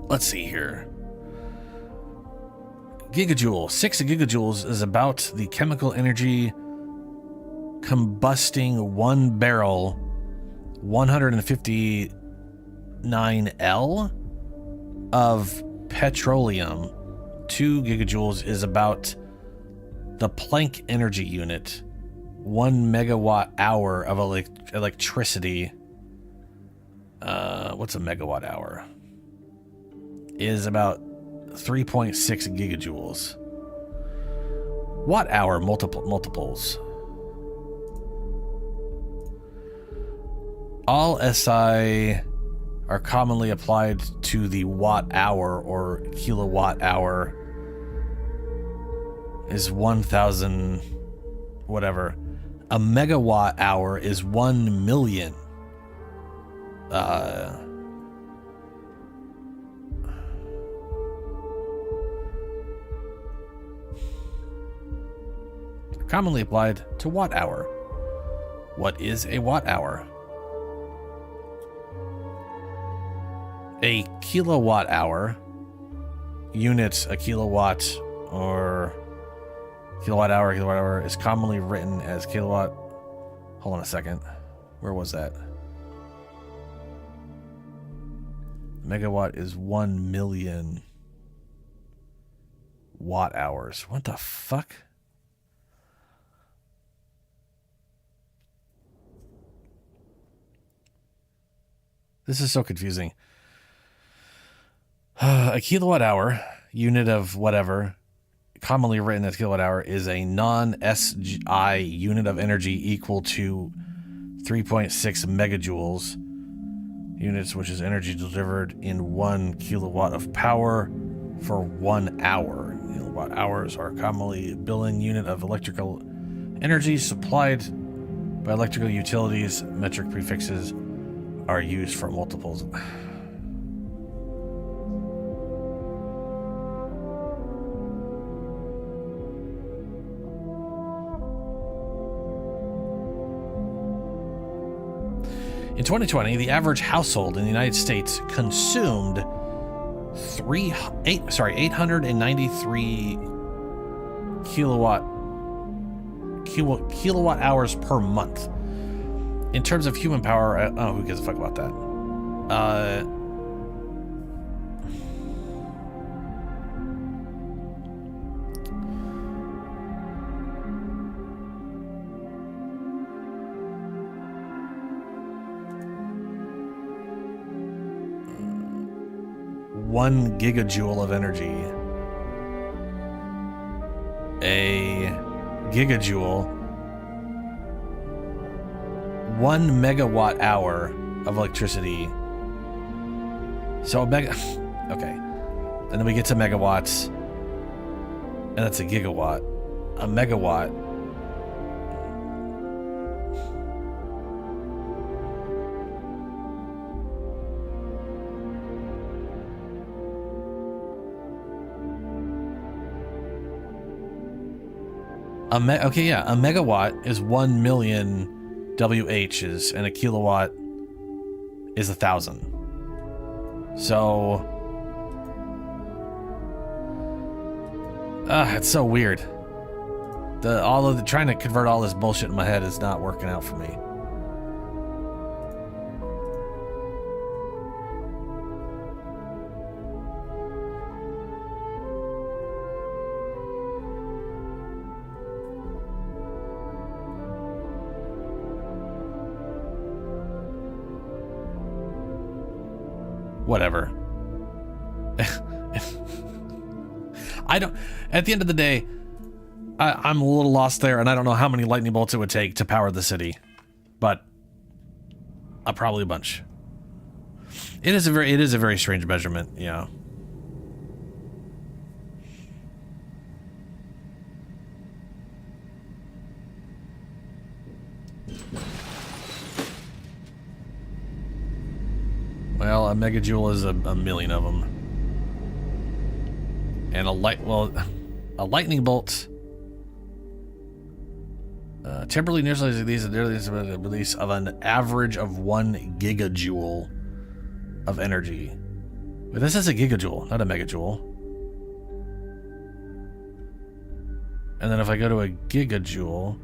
Let's see here. Gigajoule. 6 gigajoules is about the chemical energy combusting one barrel 159 L of petroleum. 2 gigajoules is about the Planck energy unit. 1 megawatt hour of electricity. What's a megawatt hour? Is about 3.6 gigajoules. Watt hour multiples. All SI are commonly applied to the watt hour or kilowatt hour is 1,000 whatever. A megawatt hour is 1 million. Commonly applied to watt hour. What is a watt hour? A kilowatt hour, units, a kilowatt or kilowatt hour is commonly written as kilowatt. Hold on a second. Where was that? Megawatt is 1 million watt hours. What the fuck? This is so confusing. A kilowatt hour, unit of whatever, commonly written as kilowatt hour, is a non-SI unit of energy equal to 3.6 megajoules. Units, which is energy delivered in 1 kilowatt of power for 1 hour. Kilowatt hours are commonly a billing unit of electrical energy supplied by electrical utilities. Metric prefixes are used for multiples. In 2020, the average household in the United States consumed 893 kilowatt hours per month. In terms of human power, who gives a fuck about that? One gigajoule of energy. A gigajoule. 1 megawatt hour of electricity. So a mega. Okay. And then we get to megawatts. And that's a gigawatt. A megawatt. A megawatt is 1 million WHs, and a kilowatt is 1,000. So, it's so weird. Trying to convert all this bullshit in my head is not working out for me. Whatever. At the end of the day, I'm a little lost there, and I don't know how many lightning bolts it would take to power the city, but probably a bunch. It is a very strange measurement, yeah. Well, a megajoule is a million of them. And a lightning bolt. Temporarily neutralizes these the release of an average of 1 gigajoule of energy. But this is a gigajoule, not a megajoule. And then if I go to a gigajoule,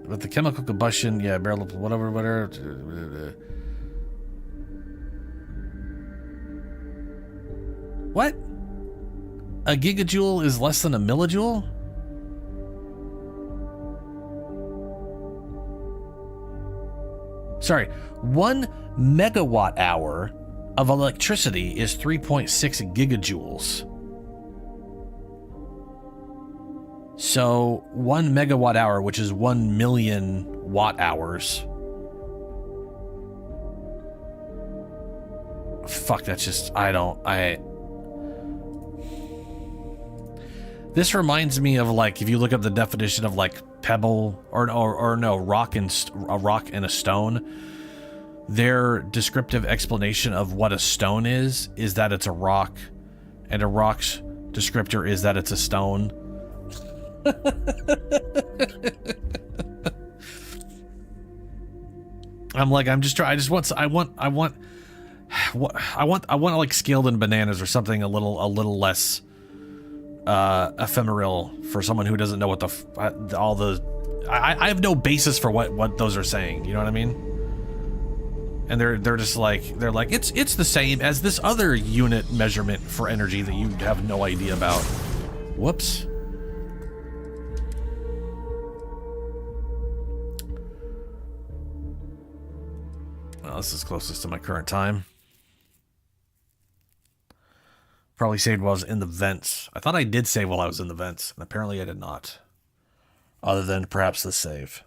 with the chemical combustion, yeah, barrel of whatever. What? A gigajoule is less than a millijoule? Sorry, 1 megawatt hour of electricity is 3.6 gigajoules. So 1 megawatt hour, which is 1 million watt hours. Fuck, that's just, this reminds me of, like, if you look up the definition of, like, pebble, or no, rock and a stone, their descriptive explanation of what a stone is that it's a rock, and a rock's descriptor is that it's a stone. I'm like, I want like scaled in bananas or something a little less ephemeral for someone who doesn't know what I have no basis for what those are saying, you know what I mean? And they're just like, it's the same as this other unit measurement for energy that you have no idea about. Whoops. Well, this is closest to my current time. Probably saved while I was in the vents. I thought I did save while I was in the vents, and apparently I did not. Other than perhaps the save.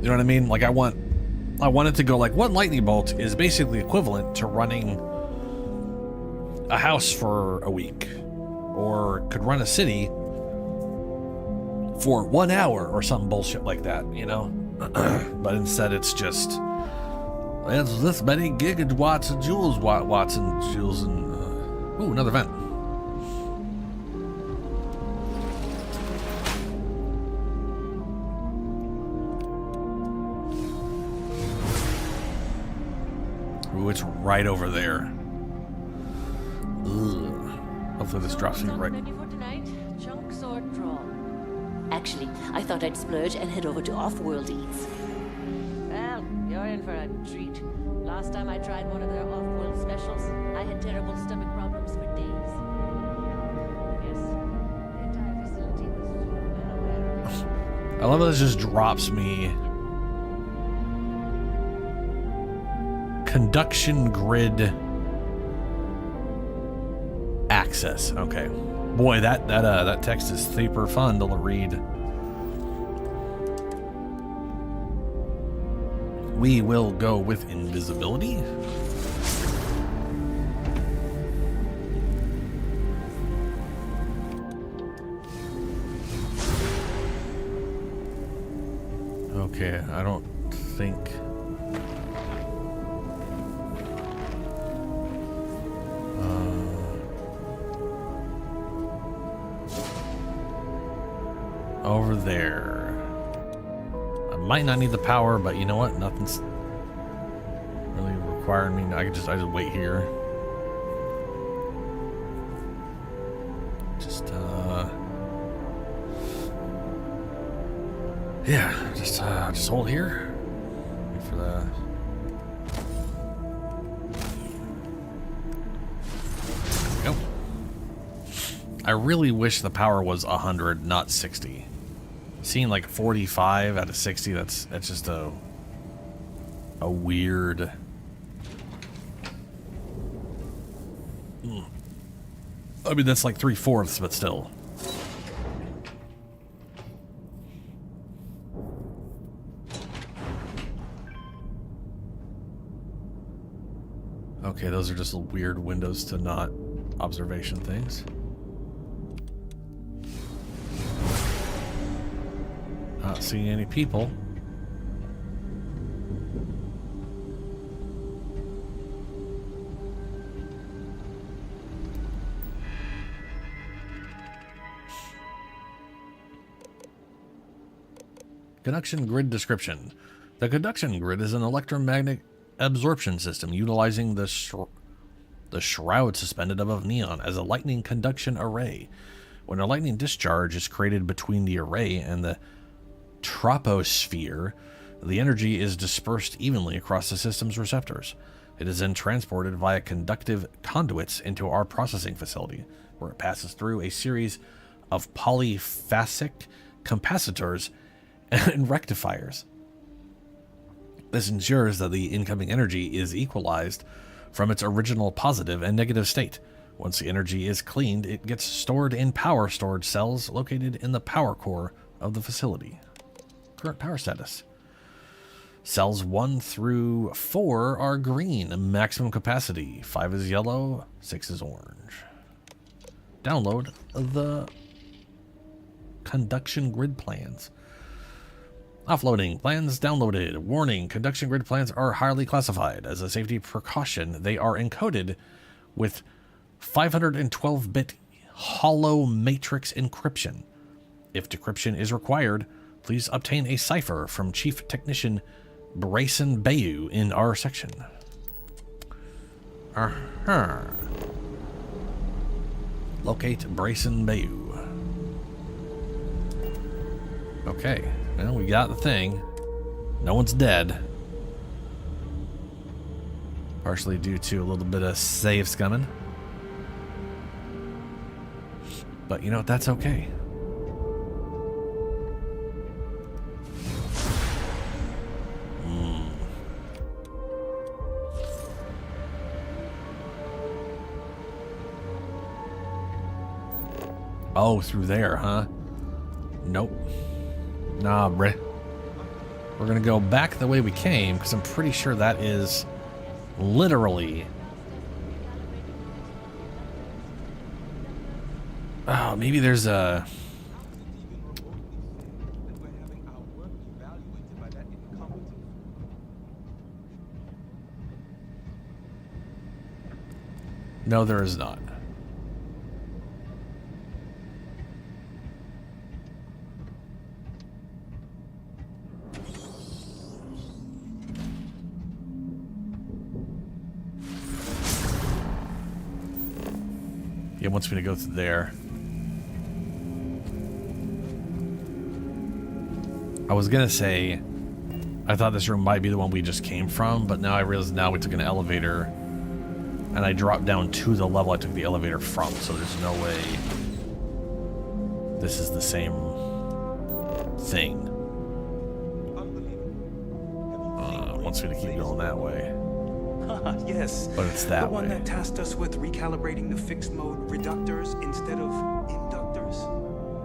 You know what I mean? Like, I want it to go like, one lightning bolt is basically equivalent to running a house for a week, or could run a city for 1 hour or some bullshit like that, you know? But instead it's just, there's this many gigawatts of joules, watts and joules, and ooh, another vent. Ooh, it's right over there. Ugh. Hopefully this drops me right. Ready for tonight? Chunks or draw? Actually, I thought I'd splurge and head over to Off-World Eats. Well, you're in for a treat. Last time I tried one of their Off-World specials, I had terrible stomach problems for days. Yes, the entire facility was well aware. I love how this just drops me. Conduction grid access. Okay, boy, that text is super fun to read. We will go with invisibility. Okay, I don't think. Over there. I might not need the power, but you know what? Nothing's really requiring me. I just wait here. Yeah, just hold here. Wait for the. There we go. I really wish the power was 100, not 60. Seeing like 45 out of 60, that's just a weird. I mean, that's like 3/4, but still. Okay, those are just weird windows to not observation things. Not seeing any people. Conduction grid description. The conduction grid is an electromagnetic absorption system utilizing the The shroud suspended above Neon as a lightning conduction array. When a lightning discharge is created between the array and the troposphere, the energy is dispersed evenly across the system's receptors. It is then transported via conductive conduits into our processing facility, where it passes through a series of polyphasic capacitors and rectifiers. This ensures that the incoming energy is equalized from its original positive and negative state. Once the energy is cleaned, it gets stored in power storage cells located in the power core of the facility. Current power status. Cells 1 through 4 are green, maximum capacity. 5 is yellow, 6 is orange. Download the conduction grid plans. Offloading. Plans downloaded. Warning. Conduction grid plans are highly classified. As a safety precaution, they are encoded with 512-bit hollow matrix encryption. If decryption is required, please obtain a cipher from Chief Technician Brayson Bayou in our section. Locate Brayson Bayou. Okay, well, we got the thing. No one's dead. Partially due to a little bit of save scumming. But you know what, that's okay. Oh, through there, huh? Nope. Nah, bruh. We're gonna go back the way we came, because I'm pretty sure that is literally... Oh, maybe there's a... No, there is not. It wants me to go through there. I was gonna say, I thought this room might be the one we just came from, but now I realize now we took an elevator, and I dropped down to the level I took the elevator from, so there's no way this is the same thing. Wants me to keep going that way. Yes. But it's that the one way. that tasked us with recalibrating the fixed mode reductors instead of inductors.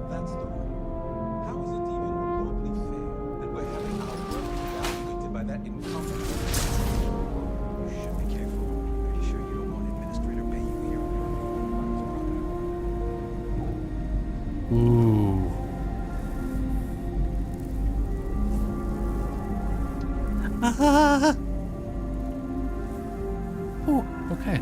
That's the one. How is it even remotely fair that we're having our work evaluated by that incompetent? You should be careful. Pretty sure you don't want Administrator Bayou here. Ooh. Ah. Oh, okay.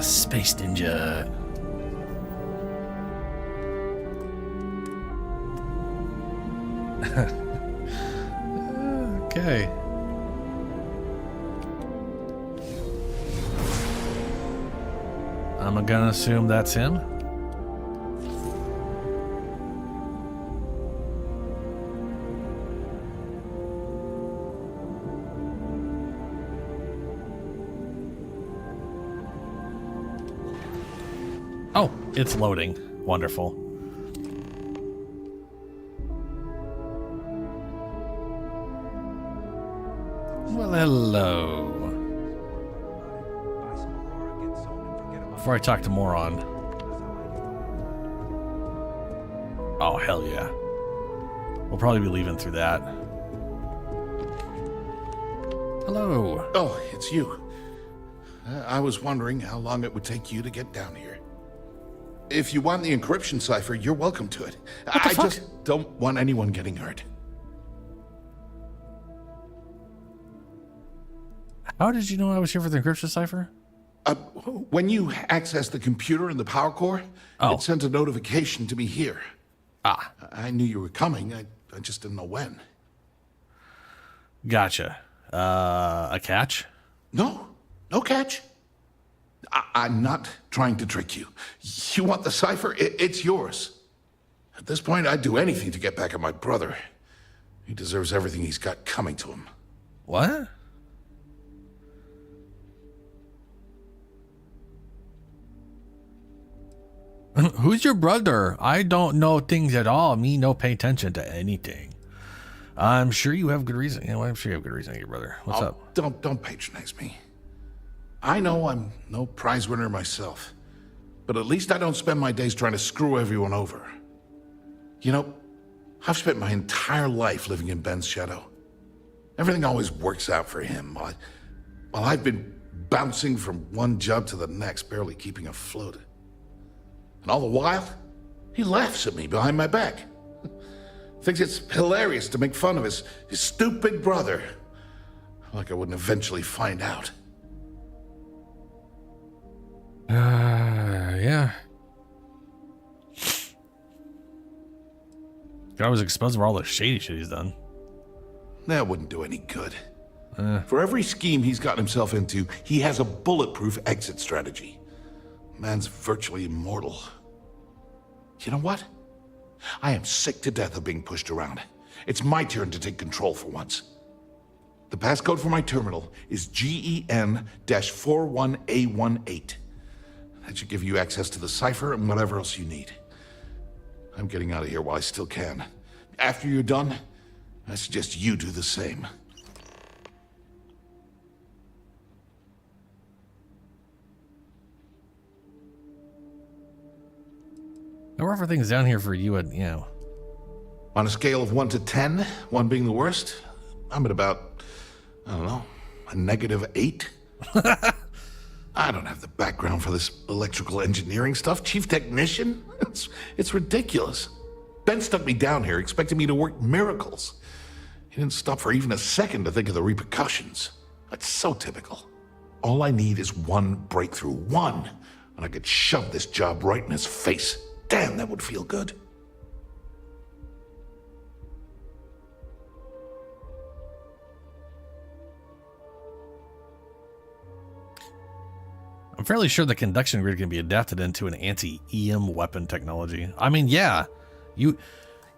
Space Ninja. Okay. I'm gonna assume that's him. Oh, it's loading. Wonderful. Well, hello. Before I talk to Moron. Oh, hell yeah. We'll probably be leaving through that. Hello. Oh, it's you. I was wondering how long it would take you to get down here. If you want the encryption cipher, you're welcome to it. I just don't want anyone getting hurt. How did you know I was here for the encryption cipher? When you access the computer in the power core, it sent a notification to me here. Ah. I knew you were coming. I just didn't know when. Gotcha. A catch? No catch. I'm not trying to trick you. You want the cipher? It's yours. At this point, I'd do anything to get back at my brother. He deserves everything he's got coming to him. What? Who's your brother? I don't know things at all. Me no pay attention to anything. I'm sure you have good reason. You know, I'm sure you have good reason, your brother. What's up? Don't patronize me. I know I'm no prize winner myself, but at least I don't spend my days trying to screw everyone over. You know, I've spent my entire life living in Ben's shadow. Everything always works out for him, while I've been bouncing from one job to the next, barely keeping afloat. And all the while, he laughs at me behind my back. Thinks it's hilarious to make fun of his stupid brother. Like I wouldn't eventually find out. Yeah. Could always expose him for all the shady shit he's done. That wouldn't do any good. For every scheme he's gotten himself into, he has a bulletproof exit strategy. Man's virtually immortal. You know what? I am sick to death of being pushed around. It's my turn to take control for once. The passcode for my terminal is GEN-41A18. That should give you access to the cipher and whatever else you need. I'm getting out of here while I still can. After you're done, I suggest you do the same. There were other things down here for you and, you know. On a scale of 1 to 10, 1 being the worst, I'm at about, I don't know, a -8. I don't have the background for this electrical engineering stuff. Chief technician? It's ridiculous. Ben stuck me down here expecting me to work miracles. He didn't stop for even a second to think of the repercussions. That's so typical. All I need is one breakthrough. One. And I could shove this job right in his face. Damn, that would feel good. I'm fairly sure the conduction grid can be adapted into an anti-EM weapon technology. I mean, yeah,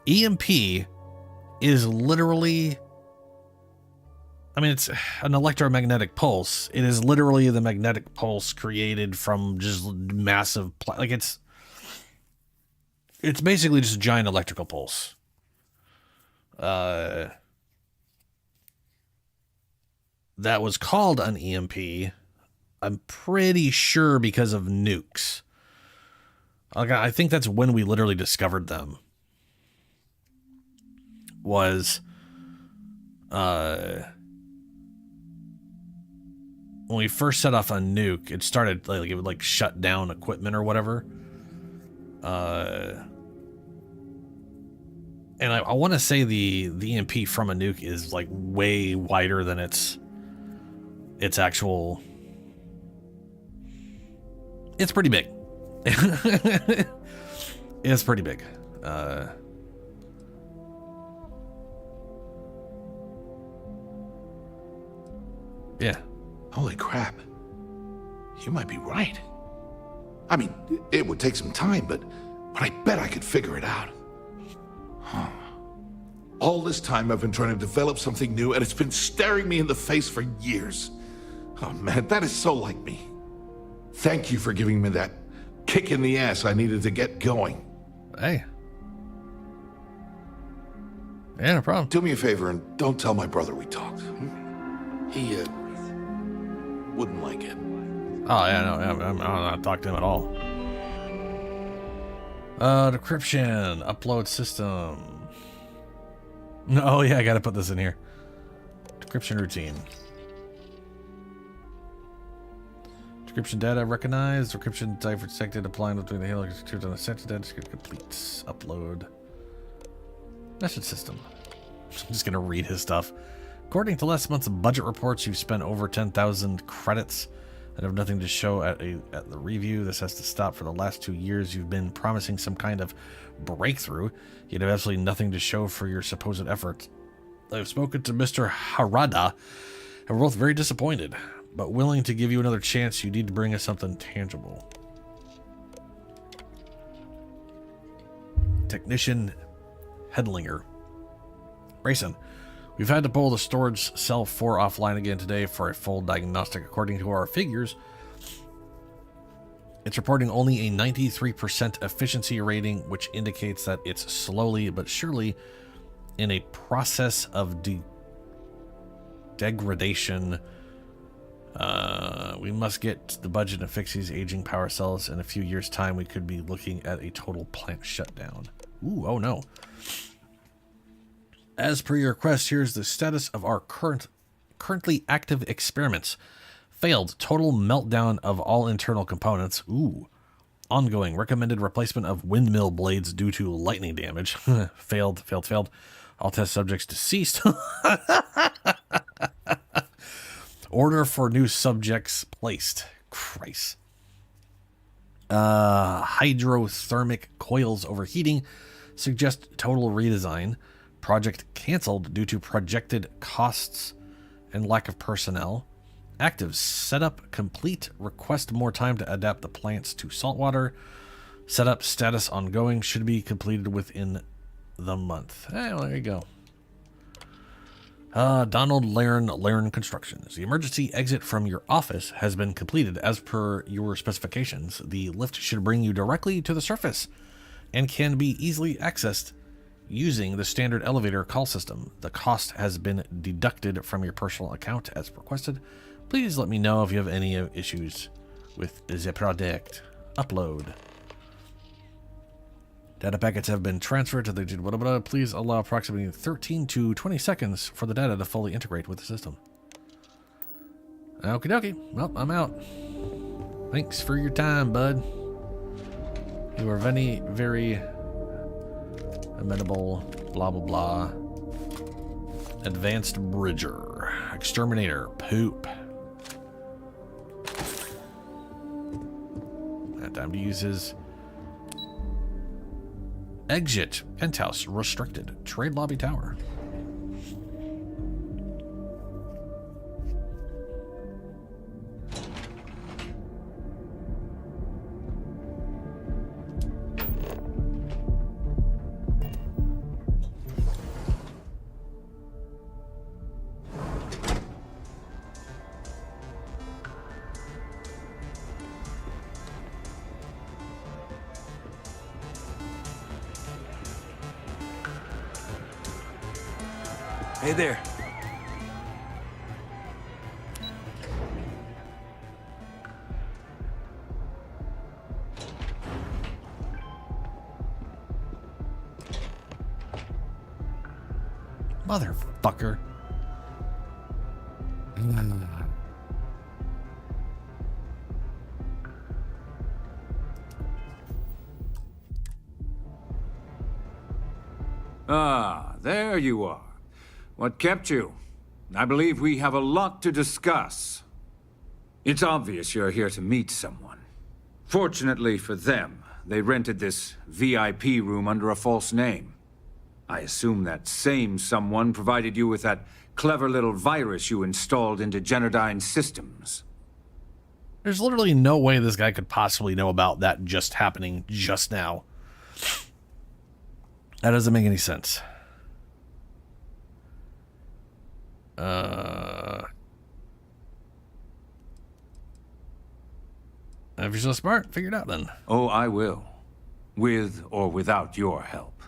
EMP is literally, I mean, it's an electromagnetic pulse. It is literally the magnetic pulse created from just massive, like it's basically just a giant electrical pulse. That was called an EMP. I'm pretty sure because of nukes. I think that's when we literally discovered them. Was when we first set off a nuke, it started like it would like shut down equipment or whatever. And I want to say the EMP from a nuke is like way wider than its actual. It's pretty big. It's pretty big. Yeah. Holy crap. You might be right. I mean, it would take some time, but I bet I could figure it out. Huh. All this time I've been trying to develop something new, and it's been staring me in the face for years. Oh man, that is so like me. Thank you for giving me that kick in the ass I needed to get going. Hey. Yeah, no problem. Do me a favor and don't tell my brother we talked. He wouldn't like it. Oh, yeah, no, I'm not talking to him at all. Decryption, upload system. Oh, yeah, I gotta put this in here. Decryption routine. Decryption data recognized. Decryption cipher detected. Applying between the helix security on the center data completes. Upload. Message system. I'm just gonna read his stuff. According to last month's budget reports, you've spent over 10,000 credits and have nothing to show at the review. This has to stop. For the last 2 years, you've been promising some kind of breakthrough, yet have absolutely nothing to show for your supposed efforts. I've spoken to Mr. Harada, and we're both very disappointed, but willing to give you another chance. You need to bring us something tangible. Technician Hedlinger. Grayson, we've had to pull the storage cell 4 offline again today for a full diagnostic. According to our figures, it's reporting only a 93% efficiency rating, which indicates that it's slowly but surely in a process of degradation. We must get the budget and fix these aging power cells. In a few years' time, we could be looking at a total plant shutdown. Ooh, oh no. As per your request, here's the status of our currently active experiments. Failed. Total meltdown of all internal components. Ooh. Ongoing. Recommended replacement of windmill blades due to lightning damage. Failed. All test subjects deceased. Order for new subjects placed. Christ. Hydrothermic coils overheating. Suggest total redesign. Project canceled due to projected costs and lack of personnel. Active. Setup complete. Request more time to adapt the plants to saltwater. Setup status ongoing. Should be completed within the month. Hey, well, there you go. Donald Laren Constructions. The emergency exit from your office has been completed as per your specifications. The lift should bring you directly to the surface and can be easily accessed using the standard elevator call system. The cost has been deducted from your personal account as requested. Please let me know if you have any issues with the product. Upload. Data packets have been transferred to the... Please allow approximately 13 to 20 seconds for the data to fully integrate with the system. Okie dokie. Well, I'm out. Thanks for your time, bud. You are very amenable. Blah, blah, blah. Advanced Bridger. Exterminator. Poop. Time to use his... Exit. Penthouse restricted. Trade lobby tower. Hey there. Motherfucker. Ah, there you are. What kept you? I believe we have a lot to discuss. It's obvious you're here to meet someone. Fortunately for them, they rented this VIP room under a false name. I assume that same someone provided you with that clever little virus you installed into Generdyne's systems. There's literally no way this guy could possibly know about that just happening just now. That doesn't make any sense. If you're so smart, figure it out then. Oh, I will. With or without your help.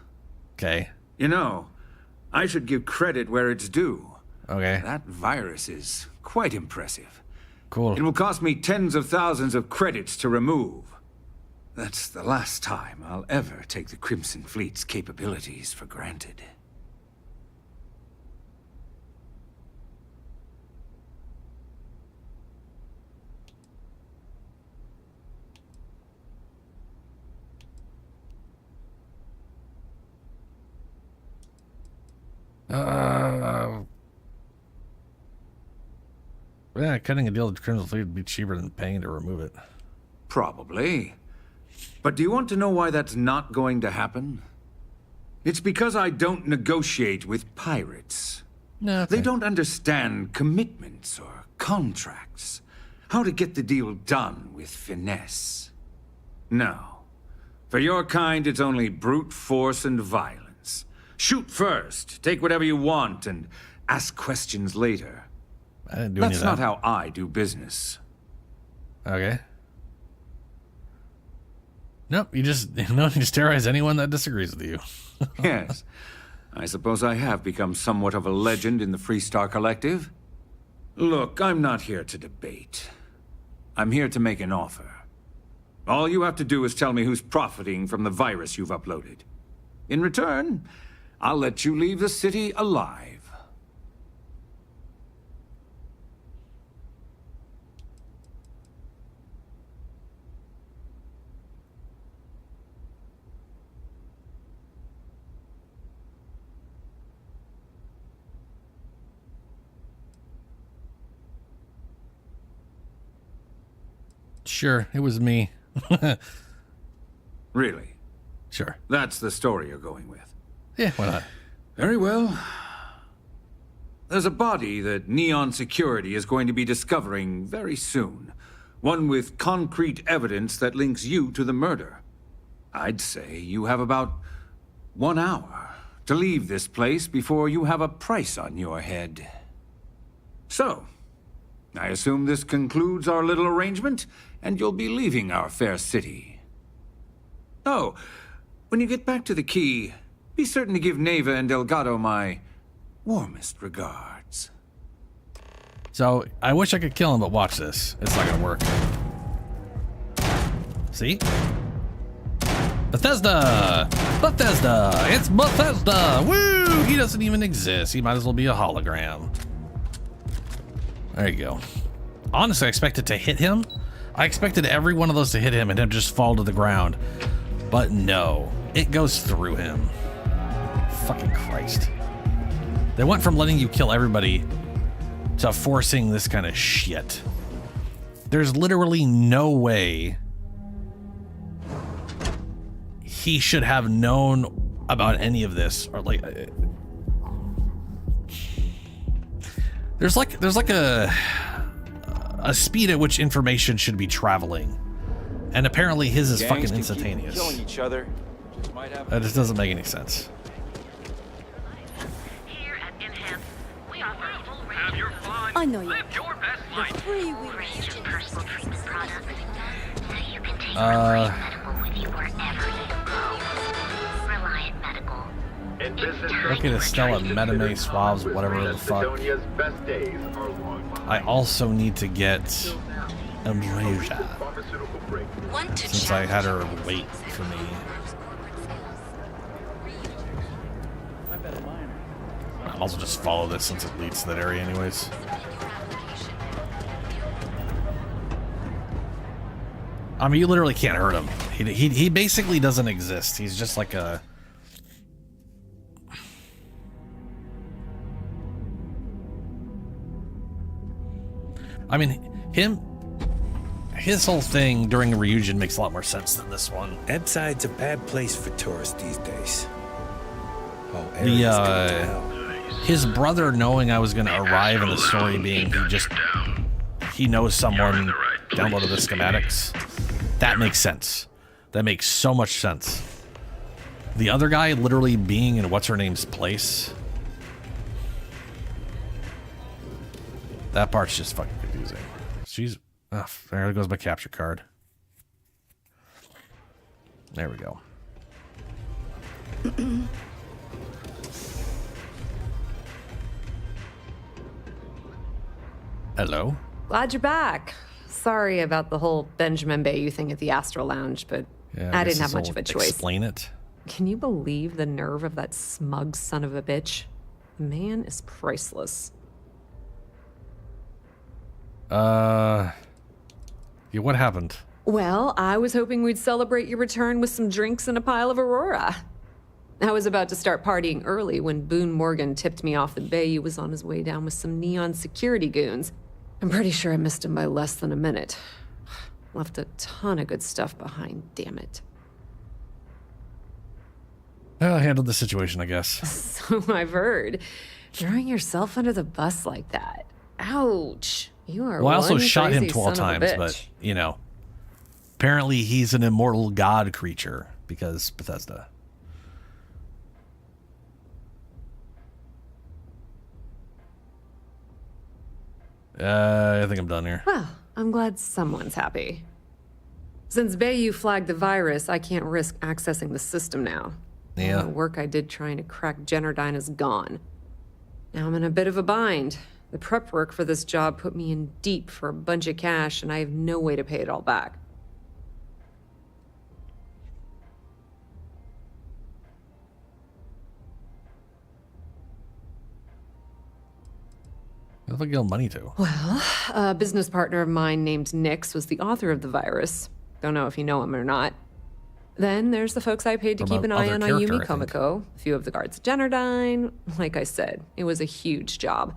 Okay. You know, I should give credit where it's due. Okay. That virus is quite impressive. Cool. It will cost me tens of thousands of credits to remove. That's the last time I'll ever take the Crimson Fleet's capabilities for granted. Yeah, cutting a deal with Crimson Fleet would be cheaper than paying to remove it. Probably. But do you want to know why that's not going to happen? It's because I don't negotiate with pirates. No, okay. They don't understand commitments or contracts. How to get the deal done with finesse. No. For your kind, it's only brute force and violence. Shoot first, take whatever you want, and ask questions later. I didn't do any of that. That's not how I do business. Okay. Nope, you just terrorize anyone that disagrees with you. Yes. I suppose I have become somewhat of a legend in the Freestar Collective. Look, I'm not here to debate. I'm here to make an offer. All you have to do is tell me who's profiting from the virus you've uploaded. In return, I'll let you leave the city alive. Sure, it was me. Really? Sure. That's the story you're going with? Yeah, why not? Very well. There's a body that Neon Security is going to be discovering very soon. One with concrete evidence that links you to the murder. I'd say you have about 1 hour to leave this place before you have a price on your head. So, I assume this concludes our little arrangement, and you'll be leaving our fair city. Oh, when you get back to the key, be certain to give Neva and Delgado my warmest regards. So, I wish I could kill him, but watch this. It's not gonna work. See? Bethesda! Bethesda! It's Bethesda! Woo! He doesn't even exist. He might as well be a hologram. There you go. Honestly, I expected to hit him. I expected every one of those to hit him and him just fall to the ground. But no, it goes through him. Fucking Christ. They went from letting you kill everybody to forcing this kind of shit. There's literally no way he should have known about any of this, or like there's like a speed at which information should be traveling, and apparently his is fucking instantaneous. Killing each other. That just doesn't make any sense. Here at Enhance, we offer a full range of your fun. I know you. Live your best life. Free range of personal treatment products, so you can take medical with you wherever you go. Reliant Medical. In business, Look at Estella, Metame, Swabs, whatever the fuck. Macedonia's best days are long behind. I also need to get Amnesia, since I had her wait for me. I'll also just follow this since it leads to that area anyways. I mean, you literally can't hurt him. He basically doesn't exist. He's just like a... I mean, his whole thing during a reunion makes a lot more sense than this one. Edside's a bad place for tourists these days. His brother knowing I was going to arrive, and the story being he knows someone downloaded the schematics. That makes sense. That makes so much sense. The other guy literally being in what's-her-name's place. That part's just fucking confusing. She's... Oh, there goes my capture card. There we go. Hello? Glad you're back. Sorry about the whole Benjamin Bayou thing at the Astro Lounge, but Yeah, I guess didn't have this much will of a choice. Explain it. Can you believe the nerve of that smug son of a bitch? The man is priceless. Yeah, what happened? Well, I was hoping we'd celebrate your return with some drinks and a pile of Aurora. I was about to start partying early when Boone Morgan tipped me off that Bayou was on his way down with some Neon Security goons. I'm pretty sure I missed him by less than a minute. Left a ton of good stuff behind, damn it. Well, I handled the situation, I guess. So I've heard. Throwing yourself under the bus like that. Ouch. You are Well, I also one shot him crazy 12 son of a times, bitch. but, you know. Apparently he's an immortal god creature because Bethesda. I think I'm done here. Well, I'm glad someone's happy. Since Bayou flagged the virus, I can't risk accessing the system now. Yeah. All the work I did trying to crack Generdyne is gone. Now I'm in a bit of a bind. The prep work for this job put me in deep for a bunch of cash, and I have no way to pay it all back. What do I get money to? Well, a business partner of mine named Nyx was the author of the virus. Don't know if you know him or not. Then there's the folks I paid to From keep an other eye on character, Ayumi I think. Komiko, a few of the guards at Generdyne. Like I said, it was a huge job.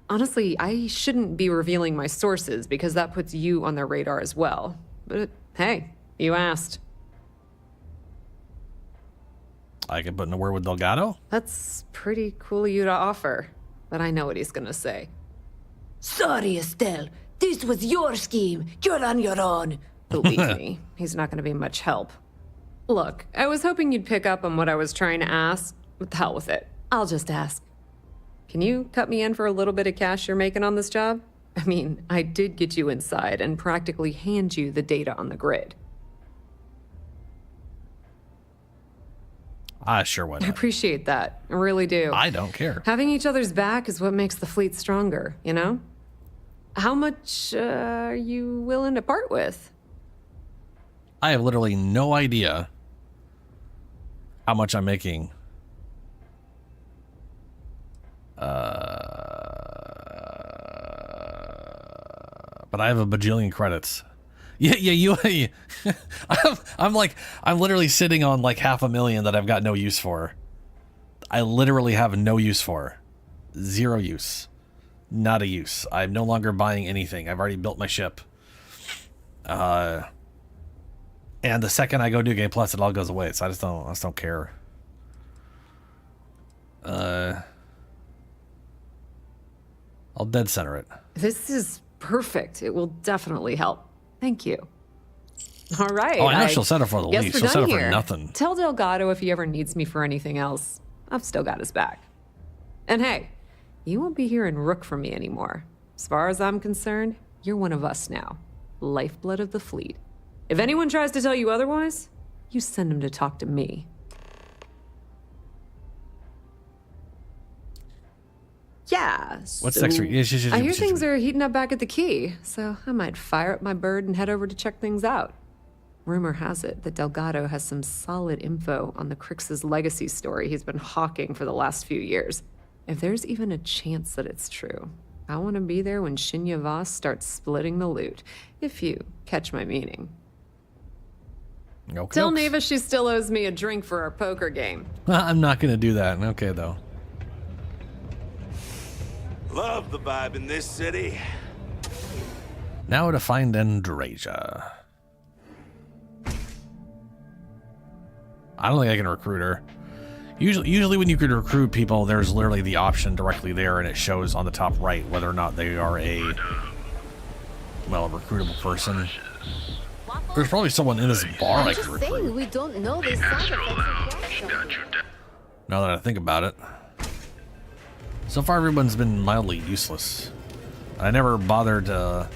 Honestly, I shouldn't be revealing my sources because that puts you on their radar as well. But hey, you asked. I can put in a word with Delgado? That's pretty cool of you to offer, but I know what he's gonna say. Sorry, Estelle. This was your scheme. You're on your own. Believe me, he's not gonna be much help. Look, I was hoping you'd pick up on what I was trying to ask. What the hell with it? I'll just ask. Can you cut me in for a little bit of cash you're making on this job? I mean, I did get you inside and practically hand you the data on the grid. Sure, why I not? appreciate that. I really do. I don't care. Having each other's back is what makes the fleet stronger, you know? How much are you willing to part with? I have literally no idea how much I'm making. But I have a bajillion credits. Yeah, I'm literally sitting on like 500,000 that I've got no use for. I literally have no use for. Zero use. Not a use. I'm no longer buying anything. I've already built my ship. And the second I go do Game Plus, it all goes away. So I just don't care. I'll dead center it. This is perfect. It will definitely help. Thank you. All right. Oh, I know she'll settle for the guess least. we're She'll settle done for here. nothing. Tell Delgado if he ever needs me for anything else. I've still got his back. And hey, you won't be hearing Rook from me anymore. As far as I'm concerned, you're one of us now. Lifeblood of the fleet. If anyone tries to tell you otherwise, you send them to talk to me. Yeah. What's so next week? I hear things are heating up back at the Key, so I might fire up my bird and head over to check things out. Rumor has it that Delgado has some solid info on the Crix's legacy story he's been hawking for the last few years. If there's even a chance that it's true, I want to be there when Shinya Voss starts splitting the loot, if you catch my meaning. Okay. Tell Neva she still owes me a drink for our poker game. I'm not going to do that. Okay, though. Love the vibe in this city. Now to find Andrasia. I don't think I can recruit her. Usually when you can recruit people, there's literally the option directly there, and it shows on the top right whether or not they are a recruitable person. There's probably someone in this bar I could recruit. Saying we don't know this sound effects. Now that I think about it. So far, everyone's been mildly useless. I never bothered. I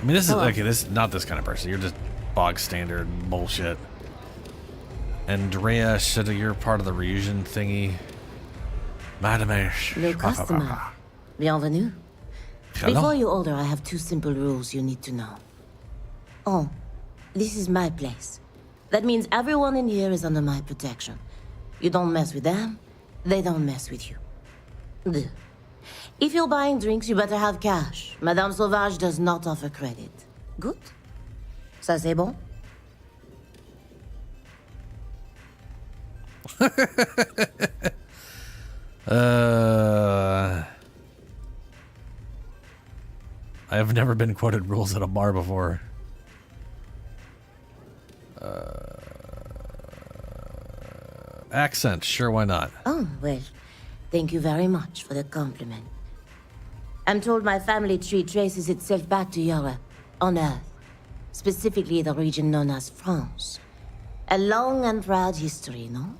mean, this is okay. This is not this kind of person. You're just bog standard bullshit. Andrea, you're part of the reunion thingy. Madame. No customer. Bienvenue. Hello. Before you order, I have two simple rules you need to know. Oh, this is my place. That means everyone in here is under my protection. You don't mess with them, they don't mess with you. Deux. If you're buying drinks, you better have cash. Madame Sauvage does not offer credit. Good? Ça c'est bon? I have never been quoted rules at a bar before. Accent, sure, why not? Oh, well, thank you very much for the compliment. I'm told my family tree traces itself back to Europe, on Earth. Specifically the region known as France. A long and proud history, no?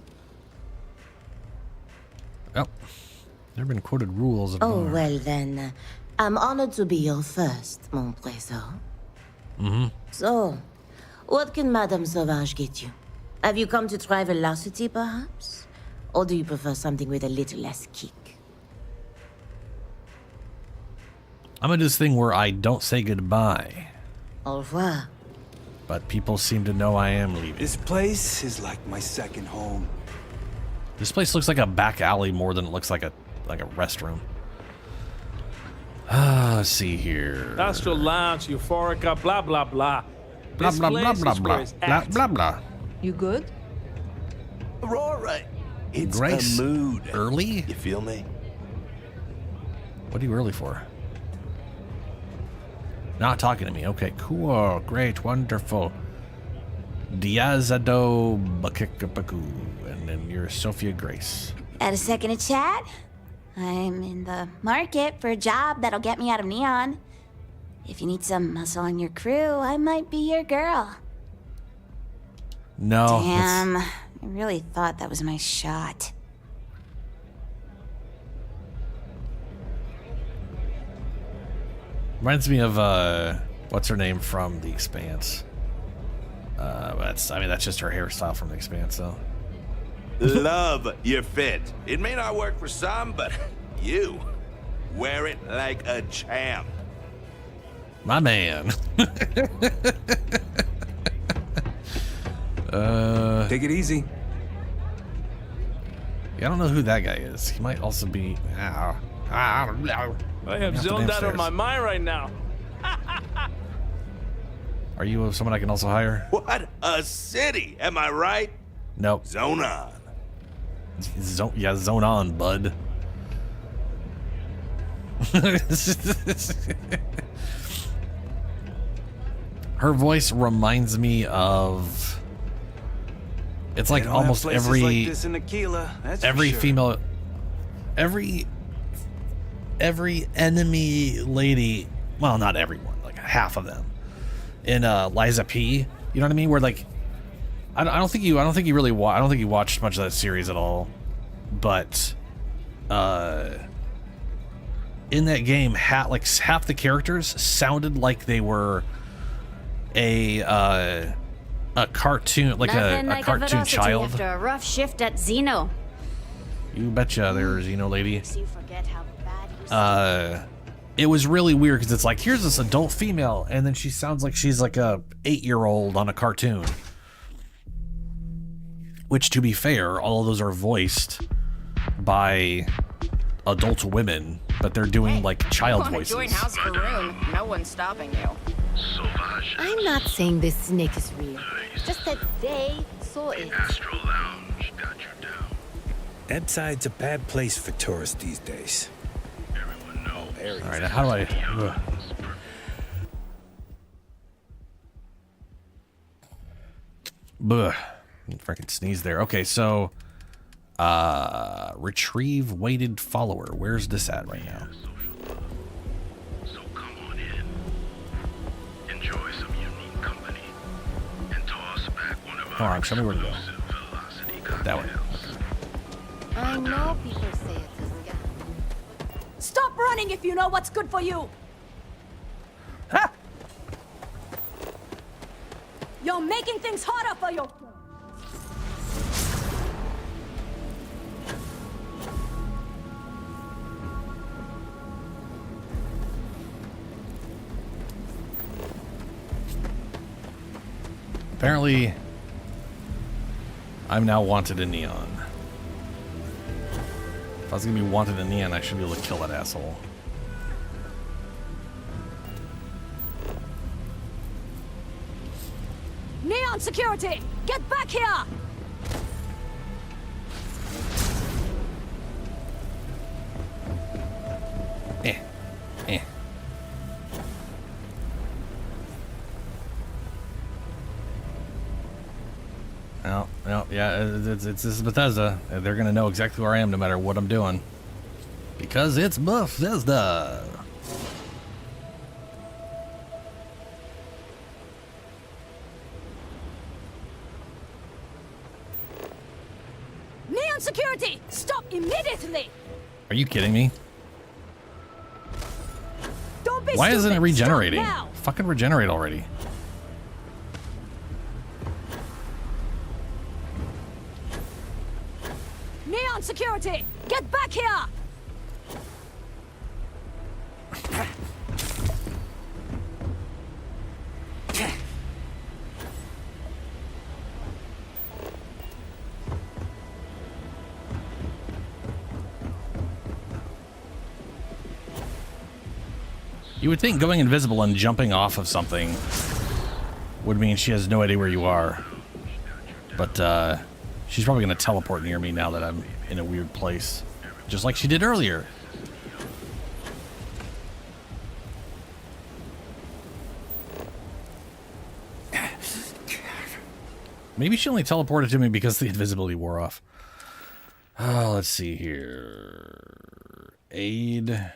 Oh, never been quoted rules at a Oh, bar. well then, I'm honored to be your first, mon trésor. Mm-hmm. So, what can Madame Sauvage get you? Have you come to try velocity, perhaps? Or do you prefer something with a little less kick? I'm gonna do this thing where I don't say goodbye. Au revoir. But people seem to know I am leaving. This place is like my second home. This place looks like a back alley more than it looks like a restroom. Let's see here. Astral Lounge, Euphorica, blah blah blah. Blah This blah blah place blah is blah where it's blah at. blah blah. You good? Aurora, it's Grace, a mood. early? You feel me? What are you early for? Not talking to me. Okay, cool, great, wonderful. Diazado Bakikapaku. And then you're Sophia Grace. Got a second to chat? I'm in the market for a job that'll get me out of Neon. If you need some muscle on your crew, I might be your girl. No. Damn, I really thought that was my shot. Reminds me of what's her name from The Expanse. That's just her hairstyle from The Expanse, though. Love your fit. It may not work for some, but you wear it like a champ. My man. Take it easy. Yeah, I don't know who that guy is. He might also be. I don't know. I am zoned out of my mind right now. Are you someone I can also hire? What a city, am I right? Nope. Zone on. Zone on, bud. Her voice reminds me of. It's like almost every like this in Aquila, that's every for sure. female, every enemy lady. Well, not everyone, like half of them. In Liza P, you know what I mean? Where like, I don't think you really I don't think you watched much of that series at all, but in that game, half the characters sounded like they were a cartoon, like a cartoon child. After a rough shift at Xeno. You betcha, there, Xeno lady. So you forget how bad It was really weird because it's like, here's this adult female, and then she sounds like she's like a 8-year-old on a cartoon. Which, to be fair, all of those are voiced by adult women, but they're doing like child voices. Join House for room. No one's stopping you. I'm not saying this snake is real. Just that they saw it. Astral Lounge got you down. That side's a bad place for tourists these days. Everyone knows. All right, how do I? Buh. Freaking sneeze there. Okay, so retrieve weighted follower. Where's this at right now? So come on in. Enjoy some unique company. And toss back one of Hold on, show me where to go. That way. I know people say it's a scam. Stop running if you know what's good for you! Ha! You're making things harder for yourself! Apparently, I'm now wanted in Neon. If I was gonna be wanted in Neon, I should be able to kill that asshole. Neon security! Get back here! No, yeah, it's this is Bethesda. They're gonna know exactly where I am no matter what I'm doing. Because it's Bethesda. Neon security! Stop immediately! Are you kidding me? Don't be Why isn't it stupid. regenerating? Stop now. Fucking regenerate already. Neon security! Get back here! You would think going invisible and jumping off of something would mean she has no idea where you are. But she's probably going to teleport near me now that I'm in a weird place. Just like she did earlier. Maybe she only teleported to me because the invisibility wore off. Oh, let's see here. Aid.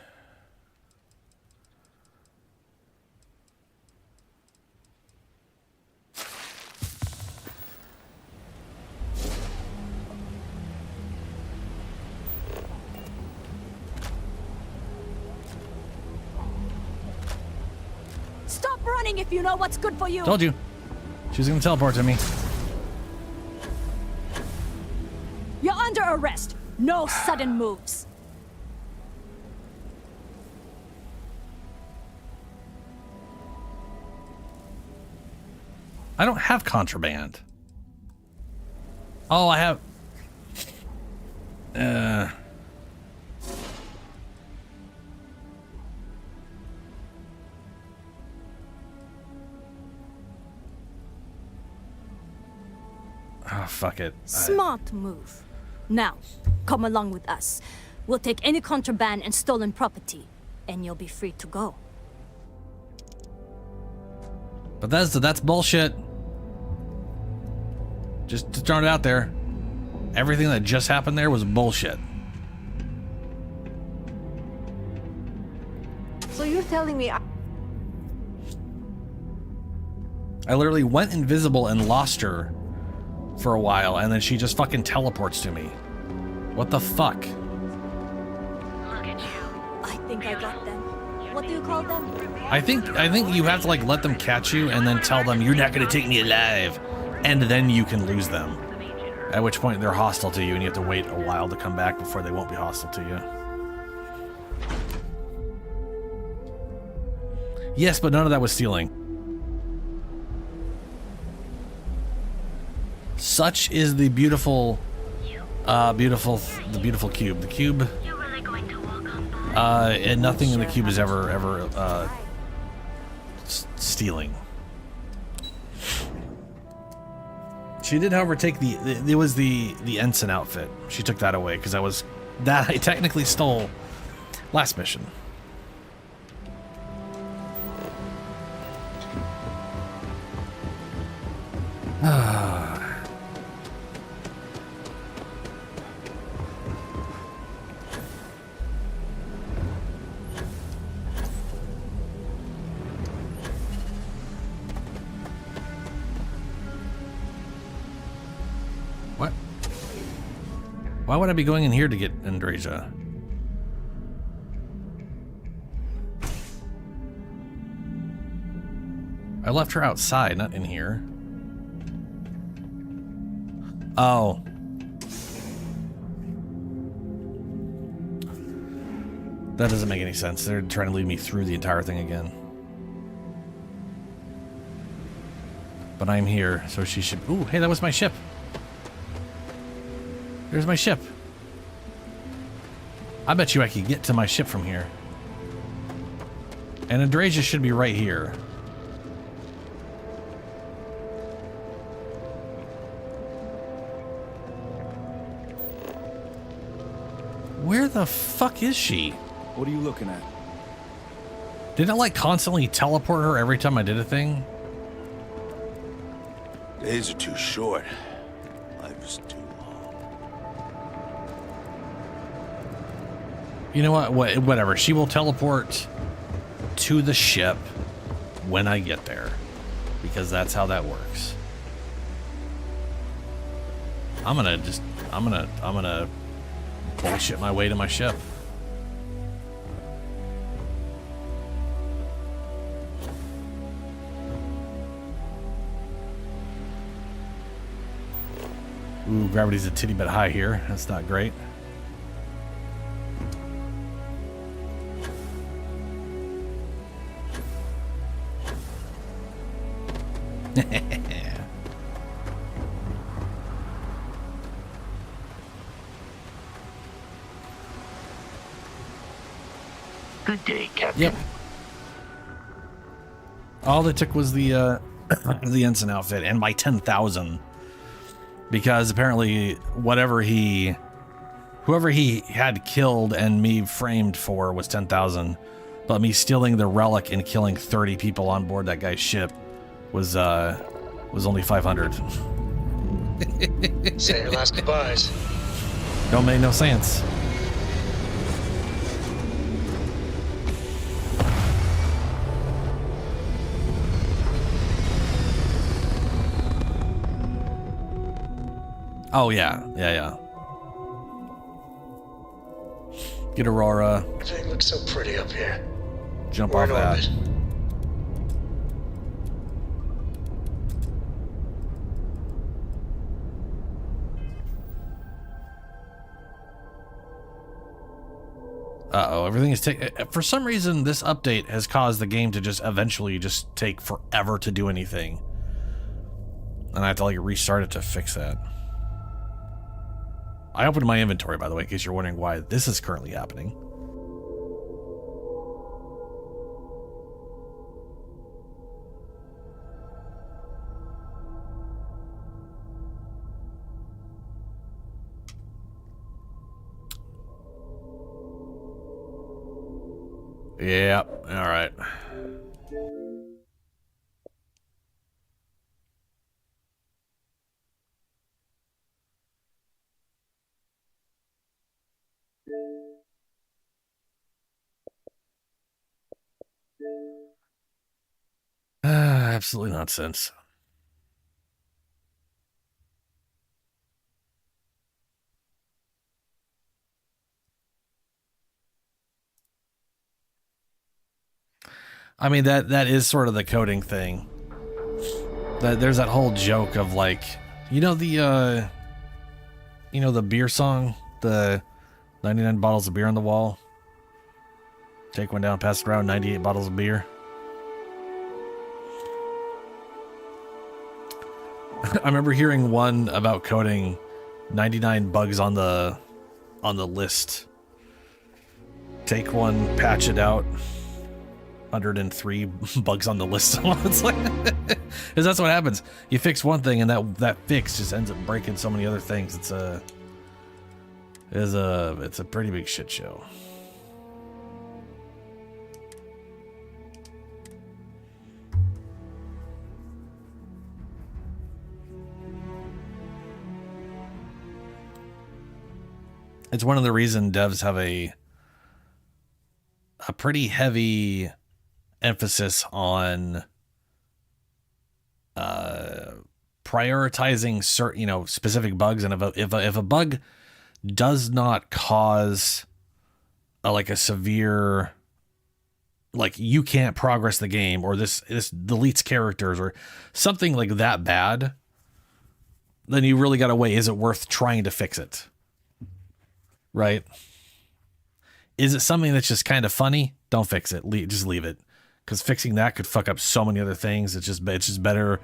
Stop running if you know what's good for you! Told you. She was going to teleport to me. You're under arrest. No sudden moves. I don't have contraband. Oh, I have... Oh, fuck it. Smart move. Now, come along with us. We'll take any contraband and stolen property, and you'll be free to go. Bethesda, that's bullshit. Just to throw it out there. Everything that just happened there was bullshit. So you're telling me I literally went invisible and lost her for a while, and then she just fucking teleports to me. What the fuck? I think I got them. What do you call them? I think you have to like let them catch you and then tell them you're not gonna take me alive, and then you can lose them. At which point they're hostile to you and you have to wait a while to come back before they won't be hostile to you. Yes, but none of that was stealing. Such is the beautiful cube. The cube, and nothing in the cube is ever stealing. She did, however, take it was the ensign outfit. She took that away because I technically stole last mission. What? Why would I be going in here to get Andreja? I left her outside, not in here. Oh. That doesn't make any sense. They're trying to lead me through the entire thing again. But I'm here, so she should... Ooh, hey, that was my ship. There's my ship. I bet you I could get to my ship from here. And Andreja should be right here. Where the fuck is she? What are you looking at? Did I like constantly teleport her every time I did a thing? Days are too short. moves too long. You know what? Whatever. She will teleport to the ship when I get there, because that's how that works. I'm gonna bullshit my way to my ship. Ooh, gravity's a titty bit high here. That's not great. Good day, Captain. Yep. All it took was the the ensign outfit and my 10,000, because apparently whoever he had killed and me framed for was 10,000, but me stealing the relic and killing 30 people on board that guy's ship was only 500. Say your last goodbyes. Don't make no sense. Oh yeah. Get Aurora. Everything looks so pretty up here. Jump We're off in that. orbit. Uh-oh, everything is for some reason this update has caused the game to just eventually just take forever to do anything. And I have to like restart it to fix that. I opened my inventory, by the way, in case you're wondering why this is currently happening. Yep, all right. Absolutely nonsense. I mean, that is sort of the coding thing. There's that whole joke of like, you know the beer song, the 99 bottles of beer on the wall. Take one down, pass it around, 98 bottles of beer. I remember hearing one about coding 99 bugs on the list. Take one, patch it out. 103 bugs on the list. It's like, because that's what happens. You fix one thing, and that fix just ends up breaking so many other things. It's a pretty big shit show. It's one of the reasons devs have a pretty heavy emphasis on prioritizing certain, specific bugs, and if a bug does not cause a severe, like, you can't progress the game, or this deletes characters or something like that bad, then you really got to weigh, is it worth trying to fix it? Right? Is it something that's just kind of funny? Don't fix it. Just leave it. Because fixing that could fuck up so many other things. It's just better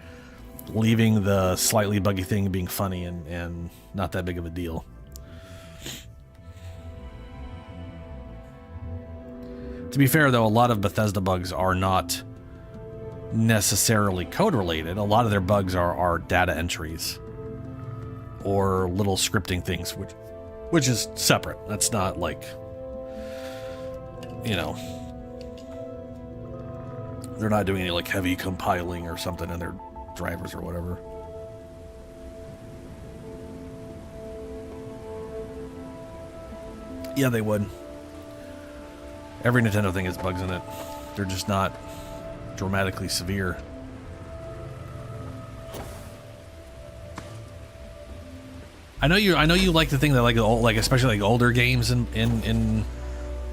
leaving the slightly buggy thing being funny and not that big of a deal. To be fair, though, a lot of Bethesda bugs are not necessarily code related. A lot of their bugs are data entries or little scripting things, which is separate. That's not like, they're not doing any like heavy compiling or something in their drivers or whatever. Yeah, they would. Every Nintendo thing has bugs in it. They're just not dramatically severe. I know you like to think that like especially like older games in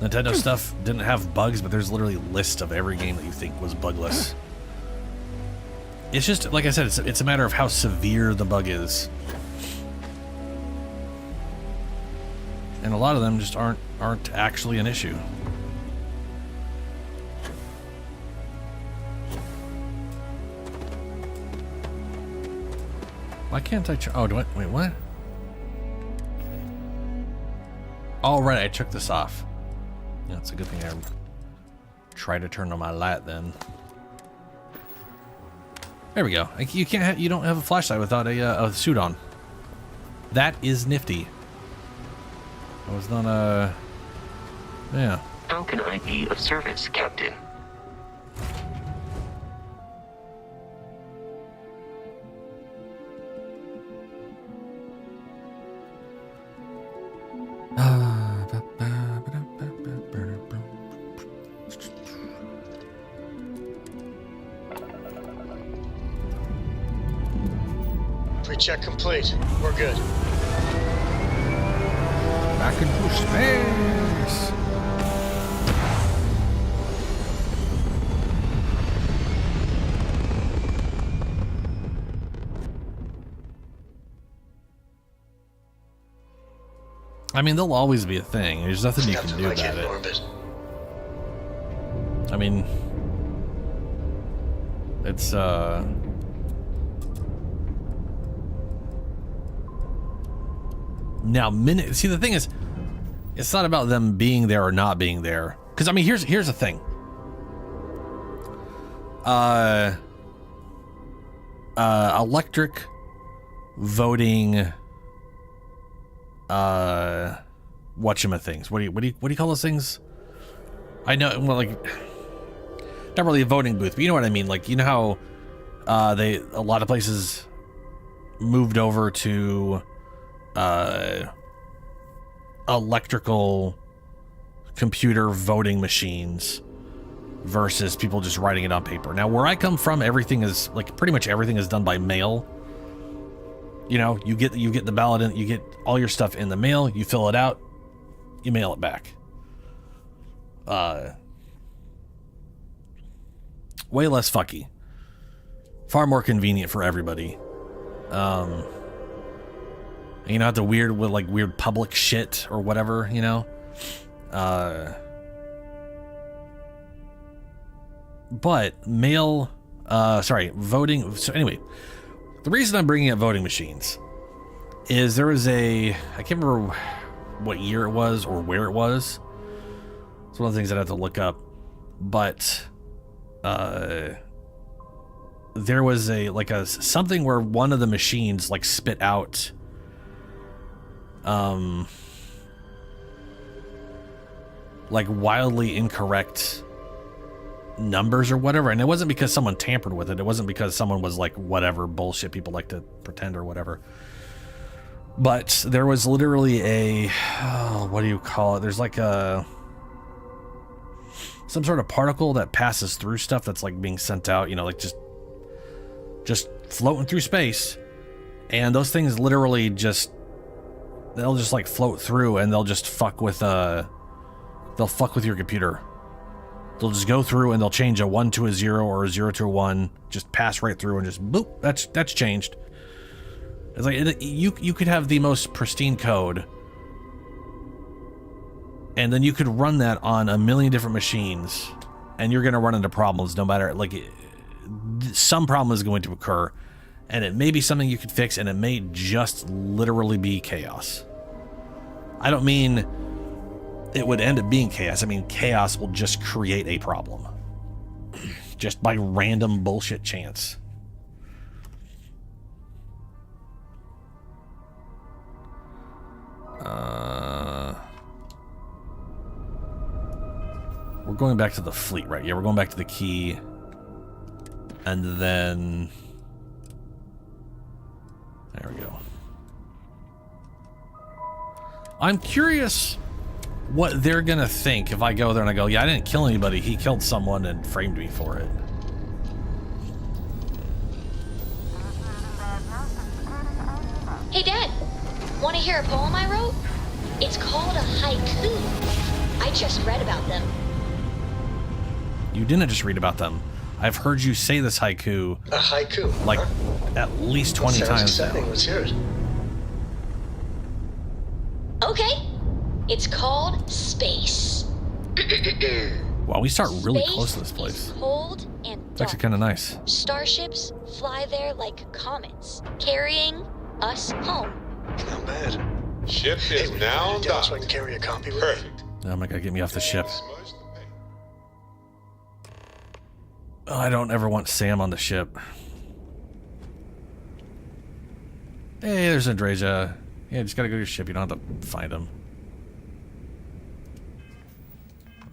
Nintendo stuff didn't have bugs, but there's literally a list of every game that you think was bugless. It's just like I said, it's a matter of how severe the bug is. And a lot of them just aren't actually an issue. Why can't I? Oh, do I? Wait, what? Oh, right, I took this off. Yeah, it's a good thing I tried to turn on my light then. There we go. You don't have a flashlight without a suit on. That is nifty. I was not yeah. How can I be of service, Captain? Pre-check complete. We're good. Back into space. I mean, there'll always be a thing. There's nothing you can do about it. I mean, it's now see, the thing is, it's not about them being there or not being there. Because I mean, here's the thing. Electric voting. Whatchamathings. What do you call those things? I know, well, like, not really a voting booth, but you know what I mean. Like, you know how a lot of places moved over to electrical computer voting machines versus people just writing it on paper. Now, where I come from, everything is like pretty much everything is done by mail. You know, you get the ballot in, you get all your stuff in the mail, you fill it out, you mail it back. Way less fucky. Far more convenient for everybody. And you don't have to weird public shit or whatever, you know? But voting. So anyway, the reason I'm bringing up voting machines is there was I can't remember what year it was or where it was. It's one of the things I'd have to look up. But there was something where one of the machines like spit out like wildly incorrect numbers or whatever, and it wasn't because someone tampered with it. It wasn't because someone was like whatever bullshit people like to pretend or whatever. But there was literally what do you call it? There's like some sort of particle that passes through stuff that's like being sent out, you know, like just floating through space. And those things literally they'll just like float through and they'll just fuck with your computer. They'll just go through and they'll change a 1 to a 0 or a 0 to a 1, just pass right through and just boop, that's changed. It's like you could have the most pristine code, and then you could run that on a million different machines, and you're going to run into problems no matter, like, some problem is going to occur, and it may be something you could fix, and it may just literally be chaos. I don't mean it would end up being chaos. I mean, chaos will just create a problem. Just by random bullshit chance. We're going back to the fleet, right? Yeah, we're going back to the key. And then... there we go. I'm curious what they're gonna think if I go there and I go, yeah, I didn't kill anybody. He killed someone and framed me for it. Hey, Dad. Want to hear a poem I wrote? It's called a haiku. I just read about them. You didn't just read about them. I've heard you say this haiku. A haiku? Like, at least 20 times now. Let's hear it. Okay. It's called Space. Wow, we start really Space close to this place. is cold and It's dark. actually kind of nice. Starships fly there like comets, carrying us home. Not bad. Ship is now down docked. so I can carry a copy with Perfect. Oh my god, get me off the ship. Oh, I don't ever want Sam on the ship. Hey, there's Andreja. Yeah, just gotta go to your ship. You don't have to find him.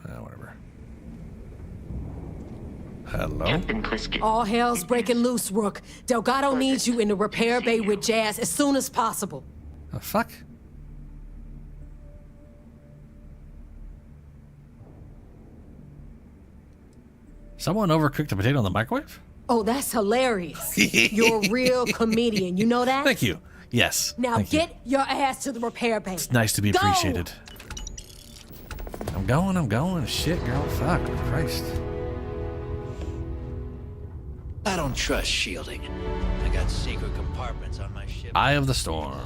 Whatever. Hello? All hell's breaking loose, Rook. Delgado needs you in the repair bay with Jazz as soon as possible. The fuck? Someone overcooked a potato in the microwave? Oh, that's hilarious. You're a real comedian, you know that? Thank you. Yes. Now thank you. get your ass to the repair bay. It's nice to be Go! appreciated. I'm going. Shit, girl. Fuck. Christ. I don't trust shielding. I got secret compartments on my ship. Eye of the Storm.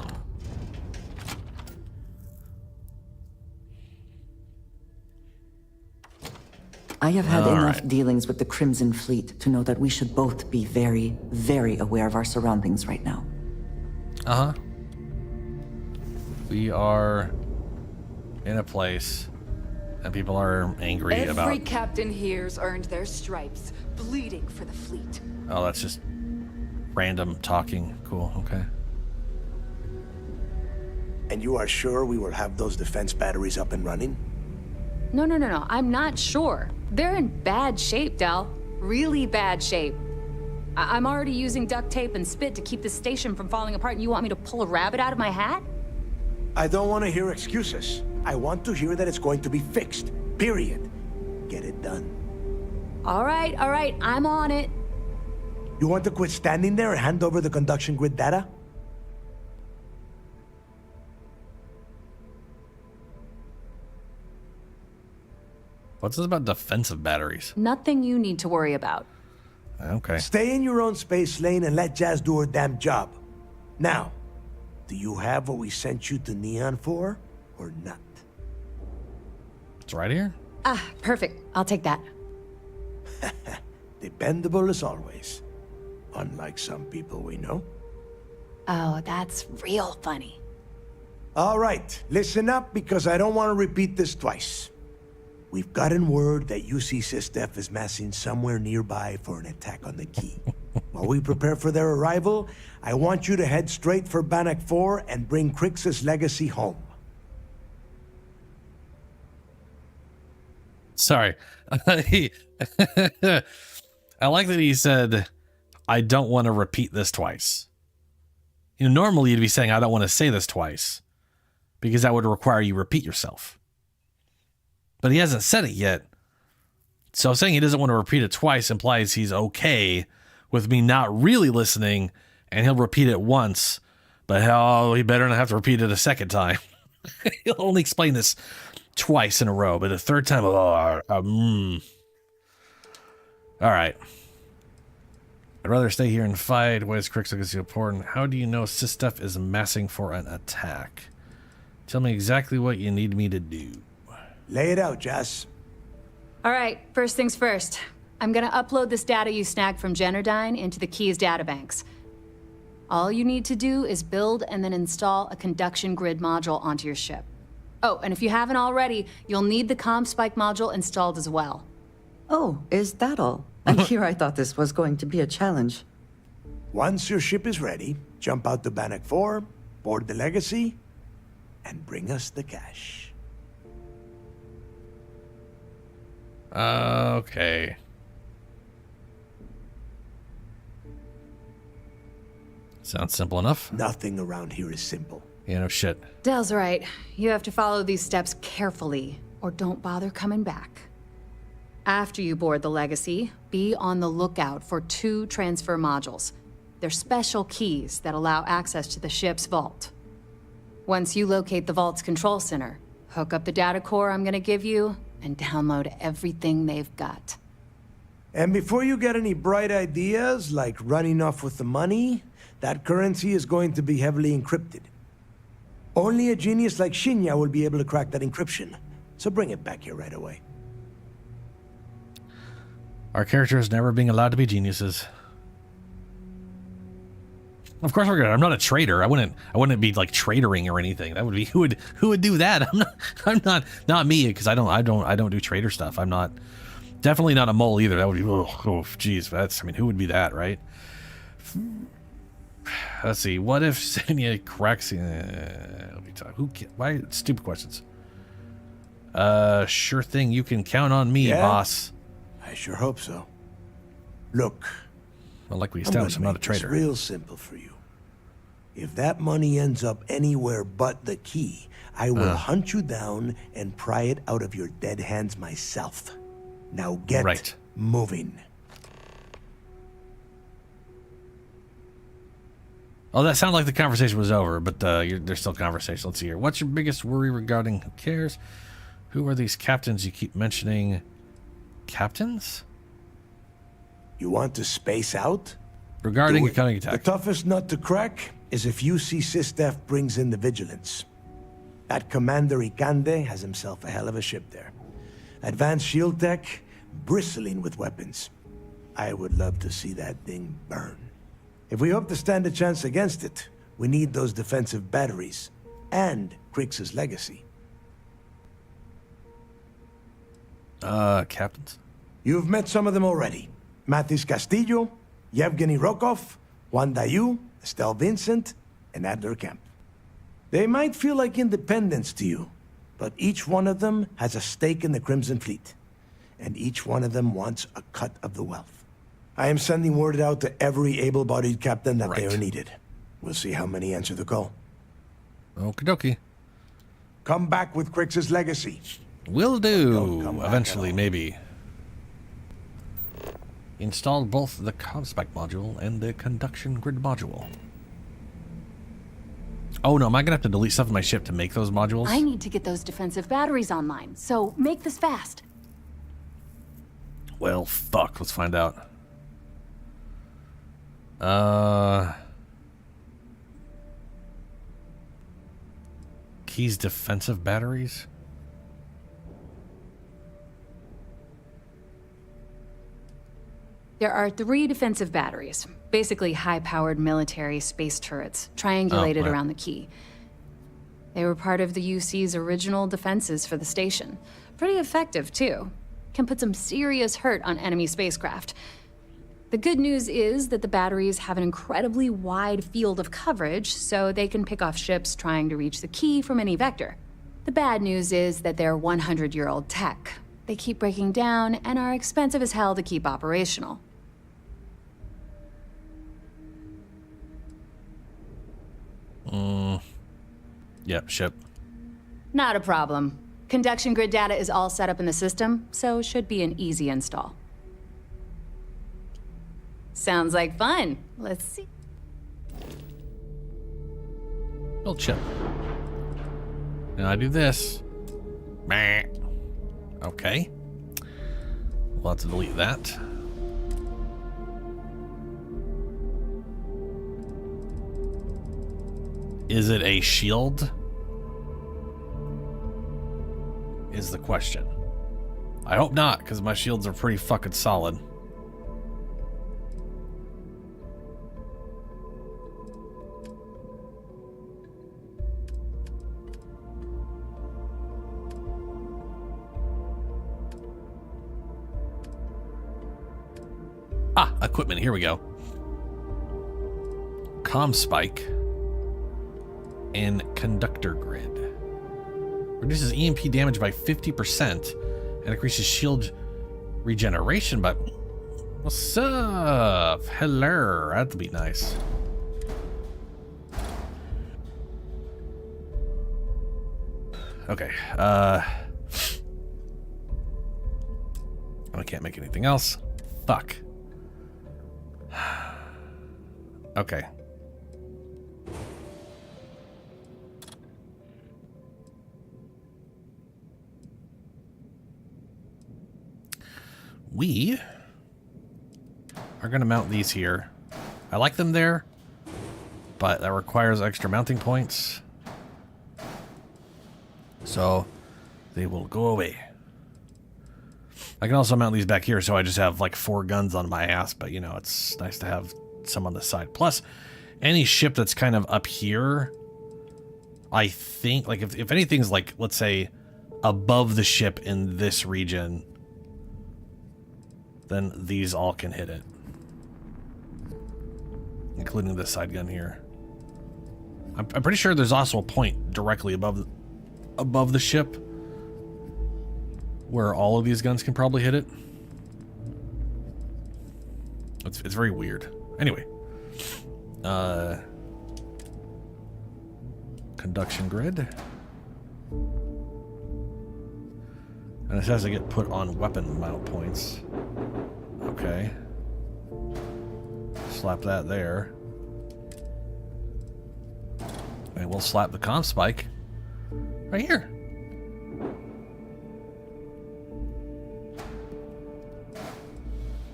I have had All enough right. dealings with the Crimson Fleet to know that we should both be very, very aware of our surroundings right now. Uh-huh. We are in a place and people are angry about... Every captain here's earned their stripes, bleeding for the fleet. Oh, that's just random talking. Cool, okay. And you are sure we will have those defense batteries up and running? No. I'm not sure. They're in bad shape, Del. Really bad shape. I'm already using duct tape and spit to keep the station from falling apart, and you want me to pull a rabbit out of my hat? I don't want to hear excuses. I want to hear that it's going to be fixed. Period. Get it done. All right. I'm on it. You want to quit standing there and hand over the conduction grid data? What's this about defensive batteries? Nothing you need to worry about. Okay. Stay in your own space lane and let Jazz do her damn job. Now, do you have what we sent you to Neon for, or not? It's right here? Ah, perfect. I'll take that. Dependable as always. Unlike some people we know. Oh, that's real funny. All right, listen up because I don't want to repeat this twice. We've gotten word that UC Systef is massing somewhere nearby for an attack on the key. While we prepare for their arrival, I want you to head straight for Bannock 4 and bring Crix's legacy home. Sorry. I like that he said, I don't want to repeat this twice. You know, normally you'd be saying, I don't want to say this twice, because that would require you repeat yourself. But he hasn't said it yet. So saying he doesn't want to repeat it twice implies he's okay with me not really listening, and he'll repeat it once, but hell, he better not have to repeat it a second time. He'll only explain this twice in a row, but the third time, All right. I'd rather stay here and fight. Why is Crix so important? How do you know Systef is massing for an attack? Tell me exactly what you need me to do. Lay it out, Jess. All right, first things first. I'm gonna upload this data you snagged from Generdyne into the Keys databanks. All you need to do is build and then install a conduction grid module onto your ship. Oh, and if you haven't already, you'll need the comm spike module installed as well. Oh, is that all? And here I thought this was going to be a challenge. Once your ship is ready, jump out to Bannock 4, board the Legacy, and bring us the cash. Okay. Sounds simple enough. Nothing around here is simple. Yeah, no shit. Dell's right. You have to follow these steps carefully, or don't bother coming back. After you board the Legacy, be on the lookout for 2 transfer modules. They're special keys that allow access to the ship's vault. Once you locate the vault's control center, hook up the data core I'm gonna give you, and download everything they've got. And before you get any bright ideas, like running off with the money, that currency is going to be heavily encrypted. Only a genius like Shinya will be able to crack that encryption. So bring it back here right away. Our characters never being allowed to be geniuses. Of course we're gonna. I'm not a traitor. I wouldn't be like traitoring or anything. That would be who would do that? I'm not me, because I don't do traitor stuff. I'm not, definitely not a mole either. That would be, oh geez, that's, I mean, who would be that, right? Let's see. What if Senya cracks? Let me talk. Why stupid questions? Sure thing. You can count on me, boss. I sure hope so. Look. Well, like we established, I'm not a traitor. It's real simple for you. If that money ends up anywhere but the key, I will hunt you down and pry it out of your dead hands myself. Now get moving. Oh, that sounded like the conversation was over, but there's still conversation. Let's see here. What's your biggest worry regarding who cares? Who are these captains you keep mentioning? Captains? You want to space out? Regarding a cunning attack. The toughest nut to crack is if UC SysDef brings in the vigilance. That Commander Ikande has himself a hell of a ship there. Advanced shield tech, bristling with weapons. I would love to see that thing burn. If we hope to stand a chance against it, we need those defensive batteries and Krix's legacy. Captains? You've met some of them already. Mathis Castillo, Yevgeny Rokov, Juan Dayu, Estelle Vincent, and Adler Kemp. They might feel like independents to you, but each one of them has a stake in the Crimson Fleet, and each one of them wants a cut of the wealth. I am sending word out to every able-bodied captain that they are needed. We'll see how many answer the call. Okie dokie. Come back with Krix's legacy. Will do. Eventually, maybe. Install both the Comspec module and the Conduction Grid module. Oh no, am I gonna have to delete stuff in my ship to make those modules? I need to get those defensive batteries online, so make this fast. Well, fuck. Let's find out. Keys defensive batteries? There are 3 defensive batteries, basically high-powered military space turrets, triangulated around the key. They were part of the UC's original defenses for the station. Pretty effective, too. Can put some serious hurt on enemy spacecraft. The good news is that the batteries have an incredibly wide field of coverage, so they can pick off ships trying to reach the key from any vector. The bad news is that they're 100-year-old tech. They keep breaking down and are expensive as hell to keep operational. Yep, ship. Not a problem. Conduction grid data is all set up in the system, so should be an easy install. Sounds like fun. Let's see. Build ship. Now I do this. Meh. Okay. We'll have to delete that. Is it a shield? Is the question. I hope not, because my shields are pretty fucking solid. Ah, equipment, here we go. Comm spike and conductor grid. Reduces EMP damage by 50% and increases shield regeneration by... What's up? Hello. That'd be nice. Okay. I can't make anything else. Fuck. Okay. We are going to mount these here. I like them there, but that requires extra mounting points. So they will go away. I can also mount these back here, so I just have like 4 guns on my ass, but you know, it's nice to have some on the side. Plus, any ship that's kind of up here, I think, like if anything's like, let's say, above the ship in this region, then these all can hit it. Including this side gun here. I'm pretty sure there's also a point directly above the ship where all of these guns can probably hit it. It's very weird. Anyway. Conduction grid. And it has to get put on weapon mount points. Okay. Slap that there. And we'll slap the comm spike right here.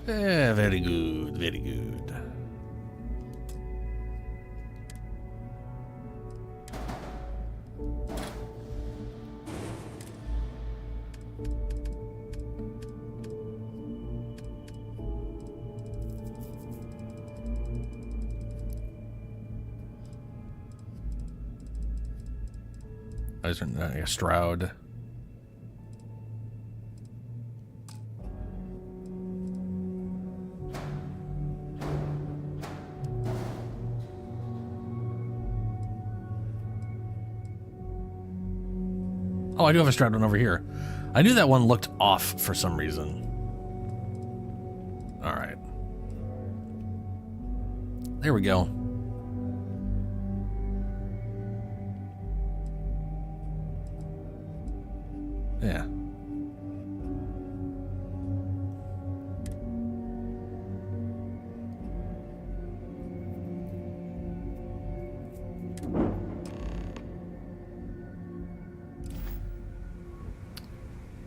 Yeah, very good, very good. There's a Stroud. Oh, I do have a Stroud one over here. I knew that one looked off for some reason. All right. There we go. Yeah.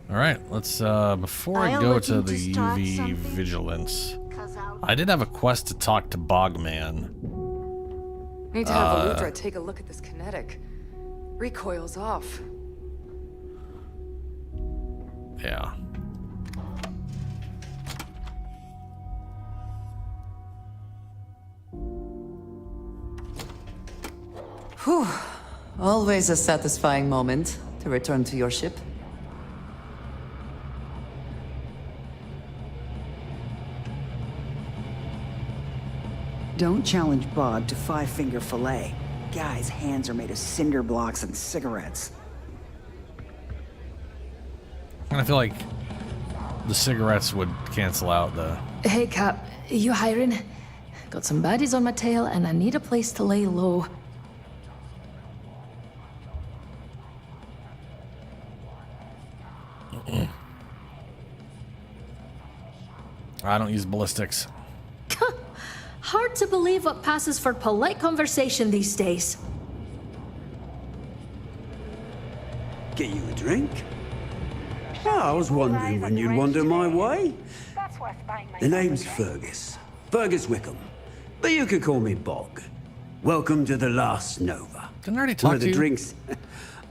All right, let's before I go to the UV vigilance, I did have a quest to talk to Bogman. Need to have Aludra take a look at this kinetic. Recoil's off. Yeah. Whew. Always a satisfying moment to return to your ship. Don't challenge Bod to five-finger fillet. Guy's hands are made of cinder blocks and cigarettes. And I feel like the cigarettes would cancel out the... Hey, Cap, you hiring? Got some baddies on my tail, and I need a place to lay low. I don't use ballistics. Hard to believe what passes for polite conversation these days. Get you a drink? Oh, I was wondering when you'd wander my way. The name's Fergus. Fergus Wickham. But you could call me Bog. Welcome to the Last Nova. Didn't I already talk where to the you? drinks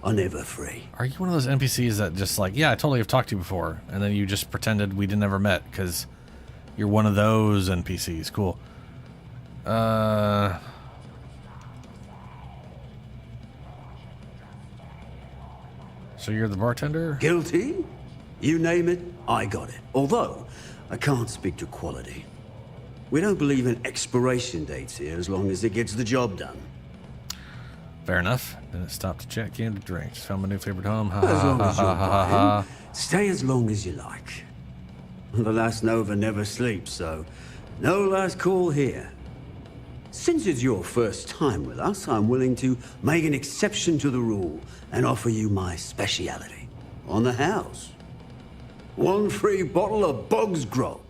are never free. Are you one of those NPCs that just like, yeah, I totally have talked to you before, and then you just pretended we didn't ever met because you're one of those NPCs? Cool. So you're the bartender? Guilty? You name it, I got it. Although, I can't speak to quality. We don't believe in expiration dates here as long as it gets the job done. Fair enough. Didn't stop to check in to drinks. Found my new favorite home. Ha As ha long ha as you're ha ha ha. buying, stay as long as you like. The Last Nova never sleeps, so no last call here. Since it's your first time with us, I'm willing to make an exception to the rule and offer you my speciality. On the house. 1 free bottle of Bog's Grog.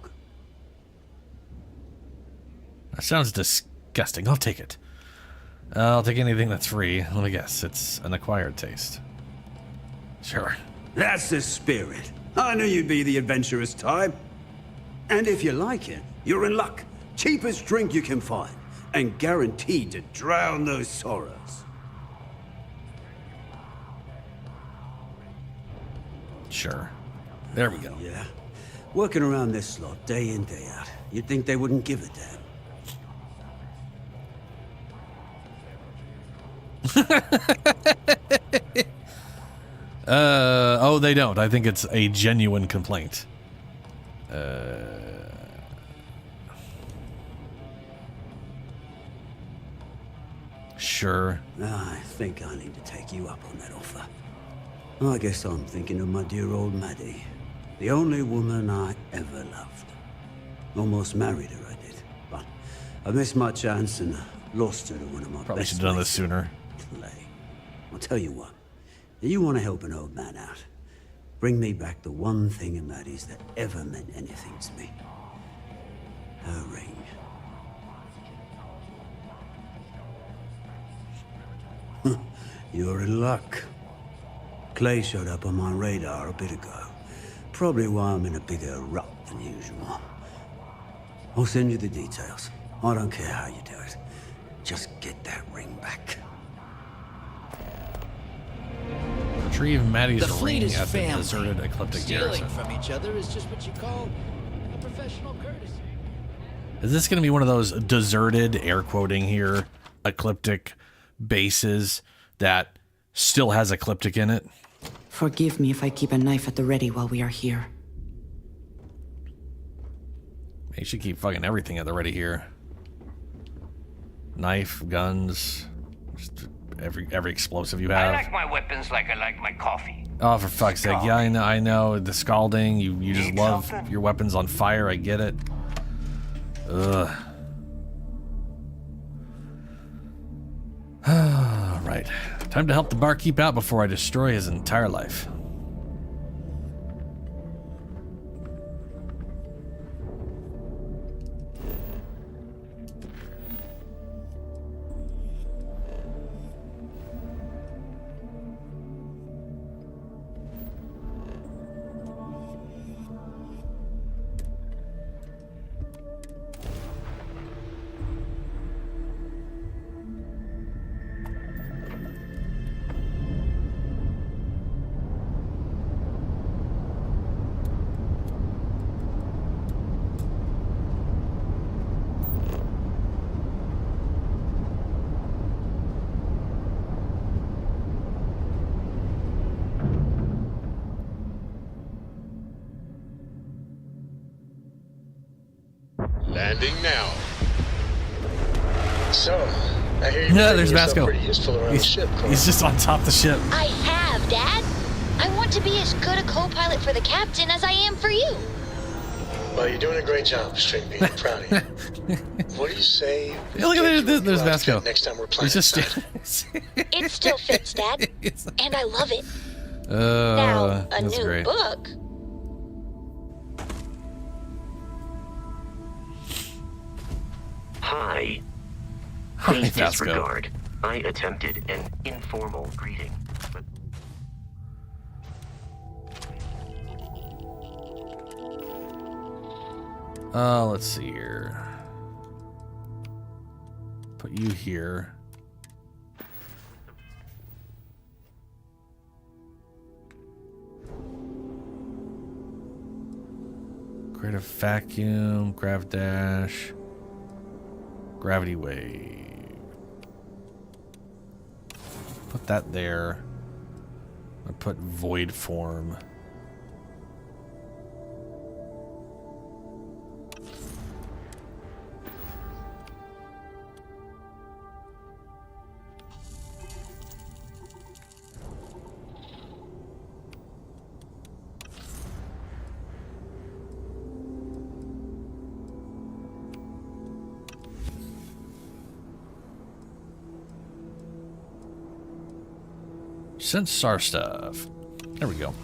That sounds disgusting. I'll take it. I'll take anything that's free. Let me guess. It's an acquired taste. Sure. That's the spirit. I knew you'd be the adventurous type. And if you like it, you're in luck. Cheapest drink you can find. And guaranteed to drown those sorrows. Sure. There we go. Yeah. Working around this slot day in, day out. You'd think they wouldn't give a damn. Oh, they don't. I think it's a genuine complaint. Sure. I think I need to take you up on that offer. I guess I'm thinking of my dear old Maddie. The only woman I ever loved. Almost married her, I did. But I missed my chance and lost her to one of my Probably best should have done this mates. sooner. Clay. I'll tell you what. If you want to help an old man out, bring me back the one thing in Maddie's that ever meant anything to me. Her ring. You're in luck. Clay showed up on my radar a bit ago. Probably why I'm in a bigger rut than usual. I'll send you the details. I don't care how you do it. Just get that ring back. Retrieve Maddie's The fleet ring is at the family. deserted ecliptic Stealing garrison. from each other is just what you call a professional courtesy. Is this going to be one of those deserted, air quoting here, ecliptic bases that still has ecliptic in it? Forgive me if I keep a knife at the ready while we are here. You should keep fucking everything at the ready here. Knife, guns, just every explosive you have. I like my weapons like I like my coffee. Oh, for fuck's sake. Yeah, I know. The scalding, you just love your weapons on fire, I get it. Ugh. Right. Time to help the barkeep out before I destroy his entire life. Landing now. So, I hear you Yeah, making there's yourself Vasco. pretty useful around the ship, Kurn. He's just on top of the ship. I have, Dad. I want to be as good a co-pilot for the captain as I am for you. Well, you're doing a great job, String Bean. I'm proud of you. What do you say? Hey, look at there's Vasco. Next time we're playing He's just outside. It still fits, Dad. And I love it. Now, a that's new great. book. Hi. Hi, Please Vasco. disregard. I attempted an informal greeting, but Let's see here. Put you here. Create a vacuum, grav dash, gravity wave. Put that there. I put void form. Sensor stuff. There we go.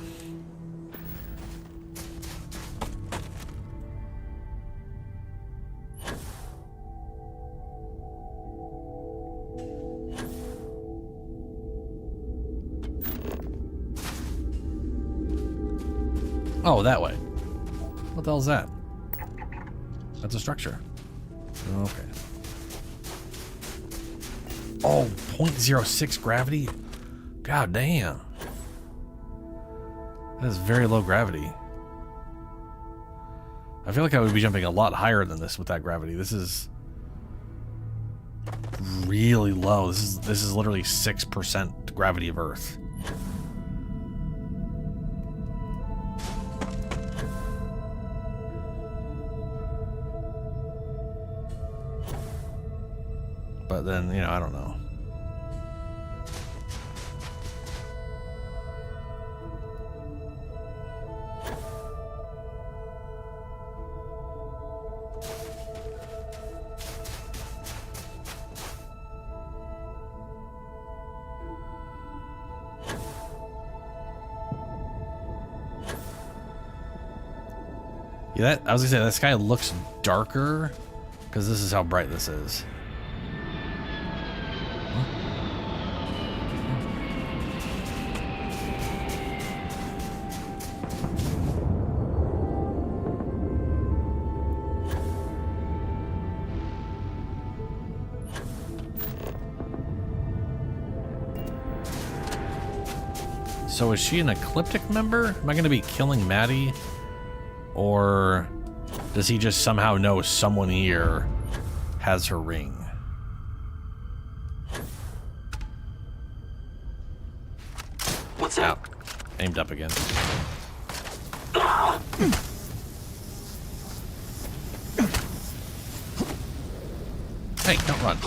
Oh, that way. What the hell is that? That's a structure. Okay. Oh, 0.06 gravity? God damn. That is very low gravity. I feel like I would be jumping a lot higher than this with that gravity. This is really low. This is literally 6% gravity of Earth. But then, you know, I don't know. Yeah, I was gonna say that sky looks darker because this is how bright this is. So is she an Ecliptic member? Am I going to be killing Maddie? Or does he just somehow know someone here has her ring? What's that? Aimed up again. Hey, don't run.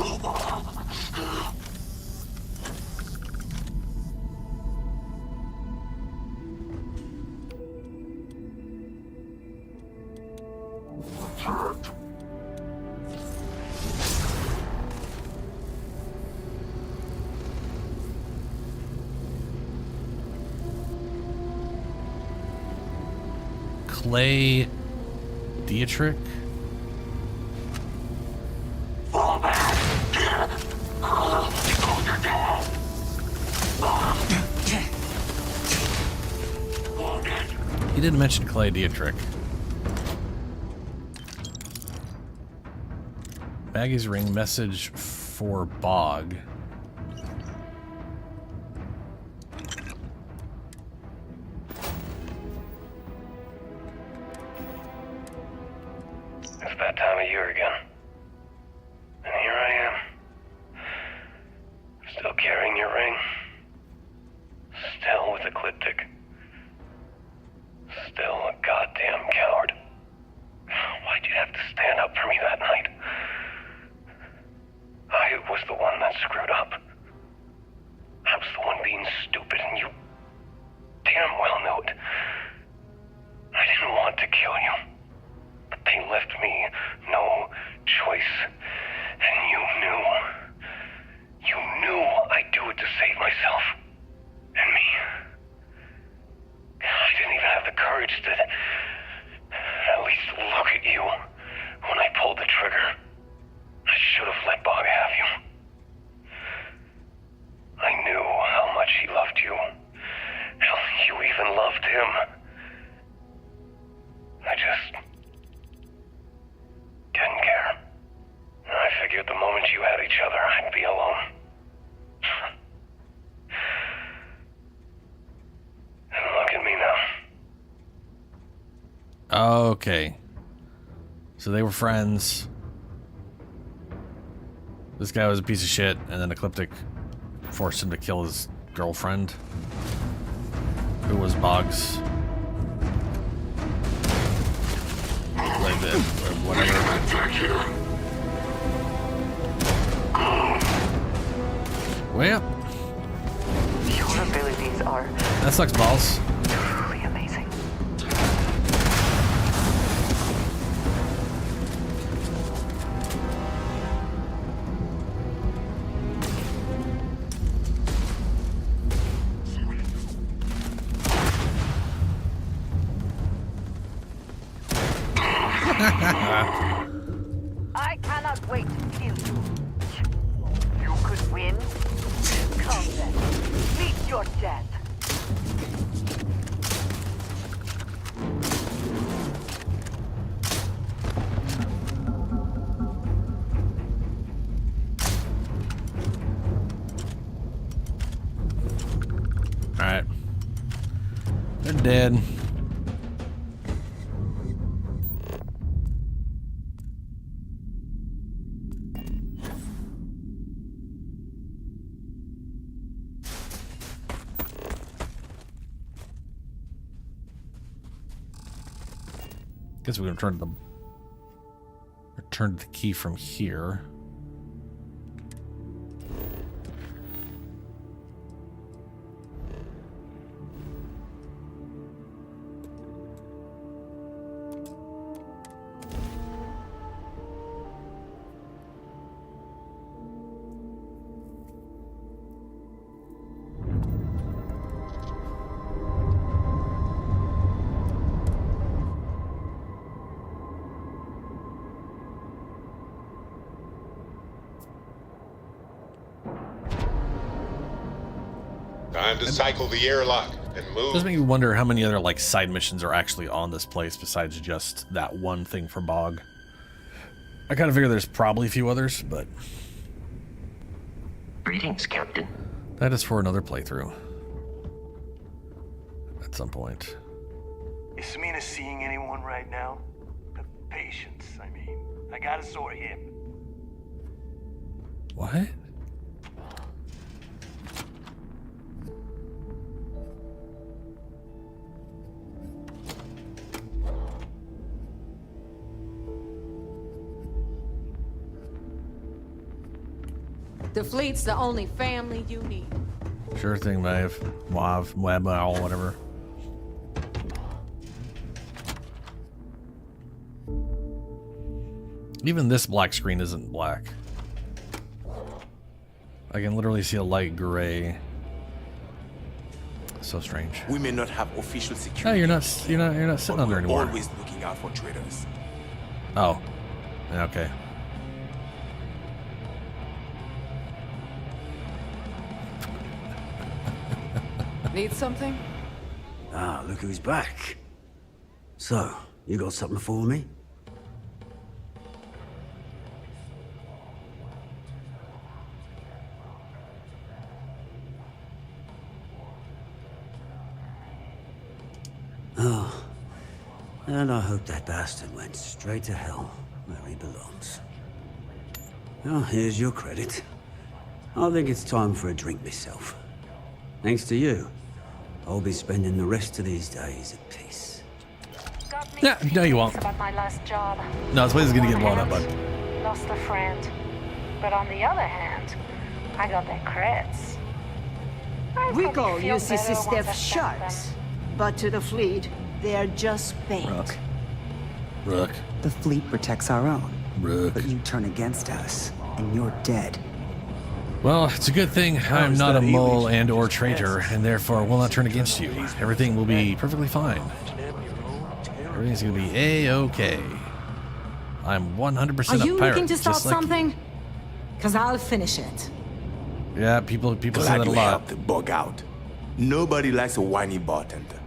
Clay Dietrich? He didn't mention Clay Dietrich. Maggie's ring, message for Bog. It's that time of year again. And here I am. Still carrying your ring. Still with Ecliptic. Still a goddamn coward. Why'd you have to stand up for me that night? I was the one that screwed up. I was the one being stupid, and you damn well knew it. I didn't want to kill you, but they left me no choice. And you knew. You knew I'd do it to save myself. And me. I didn't even have the courage to at least look at you when I pulled the trigger. I should have let Bog have you. I knew how much he loved you. Hell, you even loved him. I just didn't care. I figured the moment you had each other, I'd be alone. And look at me now. Okay. So they were friends. This guy was a piece of shit, and then Ecliptic forced him to kill his girlfriend, who was Bog's, like the, or whatever. Well, Your abilities are that sucks balls. truly amazing. You're dead. Alright. They're dead. Guess we're gonna return the key from here. Time to cycle the airlock and move. Does make me wonder how many other like side missions are actually on this place besides just that one thing for Bog. I kind of figure there's probably a few others, but Greetings, Captain. that is for another playthrough at some point. Is Samina seeing anyone right now? Patience, I mean. I got a sore hip. What? The fleet's the only family you need. Sure thing, Maeve. Wav, Web, whatever. Even this black screen isn't black. I can literally see a light gray. So strange. We may not have official security. No, you're not sitting on there anymore. Always looking out for traitors. Oh. Okay. Need something? Ah, look who's back. So, you got something for me? Oh, and I hope that bastard went straight to hell, where he belongs. Well, here's your credit. I think it's time for a drink myself. Thanks to you, I'll be spending the rest of these days at peace. Yeah, no you won't. About my last job. No, this place is gonna get blown up, bud. Lost a friend. But on the other hand, I got their creds. We call UCC Steph sharks, but to the fleet, they're just bait. Rook. The fleet protects our own. Rook. But you turn against us, and you're dead. Well, it's a good thing I'm not a mole and or traitor, and therefore will not turn against you. Everything will be perfectly fine. Everything's gonna be A-okay. I'm 100% Are you a pirate. looking to start just like something? Because I'll finish it. Yeah, people say that a Glad you lot. helped the bug out. Nobody likes a whiny bartender.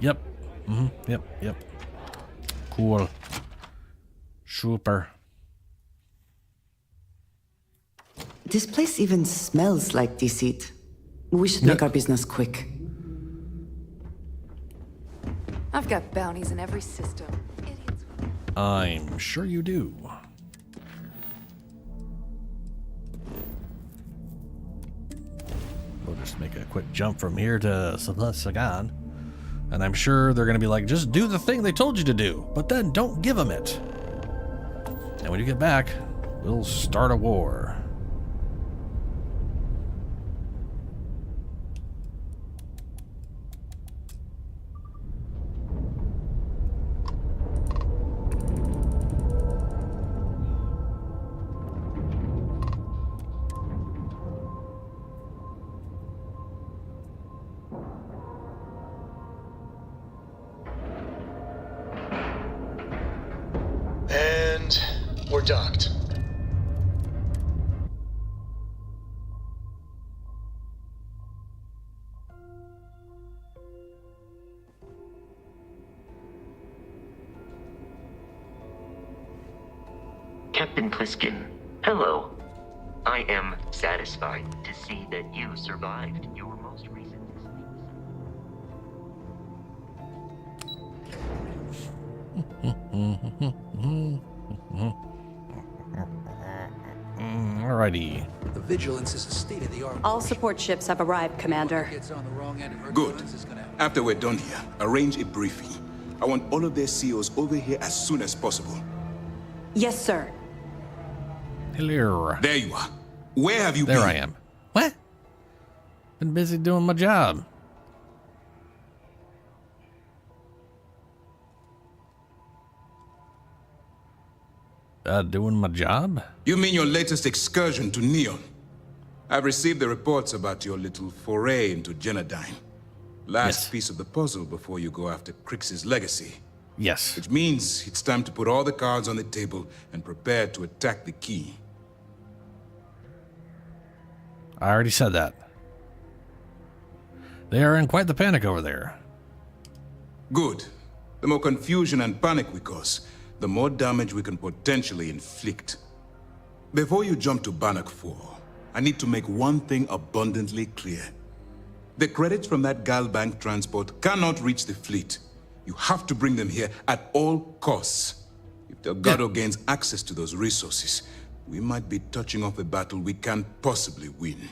Yep. Yep. Cool. Super. This place even smells like deceit. We should make our business quick. I've got bounties in every system. I'm sure you do. We'll just make a quick jump from here to Sagan. And I'm sure they're going to be like, just do the thing they told you to do, but then don't give them it. And when you get back, we'll start a war. And we're docked. Captain Plissken, hello. I am satisfied to see that you survived your most recent Alrighty. The Vigilance is a state-of-the-art. All support ships have arrived, Commander. Good. After we're done here, arrange a briefing. I want all of their CEOs over here as soon as possible. Yes, sir. Hello. There you are. Where have you been? There I am. What? Been busy doing my job. Doing my job? You mean your latest excursion to Neon? I've received the reports about your little foray into Genodyne. Last piece of the puzzle before you go after Crix's legacy. Yes. Which means it's time to put all the cards on the table and prepare to attack the key. I already said that. They are in quite the panic over there. Good. The more confusion and panic we cause, the more damage we can potentially inflict. Before you jump to Bannock 4, I need to make one thing abundantly clear. The credits from that Galbank transport cannot reach the fleet. You have to bring them here at all costs. If Delgado gains access to those resources, we might be touching off a battle we can't possibly win.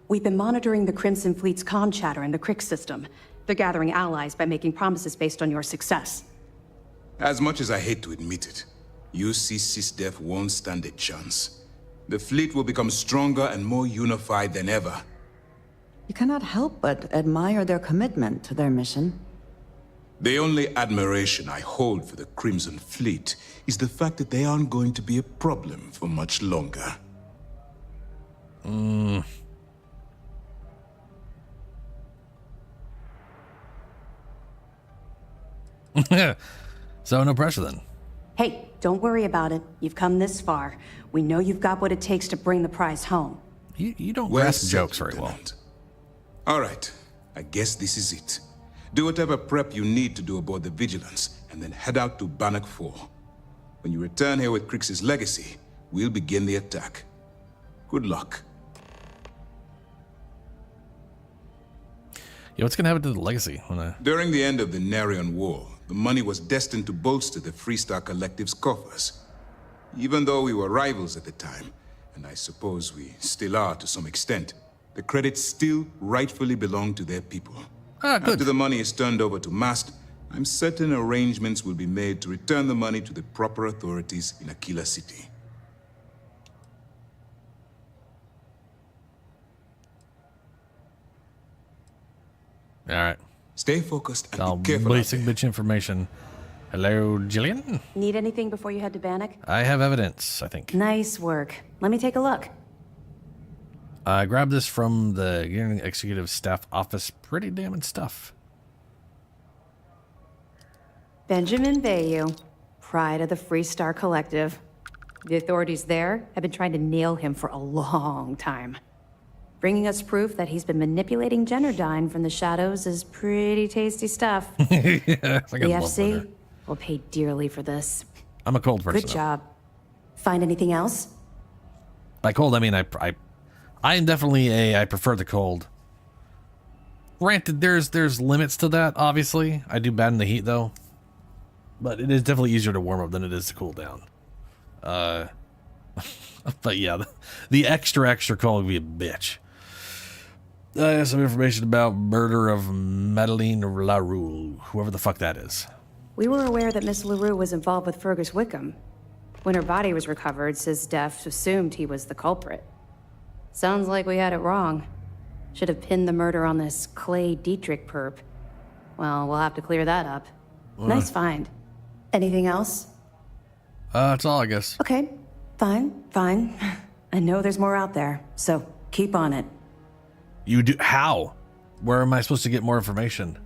We've been monitoring the Crimson Fleet's comm chatter in the Crix system. They're gathering allies by making promises based on your success. As much as I hate to admit it, UC SysDef won't stand a chance. The fleet will become stronger and more unified than ever. You cannot help but admire their commitment to their mission. The only admiration I hold for the Crimson Fleet is the fact that they aren't going to be a problem for much longer. So no pressure then. Hey, don't worry about it. You've come this far. We know you've got what it takes to bring the prize home. You don't grasp jokes very well. All right, I guess this is it. Do whatever prep you need to do aboard the Vigilance, and then head out to Bannock 4. When you return here with Crix's legacy, we'll begin the attack. Good luck. Yeah, what's gonna happen to the legacy? During the end of the Narion War, the money was destined to bolster the Freestar Collective's coffers. Even though we were rivals at the time, and I suppose we still are to some extent, the credits still rightfully belong to their people. After the money is turned over to Mast, I'm certain arrangements will be made to return the money to the proper authorities in Aquila City. All right. Stay focused and be careful. Basic bitch information. Hello, Jillian? Need anything before you head to Bannock? I have evidence, I think. Nice work. Let me take a look. I grabbed this from the Executive Staff Office. Pretty damning stuff. Benjamin Bayou, pride of the Freestar Collective. The authorities there have been trying to nail him for a long time. Bringing us proof that he's been manipulating Genodyne from the shadows is pretty tasty stuff. The FC will pay dearly for this. I'm a cold person. Good job. Find anything else? By cold, I mean I am definitely I prefer the cold. Granted, there's limits to that. Obviously, I do bad in the heat though, but it is definitely easier to warm up than it is to cool down. But yeah, the extra cold would be a bitch. Some information about murder of Madeleine LaRue, whoever the fuck that is. We were aware that Miss LaRue was involved with Fergus Wickham. When her body was recovered, SysDef assumed he was the culprit. Sounds like we had it wrong. Should have pinned the murder on this Clay Dietrich perp. Well, we'll have to clear that up. Nice find. Anything else? That's all, I guess. Okay, fine. I know there's more out there, so keep on it. You do? How? Where am I supposed to get more information?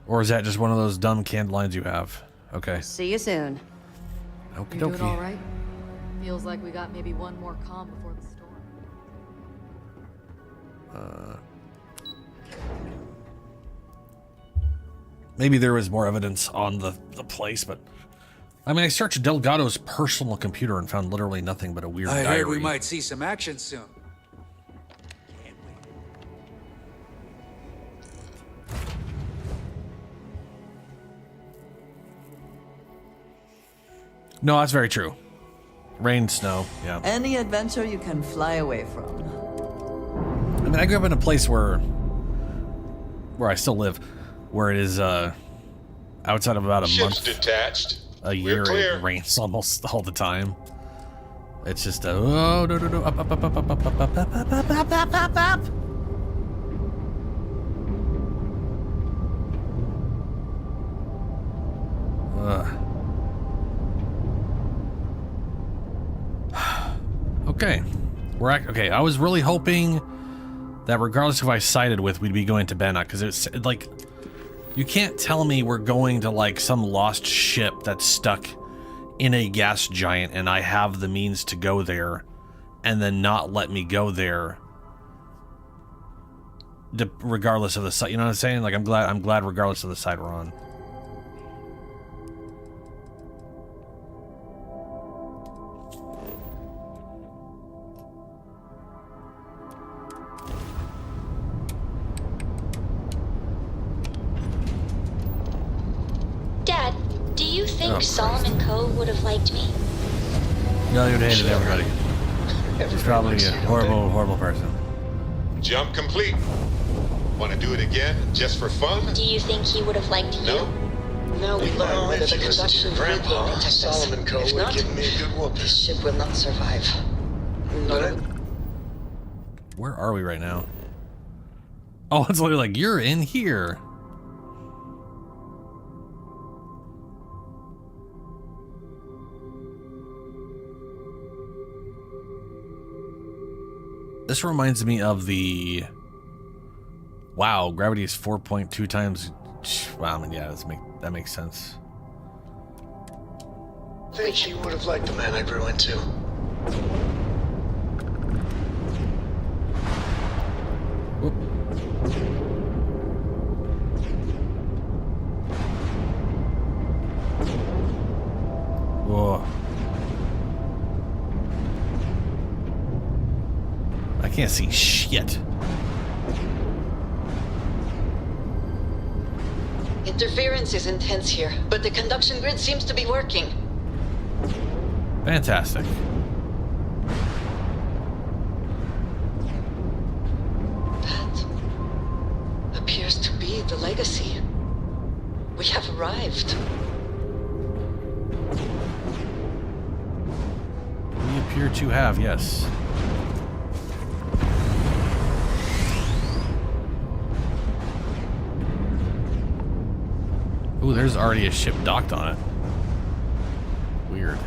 Or is that just one of those dumb canned lines you have? Okay. See you soon. Okie You doing dokie. all right? Feels like we got maybe one more calm before the storm. Maybe there was more evidence on the place, but I mean, I searched Delgado's personal computer and found literally nothing but a weird I diary. heard we might see some action soon. No, that's very true. Rain, snow, yeah. Any adventure you can fly away from. I mean, I grew up in a place where I still live, where it is outside of about a Ships month, detached. a year, it rains almost all the time. It's just a oh no up up up up up up up up up up up up up up. Okay, okay. I was really hoping that regardless of who I sided with, we'd be going to Bannock, because it's like, you can't tell me we're going to like some lost ship that's stuck in a gas giant and I have the means to go there and then not let me go there regardless of the side. You know what I'm saying? Like, I'm glad regardless of the side we're on. Dad, do you think Solomon Coe would have liked me? No, he would have hated everybody. He's probably a horrible, horrible person. Jump complete. Want to do it again, just for fun? Do you think he would have liked you? No. Now we learn whether the conduction grid will protect us. Solomon Coe would give me a good whooping. This ship will not survive. Where are we right now? Oh, it's literally like, you're in here. This reminds me of the... Wow, gravity is 4.2 times... Wow, I mean, yeah, that makes sense. I think you would have liked the man I grew into. Whoop. Whoa. I can't see shit. Interference is intense here, but the conduction grid seems to be working. Fantastic. That appears to be the legacy. We have arrived. We appear to have, yes. Ooh, there's already a ship docked on it. Weird.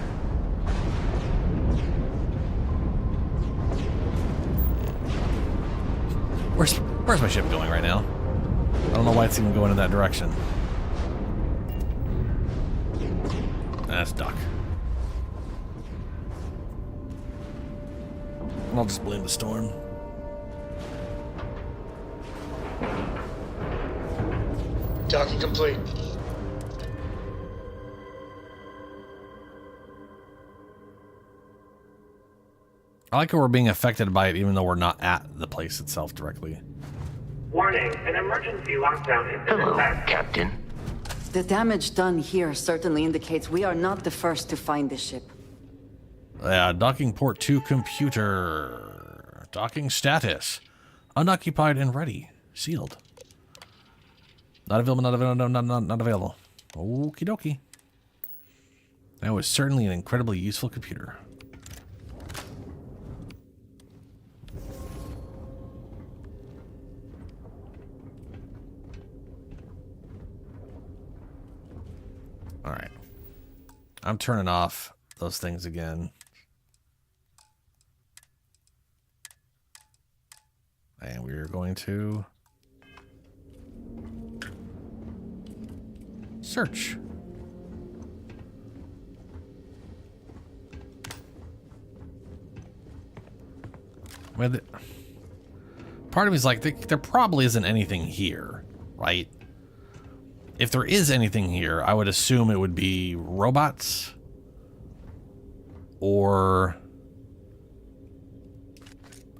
Where's my ship going right now? I don't know why it's even going in that direction. That's dock. I'll just blame the storm. Docking complete. I like how we're being affected by it even though we're not at the place itself directly. Warning, an emergency lockdown has been established. Captain. The damage done here certainly indicates we are not the first to find this ship. Yeah, docking port 2 computer. Docking status. Unoccupied and ready. Sealed. Not available, not available, not available. Okie dokie. That was certainly an incredibly useful computer. Alright. I'm turning off those things again. And we're going to search. Part of me is like, there probably isn't anything here, right? if there is anything here, I would assume it would be robots or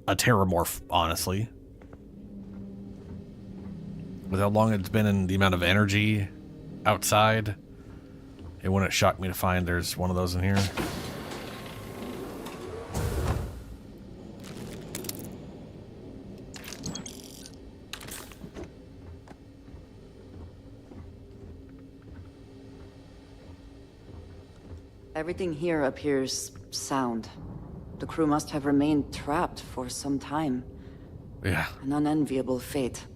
a terramorph, honestly. With how long it's been and the amount of energy outside, it wouldn't shock me to find there's one of those in here. Everything here appears sound. The crew must have remained trapped for some time. Yeah. An unenviable fate.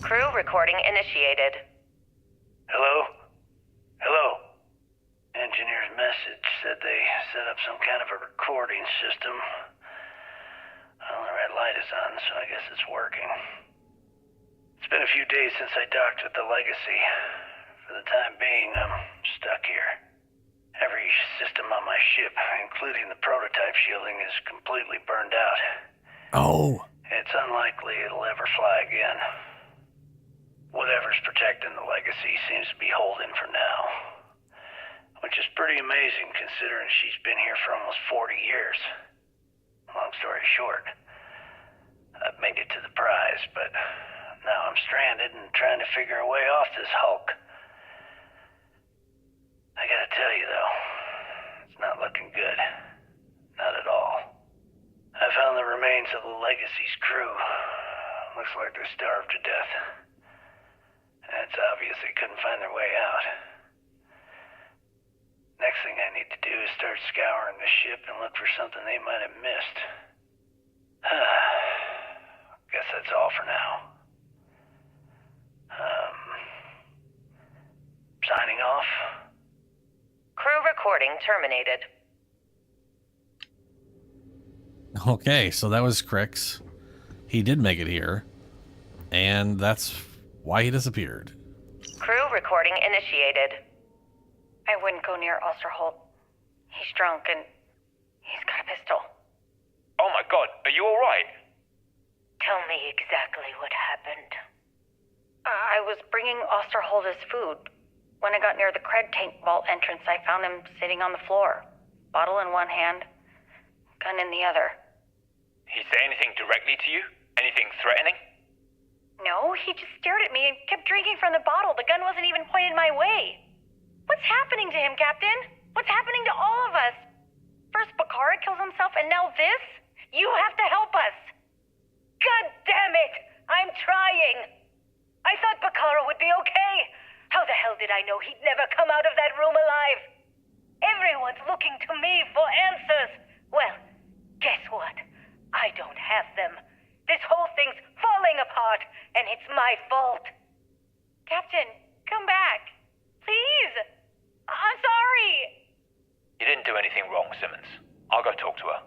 Crew recording initiated. Hello? Hello? Engineer's message said they set up some kind of a recording system. Well, the red light is on, so I guess it's working. It's been a few days since I docked with the Legacy. For the time being, I'm stuck here. Every system on my ship, including the prototype shielding, is completely burned out. Oh. It's unlikely it'll ever fly again. Whatever's protecting the Legacy seems to be holding for now. Which is pretty amazing considering she's been here for almost 40 years. Long story short, I've made it to the prize, but now I'm stranded and trying to figure a way off this hulk. I gotta tell you though, it's not looking good. Not at all. I found the remains of the Legacy's crew. Looks like they're starved to death. And it's obvious they couldn't find their way out. Next thing I need to do is start scouring the ship and look for something they might have missed. Guess that's all for now. Signing off. Crew recording terminated. Okay, so that was Crix. He did make it here. And that's why he disappeared. Crew recording initiated. I wouldn't go near Osterholt. He's drunk and he's got a pistol. Oh my god, are you alright? Tell me exactly what happened. I was bringing Osterholt his food. When I got near the cred tank vault entrance, I found him sitting on the floor. Bottle in one hand, gun in the other. He say anything directly to you? Anything threatening? No, he just stared at me and kept drinking from the bottle. The gun wasn't even pointed my way. What's happening to him, Captain? What's happening to all of us? First Bakara kills himself and now this? You have to help us. God damn it! I'm trying. I thought Bakara would be okay. How the hell did I know he'd never come out of that room alive? Everyone's looking to me for answers. Well, guess what? I don't have them. This whole thing's falling apart, and it's my fault. Captain, come back. Please. I'm sorry. You didn't do anything wrong, Simmons. I'll go talk to her.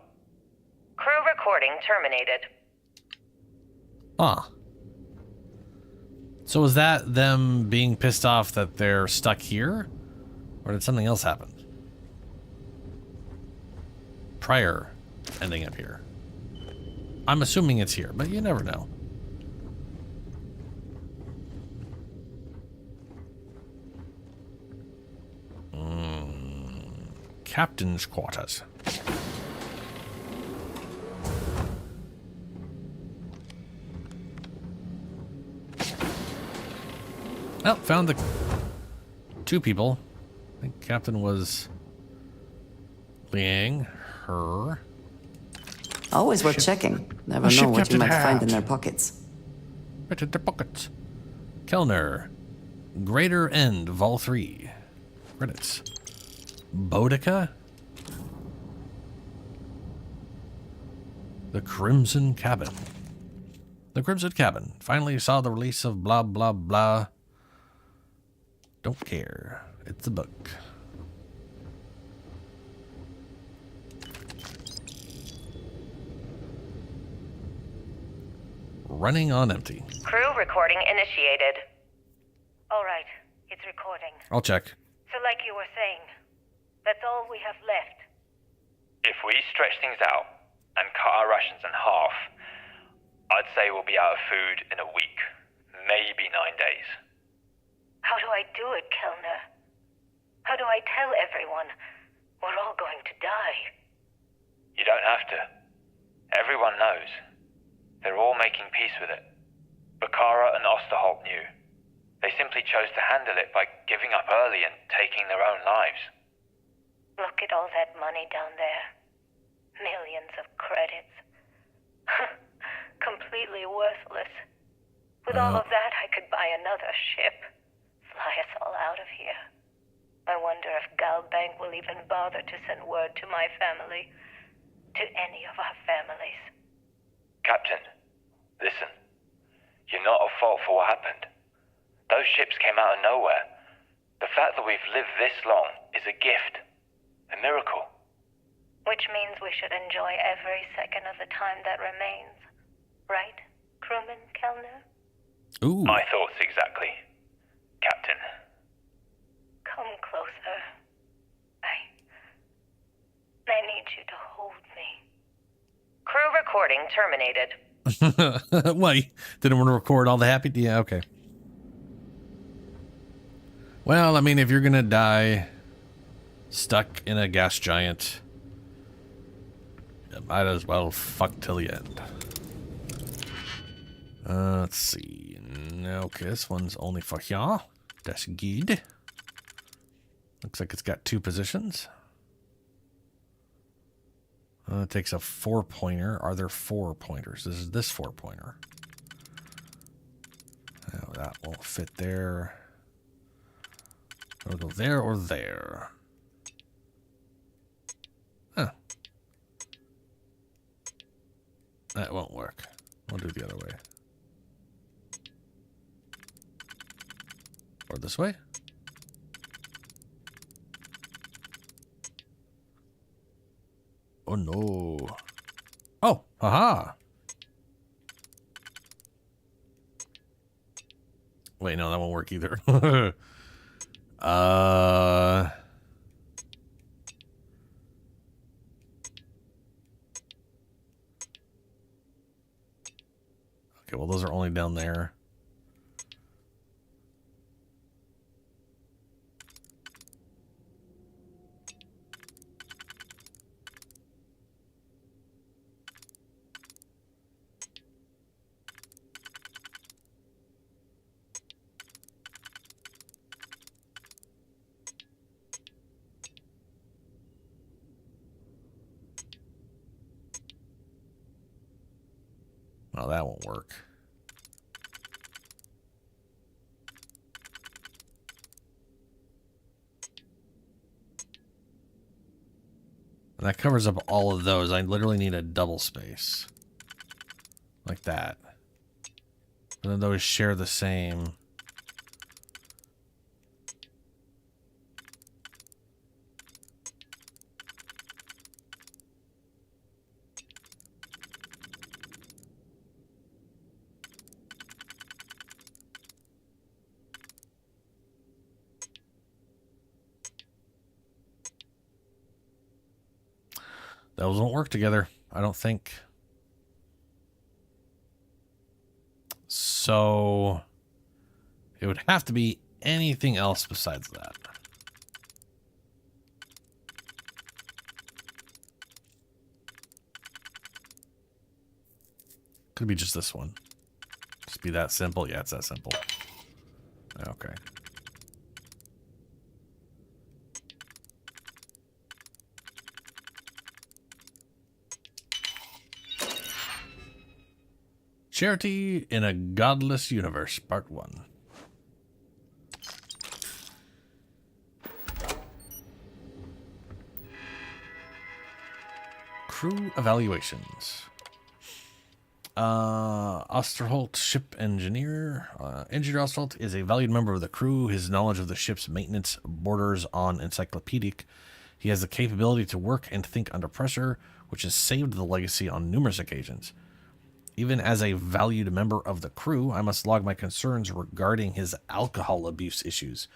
Crew recording terminated. Huh. So is that them being pissed off that they're stuck here? Or did something else happen? Prior ending up here. I'm assuming it's here, but you never know. Captain's quarters. Oh, found the two people. I think Captain was Liang, her. Always worth checking. Never know what you might find in their pockets. Right in their pockets. Kellner. Greater End, Vol 3. Credits. Boudica. The Crimson Cabin. The Crimson Cabin. Finally saw the release of blah blah blah. Don't care. It's a book. Running on empty. Crew recording initiated. All right, it's recording. I'll check. So like you were saying, that's all we have left. If we stretch things out and cut our rations in half, I'd say we'll be out of food in a week, maybe 9 days. How do I do it, Kellner? How do I tell everyone we're all going to die? You don't have to. Everyone knows. They're all making peace with it. Bakara and Osterholt knew. They simply chose to handle it by giving up early and taking their own lives. Look at all that money down there. Millions of credits. Completely worthless. With all of that, I could buy another ship. Fly us all out of here. I wonder if Galbank will even bother to send word to my family. To any of our families. Captain, listen. You're not at fault for what happened. Those ships came out of nowhere. The fact that we've lived this long is a gift. A miracle. Which means we should enjoy every second of the time that remains. Right, crewman Kellner? Ooh. My thoughts exactly, Captain. Come closer. I need you to hold me. Crew recording terminated. What? You didn't want to record all the happy? Yeah, okay. Well, I mean, if you're gonna die stuck in a gas giant, you might as well fuck till the end. Let's see. Okay, this one's only for here. That's good. Looks like it's got 2 positions. It takes a 4-pointer. Are there 4 pointers? This is this 4-pointer. Oh, that won't fit there. It'll go there or there. Huh. That won't work. We'll do it the other way. Or this way? Oh no. Oh, haha. Wait, no, that won't work either. Okay, well, those are only down there. Oh, that won't work. And that covers up all of those. I literally need a double space. Like that. And then those share the same. Those won't work together, I don't think. So it would have to be anything else besides that. Could be just this one. Just be that simple. Yeah, it's that simple. Okay. Charity in a Godless Universe, Part 1. Crew evaluations. Osterholt, ship engineer. Engineer Osterholt is a valued member of the crew. His knowledge of the ship's maintenance borders on encyclopedic. He has the capability to work and think under pressure, which has saved the legacy on numerous occasions. Even as a valued member of the crew, I must log my concerns regarding his alcohol abuse issues.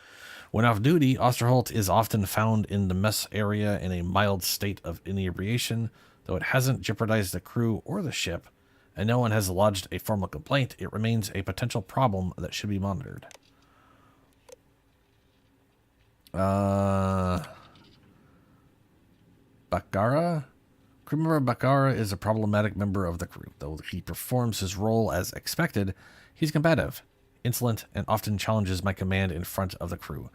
When off duty, Osterholt is often found in the mess area in a mild state of inebriation, though it hasn't jeopardized the crew or the ship, and no one has lodged a formal complaint, it remains a potential problem that should be monitored. Bakara? Crew member Bakara is a problematic member of the crew. Though he performs his role as expected, he's combative, insolent, and often challenges my command in front of the crew.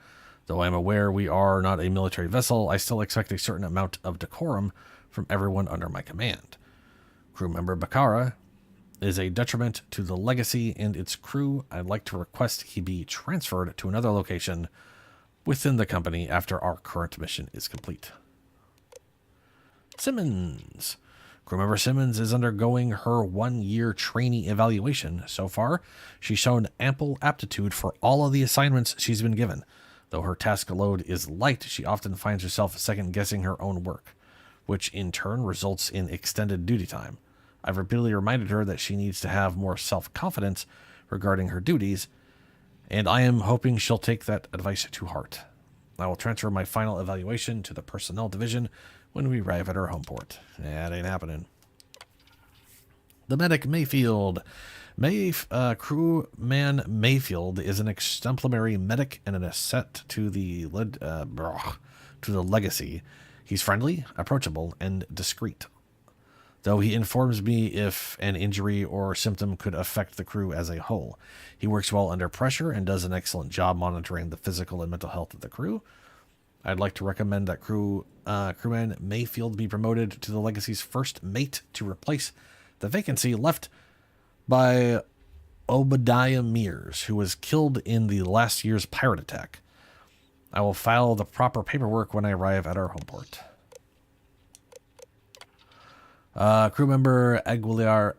Though I am aware we are not a military vessel, I still expect a certain amount of decorum from everyone under my command. Crew member Bakara is a detriment to the Legacy and its crew. I'd like to request he be transferred to another location within the company after our current mission is complete. Simmons. Crewmember Simmons is undergoing her 1-year trainee evaluation. So far, she's shown ample aptitude for all of the assignments she's been given. Though her task load is light, she often finds herself second-guessing her own work, which in turn results in extended duty time. I've repeatedly reminded her that she needs to have more self-confidence regarding her duties, and I am hoping she'll take that advice to heart. I will transfer my final evaluation to the Personnel Division when we arrive at our home port. That ain't happening. The medic Mayfield. Crewman Mayfield is an exemplary medic and an asset to the Legacy. He's friendly, approachable, and discreet, though he informs me if an injury or symptom could affect the crew as a whole. He works well under pressure and does an excellent job monitoring the physical and mental health of the crew. I'd like to recommend that crewman Mayfield be promoted to the Legacy's first mate to replace the vacancy left by Obadiah Mears, who was killed in the last year's pirate attack. I will file the proper paperwork when I arrive at our home port. Crew member Aguilar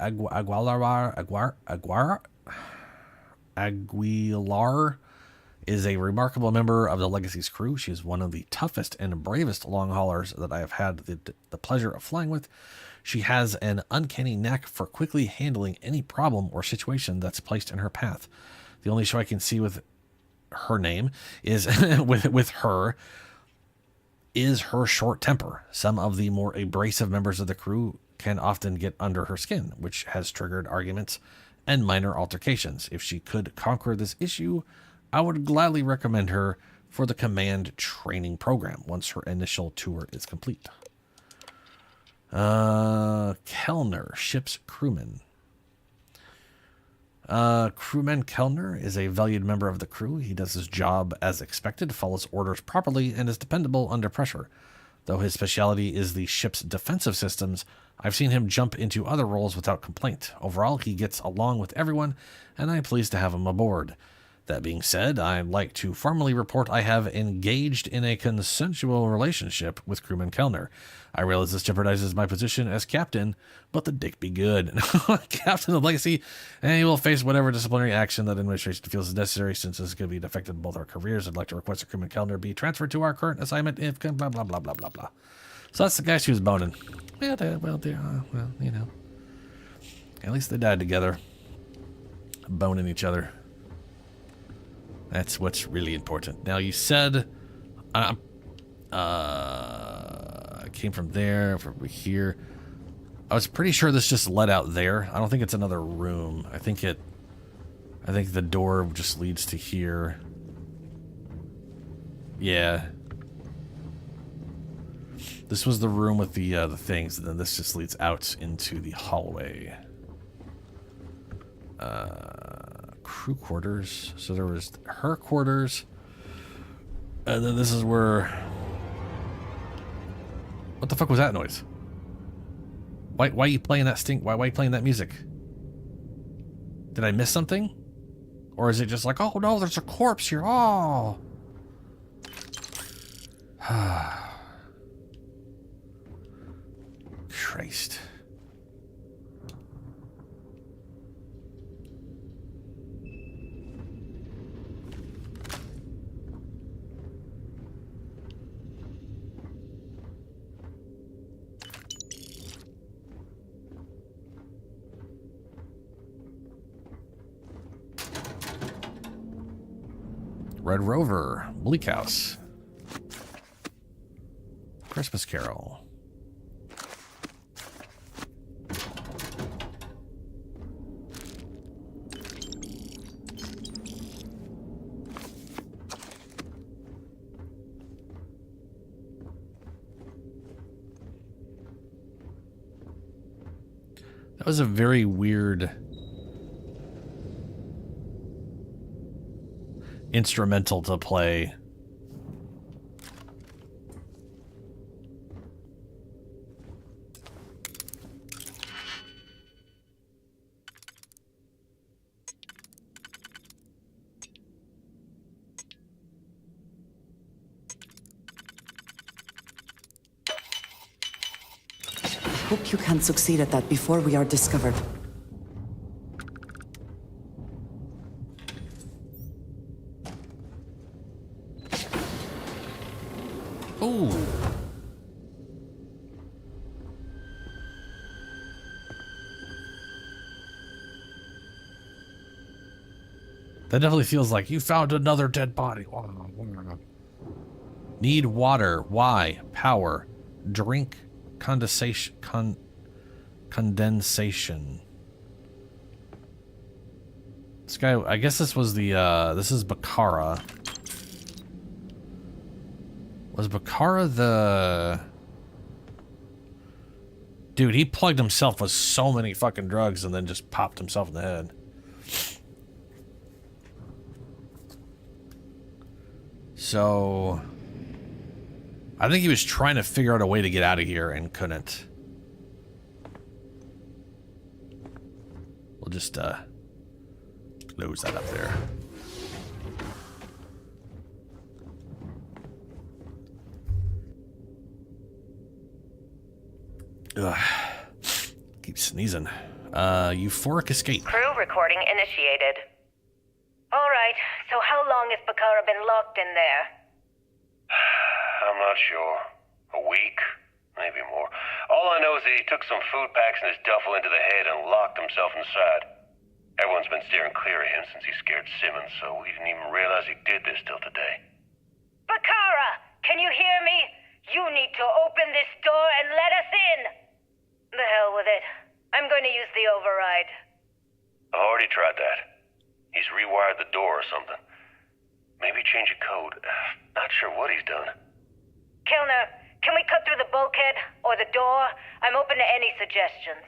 is a remarkable member of the Legacy's crew. She is one of the toughest and bravest long haulers that I have had the pleasure of flying with. She has an uncanny knack for quickly handling any problem or situation that's placed in her path. The only issue I can see with her name is with her short temper. Some of the more abrasive members of the crew can often get under her skin, which has triggered arguments and minor altercations. If she could conquer this issue, I would gladly recommend her for the command training program once her initial tour is complete. Kellner, ship's crewman. Crewman Kellner is a valued member of the crew. He does his job as expected, follows orders properly, and is dependable under pressure. Though his specialty is the ship's defensive systems, I've seen him jump into other roles without complaint. Overall, he gets along with everyone, and I'm pleased to have him aboard. That being said, I'd like to formally report I have engaged in a consensual relationship with crewman Kellner. I realize this jeopardizes my position as captain, but the dick be good. Captain of the Legacy, and he will face whatever disciplinary action that administration feels is necessary, since this is going to be affected in both our careers. I'd like to request that crewman Kellner be transferred to our current assignment if blah, blah, blah, blah, blah, blah. So that's the guy she was boning. Well, you know. At least they died together. Boning each other. That's what's really important. Now, you said I came from there, from here. I was pretty sure this just led out there. I don't think it's another room. I think the door just leads to here. Yeah. This was the room with the things, and then this just leads out into the hallway. Crew quarters. So there was her quarters, and then this is where. What the fuck was that noise? Why are you playing that stink? Why are you playing that music? Did I miss something, or is it just like, oh no, there's a corpse here? Oh. Christ. Red Rover, Bleak House, Christmas Carol. That was a very weird instrumental to play. Hope you can succeed at that before we are discovered. Ooh. That definitely feels like you found another dead body. Need water. Why? Power. Drink. Condensation. Condensation. This guy, I guess this was the, this is Bakara. Was Bakara the... Dude, he plugged himself with so many fucking drugs and then just popped himself in the head. So... I think he was trying to figure out a way to get out of here and couldn't. We'll just, close that up there. Ugh. Keep sneezing. Euphoric escape. Crew recording initiated. Alright, so how long has Bakara been locked in there? I'm not sure. A week? Maybe more. All I know is that he took some food packs in his duffel into the head and locked himself inside. Everyone's been steering clear of him since he scared Simmons, so we didn't even realize he did this till today. Bakara, can you hear me? You need to open this door and let us in. The hell with it. I'm going to use the override. I already tried that. He's rewired the door or something. Maybe change a code. Not sure what he's done. Kellner, can we cut through the bulkhead or the door? I'm open to any suggestions.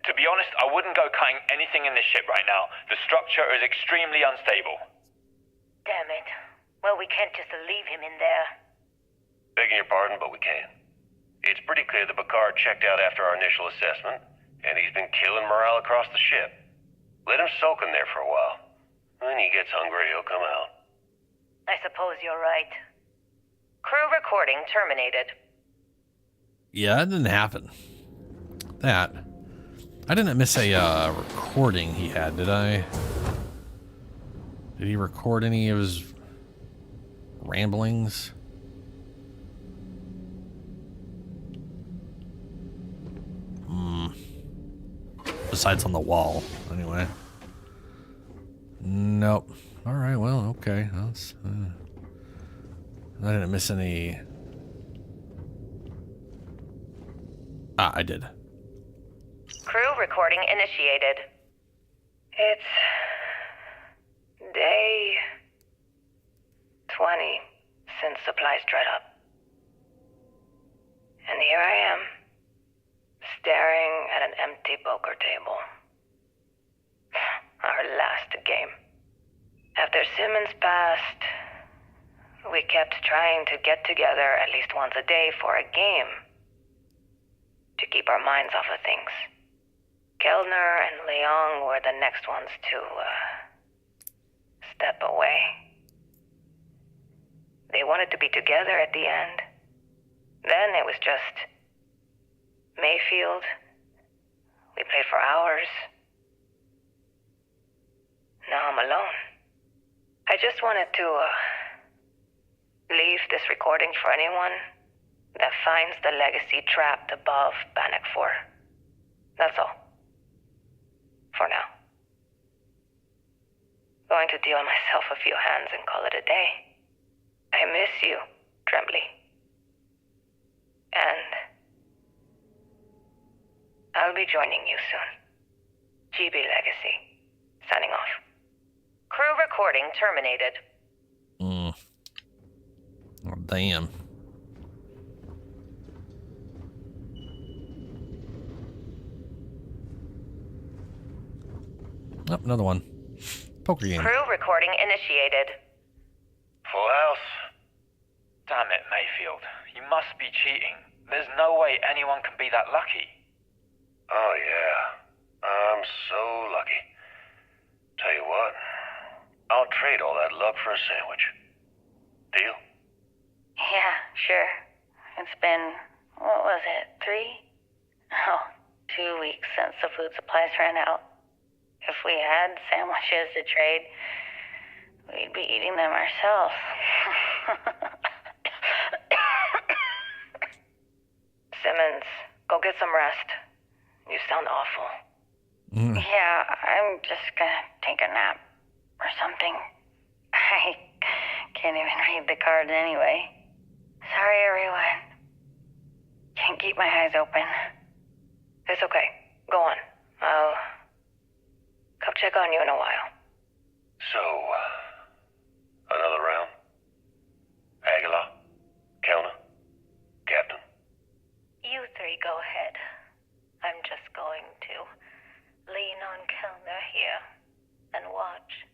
To be honest, I wouldn't go cutting anything in this ship right now. The structure is extremely unstable. Damn it. Well, we can't just leave him in there. Begging your pardon, but we can. It's pretty clear that Bakar checked out after our initial assessment, and he's been killing morale across the ship. Let him soak in there for a while. When he gets hungry, he'll come out. I suppose you're right. Crew recording terminated. Yeah, that didn't happen. That. I didn't miss a recording he had, did I? Did he record any of his ramblings? Besides on the wall, anyway. Nope. All right, well, okay. That's, I didn't miss any. Ah, I did. Crew recording initiated. It's day 20 since supplies dried up. And here I am, staring at an empty poker table. Our last game. After Simmons passed, we kept trying to get together at least once a day for a game. To keep our minds off of things. Kellner and Leong were the next ones to, step away. They wanted to be together at the end. Then it was just Mayfield. We played for hours. Now I'm alone. I just wanted to, leave this recording for anyone that finds the legacy trapped above Bannock 4. That's all. For now. Going to deal myself a few hands and call it a day. I miss you, Trembly. And I'll be joining you soon. GB Legacy. Signing off. Crew recording terminated. Oh, damn. Oh, another one. Poker game. Crew recording initiated. Full house. Damn it, Mayfield. You must be cheating. There's no way anyone can be that lucky. Oh, yeah. I'm so lucky. Tell you what, I'll trade all that luck for a sandwich. Deal? Yeah, sure. It's been, what was it, 2 weeks since the food supplies ran out. If we had sandwiches to trade, we'd be eating them ourselves. Simmons, go get some rest. You sound awful. Yeah, I'm just gonna take a nap or something. I can't even read the cards anyway. Sorry, everyone. Can't keep my eyes open. It's okay. Go on. I'll come check on you in a while. So, another round? Aguilar? Kellner? Captain? You three go ahead. I'm just going to lean on Kellner here and watch.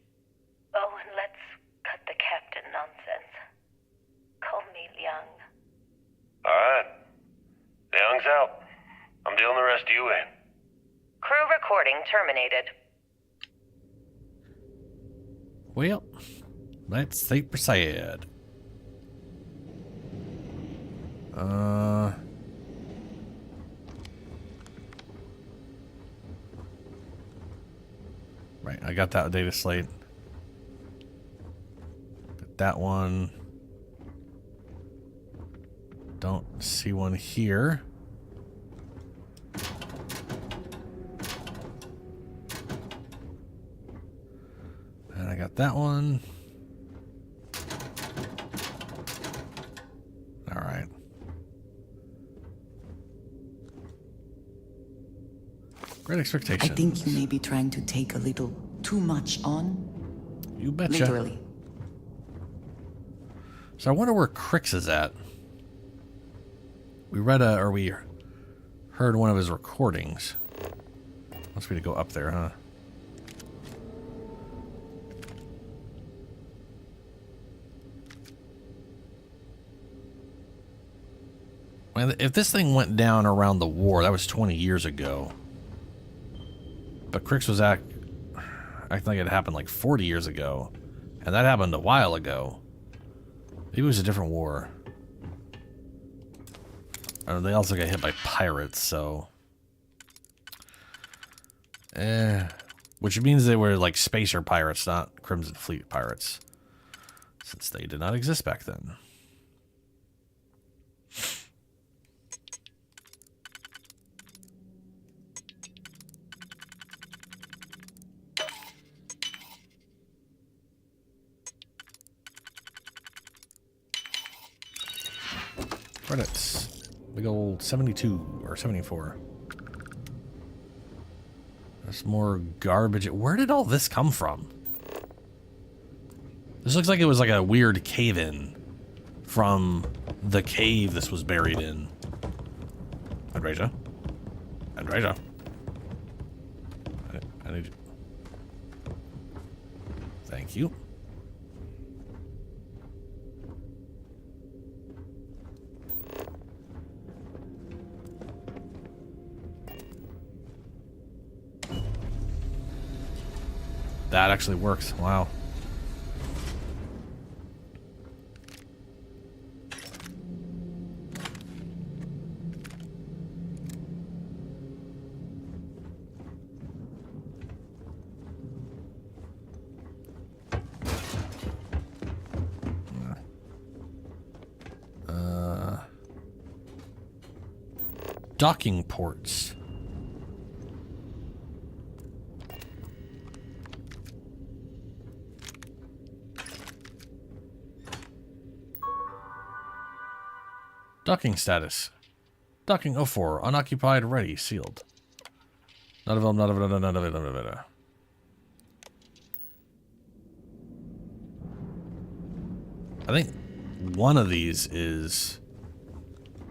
Oh, and let's cut the captain nonsense. Call me Liang. All right. Young's out. I'm dealing the rest of you in. Crew recording terminated. Well, let's see proceed. Right, I got that data slate. Got that one. Don't see one here. And I got that one. All right. Great expectations. I think you may be trying to take a little too much on. You betcha. Literally. So I wonder where Crix is at. We read we heard one of his recordings. Must be to go up there, huh? Well, if this thing went down around the war, that was 20 years ago. But Crix was acting like it happened like 40 years ago. And that happened a while ago. Maybe it was a different war. They also got hit by pirates, so... Which means they were like spacer pirates, not Crimson Fleet pirates. Since they did not exist back then. Credits. Big old 72 or 74. There's more garbage. Where did all this come from? This looks like it was like a weird cave-in from the cave this was buried in. Andreja. Andreja. I need you. Thank you. That actually works. Wow. Docking ports. Docking status. Docking 04. Unoccupied, ready, sealed. None of them, none of it, none of it, none of it. I think one of these is...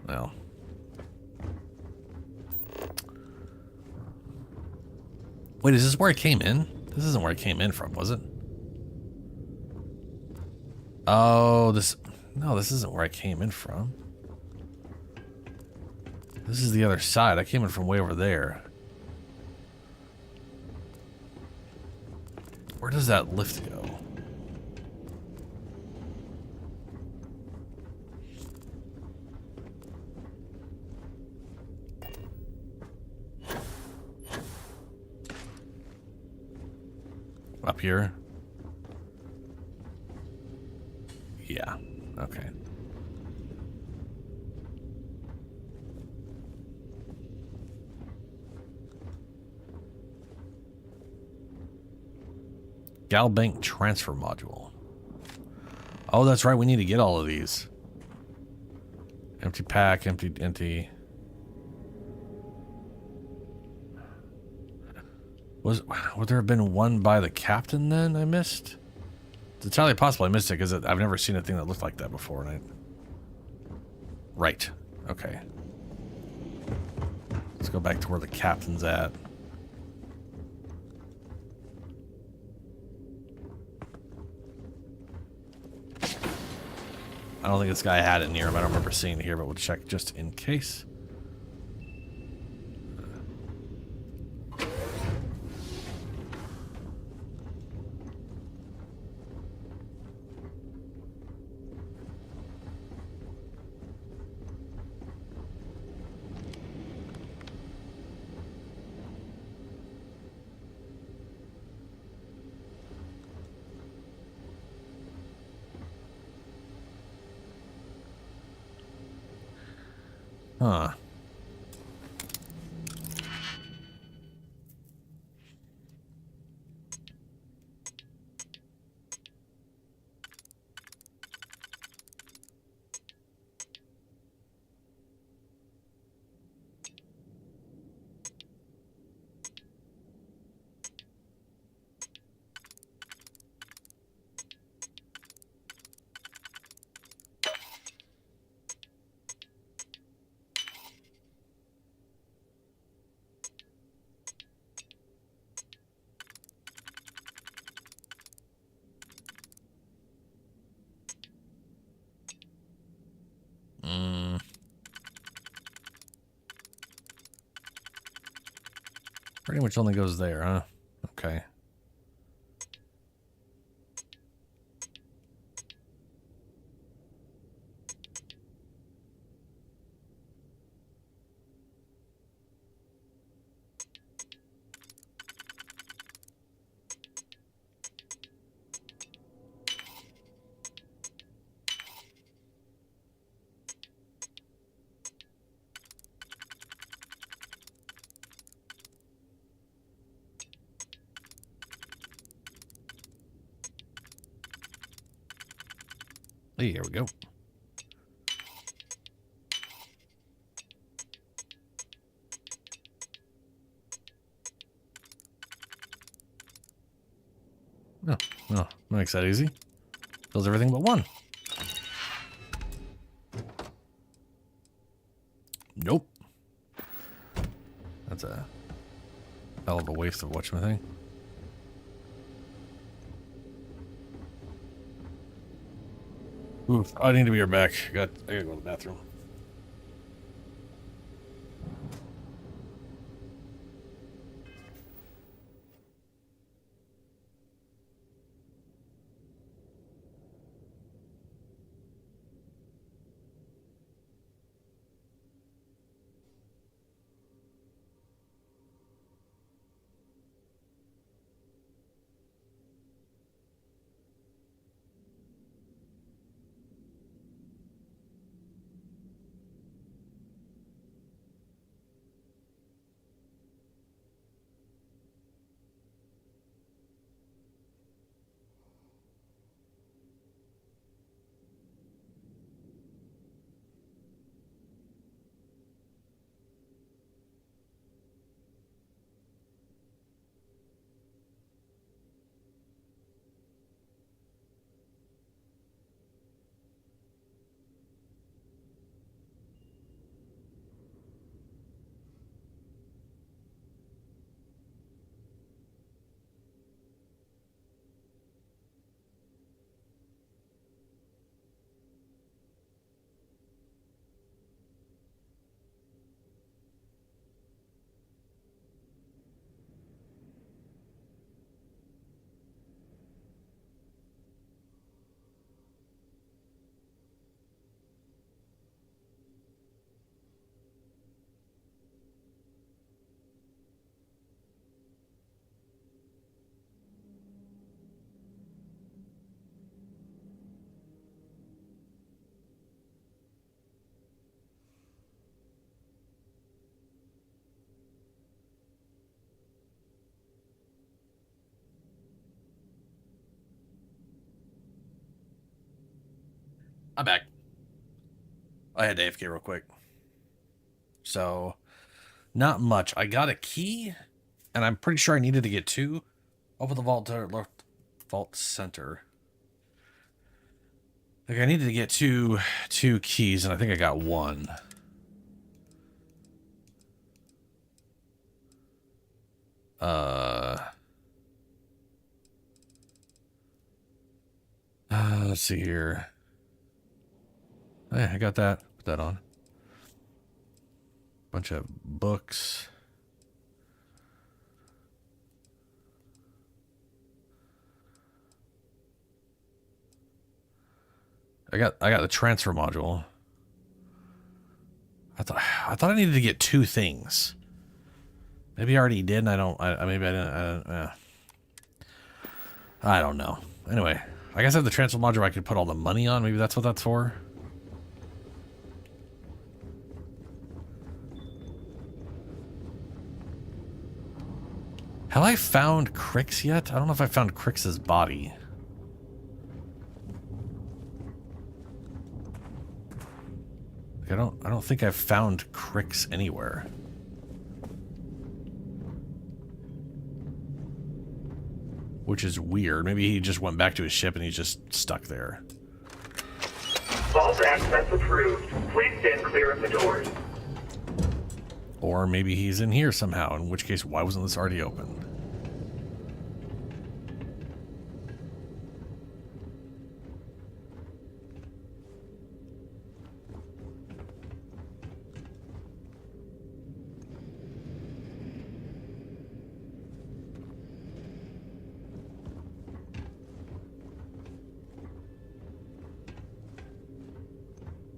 Well... Wait, is this where it came in? This isn't where I came in from, was it? Oh, this... No, this isn't where I came in from. This is the other side. I came in from way over there. Where does that lift go? Up here? Yeah, okay. Galbank transfer module. Oh, that's right. We need to get all of these. Empty pack, empty. Would there have been one by the captain then I missed? It's entirely possible I missed it because I've never seen a thing that looked like that before. Right. Okay. Let's go back to where the captain's at. I don't think this guy had it near him. I don't remember seeing it here, but we'll check just in case. Huh. Pretty much only goes there, huh? Okay. Hey, here we go. No, makes that easy. Does everything but one. Nope. That's a hell of a waste of whatchamacallit. Oof, I need to be right back. I gotta go to the bathroom. I'm back. I had AFK real quick. So, not much. I got a key, and I'm pretty sure I needed to get 2. Open the vault door, left vault center. Like I needed to get two keys, and I think I got 1. Let's see here. Oh, yeah, I got that. Put that on. Bunch of books. I got the transfer module. I thought I needed to get 2 things. Maybe I already did, and maybe I didn't. I don't know. Anyway, I guess I have the transfer module I could put all the money on. Maybe that's what that's for. Have I found Crix yet? I don't know if I found Crix's body. Like, I don't think I've found Crix anywhere. Which is weird. Maybe he just went back to his ship and he's just stuck there. Vault access approved. Please stand clear of the doors. Or maybe he's in here somehow, in which case, why wasn't this already open?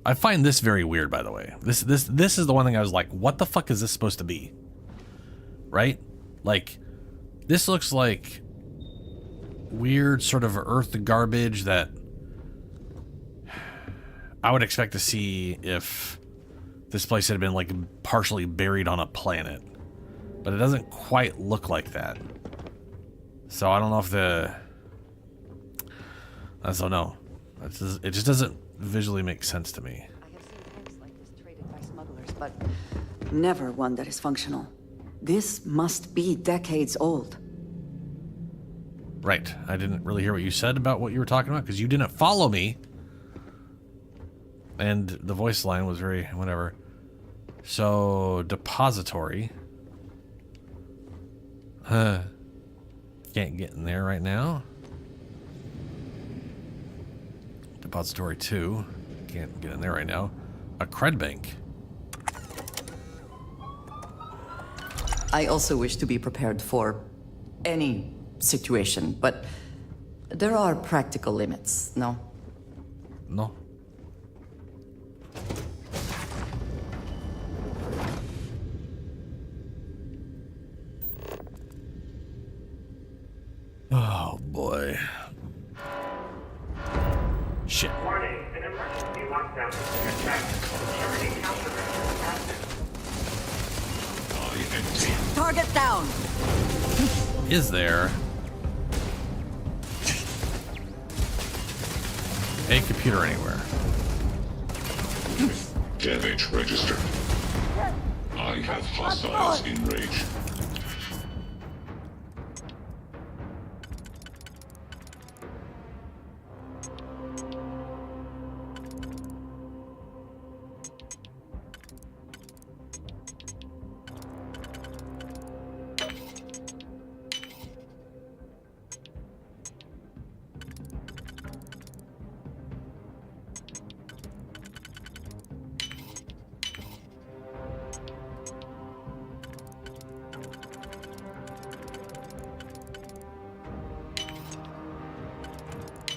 I find this very weird, by the way. This is the one thing I was like, what the fuck is this supposed to be? Right? Like, this looks like weird sort of earth garbage that I would expect to see if this place had been like partially buried on a planet. But it doesn't quite look like that. So I don't know if I don't know. It just doesn't visually make sense to me. I have seen things like this traded by smugglers, but never one that is functional. This must be decades old. Right. I didn't really hear what you said about what you were talking about because you didn't follow me. And the voice line was very whatever. So, depository. Can't get in there right now. Depository 2. Can't get in there right now. A cred bank. I also wish to be prepared for any situation, but there are practical limits, no? No. Oh boy. Shit. Warning, an emergency lockdown has been detected. Security countermeasures active. Target down! Is there a computer anywhere? Damage registered. I have hostiles in range.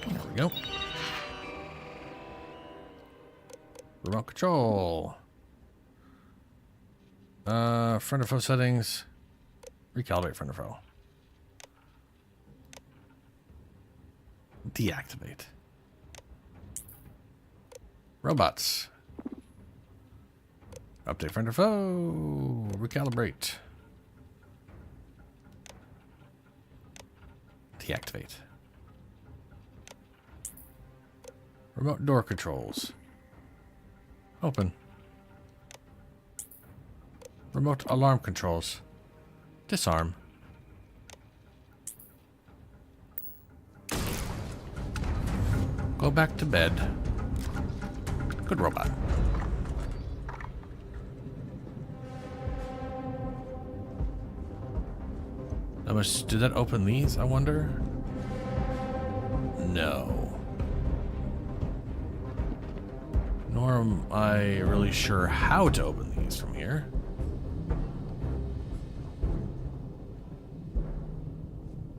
There we go. Remote control. Friend or foe settings. Recalibrate friend or foe. Deactivate. Robots. Update friend or foe. Recalibrate. Deactivate. Remote door controls. Open. Remote alarm controls. Disarm. Go back to bed. Good robot. Did that open these, I wonder? No. Nor am I really sure how to open these from here.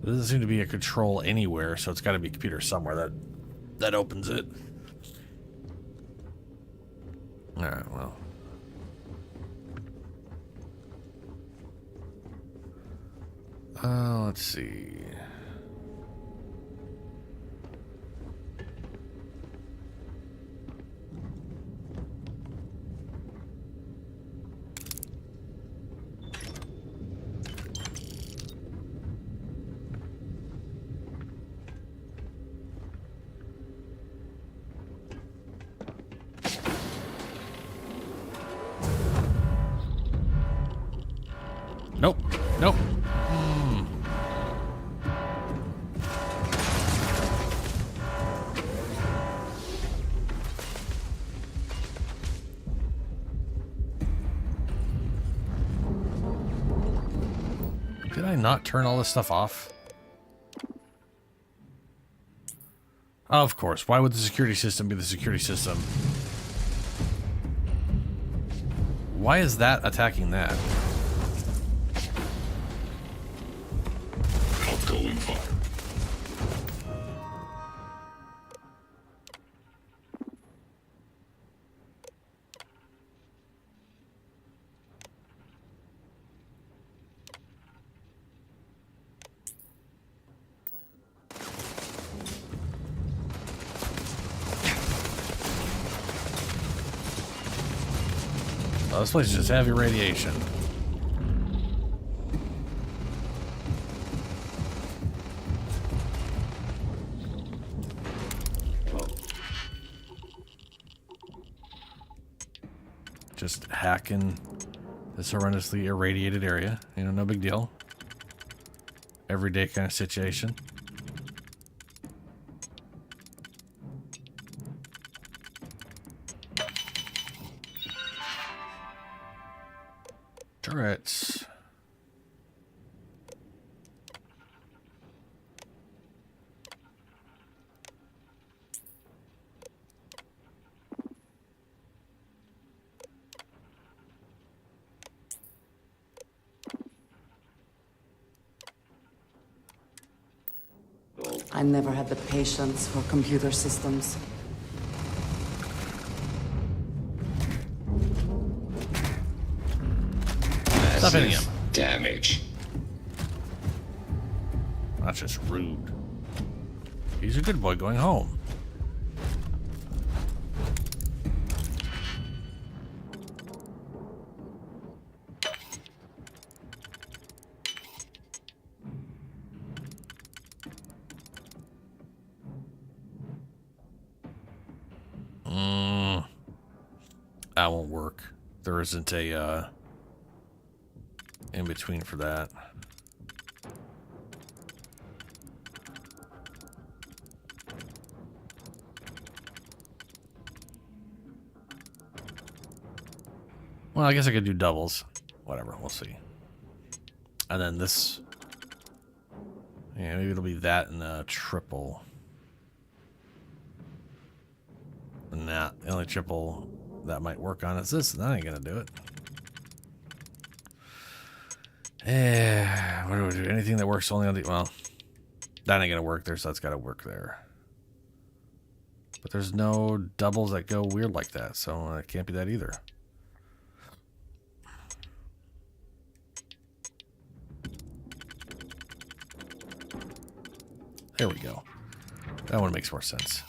There doesn't seem to be a control anywhere, so it's got to be a computer somewhere that opens it. Alright, well. Let's see. Nope. Nope. Did I not turn all this stuff off? Of course. Why would the security system be the security system? Why is that attacking that? Outgoing fire. Oh, this place is just heavy radiation. Just hacking this horrendously irradiated area. You know, no big deal. Everyday kind of situation. Turrets. I never had the patience for computer systems. Stop hitting him. Damage. That's just rude. He's a good boy going home. That won't work. There isn't a in between for that. Well, I guess I could do doubles. Whatever, we'll see. And then this. Yeah, maybe it'll be that and a triple. Nah, the only triple that might work on is this. That ain't gonna do it. What do we do? Anything that works only on the... Well, that ain't gonna work there, so that's gotta work there. But there's no doubles that go weird like that, so it can't be that either. There we go. That one makes more sense.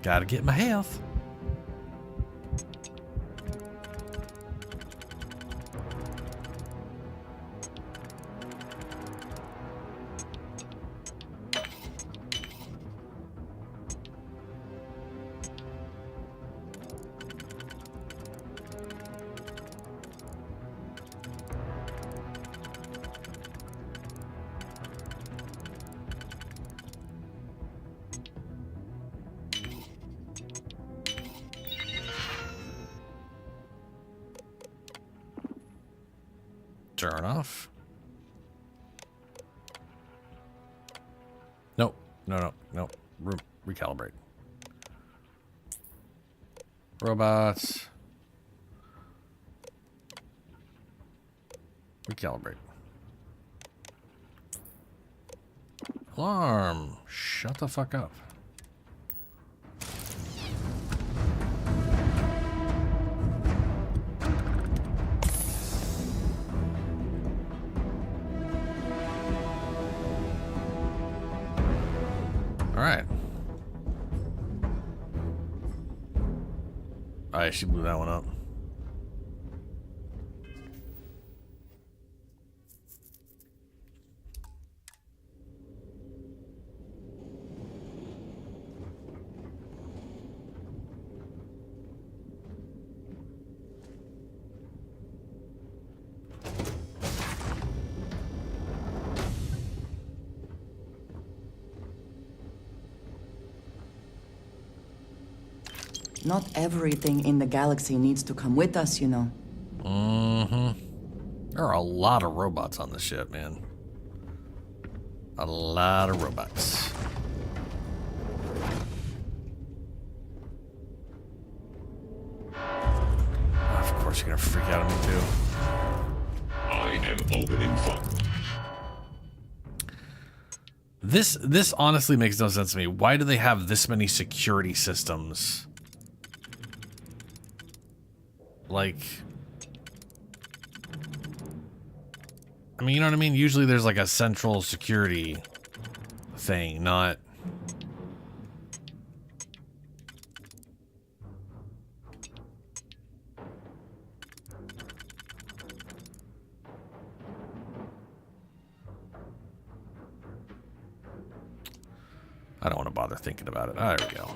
Gotta get my health. Turn off. Nope. No. Recalibrate. Robots. Recalibrate. Alarm. Shut the fuck up. Alright. Alright, she blew that one up. Not everything in the galaxy needs to come with us, you know. There are a lot of robots on this ship, man. A lot of robots. Of course you're gonna freak out at me too. I am opening fire. This honestly makes no sense to me. Why do they have this many security systems? Like, I mean, you know what I mean? Usually there's like a central security thing, not... I don't want to bother thinking about it. There we go.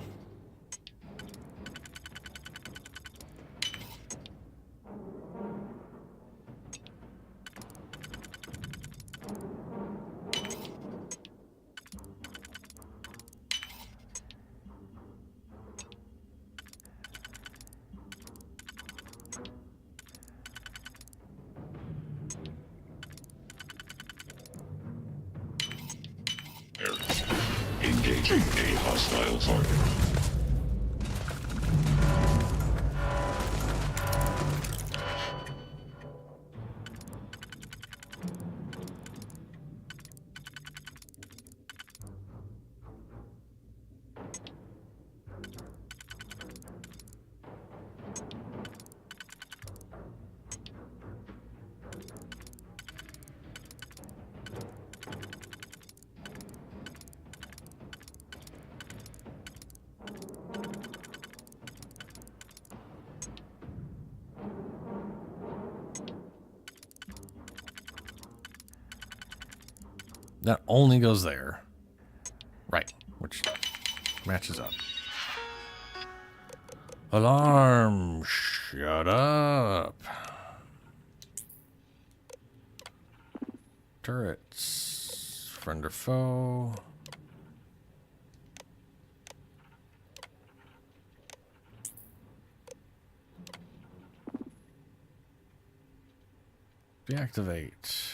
Engaging a hostile target. That only goes there. Right, which matches up. Alarm! Shut up! Turrets. Friend or foe? Deactivate.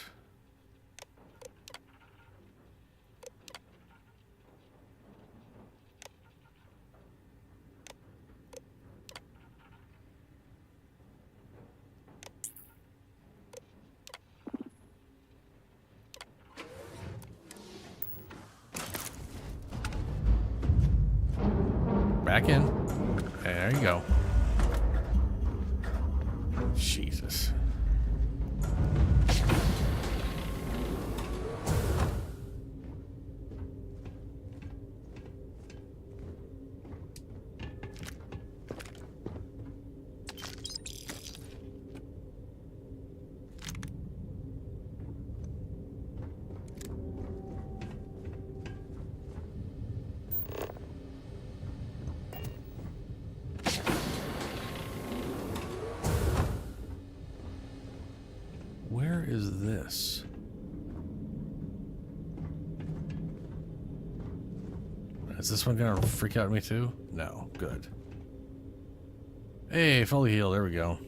Back in. There you go. Jesus. is this? Is this one gonna freak out me too? No. Good. Hey, fully healed. There we go.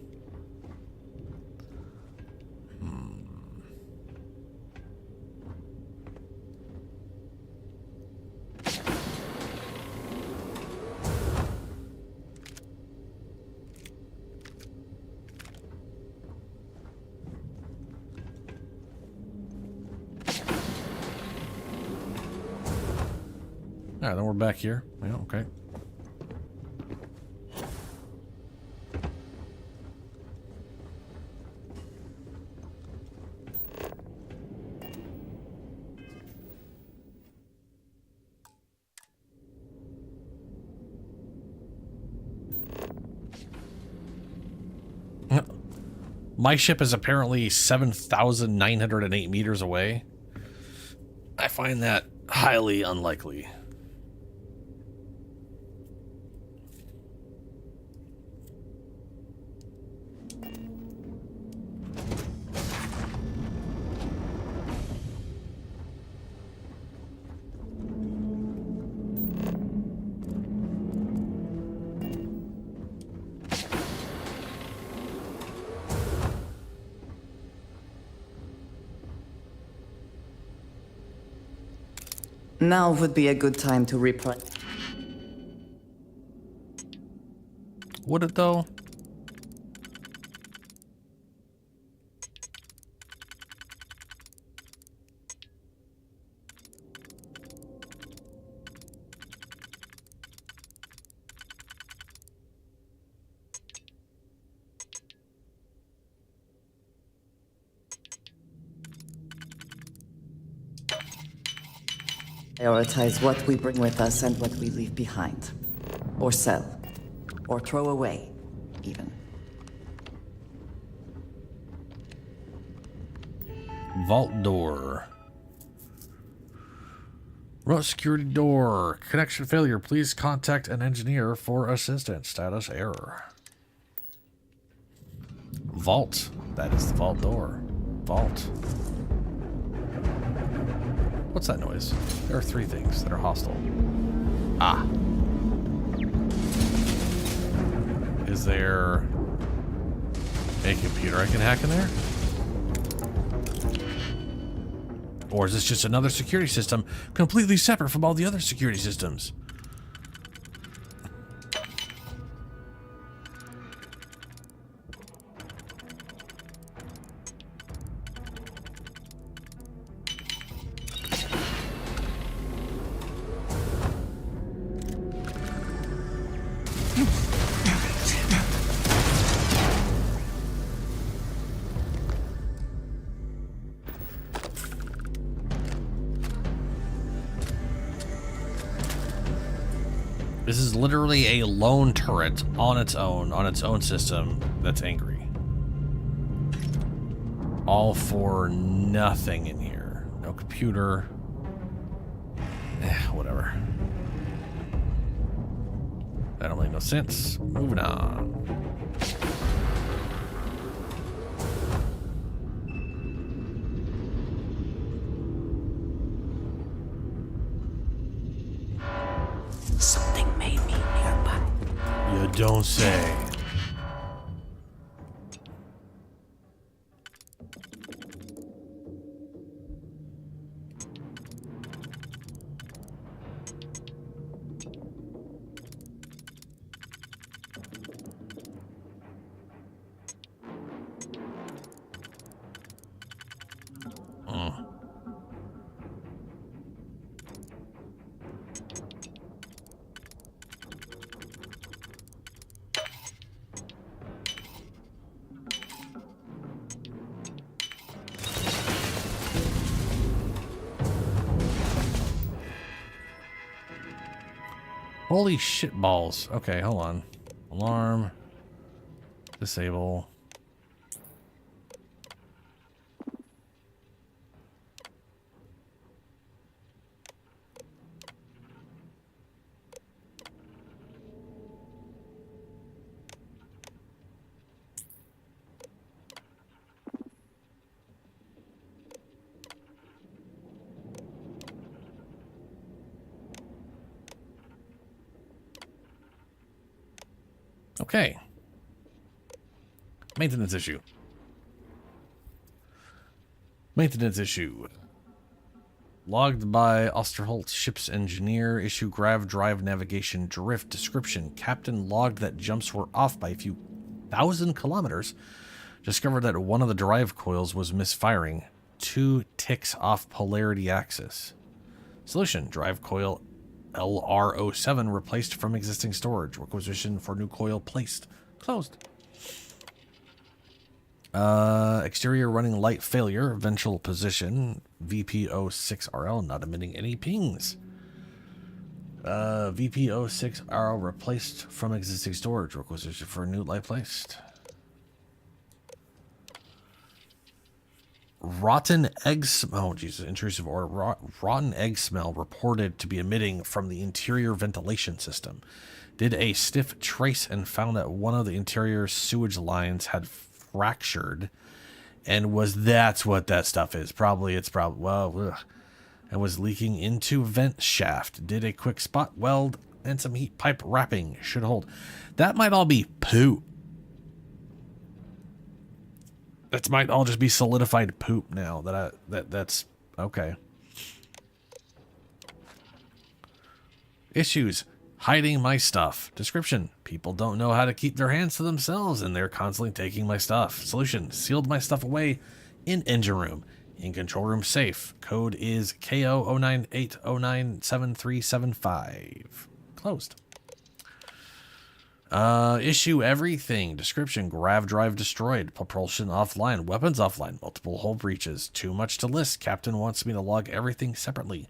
Alright, then we're back here. Yeah, okay. My ship is apparently 7,908 meters away. I find that highly unlikely. Now would be a good time to reply. Would it though? Prioritize what we bring with us and what we leave behind. Or sell. Or throw away, even. Vault door. Remote security door. Connection failure. Please contact an engineer for assistance. Status error. Vault. That is the vault door. Vault. What's that noise? There are three things that are hostile. Ah. Is there a computer I can hack in there? Or is this just another security system completely separate from all the other security systems? This is literally a lone turret on its own system that's angry. All for nothing in here. No computer. Whatever. That don't make no sense. Moving on. Something made me nearby. You don't say. Holy shit balls. Okay, hold on. Alarm. Disable. Okay. Maintenance issue. Maintenance issue. Logged by Osterholt, ship's engineer. Issue grav drive navigation drift. Description. Captain logged that jumps were off by a few thousand kilometers. Discovered that one of the drive coils was misfiring. 2 ticks off polarity axis. Solution. Drive coil LR07 replaced from existing storage. Requisition for new coil placed. Closed. Exterior running light failure. Ventral position. VP06RL not emitting any pings. VP06RL replaced from existing storage. Requisition for new light placed. Rotten egg smell. Oh, Jesus. Intrusive order. Rotten egg smell reported to be emitting from the interior ventilation system. Did a stiff trace and found that one of the interior sewage lines had fractured and that's what that stuff is. And was leaking into vent shaft. Did a quick spot weld and some heat pipe wrapping. Should hold. That might all be poo. That might all just be solidified poop now. That's okay. Issues. Hiding my stuff. Description. People don't know how to keep their hands to themselves and they're constantly taking my stuff. Solution. Sealed my stuff away in engine room. In control room safe. Code is KO098097375. Closed. Issue everything. Description. Grav drive destroyed. Propulsion offline. Weapons offline. Multiple hull breaches. Too much to list. Captain wants me to log everything separately.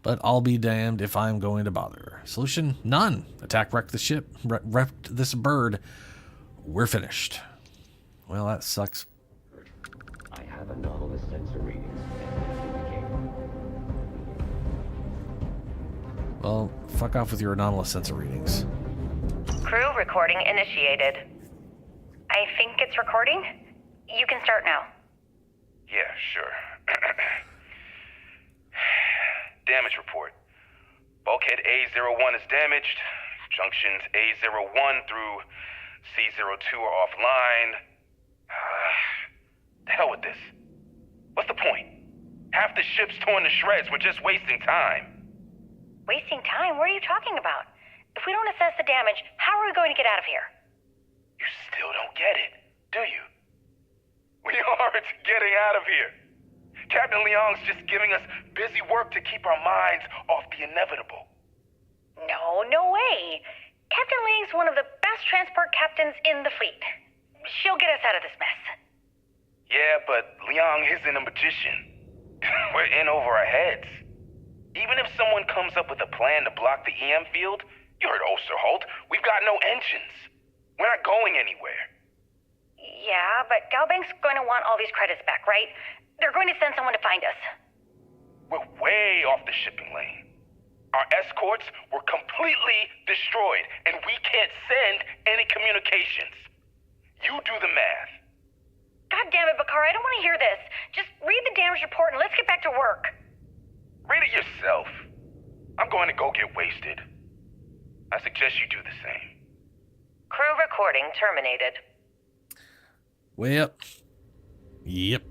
But I'll be damned if I'm going to bother. Solution? None. Attack wrecked the ship. Wrecked this bird. We're finished. Well, that sucks. I have anomalous sensor readings. Well, fuck off with your anomalous sensor readings. Crew recording initiated. I think it's recording. You can start now. Yeah, sure. Damage report. Bulkhead A01 is damaged. Junctions A01 through C02 are offline. The hell with this. What's the point? Half the ship's torn to shreds. We're just wasting time. Wasting time? What are you talking about? If we don't assess the damage, how are we going to get out of here? You still don't get it, do you? We aren't getting out of here. Captain Leong's just giving us busy work to keep our minds off the inevitable. No way. Captain Leong's one of the best transport captains in the fleet. She'll get us out of this mess. Yeah, but Leong isn't a magician. We're in over our heads. Even if someone comes up with a plan to block the EM field, you heard Osterholt, we've got no engines. We're not going anywhere. Yeah, but Galbank's going to want all these credits back, right? They're going to send someone to find us. We're way off the shipping lane. Our escorts were completely destroyed, and we can't send any communications. You do the math. God damn it, Bakar, I don't want to hear this. Just read the damage report and let's get back to work. Read it yourself. I'm going to go get wasted. I suggest you do the same. Crew recording terminated. Well, yep.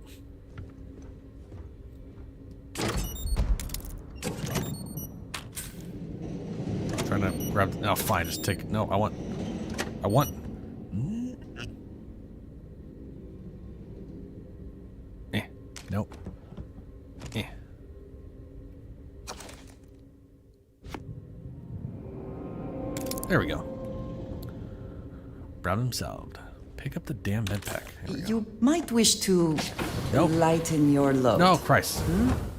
Trying to grab. No, fine. Just take. No, I want. Nope. There we go. Problem solved. Pick up the damn med pack. You might wish to lighten your load. No, Christ.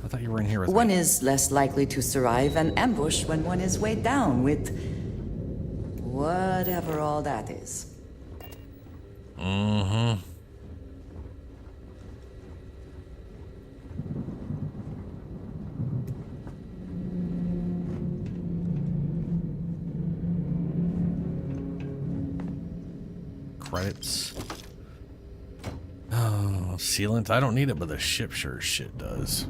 I thought you were in here with One me. is less likely to survive an ambush when one is weighed down with whatever all that is. Mm-hmm. Credits. Oh, sealant. I don't need it, but the ship sure as shit does.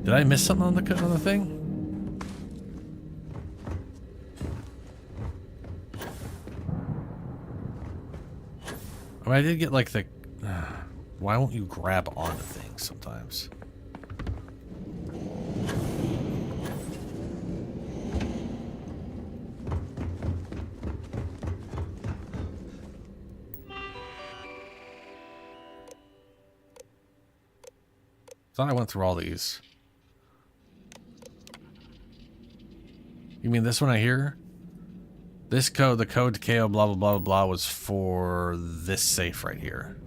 Did I miss something on the thing? I mean, I did get like the... why won't you grab onto things sometimes? Thought I went through all these. You mean this one I hear? This code, the code to KO blah blah blah blah was for this safe right here.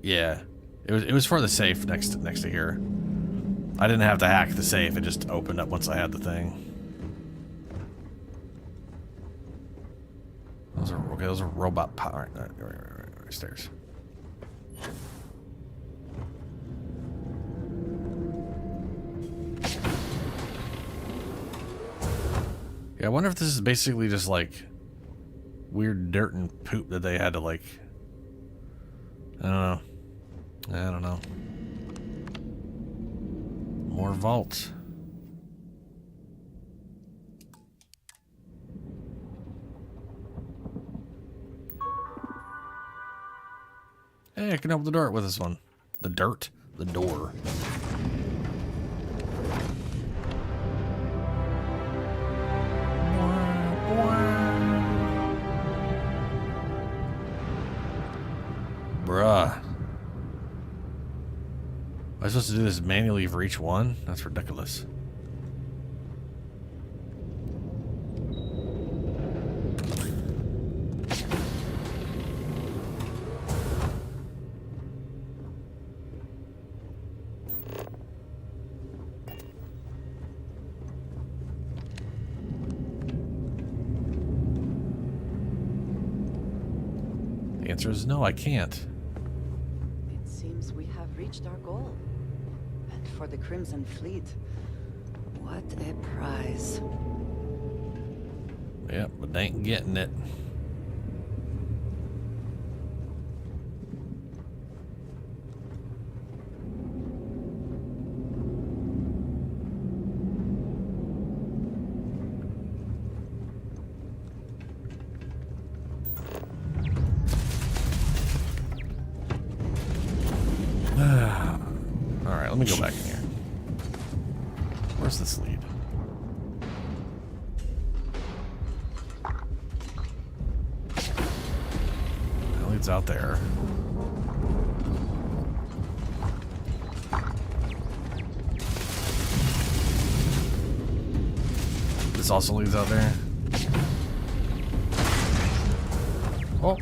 Yeah. It was for the safe next to here. I didn't have to hack the safe, it just opened up once I had the thing. Those are robot power. Right, stairs. Yeah, I wonder if this is basically just like weird dirt and poop that they had to like, I don't know. More vaults. Hey, I can open the door with this one. The dirt? The door. Bruh. Am I supposed to do this manually for each one? That's ridiculous. The answer is no, I can't. It seems we have reached our goal. And for the Crimson Fleet, what a prize. Yep, but they ain't getting it. Alright, let me go back in here. Where's this lead? That leads out there. This also leads out there. Oh!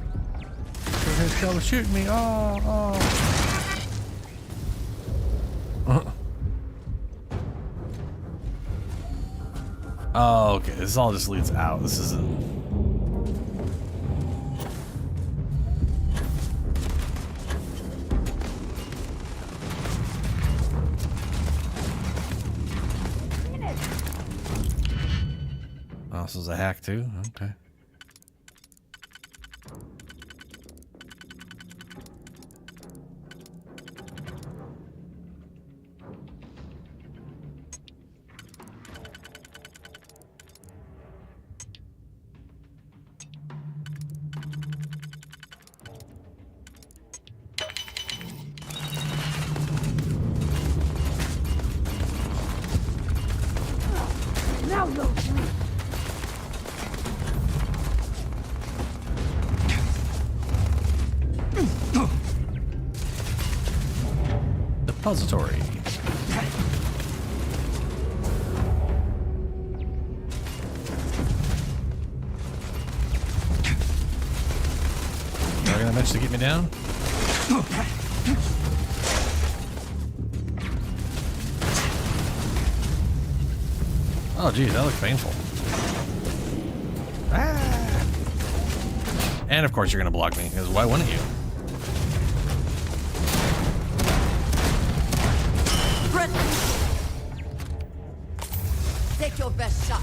He's trying to shoot me. Oh. Oh, okay. This all just leads out. This isn't... Oh, this is a hack too? Okay. Depository. You're gonna eventually get me down? Oh geez, that looks painful. Ah! And of course you're gonna block me, because why wouldn't you? Take your best shot.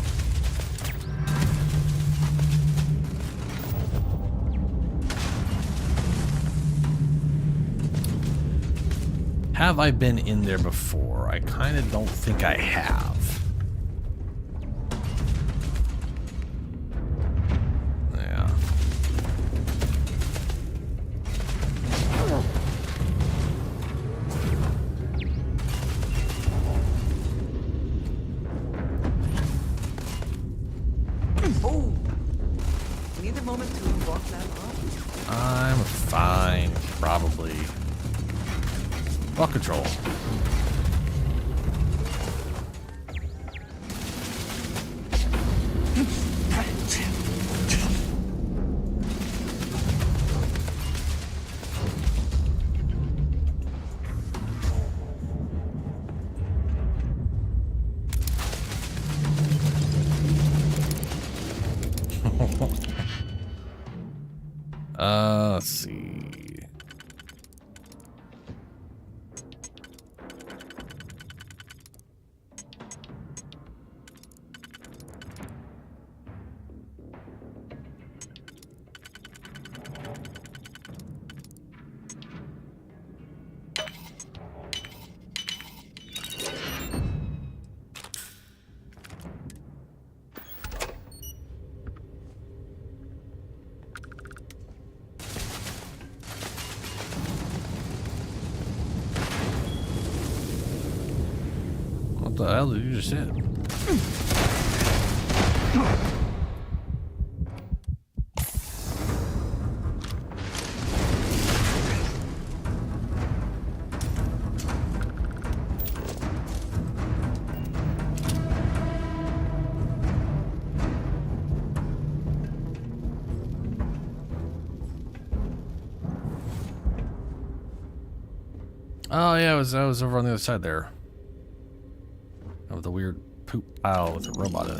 Have I been in there before? I kind of don't think I have. Yeah. Oh! Need a moment to walk that off? I'm fine, probably. Ball control. Let's see. What the hell did you just hit? Oh yeah, I was over on the other side there. With the weird poop pile with a robot in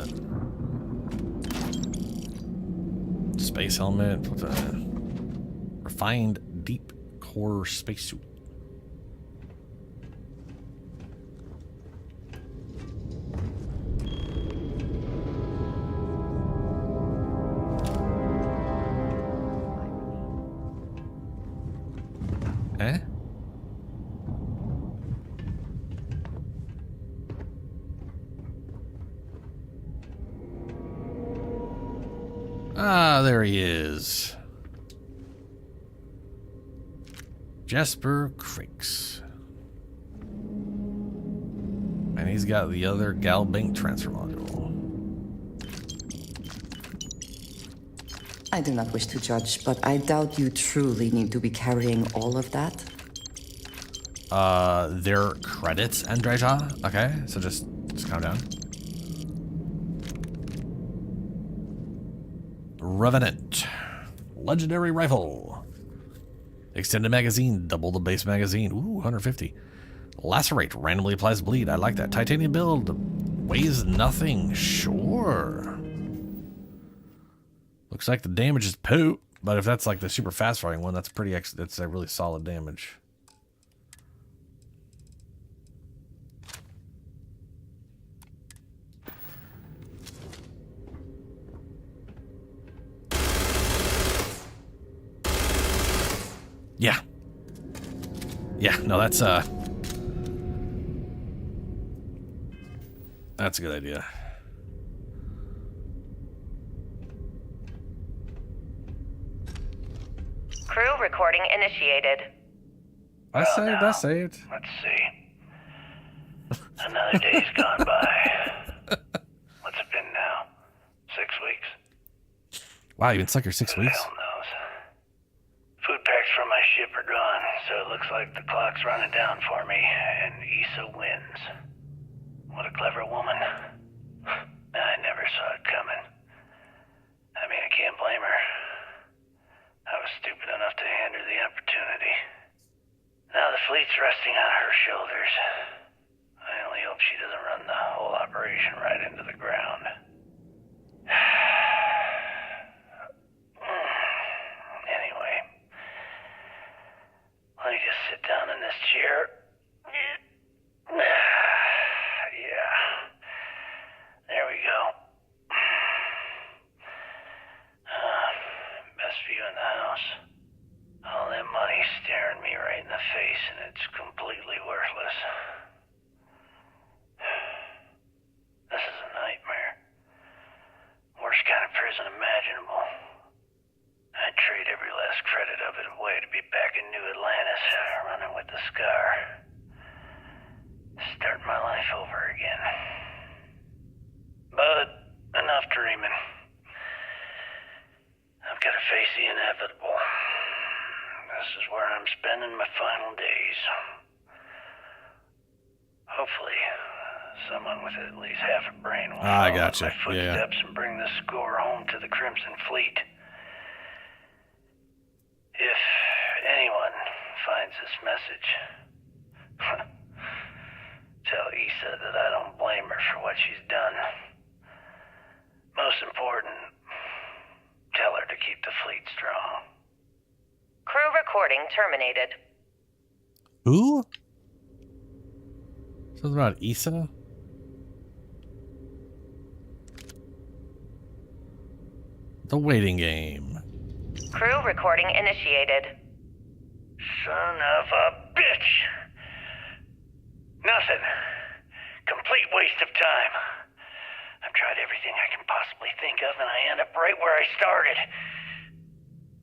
it. Space helmet with a refined deep core spacesuit. Eh? Ah, there he is. Jesper Creeks. And he's got the other Galbank transfer module. I do not wish to judge, but I doubt you truly need to be carrying all of that. Their credits, Andreja. Okay, so just calm down. Revenant. Legendary rifle. Extended magazine, double the base magazine. Ooh, 150. Lacerate, randomly applies bleed. I like that. Titanium build, weighs nothing. Sure. Looks like the damage is poop, but if that's like the super fast firing one, that's pretty. That's a really solid damage. Yeah. Yeah, no, that's a good idea. Crew recording initiated. I saved. Let's see. Another day's gone by. What's it been now? 6 weeks? Wow, you've been stuck here 6 weeks? Hell knows. Food packs from my ship are gone, so it looks like the clock's running down for me, and Issa wins. What a clever woman. I never saw it coming. I mean, I can't blame her. I was stupid enough to hand her the opportunity. Now the fleet's resting on her shoulders. I only hope she doesn't run the whole operation right into the ground. Anyway, let me just sit down in this chair. Yeah. There we go. Best view in the house. All that money staring me right in the the face and it's completely worthless. This is a nightmare. Worst kind of prison imaginable. I'd trade every last credit of it away to be back in New Atlantis, running with the Scar. Start my life over again. But enough dreaming. I've got to face the inevitable. This is where I'm spending my final days. Hopefully, someone with at least half a brain will I follow gotcha. my footsteps and bring the score home to the Crimson Fleet. If anyone finds this message, tell Issa that I don't blame her for what she's done. Most important, tell her to keep the fleet strong. Crew recording terminated. Who? Something about Issa? The waiting game. Crew recording initiated. Son of a bitch! Nothing. Complete waste of time. I've tried everything I can possibly think of, and I end up right where I started.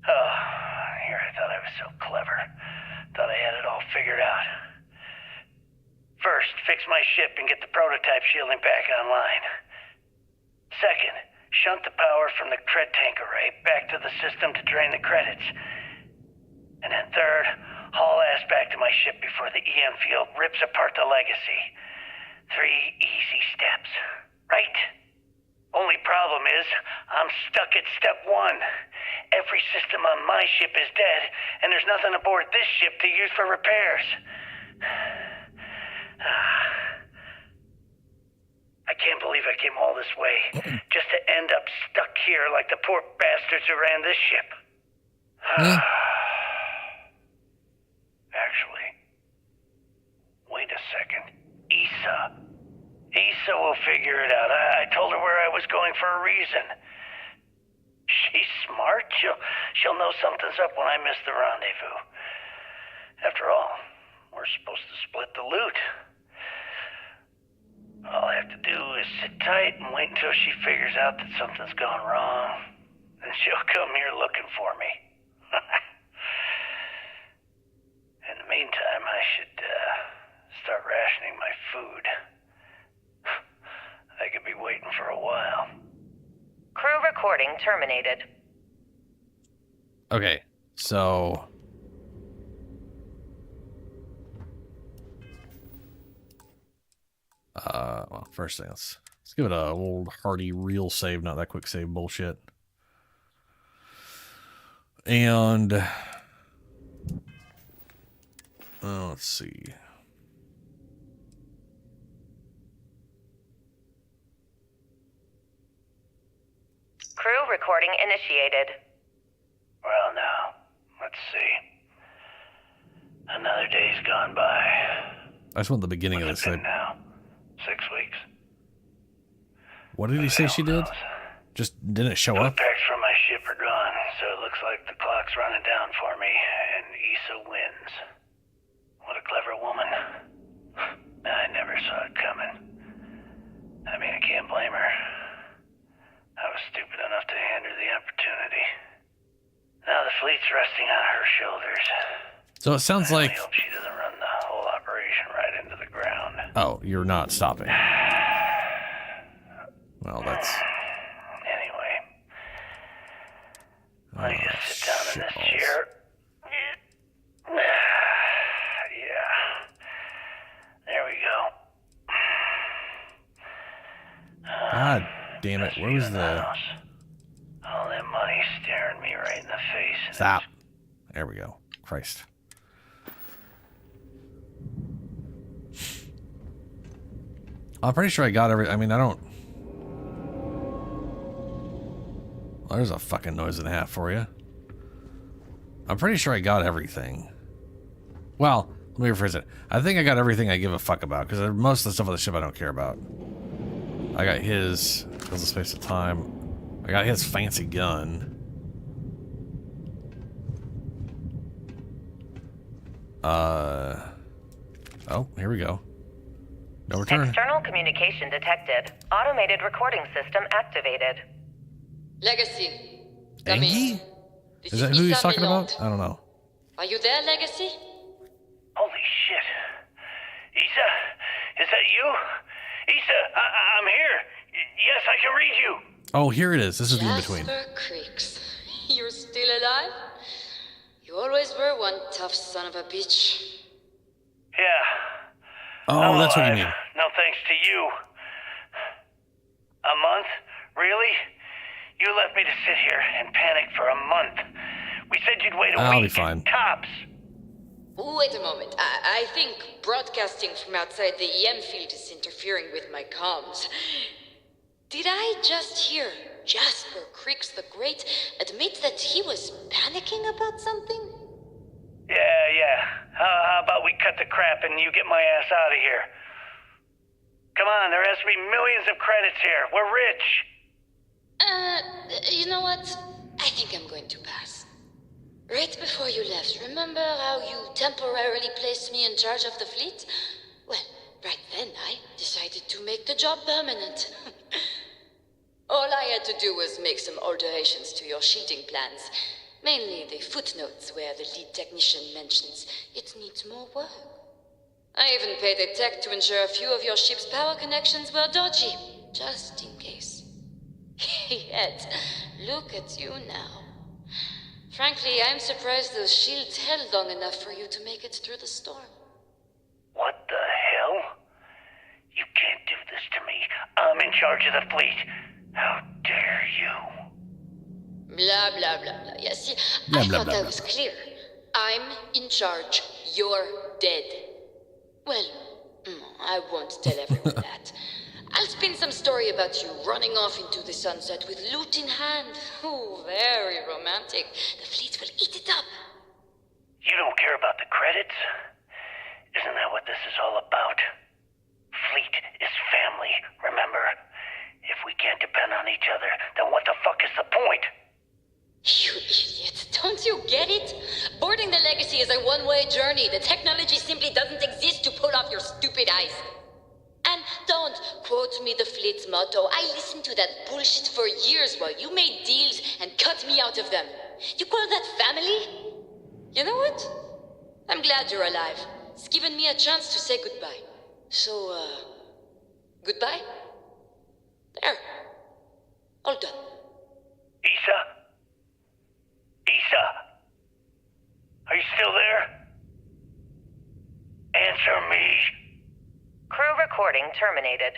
Oh, here I thought I was so clever. Thought I had it all figured out. First, fix my ship and get the prototype shielding back online. Second, shunt the power from the cred tank array back to the system to drain the credits. And then third, haul ass back to my ship before the EM field rips apart the legacy. 3 easy steps, right? Only problem is, I'm stuck at step 1. Every system on my ship is dead, and there's nothing aboard this ship to use for repairs. I can't believe I came all this way, just to end up stuck here like the poor bastards who ran this ship. Actually, wait a second. Issa will figure it out. I told her where I was going for a reason. She's smart. She'll know something's up when I miss the rendezvous. After all, we're supposed to split the loot. All I have to do is sit tight and wait until she figures out that something's gone wrong. Then she'll come here looking for me. In the meantime, I should start rationing my food. I could be waiting for a while. Crew recording terminated. Okay, so... well, first thing, let's give it a old hearty real save, not that quick save bullshit. And let's see. Crew recording initiated. Well, now, let's see. Another day's gone by. I just want the beginning of this thing. Now, 6 weeks. What did he say she did? Just didn't show up? Packs from my ship are gone, so it looks like the clock's running down for me, and Issa wins. What a clever woman. I never saw it coming. I mean, I can't blame her. I was stupid enough to hand her the opportunity. Now the fleet's resting on her shoulders. So it sounds like... I hope she doesn't run the whole operation right into the ground. Oh, you're not stopping. Well, that's... Anyway, I just sit down in this chair. Yeah. There we go. God damn it, where was the... All that money staring me right in the face. Stop. There we go. Christ. I'm pretty sure I got every... I mean, I don't... Well, there's a fucking noise and a half for you. I'm pretty sure I got everything. Well, let me rephrase it. I think I got everything I give a fuck about, because most of the stuff on the ship I don't care about. I got his... Fills the space of time. I got his fancy gun. Oh, here we go. No return. External communication detected. Automated recording system activated. Legacy. Angie? Is that who he's talking about? I don't know. Are you there, Legacy? Holy shit. Isa, is that you? Isa, I'm here. Yes, I can read you. Oh, here it is. This is the in-between. Jasper Creeks. You're still alive? You always were one tough son of a bitch. Yeah. Oh, that's what you mean. No thanks to you. A month? Really? You left me to sit here and panic for a month. We said you'd wait a week. I'll be fine. Tops. Wait a moment. I think broadcasting from outside the EM field is interfering with my comms. Did I just hear Jasper Creeks the Great admit that he was panicking about something? Yeah. How about we cut the crap and you get my ass out of here? Come on, there has to be millions of credits here. We're rich. You know what? I think I'm going to pass. Right before you left, remember how you temporarily placed me in charge of the fleet? Well, right then I decided to make the job permanent. All I had to do was make some alterations to your sheeting plans. Mainly the footnotes where the lead technician mentions it needs more work. I even paid a tech to ensure a few of your ship's power connections were dodgy, just in case. Yet, look at you now. Frankly, I'm surprised those shields held long enough for you to make it through the storm. What the hell? You can't do this to me. I'm in charge of the fleet. How dare you? Blah, blah, blah, blah. Yeah, see, I thought that was clear. I'm in charge. You're dead. Well, I won't tell everyone that. I'll spin some story about you running off into the sunset with loot in hand. Oh, very romantic. The fleet will eat it up. You don't care about the credits? Isn't that what this is all about? Fleet is family, remember? If we can't depend on each other, then what the fuck is the point? You idiot. Don't you get it? Boarding the Legacy is a one-way journey. The technology simply doesn't exist to pull off your stupid eyes. And don't quote me the fleet's motto. I listened to that bullshit for years while you made deals and cut me out of them. You call that family? You know what? I'm glad you're alive. It's given me a chance to say goodbye. So, goodbye? There. All done. Isa? Isa? Are you still there? Answer me. Crew recording terminated.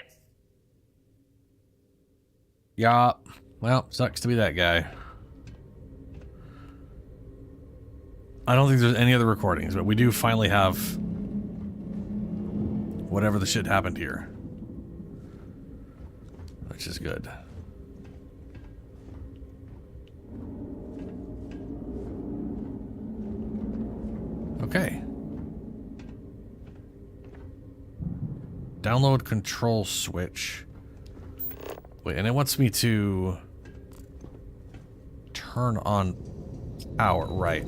Yeah. Well, sucks to be that guy. I don't think there's any other recordings, but we do finally have whatever the shit happened here. Which is good. Okay. Download control switch. Wait, and it wants me to turn on power, right.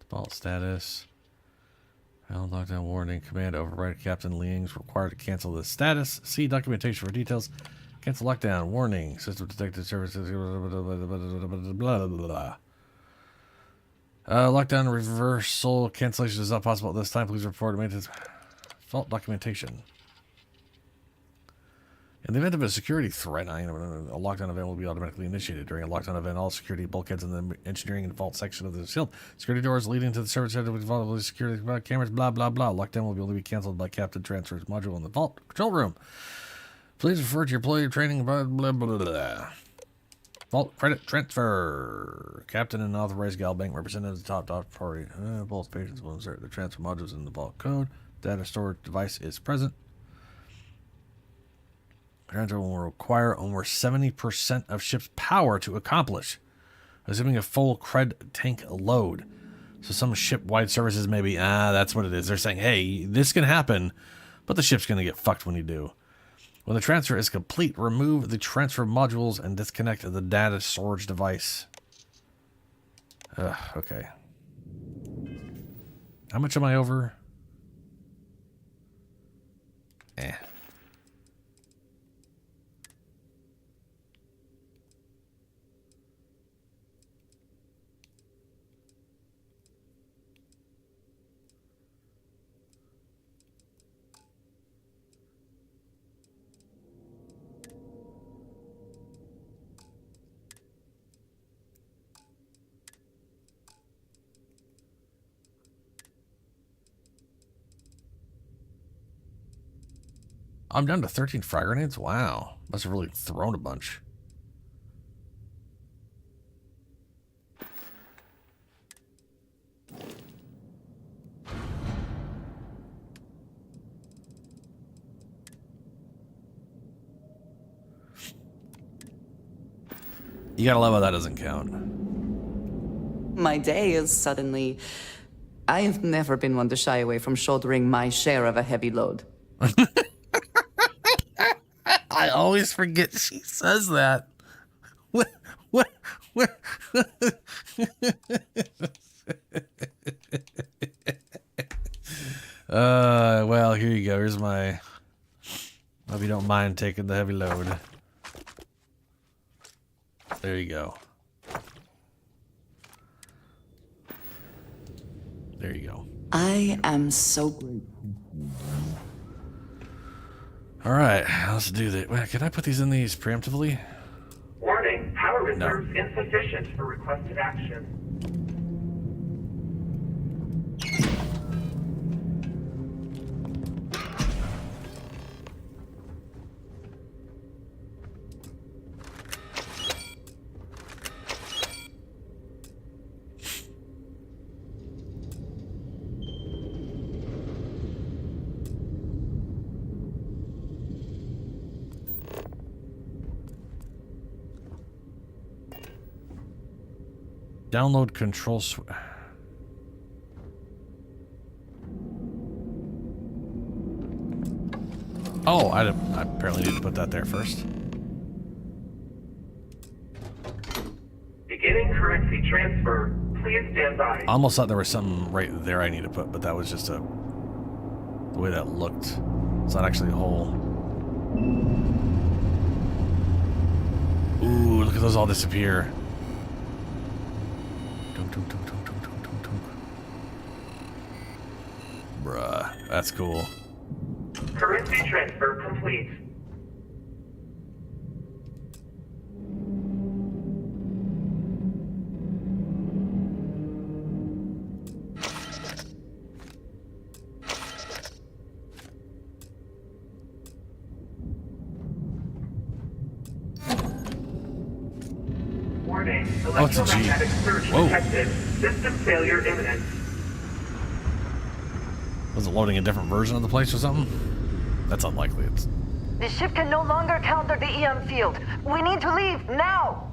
Default status. Failed lockdown warning. Command override. Captain Liang's required to cancel the status. See documentation for details. Cancel lockdown. Warning. System detected services. Blah, blah, blah. Lockdown reversal. Cancellation is not possible at this time. Please report maintenance. Fault documentation. In the event of a security threat, a lockdown event will be automatically initiated. During a lockdown event, all security bulkheads in the engineering and vault section of the shield, security doors leading to the server center with vulnerable security cameras, blah, blah, blah. Lockdown will only be canceled by captain transfers module in the vault control room. Please refer to your employee training, blah, blah, blah, blah. Vault credit transfer. Captain and authorized Galbank representatives of the top party. Both patients will insert the transfer modules in the vault code. Data storage device is present. Transfer will require almost 70% of ship's power to accomplish, assuming a full cred tank load. So some ship-wide services may be, that's what it is. They're saying, hey, this can happen, but the ship's going to get fucked when you do. When the transfer is complete, remove the transfer modules and disconnect the data storage device. Okay. How much am I over? Eh. I'm down to 13 frag grenades? Wow. Must have really thrown a bunch. You gotta love how that doesn't count. My day is suddenly... I have never been one to shy away from shouldering my share of a heavy load. I always forget she says that. What? Well, here you go. Here's my... Hope you don't mind taking the heavy load. There you go. There you go. I am so grateful. All right, let's do that. Wait, can I put these in these preemptively? Warning, power reserves insufficient for requested action. Download control Oh, I apparently need to put that there first. Beginning currency transfer. Please stand by. I almost thought there was something right there I need to put, but that was just the way that looked. It's not actually a hole. Ooh, look at those all disappear. Bruh, that's cool. Currency transfer complete. Warning, electromagnetic surge detected. System failure imminent. Was it loading a different version of the place or something? That's unlikely. It's... The ship can no longer counter the EM field. We need to leave now.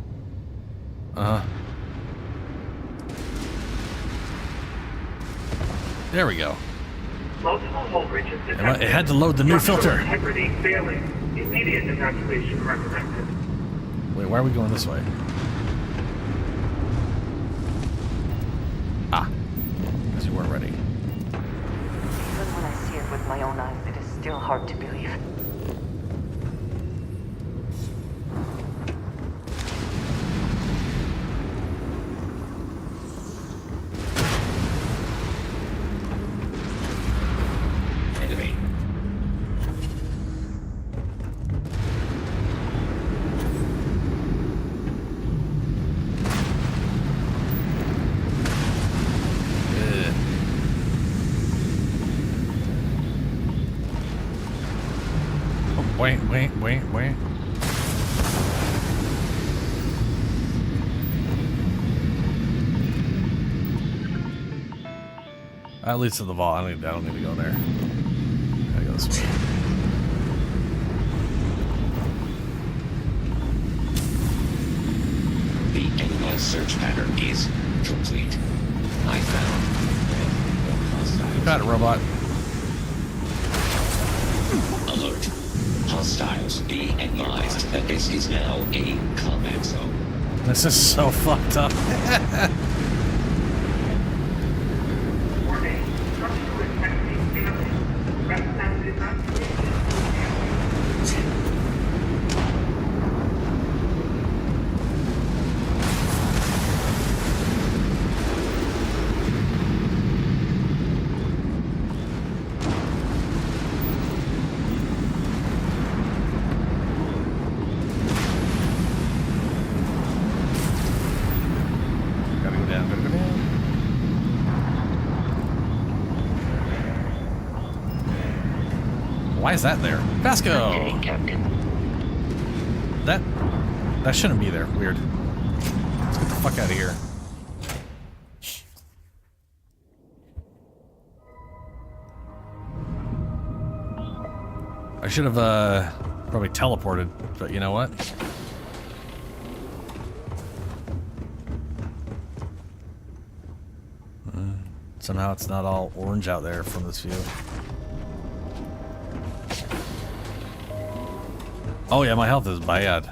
There we go. Multiple hull breaches detected. It had to load the new filter. Integrity failing. Immediate evacuation recommended. Wait, why are we going this way? Ah, because you weren't ready. Even when I see it with my own eyes, it is still hard to believe. Enemy. Wait. That leads to the vault. I don't need to go there. I go this way. The animal search pattern is complete. I found You got it, robot. alert. Hostiles, be advised that this is now a combat zone. This is so fucked up. Why is that there? Vasco! Okay, Captain. That shouldn't be there. Weird. Let's get the fuck out of here. I should have probably teleported, but you know what? Somehow it's not all orange out there from this view. Oh yeah, my health is bad.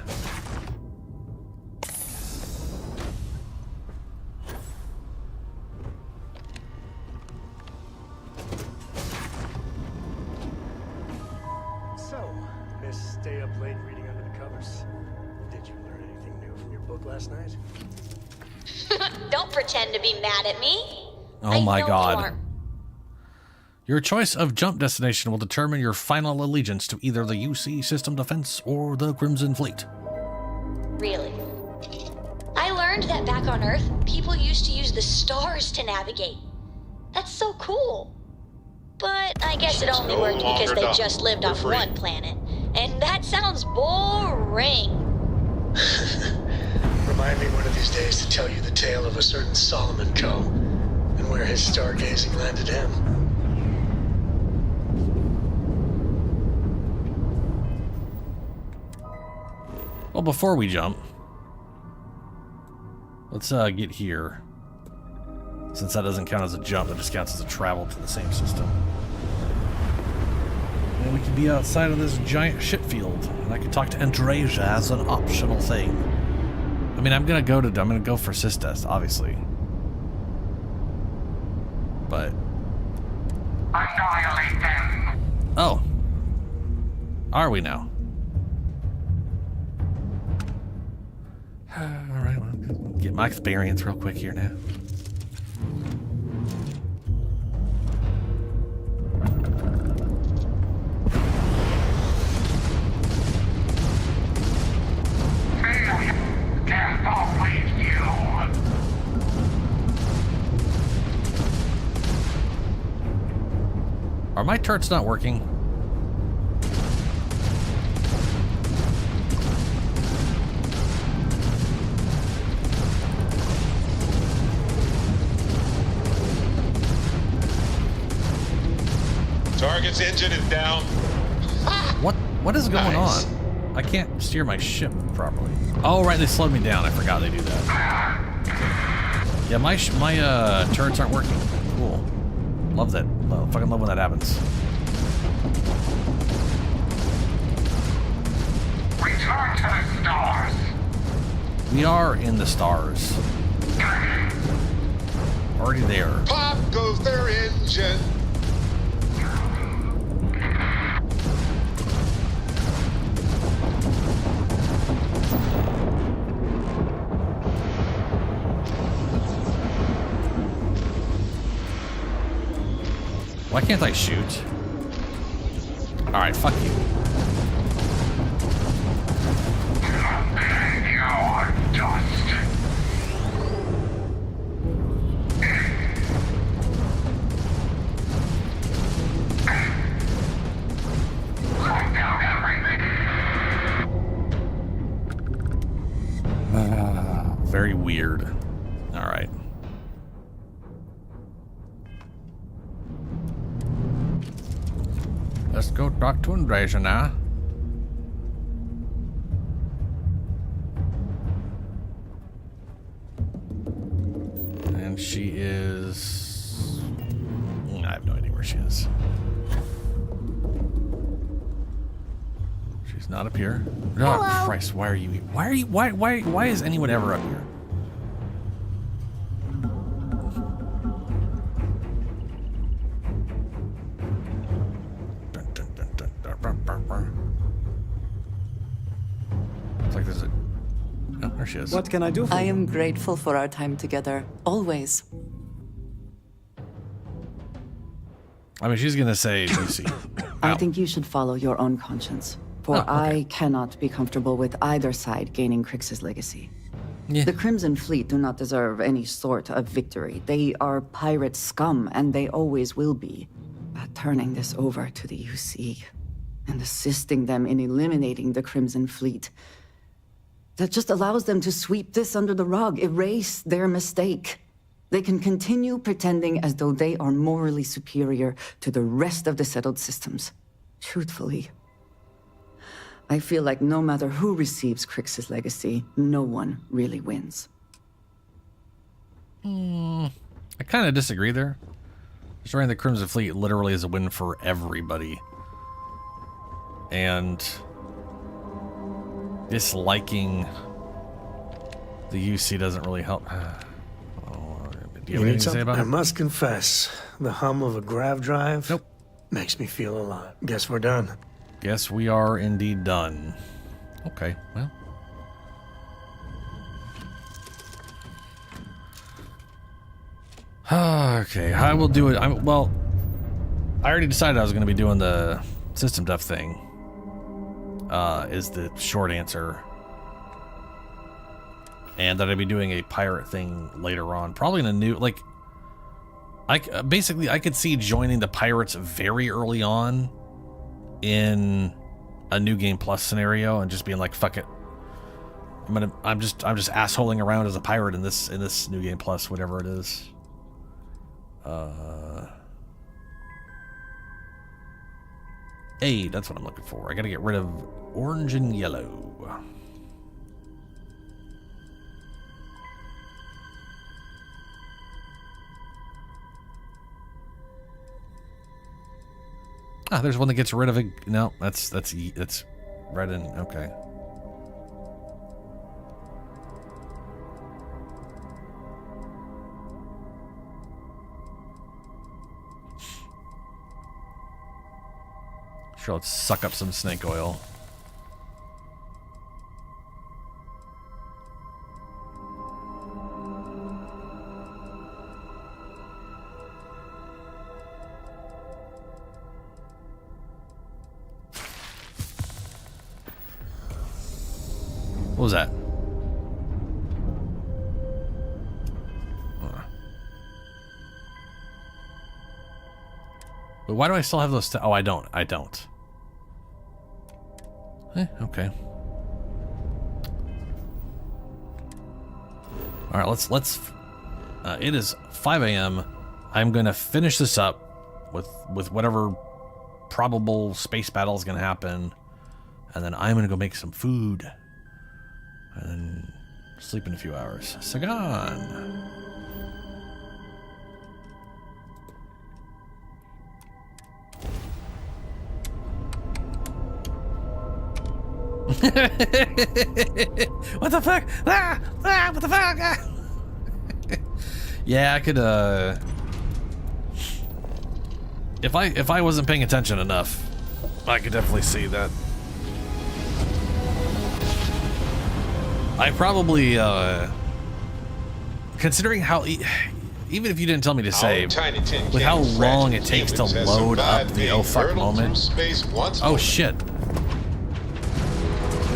So, Miss Stay Up Late reading under the covers. Did you learn anything new from your book last night? Don't pretend to be mad at me. Oh my god. Your choice of jump destination will determine your final allegiance to either the UC System Defense or the Crimson Fleet. Really? I learned that back on Earth, people used to use the stars to navigate. That's so cool. But I guess it only worked because they just lived off one planet. And that sounds boring. Remind me one of these days to tell you the tale of a certain Solomon Co. and where his stargazing landed him. Well, before we jump, let's get here. Since that doesn't count as a jump, it just counts as a travel to the same system. And we can be outside of this giant shit field, and I can talk to Andreja as an optional thing. I mean, I'm gonna go for Sistest, obviously. But annihilate them. Oh, are we now? Alright, well, get my experience real quick here now. Death awaits you. Are my turrets not working? Target's engine is down. What is going on? I can't steer my ship properly. Oh, right, they slowed me down. I forgot they do that. Yeah, my turrets aren't working. Cool. Love that. Fucking love when that happens. Return to the stars. We are in the stars. Already there. Pop goes their engine. Why can't I shoot? Alright, fuck you. You're dust. Lock down everything. Very weird. Alright. Let's go talk to Andreja now. And she is... I have no idea where she is. not up here. Oh, Christ, why is anyone ever up here? It's like there's a... Oh, there she is. What can I do for you? I am grateful for our time together. Always. I mean, she's gonna say, Lucy. I think you should follow your own conscience. For I cannot be comfortable with either side gaining Crix's legacy. Yeah. The Crimson Fleet do not deserve any sort of victory. They are pirate scum, and they always will be. But turning this over to the UC and assisting them in eliminating the Crimson Fleet, that just allows them to sweep this under the rug, erase their mistake. They can continue pretending as though they are morally superior to the rest of the settled systems. Truthfully, I feel like no matter who receives Crix's legacy, no one really wins. I kind of disagree there. Destroying the Crimson Fleet literally is a win for everybody. And disliking the UC doesn't really help. Do you have anything to say about I it? must confess, the hum of a grav drive makes me feel a lot. Guess we're done. Guess we are indeed done. Okay, well. Okay, I will do it. I already decided I was going to be doing the system dev thing. Is the short answer. And that I'd be doing a pirate thing later on. Probably in a new, like... I could see joining the pirates very early on in a New Game Plus scenario and just being like, fuck it. I'm just assholing around as a pirate in this New Game Plus, whatever it is. That's what I'm looking for. I gotta get rid of orange and yellow. Ah, there's one that gets rid of it. No, that's red and okay. Sure, let's suck up some snake oil. What was that? But why do I still have those? Oh, I don't. Okay. All right, let's. It is 5 a.m. I'm gonna finish this up with whatever probable space battle is gonna happen, and then I'm gonna go make some food, and then sleep in a few hours. Sagan. What the fuck? What the fuck? Yeah, I could if I wasn't paying attention enough, I could definitely see that. I probably considering how even if you didn't tell me to save, with how long it takes to load up the oh fuck moment. Oh shit.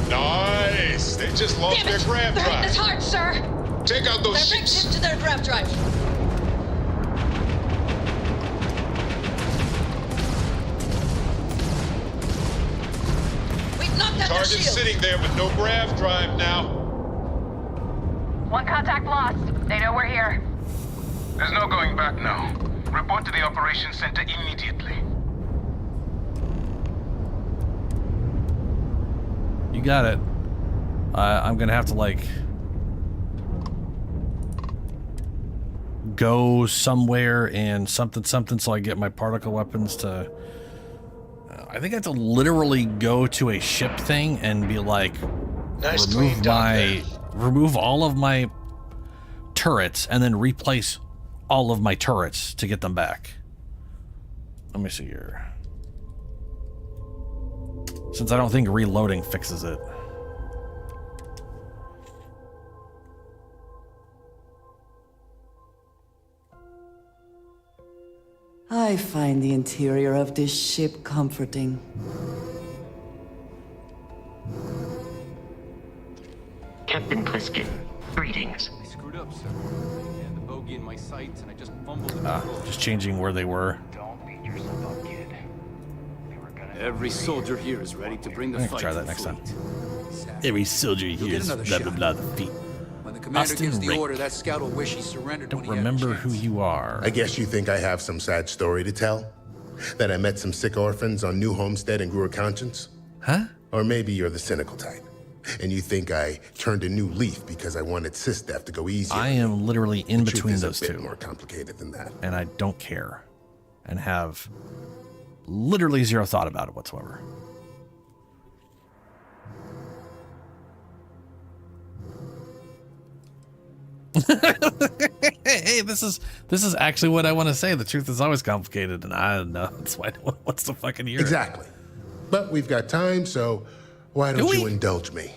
Nice! They just lost their grab They're hitting drive. us hard, sir. Take out those Direct ships. hit to their grab drive. We've knocked out their Target's shield. sitting there with no grab drive now. One contact lost. They know we're here. There's no going back now. Report to the operations center immediately. You got it. I'm gonna have to like go somewhere and something so I get my particle weapons to. I think I have to literally go to a ship thing and be like, Nice clean dock remove all of my turrets and then replace all of my turrets to get them back. Let me see here. Since I don't think reloading fixes it. I find the interior of this ship comforting. Captain Plissken, greetings. I screwed up, sir. And the bogey in my sights, and I just fumbled the controls. Just changing where they were. Don't beat yourself up, kid. We were gonna Every soldier here is ready to bring the I fight can try to that the next time. fleet. Every soldier here is blah blah blah the feet. When the commander Austin gives the Rake. order, that scout will wish he surrendered. Don't remember who you are. I guess you think I have some sad story to tell? That I met some sick orphans on New Homestead and grew a conscience? Huh? Or maybe you're the cynical type, and you think I turned a new leaf because I wanted SysDef to go easier. I am literally in The truth between is those a bit two. more complicated than that. And I don't care. And have literally zero thought about it whatsoever. Hey, this is actually what I want to say. The truth is always complicated, and I don't know. That's why. What's the fucking year? Exactly. But we've got time, so why don't you indulge me?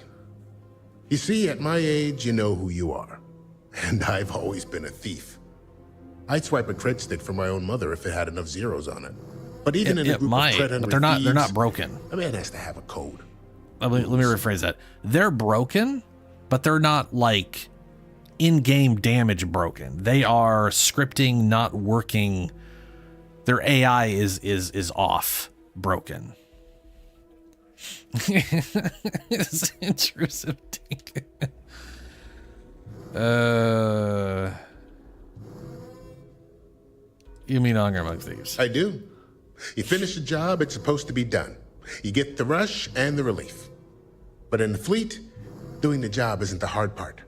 You see, at my age, you know who you are. And I've always been a thief. I'd swipe a cred stick for my own mother if it had enough zeros on it. But even in a group of cred hungry but they're not thieves, broken. a man has to have a code. Let me rephrase that. They're broken, but they're not like in-game damage broken. They are scripting not working. Their AI is off broken. It's intrusive. You mean Hunger Among Thieves? I do. You finish a job, it's supposed to be done. You get the rush and the relief. But in the fleet, doing the job isn't the hard part.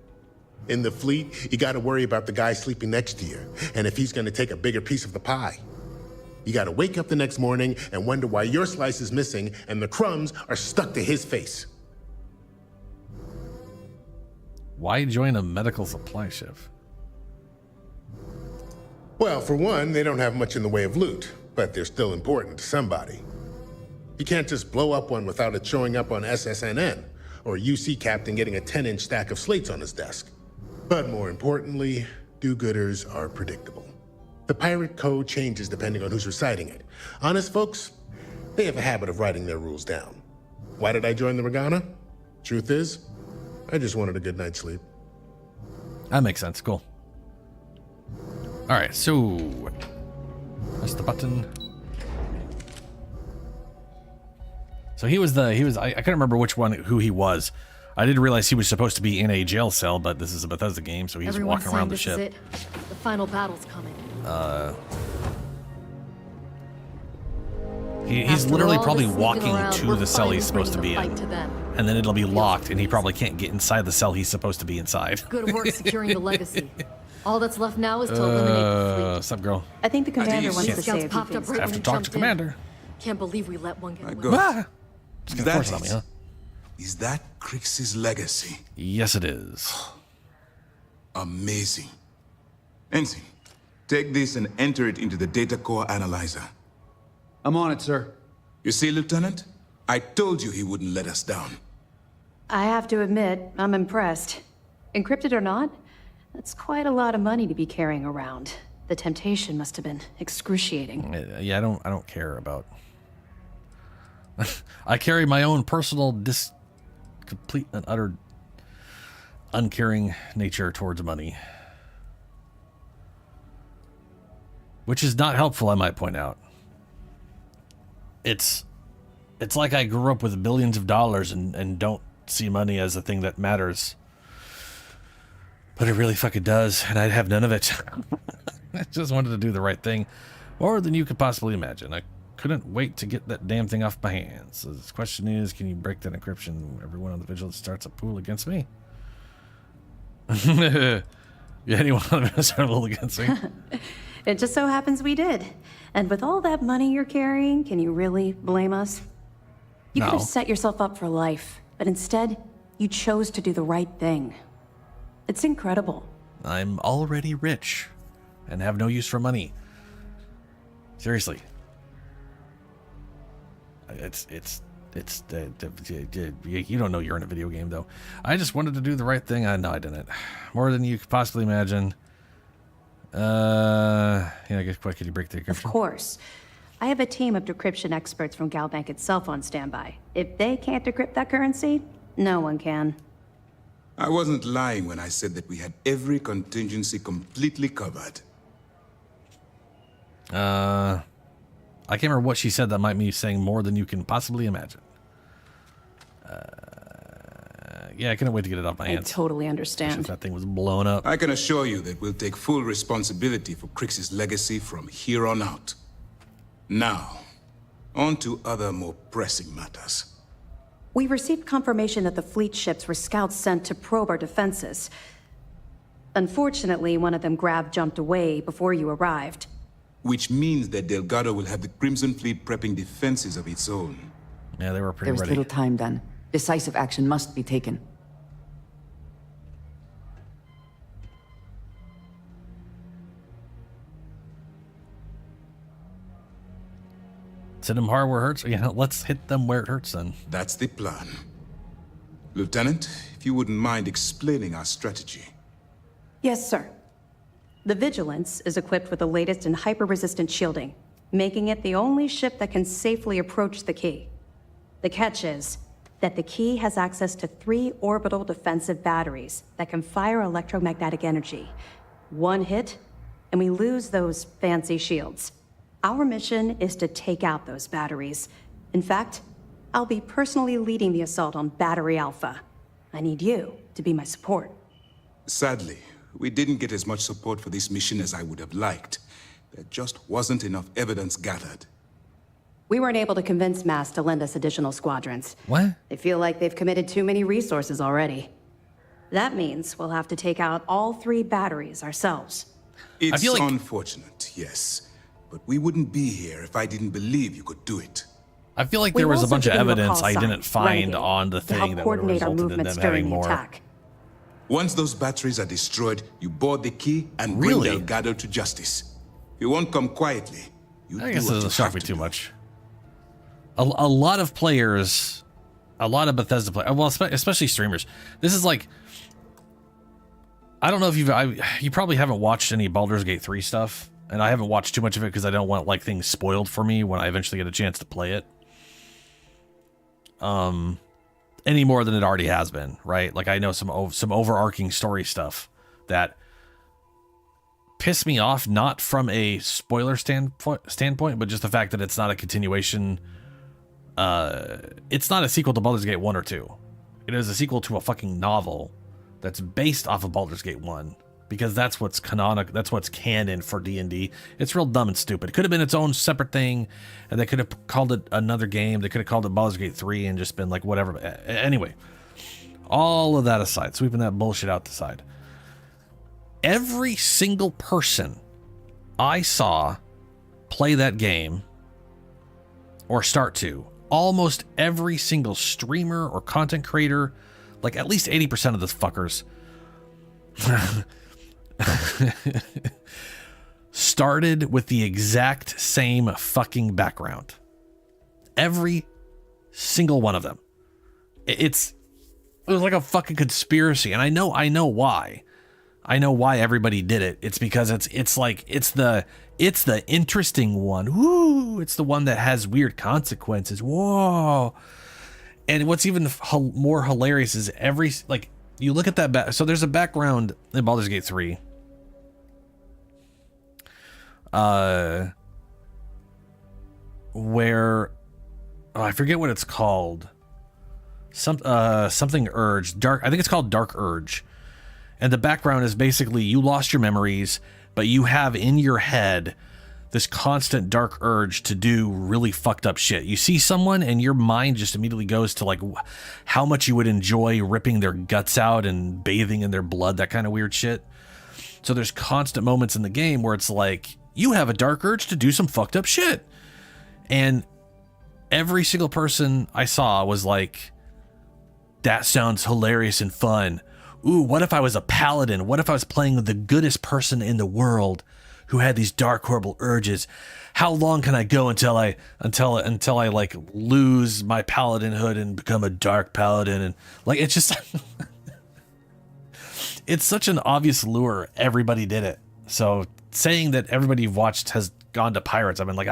In the fleet, you gotta worry about the guy sleeping next to you, and if he's gonna take a bigger piece of the pie. You gotta wake up the next morning and wonder why your slice is missing and the crumbs are stuck to his face. Why join a medical supply ship? Well, for one, they don't have much in the way of loot, but they're still important to somebody. You can't just blow up one without it showing up on SSNN, or a UC captain getting a 10-inch stack of slates on his desk. But more importantly, do-gooders are predictable. The pirate code changes depending on who's reciting it. Honest folks, they have a habit of writing their rules down. Why did I join the Regana? Truth is, I just wanted a good night's sleep. That makes sense. Cool. All right, so press the button. So he was I couldn't remember who he was. I didn't realize he was supposed to be in a jail cell, but this is a Bethesda game, so he's Everyone's walking around the saying ship. this is it. The final battle's coming. He's After literally all probably this walking sneaking around, to we're the cell he's finally supposed to be bringing in. the fight to them. And then it'll be locked, and he probably can't get inside the cell he's supposed to be inside. Good work securing the legacy. All that's left now is to eliminate the fleet. What's up, girl? I think the commander wants wants to to say popped up right Have when to he talk jumped to Commander. in. Can't believe we let one get away. Good. Ah! Just gonna force it on me, huh? Is that Crix's legacy? Yes, it is. Amazing. Ensign, take this and enter it into the data core analyzer. I'm on it, sir. You see, Lieutenant? I told you he wouldn't let us down. I have to admit, I'm impressed. Encrypted or not, that's quite a lot of money to be carrying around. The temptation must have been excruciating. Yeah, I don't care about. I carry my own personal complete and utter uncaring nature towards money, which is not helpful, I might point out. It's like I grew up with billions of dollars and don't see money as a thing that matters. But it really fucking does, and I'd have none of it. I just wanted to do the right thing, more than you could possibly imagine. I couldn't wait to get that damn thing off my hands. So the question is, can you break that encryption? Everyone on the Vigilance starts a pool against me. Yeah, anyone on the start a pool against me? It just so happens we did. And with all that money you're carrying, can you really blame us? You could have set yourself up for life, but instead, you chose to do the right thing. It's incredible. I'm already rich and have no use for money. Seriously. You don't know you're in a video game, though. I just wanted to do the right thing. No, I didn't. More than you could possibly imagine. I guess, could you break the encryption? Of course. I have a team of decryption experts from Galbank itself on standby. If they can't decrypt that currency, no one can. I wasn't lying when I said that we had every contingency completely covered. I can't remember what she said. That might be saying more than you can possibly imagine. Yeah, I couldn't wait to get it off my hands. I totally understand. If that thing was blown up. I can assure you that we'll take full responsibility for Crix's legacy from here on out. Now, on to other more pressing matters. We received confirmation that the fleet ships were scouts sent to probe our defenses. Unfortunately, one of them jumped away before you arrived. Which means that Delgado will have the Crimson Fleet prepping defenses of its own. Yeah, they were pretty ready. There was little time then. Decisive action must be taken. Hit them hard where it hurts. Yeah, let's hit them where it hurts then. That's the plan. Lieutenant, if you wouldn't mind explaining our strategy. Yes, sir. The Vigilance is equipped with the latest in hyper-resistant shielding, making it the only ship that can safely approach the key. The catch is that the key has access to 3 orbital defensive batteries that can fire electromagnetic energy. One hit, and we lose those fancy shields. Our mission is to take out those batteries. In fact, I'll be personally leading the assault on Battery Alpha. I need you to be my support. Sadly, we didn't get as much support for this mission as I would have liked. There just wasn't enough evidence gathered. We weren't able to convince MAS to lend us additional squadrons. What? They feel like they've committed too many resources already. That means we'll have to take out all 3 batteries ourselves. It's unfortunate, yes. But we wouldn't be here if I didn't believe you could do it. I feel like there was a bunch of evidence I didn't find on the thing that would have resulted in them having more. Once those batteries are destroyed, you board the key and bring Delgado to justice. You won't come quietly. I guess it doesn't shock me too much. A lot of players, a lot of Bethesda players, well, especially streamers. This is like, I don't know if you probably haven't watched any Baldur's Gate 3 stuff. And I haven't watched too much of it because I don't want like things spoiled for me when I eventually get a chance to play it. Any more than it already has been, right? Like I know some overarching story stuff that piss me off, not from a spoiler standpoint, but just the fact that it's not a continuation. It's not a sequel to Baldur's Gate 1 or 2. It is a sequel to a fucking novel that's based off of Baldur's Gate 1. Because that's what's canonical, that's what's canon for D&D. It's real dumb and stupid. It could have been its own separate thing, and they could have called it another game. They could have called it Baldur's Gate 3 and just been like, whatever. Anyway, all of that aside, sweeping that bullshit out the side. Every single person I saw play that game, or start to, almost every single streamer or content creator, like at least 80% of those fuckers, started with the exact same fucking background. Every single one of them. It was like a fucking conspiracy, and I know why. I know why everybody did it. It's because it's the interesting one. Woo! It's the one that has weird consequences. Whoa! And what's even more hilarious is you look at that so there's a background in Baldur's Gate 3. Where I forget what it's called. Something Urge. Dark. I think it's called Dark Urge. And the background is basically you lost your memories, but you have in your head this constant dark urge to do really fucked up shit. You see someone and your mind just immediately goes to like how much you would enjoy ripping their guts out and bathing in their blood, that kind of weird shit. So there's constant moments in the game where it's like you have a dark urge to do some fucked up shit. And every single person I saw was like, that sounds hilarious and fun. Ooh, what if I was a paladin? What if I was playing with the goodest person in the world who had these dark, horrible urges? How long can I go until I like lose my paladinhood and become a dark paladin? And like, it's just, it's such an obvious lure. Everybody did it. So saying that everybody you've watched has gone to pirates, I've been like,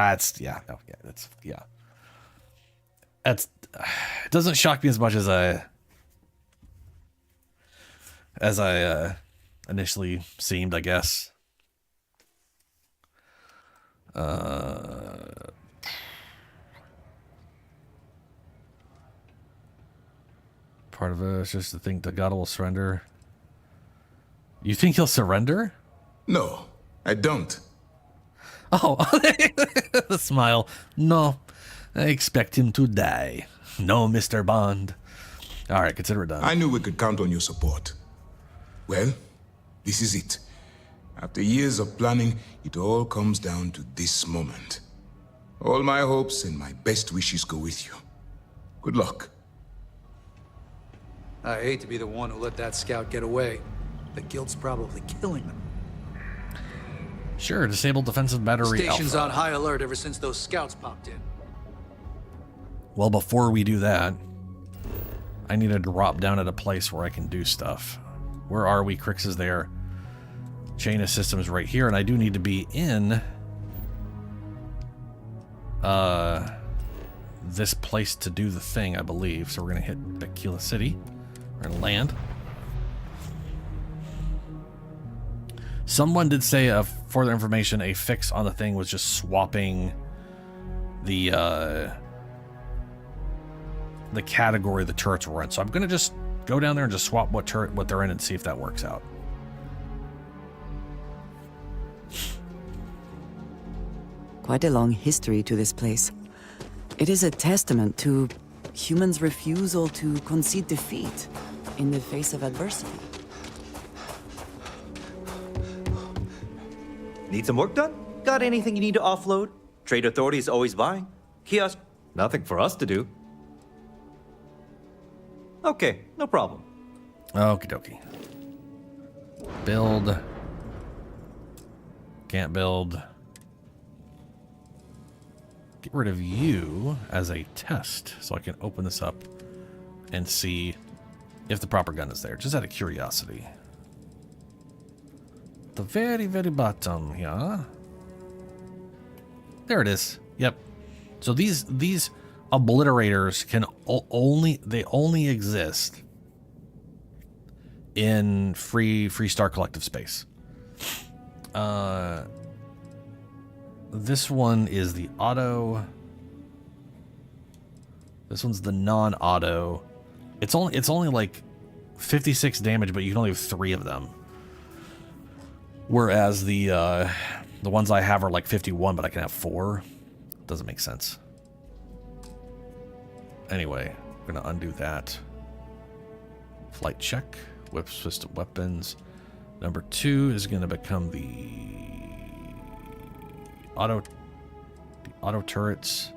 it doesn't shock me as much as I initially seemed, I guess. Part of it is just to think that God will surrender. You think he'll surrender? No, I don't. Oh, the smile. No, I expect him to die. No, Mr. Bond. All right, consider it done. I knew we could count on your support. Well, this is it. After years of planning, it all comes down to this moment. All my hopes and my best wishes go with you. Good luck. I hate to be the one who let that scout get away. The guild's probably killing them. Sure, disable defensive battery Station's Alpha. on high alert ever since those scouts popped in. Well, before we do that, I need to drop down at a place where I can do stuff. Where are we? Crix is there. Chain of systems right here, and I do need to be in this place to do the thing, I believe. So we're gonna hit Bakila City. We're gonna land. Someone did say, for their information, a fix on the thing was just swapping the category the turrets were in. So I'm gonna just go down there and just swap what they're in and see if that works out. Quite a long history to this place. It is a testament to humans' refusal to concede defeat in the face of adversity. Need some work done? Got anything you need to offload? Trade Authority is always buying. Kiosk, nothing for us to do. Okay, no problem. Okie dokie. Build. Can't build. Get rid of you as a test so I can open this up and see if the proper gun is there, just out of curiosity. The very, very bottom here. There it is. Yep. So these obliterators can only exist in Freestar collective space. This one is the auto. This one's the non-auto. It's only like 56 damage, but you can only have 3 of them. Whereas the ones I have are like 51, but I can have 4. Doesn't make sense. Anyway, we're gonna undo that. Flight check. Whip system weapons. Number 2 is gonna become the auto turrets.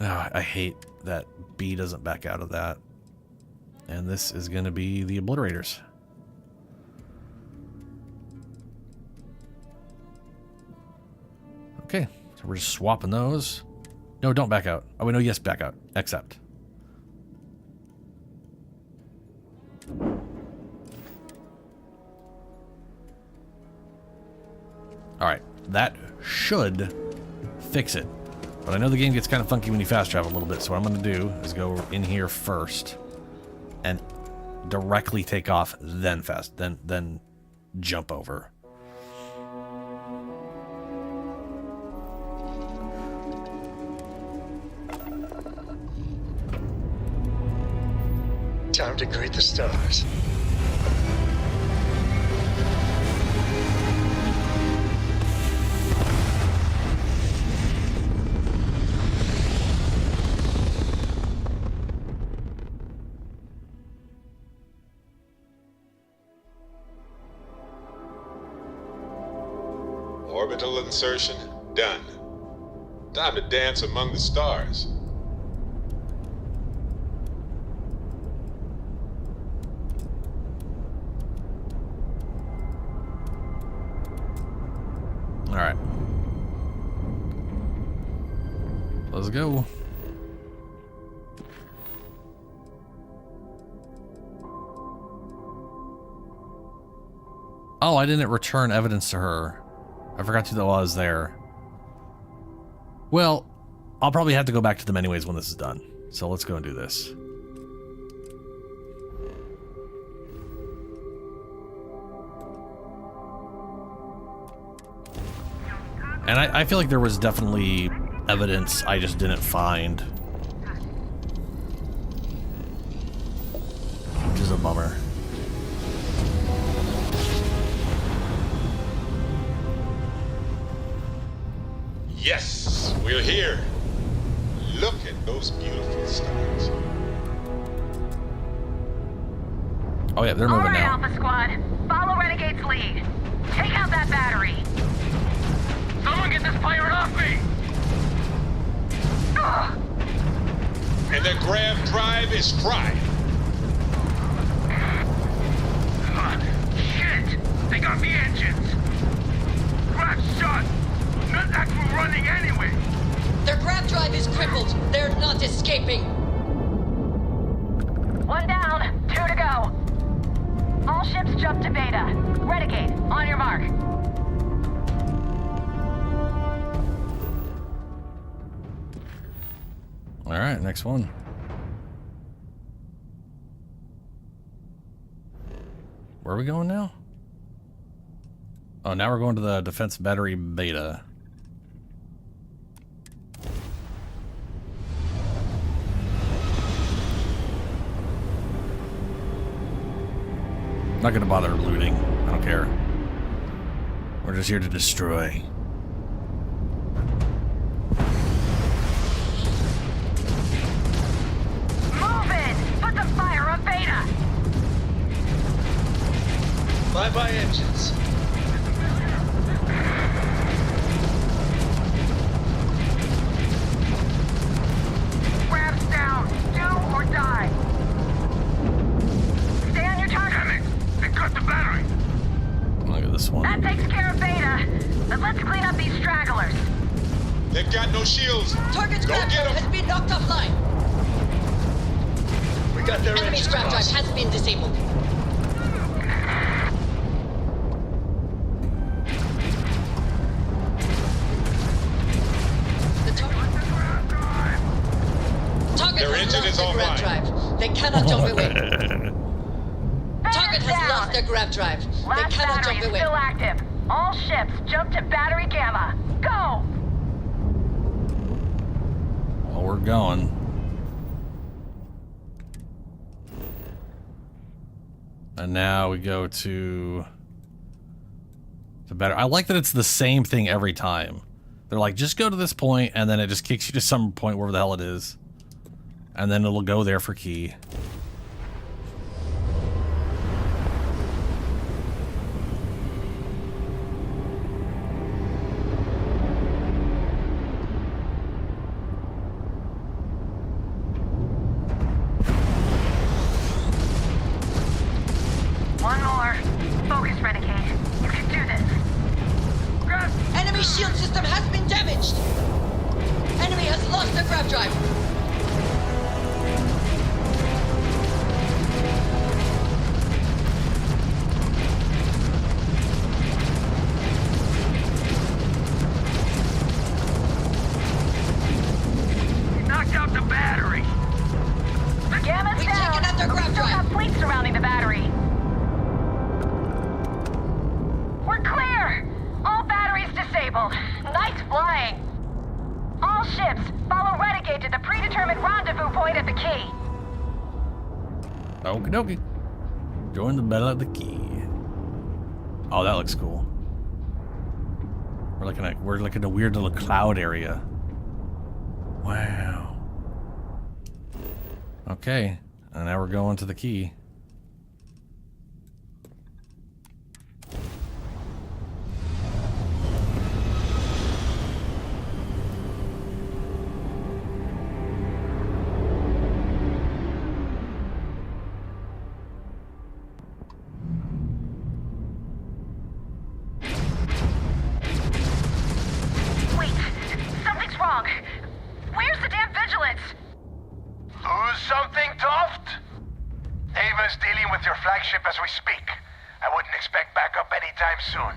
Oh, I hate that B doesn't back out of that. And this is gonna be the obliterators. Okay, so we're just swapping those. No, don't back out. Oh, no, yes, back out. Accept. Alright, that should fix it. But I know the game gets kind of funky when you fast travel a little bit, so what I'm going to do is go in here first and directly take off, then then jump over. Time to greet the stars. Orbital insertion done. Time to dance among the stars. All right. Let's go. Oh, I didn't return evidence to her. I forgot who that was there. Well, I'll probably have to go back to them anyways when this is done. So let's go and do this. And I feel like there was definitely evidence I just didn't find. Which is a bummer. Yes, we're here. Look at those beautiful stars. Oh yeah, they're moving now. Alpha Squad, follow Renegade's lead. Take out that battery. Someone get this pirate off me! Ugh. And the grav drive is fried. Shit! They got the engines! Crash shot! Not actually running anyway! Their grab drive is crippled. They're not escaping. One down, 2 to go. All ships jump to Beta. Renegade, on your mark. All right, next one. Where are we going now? Oh, now we're going to the defense battery beta. Not gonna bother looting. I don't care. We're just here to destroy. Put the fire on Beta! Bye-bye engines. Grabs down. Do or die. Stay on your target. Damn it! They got the battery! Look at this one. That takes care of Beta. But let's clean up these stragglers. They've got no shields. Target's Go grab get drive them. has been knocked offline. We got their Enemy's engines grab drive crossed. has been disabled. Target Their has engine lost is their grab offline. drive. They cannot jump away. Target has down. lost their grab drive. They Last cannot battery jump is away. still active. All ships jump to Battery Gamma. Go! Well, we're going. And now we go to the battery. I like that it's the same thing every time. They're like, just go to this point, and then it just kicks you to some point wherever the hell it is. And then it'll go there for key. One more. Focus, Renegade. You can do this. Enemy shield system has been damaged. Enemy has lost their grab drive. He knocked out the battery! Gamma's We've down. taken out their grab Still drive. got fleet surrounding the battery. We're clear! All batteries disabled. Nice flying. All ships, follow Renegade to the predetermined rendezvous point at the key. Okie dokie. Join the battle at the key. Oh, that looks cool. We're like in a weird little cloud area. Wow. Okay, and now we're going to the key. Haven's dealing with your flagship as we speak. I wouldn't expect backup anytime soon.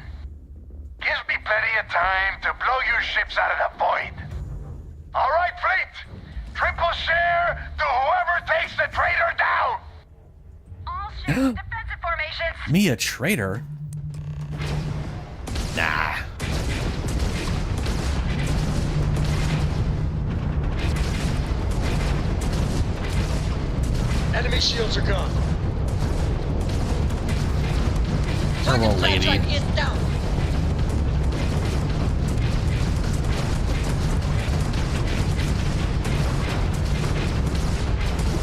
Gives me plenty of time to blow your ships out of the void. All right, fleet. Triple share to whoever takes the traitor down. All ships, defensive formations. Me a traitor? Nah. Enemy shields are gone. Hello, lady. Is down.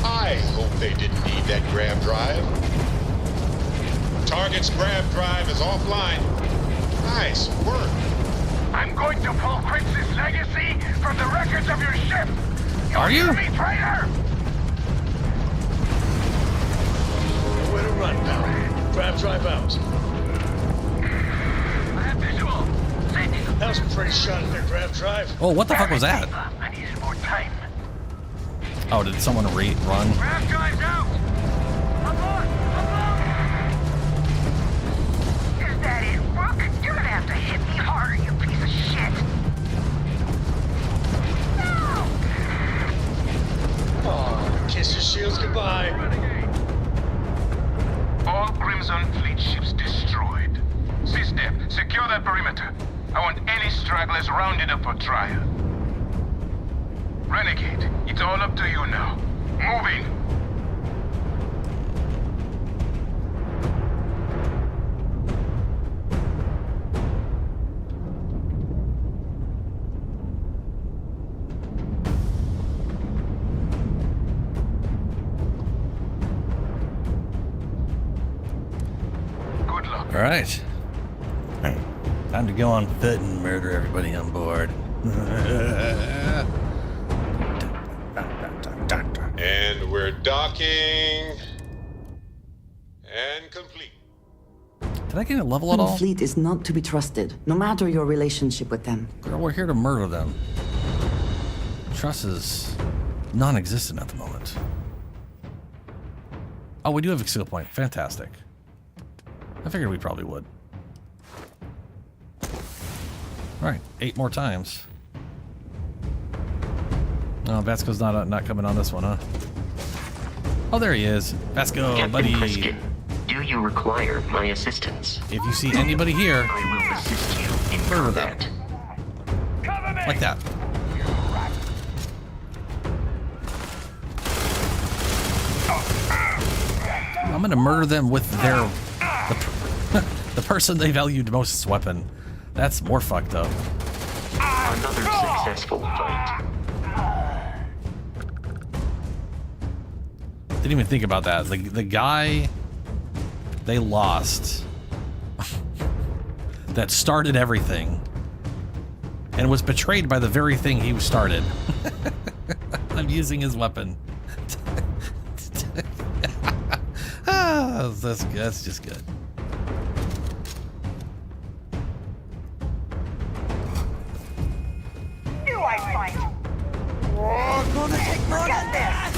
I hope they didn't need that grab drive. Target's grab drive is offline. Nice work. I'm going to pull Critz's legacy from the records of your ship. Are you? Hear me, traitor? Nowhere to run, pal. Grab drive out. I have visual. Sending. That was a pretty shot at their grab drive. Oh, what the fuck was that? I need more time. Oh, did someone run? Grab drive's out. Abort! Is that it, Rook? You're gonna have to hit me harder, you piece of shit. No! Oh, kiss your shields goodbye. All Crimson Fleet ships destroyed. System, secure that perimeter. I want any stragglers rounded up for trial. Renegade, it's all up to you now. Moving! Good luck. All right. Time to go on foot and murder everybody on board. And we're docking. And complete. Did I get a level at The all? fleet is not to be trusted, no matter your relationship with them. Girl, we're here to murder them. Trust is non-existent at the moment. Oh, we do have a skill point. Fantastic. I figured we probably would. All right, 8 more times. Oh, Vasco's not coming on this one, huh? Oh, there he is. Vasco, Captain buddy. Plissken, do you require my assistance? If you see anybody here, I will assist you in murder them. combat. Like that. I'm gonna murder them with their the person they valued most weapon. That's more fucked up. Another successful fight. Didn't even think about that. The guy they lost that started everything and was betrayed by the very thing he started. I'm using his weapon. That's just good. Do I fight? We're gonna take more than this.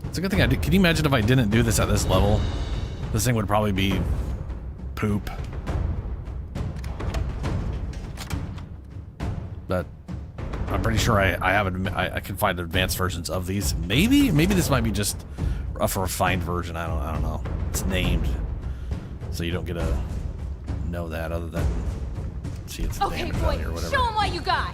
It's a good thing I did. Can you imagine if I didn't do this at this level? This thing would probably be poop. But I'm pretty sure I can find advanced versions of these. Maybe this might be just a refined version. I don't know. It's named, so you don't get to know that other than see it's Okay, named boy, or whatever. show them what you got.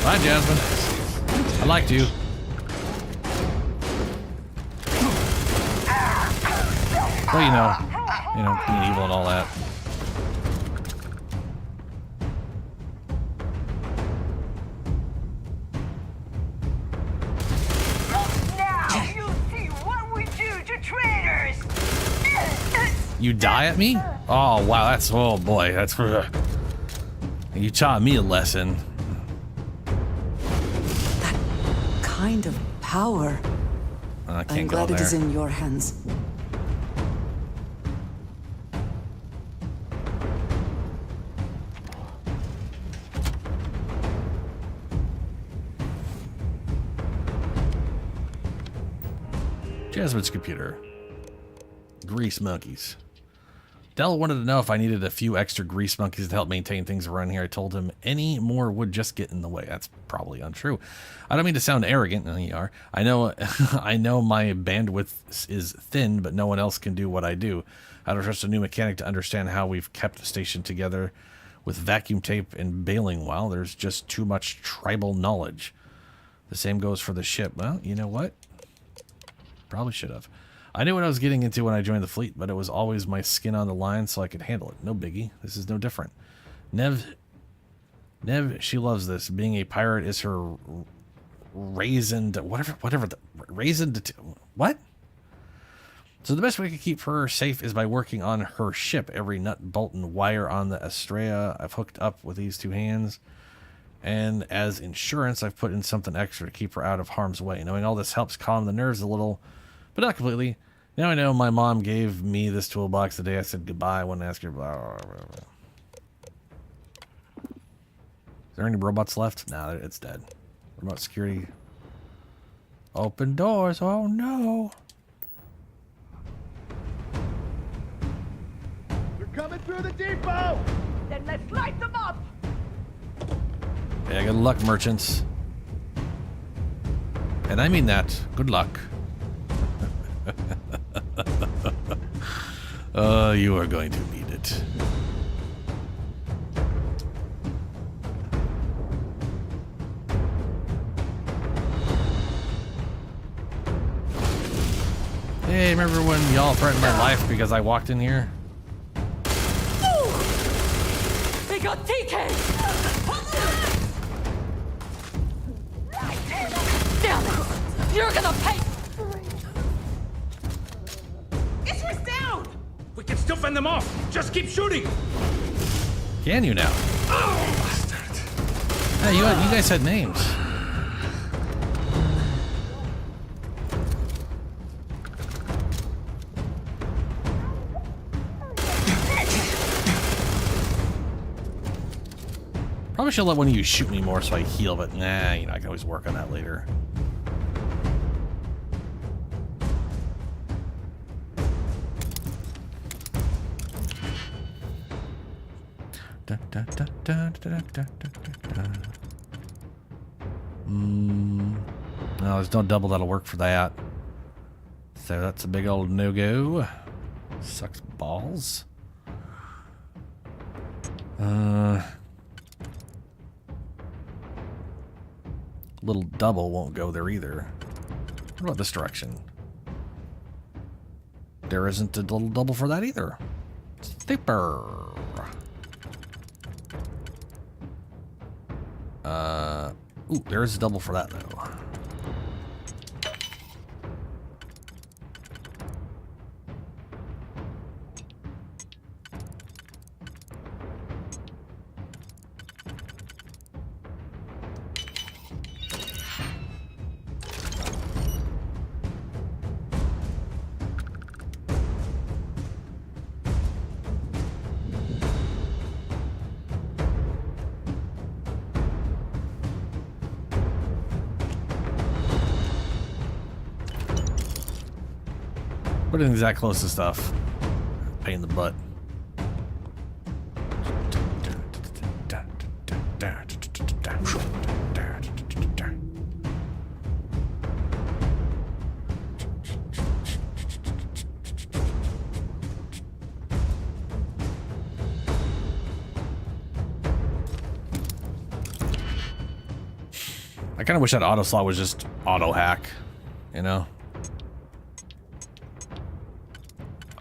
Bye, Jasmine. I liked you. Well, you know, being evil and all that. Now you see what we do to traitors. You die at me? Oh wow, oh boy, that's for you taught me a lesson. That kind of power. I can't I'm go glad there. it is in your hands. Jasmine's computer. Grease monkeys. Dell wanted to know if I needed a few extra grease monkeys to help maintain things around here. I told him any more would just get in the way. That's probably untrue. I don't mean to sound arrogant. No, you are. I know I know my bandwidth is thin, but no one else can do what I do. I don't trust a new mechanic to understand how we've kept the station together with vacuum tape and bailing while. There's just too much tribal knowledge. The same goes for the ship. Well, you know what? Probably should have. I knew what I was getting into when I joined the fleet, but it was always my skin on the line so I could handle it. No biggie. This is no different. Nev, she loves this. Being a pirate is her raisin, what? So the best way to keep her safe is by working on her ship. Every nut, bolt, and wire on the Estrella I've hooked up with these two hands. And as insurance, I've put in something extra to keep her out of harm's way. Knowing all this helps calm the nerves a little, but not completely. Now I know my mom gave me this toolbox the day I said goodbye. I wouldn't ask her. Blah, blah, blah, blah. Is there any robots left? Nah, it's dead. Remote security. Open doors. Oh no. They're coming through the depot! Then let's light them up! Yeah, good luck, merchants. And I mean that. Good luck. You are going to need it. Hey, remember when y'all threatened my life because I walked in here? They got TK! Damn it! You're gonna pay! It's down! We can still fend them off! Just keep shooting! Can you now? Oh, bastard! Hey, you guys had names. Probably should let one of you shoot me more so I heal, but nah, you know, I can always work on that later. No, there's no double that'll work for that. So that's a big old no-go. Sucks balls. Little double won't go there either. What about this direction? There isn't a little double for that either. Super. Ooh, there is a double for that though. Put in that close to stuff. Pain in the butt. I kind of wish that auto slot was just auto hack, you know?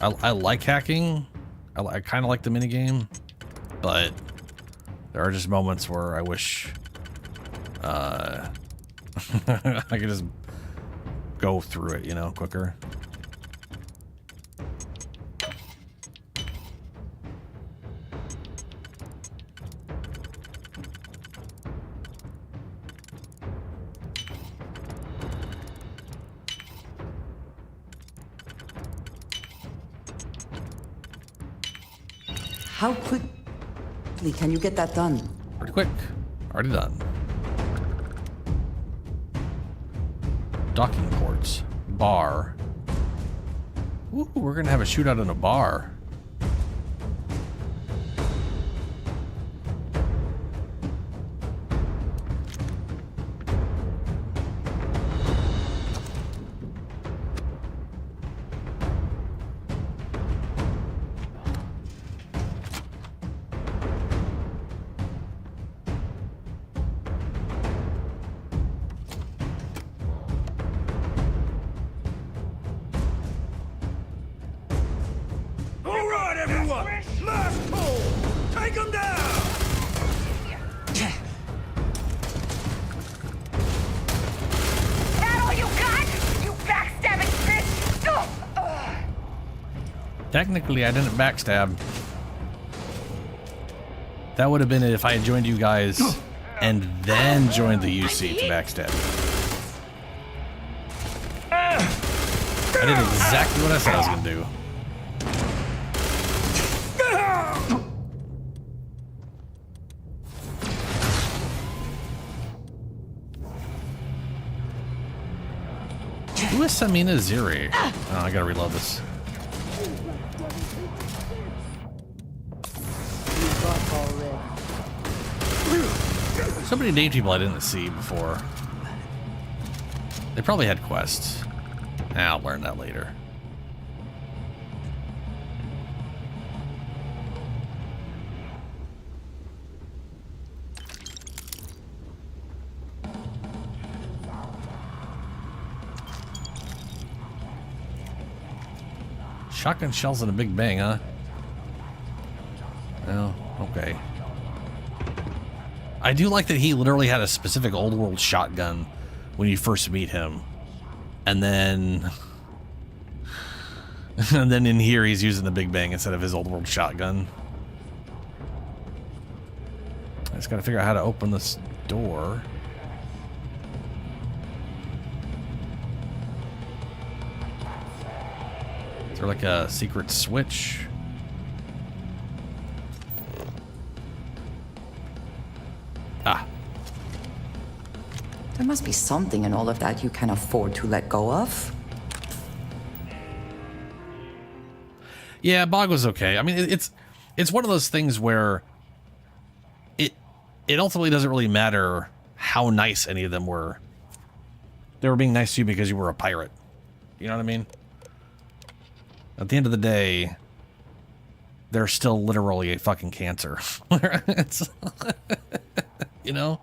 I like hacking. I kind of like the minigame, but there are just moments where I wish I could just go through it, you know, quicker. How quickly can you get that done? Pretty quick. Already done. Docking ports. Bar. Ooh, we're gonna have a shootout in a bar. Technically, I didn't backstab. That would have been it if I had joined you guys and then joined the UC to backstab. I did exactly what I said I was going to do. Who is Samina Ziri? Oh, I gotta reload this. So many named people I didn't see before. They probably had quests. I'll learn that later. Shotgun shells and a big bang, huh? Well, okay. I do like that he literally had a specific old world shotgun when you first meet him. And then... and then in here he's using the big bang instead of his old world shotgun. I just gotta figure out how to open this door. Is there like a secret switch? Ah. There must be something in all of that you can afford to let go of. Yeah, Bog was okay. I mean, it's one of those things where it ultimately doesn't really matter how nice any of them were. They were being nice to you because you were a pirate. You know what I mean? At the end of the day, they're still literally a fucking cancer. It's, you know?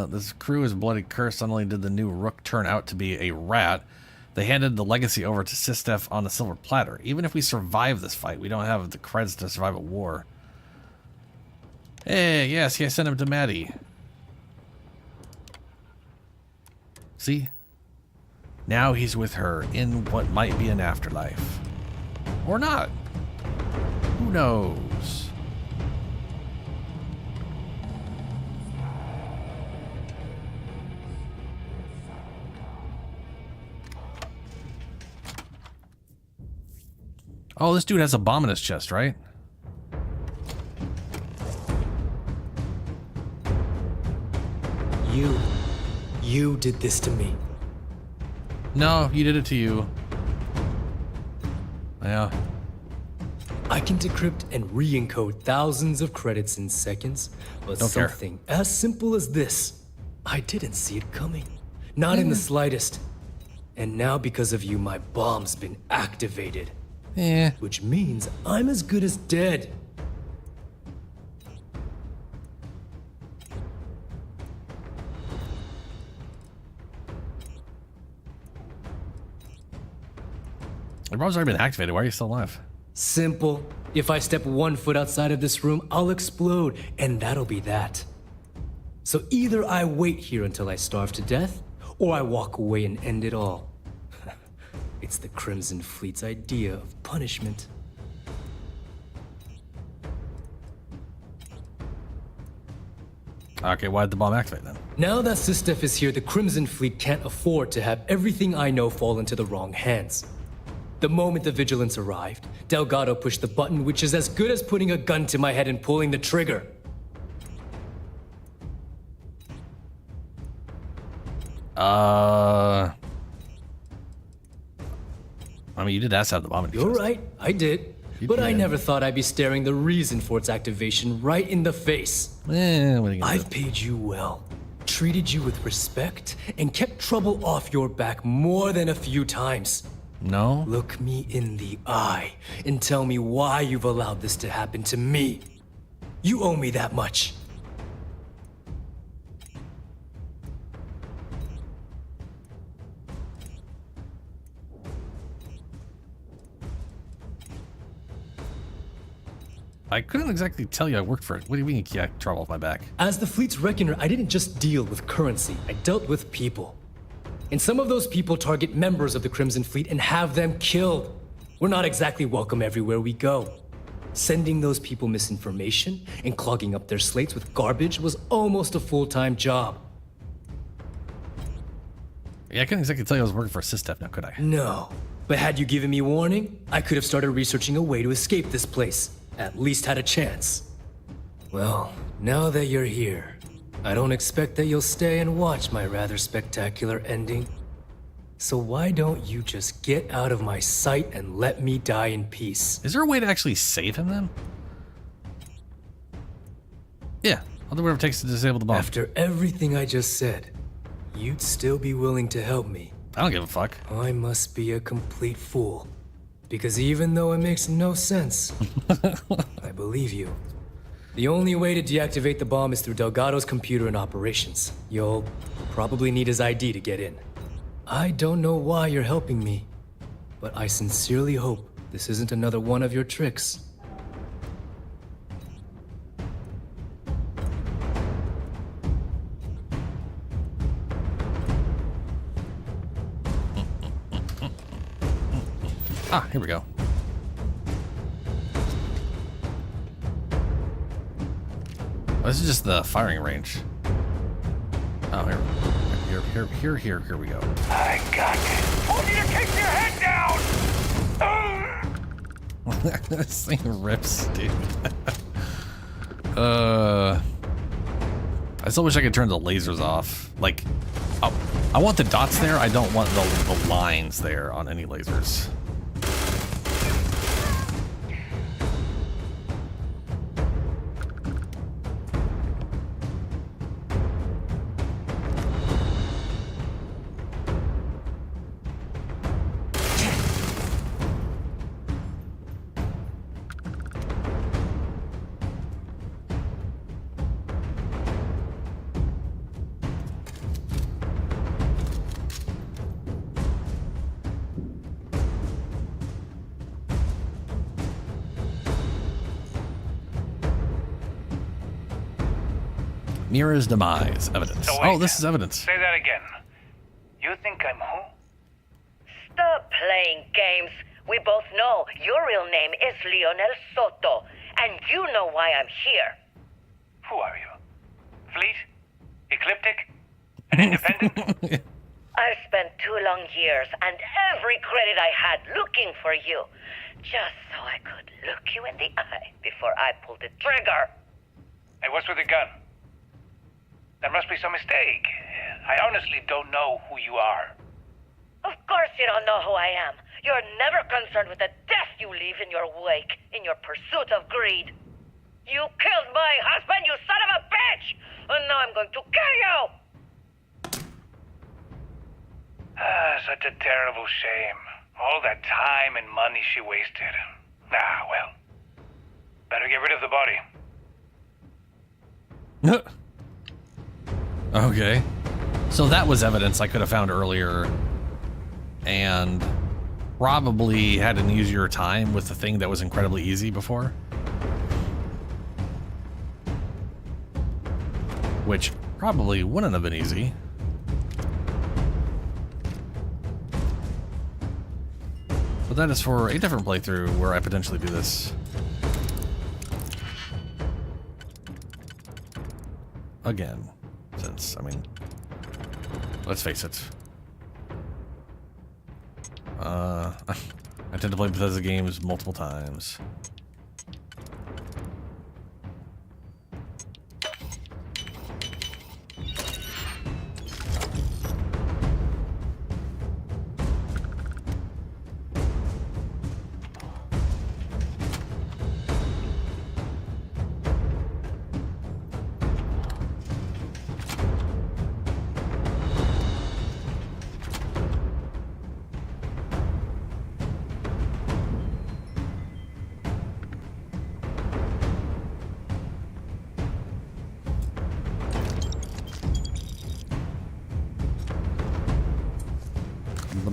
This crew is bloody cursed. Not only did the new Rook turn out to be a rat, they handed the legacy over to Sistef on a silver platter. Even if we survive this fight, we don't have the creds to survive a war. Hey, yes, I sent him to Maddie. See? Now he's with her in what might be an afterlife. Or not. Who knows? Oh, this dude has a bomb in his chest, right? You did this to me. No, you did it to you. Yeah. I can decrypt and re-encode thousands of credits in seconds, but Don't care. something as simple as this, I didn't see it coming. Not in the slightest. And now because of you, my bomb's been activated. Yeah. Which means I'm as good as dead. Your bomb's already been activated. Why are you still alive? Simple. If I step 1 foot outside of this room, I'll explode, and that'll be that. So either I wait here until I starve to death, or I walk away and end it all. It's the Crimson Fleet's idea of punishment. Okay, why did the bomb activate then? Now that Sistef is here, the Crimson Fleet can't afford to have everything I know fall into the wrong hands. The moment the Vigilance arrived, Delgado pushed the button, which is as good as putting a gun to my head and pulling the trigger. I mean, you did ask out the bomb. You're right, I did. But I never thought I'd be staring the reason for its activation right in the face. I've paid you well, treated you with respect, and kept trouble off your back more than a few times. No? Look me in the eye and tell me why you've allowed this to happen to me. You owe me that much. I couldn't exactly tell you I worked for it. What do you mean you kept trouble off my back? As the fleet's reckoner, I didn't just deal with currency, I dealt with people. And some of those people target members of the Crimson Fleet and have them killed. We're not exactly welcome everywhere we go. Sending those people misinformation and clogging up their slates with garbage was almost a full-time job. Yeah, I couldn't exactly tell you I was working for SysTef now, could I? No. But had you given me warning, I could have started researching a way to escape this place. At least had a chance. Well, now that you're here, I don't expect that you'll stay and watch my rather spectacular ending. So why don't you just get out of my sight and let me die in peace? Is there a way to actually save him then? Yeah, I'll do whatever it takes to disable the bomb. After everything I just said, you'd still be willing to help me. I don't give a fuck. I must be a complete fool. Because even though it makes no sense, I believe you. The only way to deactivate the bomb is through Delgado's computer and operations. You'll probably need his ID to get in. I don't know why you're helping me, but I sincerely hope this isn't another one of your tricks. Ah, here we go. Oh, this is just the firing range. Oh, here we go. I got it. Told you to keep your head down. This thing rips, dude. I still wish I could turn the lasers off. Like, I want the dots there. I don't want the lines there on any lasers. Mira's demise. Evidence. So Oh, this is evidence. Say that again. You think I'm who? Stop playing games. We both know your real name is Leonel Soto, and you know why I'm here. Who are you? Fleet? Ecliptic? An independent? I've spent 2 long years and every credit I had looking for you, just so I could look you in the eye before I pulled the trigger. Hey, what's with the gun? There must be some mistake. I honestly don't know who you are. Of course you don't know who I am. You're never concerned with the death you leave in your wake, in your pursuit of greed. You killed my husband, you son of a bitch! And now I'm going to kill you! Such a terrible shame. All that time and money she wasted. Ah, well. Better get rid of the body. Okay. So that was evidence I could have found earlier and probably had an easier time with the thing that was incredibly easy before. Which probably wouldn't have been easy. But that is for a different playthrough where I potentially do this. Again. Since, I mean, let's face it. I tend to play Bethesda games multiple times.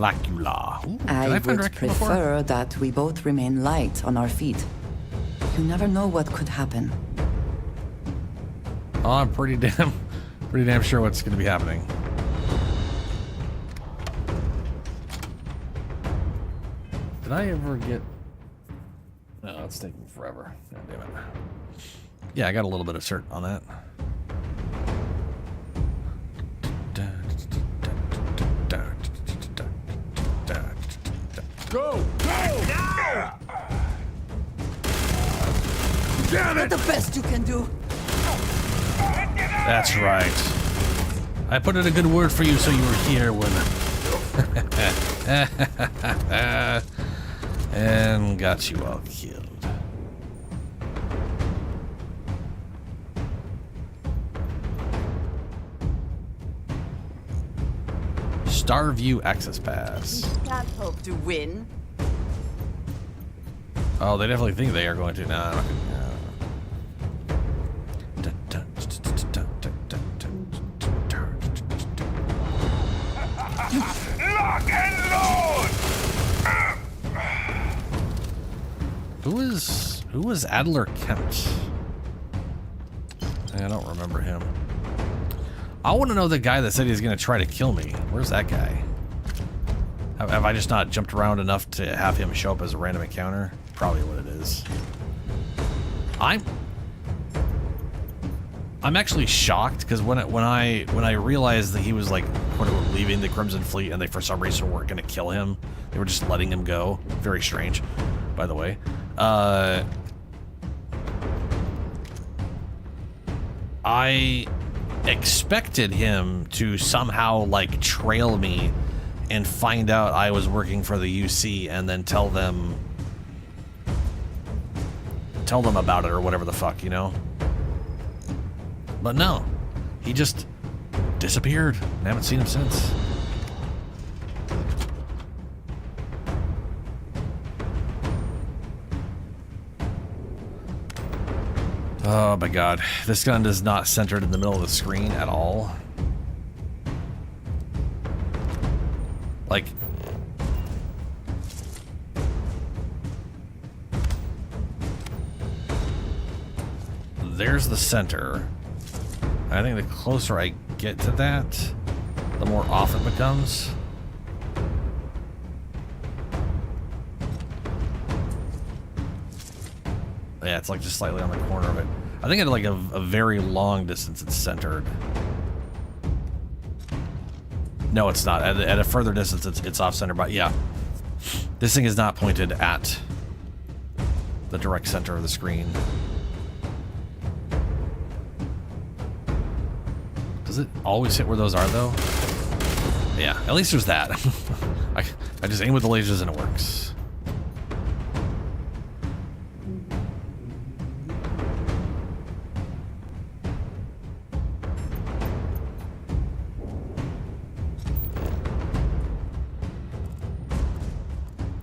Dracula. Ooh, did I find would Dracula before? prefer that we both remain light on our feet. You never know what could happen. Oh, I'm pretty damn sure what's going to be happening. Did I ever get... No, it's taking forever. God damn it. Yeah, I got a little bit of cert on that. Go! Now! Damn it! The best you can do. That's right. I put in a good word for you so you were here when... and got you all killed. Starview access pass. Can't hope to win. Oh, they definitely think they are going to. Nah, I'm not Lock and load! Who was Adler Kent? I don't remember him. I want to know the guy that said he's going to try to kill me. Where's that guy? Have I just not jumped around enough to have him show up as a random encounter? Probably what it is. I'm actually shocked because when I realized that he was like leaving the Crimson Fleet and they for some reason weren't going to kill him, they were just letting him go. Very strange, by the way. I expected him to somehow like trail me and find out I was working for the UC and then tell them about it or whatever the fuck, you know? But no, he just disappeared. I haven't seen him since. Oh my god, this gun is not centered in the middle of the screen at all. Like, there's the center. I think the closer I get to that, the more off it becomes. Yeah, it's like just slightly on the corner of it. I think at like a very long distance it's centered. No, it's not. At a further distance it's off center, but yeah. This thing is not pointed at the direct center of the screen. Does it always hit where those are though? Yeah, at least there's that. I just aim with the lasers and it works.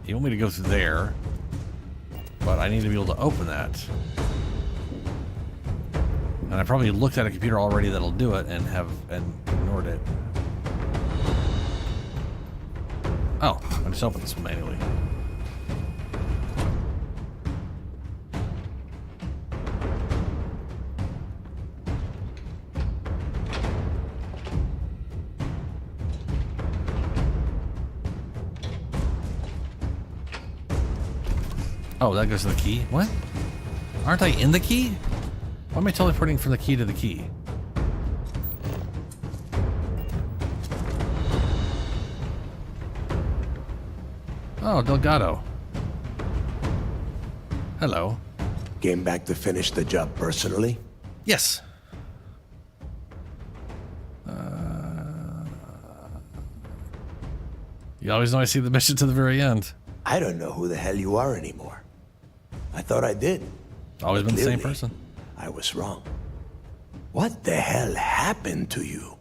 You want me to go through there, but I need to be able to open that. And I probably looked at a computer already that'll do it and ignored it. Oh, I just opened this one manually. Oh, that goes to the key? What? Aren't I in the key? Why am I teleporting from the key to the key? Oh, Delgado. Hello. Came back to finish the job personally? Yes. You always know I see the mission to the very end. I don't know who the hell you are anymore. I thought I did. Always been the same Clearly, person. I was wrong. What the hell happened to you?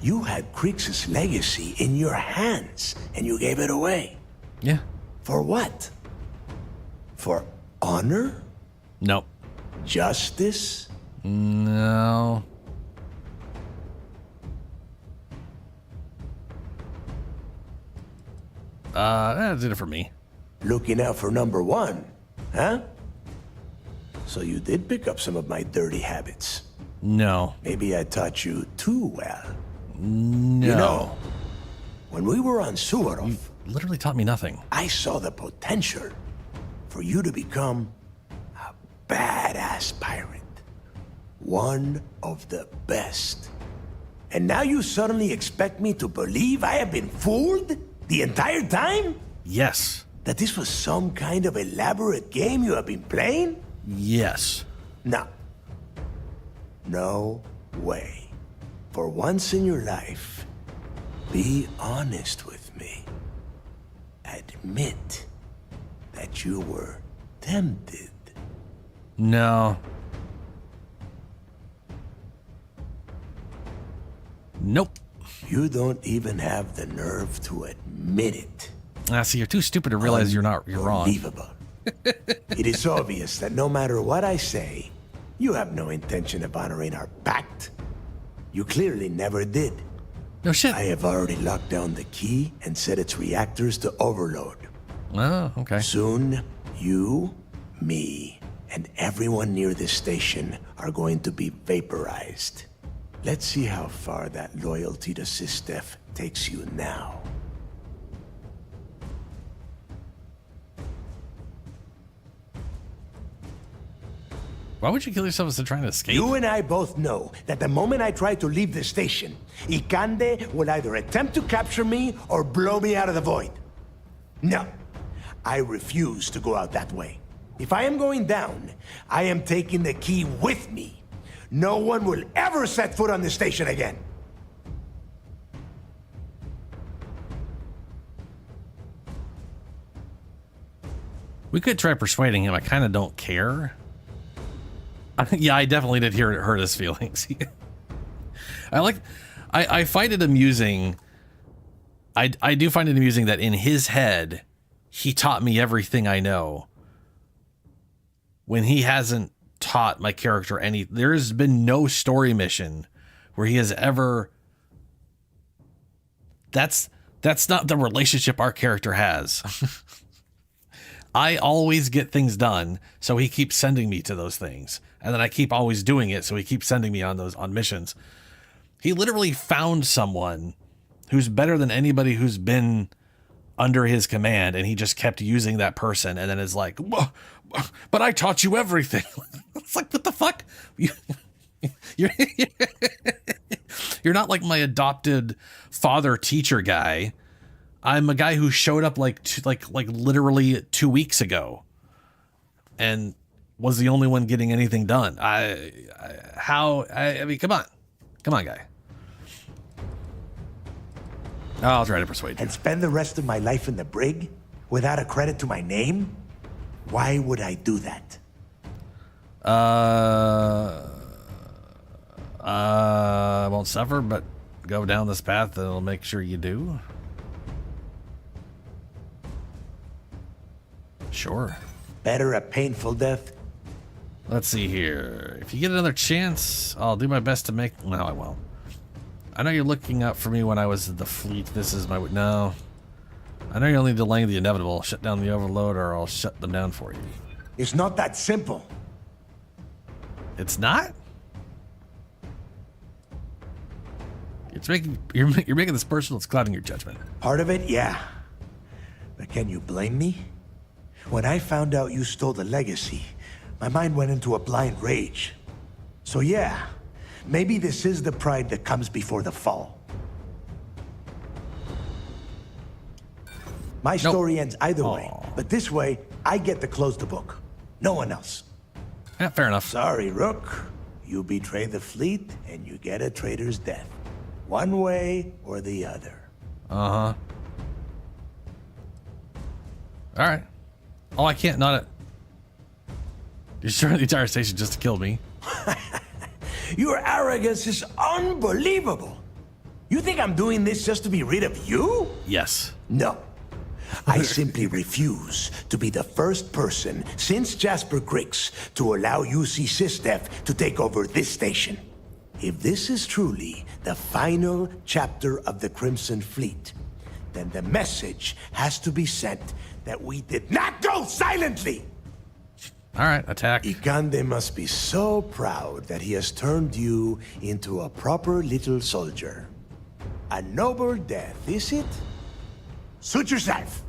You had Kriegs's legacy in your hands, and you gave it away. Yeah. For what? For honor? Nope. Justice? No. That did it for me. Looking out for number one, huh? So you did pick up some of my dirty habits. No. Maybe I taught you too well. No. You know, when we were on Suvorov, you literally taught me nothing. I saw the potential for you to become a badass pirate. One of the best. And now you suddenly expect me to believe I have been fooled the entire time? Yes. That this was some kind of elaborate game you have been playing? Yes. No. No way. For once in your life, be honest with me. Admit that you were tempted. No. Nope. You don't even have the nerve to admit it. See, you're too stupid to realize you're wrong. Unbelievable. It is obvious that no matter what I say, you have no intention of honoring our pact. You clearly never did. No shit. I have already locked down the key and set its reactors to overload. Oh, okay. Soon, you, me, and everyone near this station are going to be vaporized. Let's see how far that loyalty to Sistef takes you now. Why would you kill yourself instead of trying to escape? You and I both know that the moment I try to leave the station, Ikande will either attempt to capture me or blow me out of the void. No, I refuse to go out that way. If I am going down, I am taking the key with me. No one will ever set foot on the station again. We could try persuading him. I kind of don't care. Yeah, I definitely did hear it hurt his feelings. I find it amusing. I do find it amusing that in his head, he taught me everything I know. When he hasn't taught my character any, there's been no story mission where he has ever. That's not the relationship our character has. I always get things done, so he keeps sending me to those things. And then I keep always doing it, so he keeps sending me on missions. He literally found someone who's better than anybody who's been under his command, and he just kept using that person, and then is like, but I taught you everything. It's like, what the fuck? You're not like my adopted father teacher guy. I'm a guy who showed up like literally 2 weeks ago and was the only one getting anything done. I mean, come on, guy. I'll try to persuade you. And spend the rest of my life in the brig without a credit to my name? Why would I do that? I won't suffer, but go down this path and it'll make sure you do. Sure. Better a painful death? Let's see here. If you get another chance, I'll do my best to make... No, I won't. I know you're looking out for me when I was in the fleet. This is my... No. I know you're only delaying the inevitable. Shut down the overload or I'll shut them down for you. It's not that simple. It's not? You're making this personal. It's clouding your judgment. Part of it, yeah. But can you blame me? When I found out you stole the legacy, my mind went into a blind rage. So yeah, maybe this is the pride that comes before the fall. My story ends either way, but this way, I get to close the book. No one else. Yeah, fair enough. Sorry, Rook. You betray the fleet, and you get a traitor's death. One way or the other. Uh-huh. All right. Oh, I can't not it. You're sure the entire station just to kill me? Your arrogance is unbelievable. You think I'm doing this just to be rid of you? Yes. No. I simply refuse to be the first person since Jasper Griggs to allow UC Sistef to take over this station. If this is truly the final chapter of the Crimson Fleet, then the message has to be sent that we did not go silently. All right, attack. Ikande must be so proud that he has turned you into a proper little soldier. A noble death, is it? Suit yourself.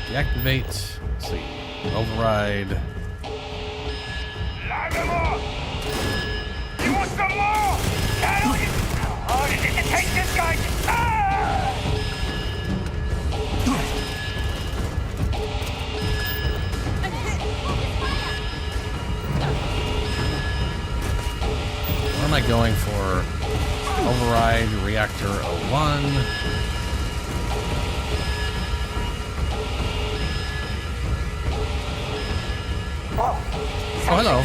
Deactivate. Let's see. Override. You want some more? Oh, take this guy! What am I going for? Override reactor 01. Oh, hello.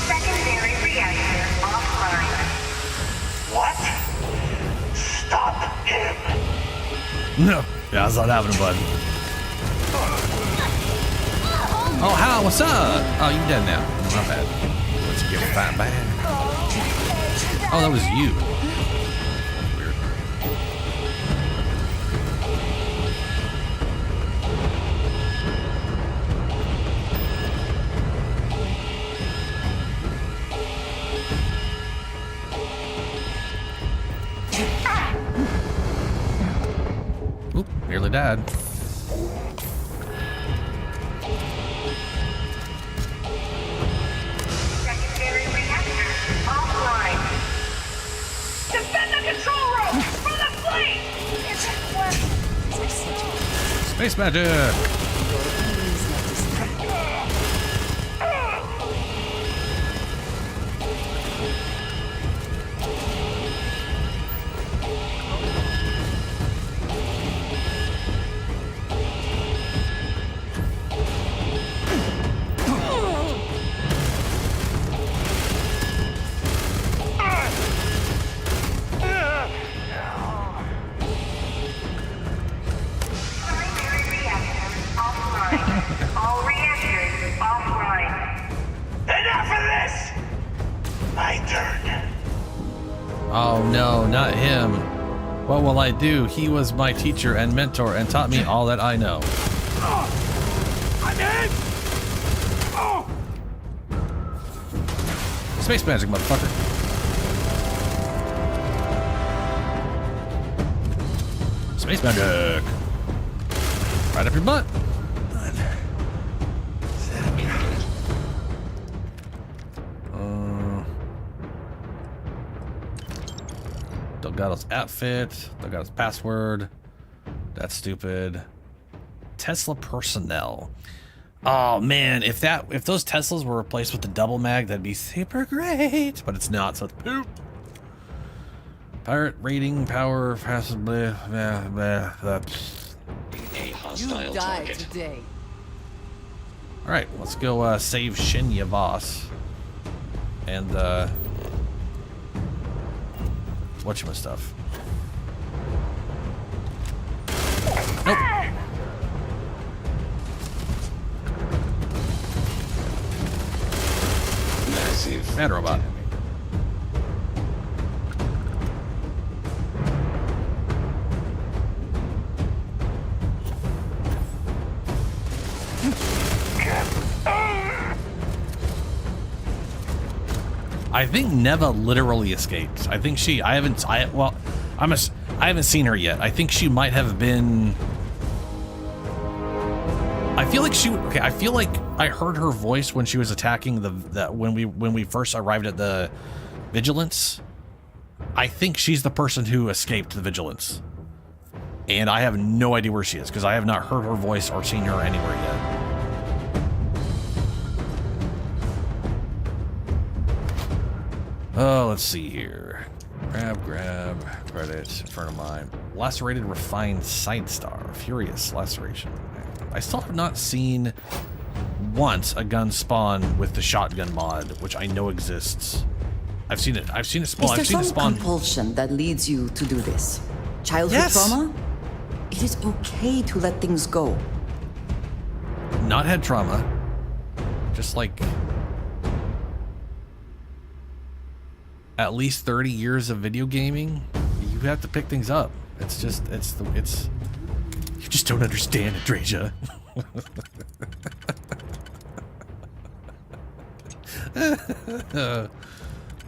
Secondary reactor offline. What? Stop him! No. Yeah, that's not happening, bud. Oh, how? What's up? Oh, you dead now. My bad. Let's get fat back. Oh, that was you. Weird. Oop, nearly died. Secondary reactor offline. Defend the control room for the fleet! Space magic! Primary reactor offline. All reactors offline. Enough of this! My turn. Oh no, not him. What will I do? He was my teacher and mentor and taught me all that I know. I'm in! Oh! Space magic, motherfucker. Space magic. Right up your butt. Delgado's outfit. Delgado's password. That's stupid. Tesla personnel. Oh man, if those Teslas were replaced with the double mag, that'd be super great. But it's not, so it's poop. Pirate rating, power, passively. A hostile target. Today. All right, let's go save Shinya Voss. And whatchamast stuff. Nope. Massive. Mad robot. I think Neva literally escaped. I think I haven't seen her yet. I think she might have been. I feel like I feel like I heard her voice when she was attacking when we first arrived at the Vigilance. I think she's the person who escaped the Vigilance. And I have no idea where she is because I have not heard her voice or seen her anywhere yet. Oh, let's see here. Grab, credit, Inferno Mine. Lacerated, refined Side Star. Furious Laceration. I still have not seen once a gun spawn with the shotgun mod, which I know exists. I've seen it spawn. Is there some compulsion that leads you to do this? Childhood trauma? It is okay to let things go. Not had trauma. Just like at least 30 years of video gaming, you have to pick things up. It's just, you just don't understand, Andreja.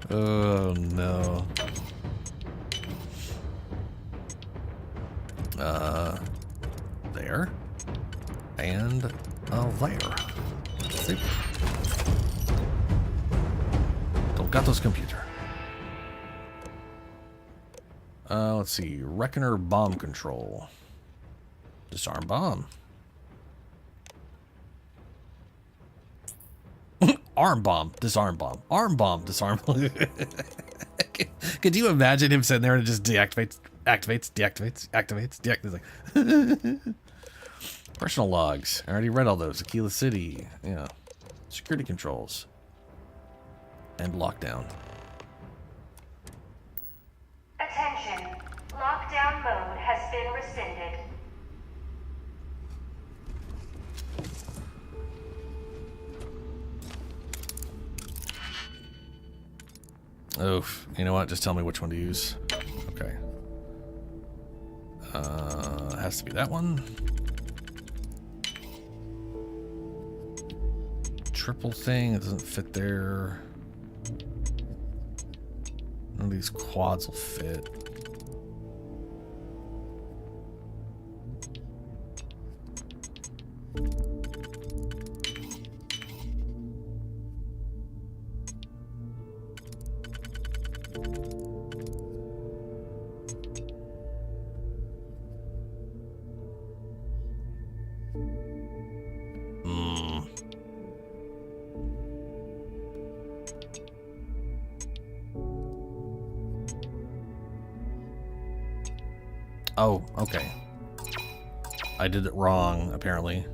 Oh no. There. And there. See? Delgato's computer. Let's see. Reckoner bomb control. Disarm bomb. Arm bomb, disarm bomb. Arm bomb, disarm bomb. Could you imagine him sitting there and it just deactivates, deactivates? Like personal logs. I already read all those. Aquila City. Yeah. Security controls. And lockdown. Attention. Lockdown mode has been rescinded. Oof. You know what? Just tell me which one to use. Okay. Has to be that one. Triple thing. It doesn't fit there. None of these quads will fit. Oh, okay. I did it wrong, apparently.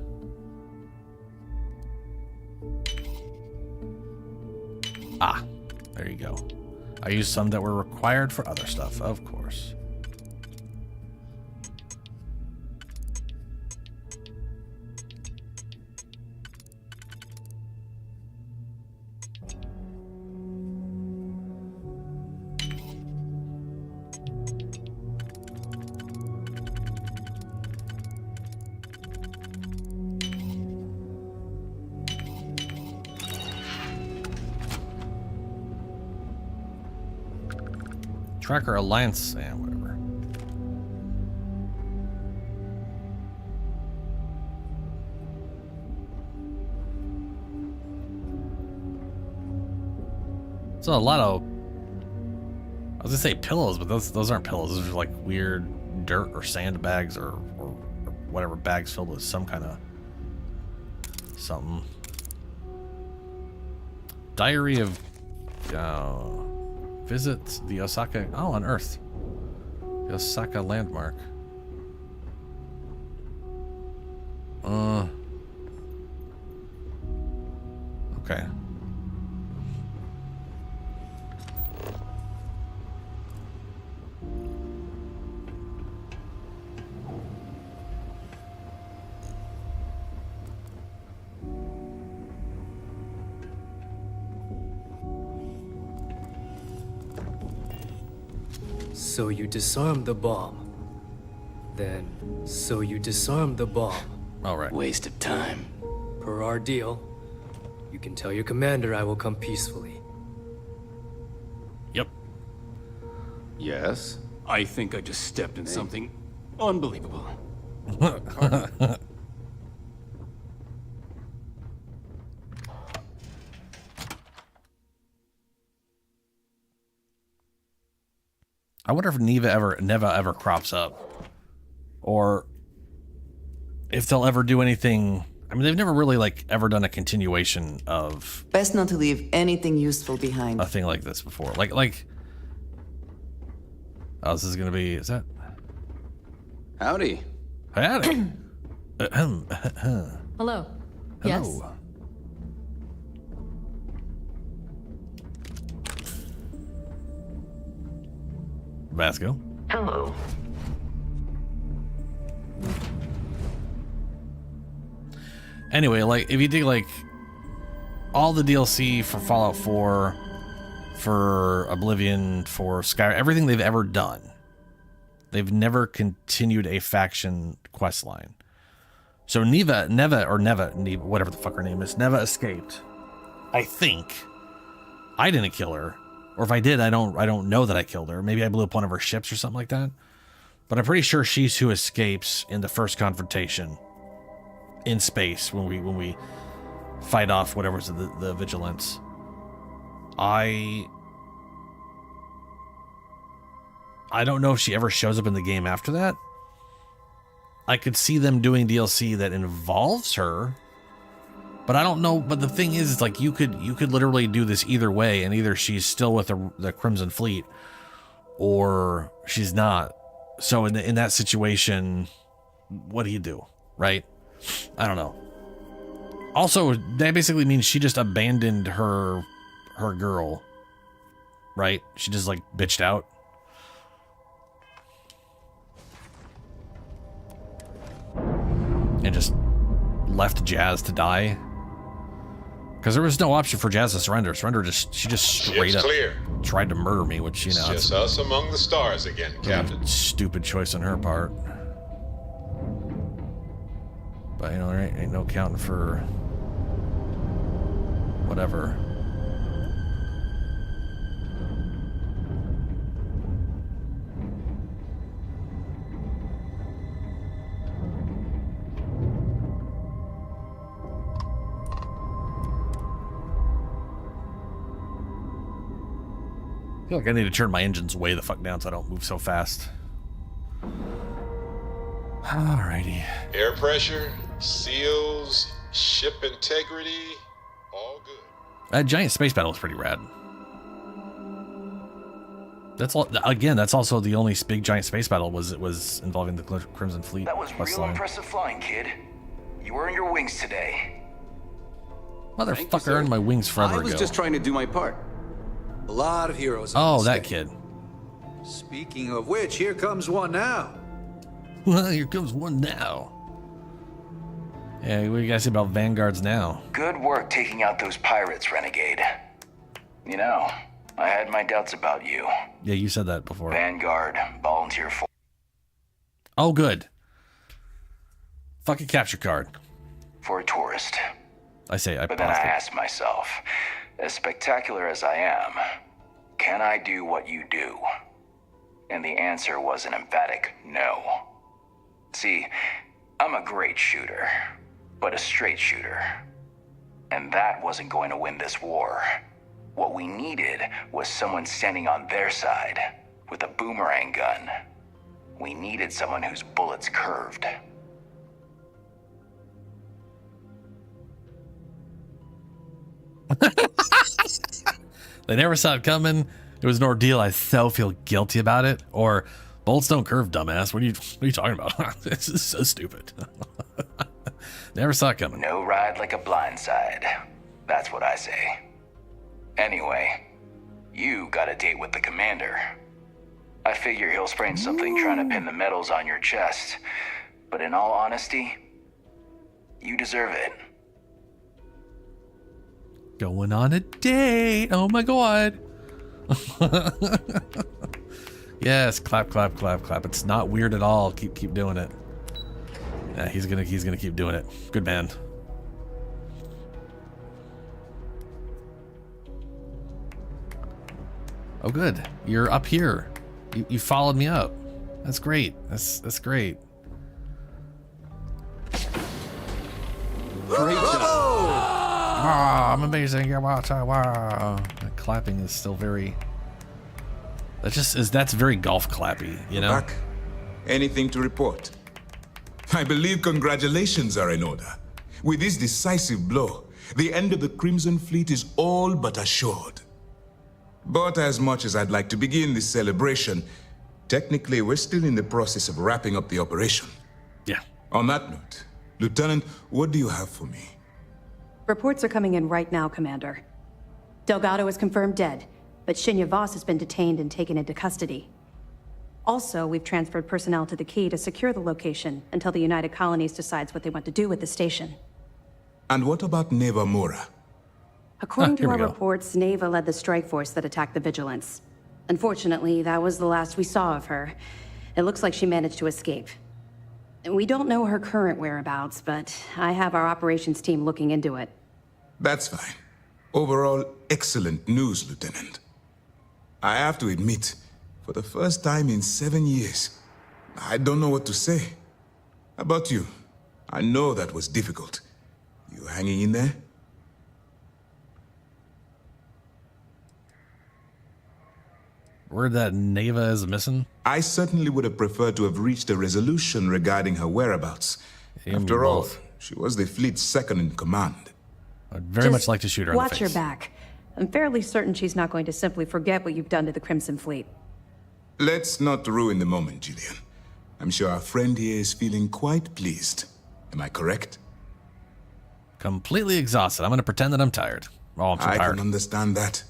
Ah, there you go. I used some that were required for other stuff, of course. Tracker Alliance, yeah, whatever. So a lot of, I was gonna say pillows, but those aren't pillows. Those are like weird dirt or sand bags or whatever, bags filled with some kind of something. Diary of visit the Osaka, oh, on Earth. The Osaka landmark. Okay. So you disarmed the bomb. Then, so you disarmed the bomb. All right. Waste of time. Per our deal, you can tell your commander I will come peacefully. Yep. Yes? I think I just stepped in something unbelievable. I wonder if Neva ever crops up, or if they'll ever do anything. I mean, they've never really like ever done a continuation of Best not to leave anything useful behind. a thing like this before. Like, oh, this is gonna be. Is that? Howdy. Howdy. Hello. Yes. Hello. Vasco. Hello. Anyway, like if you dig like all the DLC for Fallout 4 for Oblivion, for Sky, everything they've ever done. They've never continued a faction quest line. So Neva, whatever the fuck her name is, Neva escaped. I think. I didn't kill her. Or if I did, I don't know that I killed her. Maybe I blew up one of her ships or something like that. But I'm pretty sure she's who escapes in the first confrontation in space when we fight off whatever's the vigilance. I don't know if she ever shows up in the game after that. I could see them doing DLC that involves her, but I don't know. But the thing is, it's like you could literally do this either way, and either she's still with the Crimson Fleet, or she's not. So in that situation, what do you do, right? I don't know. Also, that basically means she just abandoned her girl, right? She just like bitched out. And just left Jazz to die. Because there was no option for Jazz to surrender. She just straight up tried to murder me, which, you know, it's just us among the stars again, Captain. Stupid choice on her part. But, you know, there ain't no counting for whatever. I feel like I need to turn my engines way the fuck down so I don't move so fast. Alrighty. Air pressure, seals, ship integrity, all good. That giant space battle was pretty rad. That's all. Again, that's also the only big giant space battle was involving the Crimson Fleet. That was real impressive flying, kid. You earned your wings today. Motherfucker earned my wings forever ago. I was just trying to do my part. A lot of heroes. Oh, that kid. Speaking of which, here comes one now. Well, here comes one now. Yeah, what do you guys say about Vanguards now? Good work taking out those pirates, Renegade. You know, I had my doubts about you. Yeah, you said that before. Vanguard, volunteer for. Oh, good. Fucking capture card. For a tourist. But then I asked myself, as spectacular as I am, can I do what you do? And the answer was an emphatic no. See, I'm a great shooter, but a straight shooter. And that wasn't going to win this war. What we needed was someone standing on their side with a boomerang gun. We needed someone whose bullets curved. They never saw it coming. It was an ordeal. I so feel guilty about it. Or bullets don't curve, dumbass. What are you talking about? This is so stupid. Never saw it coming. No ride like a blindside. That's what I say. Anyway, you got a date with the commander. I figure he'll sprain something trying to pin the medals on your chest. But in all honesty, you deserve it. Going on a date. Oh my god. Yes, clap, clap, clap, clap. It's not weird at all. Keep doing it. Yeah, he's gonna keep doing it. Good man. Oh good. You're up here. You followed me up. That's great. That's great. Great job. Wow, I'm amazing. Wow. That clapping is still very. That's very golf clappy, you know? Back. Anything to report? I believe congratulations are in order. With this decisive blow, the end of the Crimson Fleet is all but assured. But as much as I'd like to begin this celebration, technically we're still in the process of wrapping up the operation. Yeah. On that note, Lieutenant, what do you have for me? Reports are coming in right now, Commander. Delgado is confirmed dead, but Shinya Voss has been detained and taken into custody. Also, we've transferred personnel to the Key to secure the location until the United Colonies decides what they want to do with the station. And what about Neva Mora? According to here our we go. reports, Neva led the strike force that attacked the Vigilance. Unfortunately, that was the last we saw of her. It looks like she managed to escape. We don't know her current whereabouts, but I have our operations team looking into it. That's fine. Overall, excellent news, Lieutenant. I have to admit, for the first time in 7 years, I don't know what to say. How about you? I know that was difficult. You hanging in there? Word that Neva is missing? I certainly would have preferred to have reached a resolution regarding her whereabouts. Yeah, After all, both. she was the fleet's second in command. I'd very much like to shoot her in the face. Watch your back. I'm fairly certain she's not going to simply forget what you've done to the Crimson Fleet. Let's not ruin the moment, Gillian. I'm sure our friend here is feeling quite pleased. Am I correct? Completely exhausted. I'm going to pretend that I'm tired. Oh, I'm so I tired. can understand that.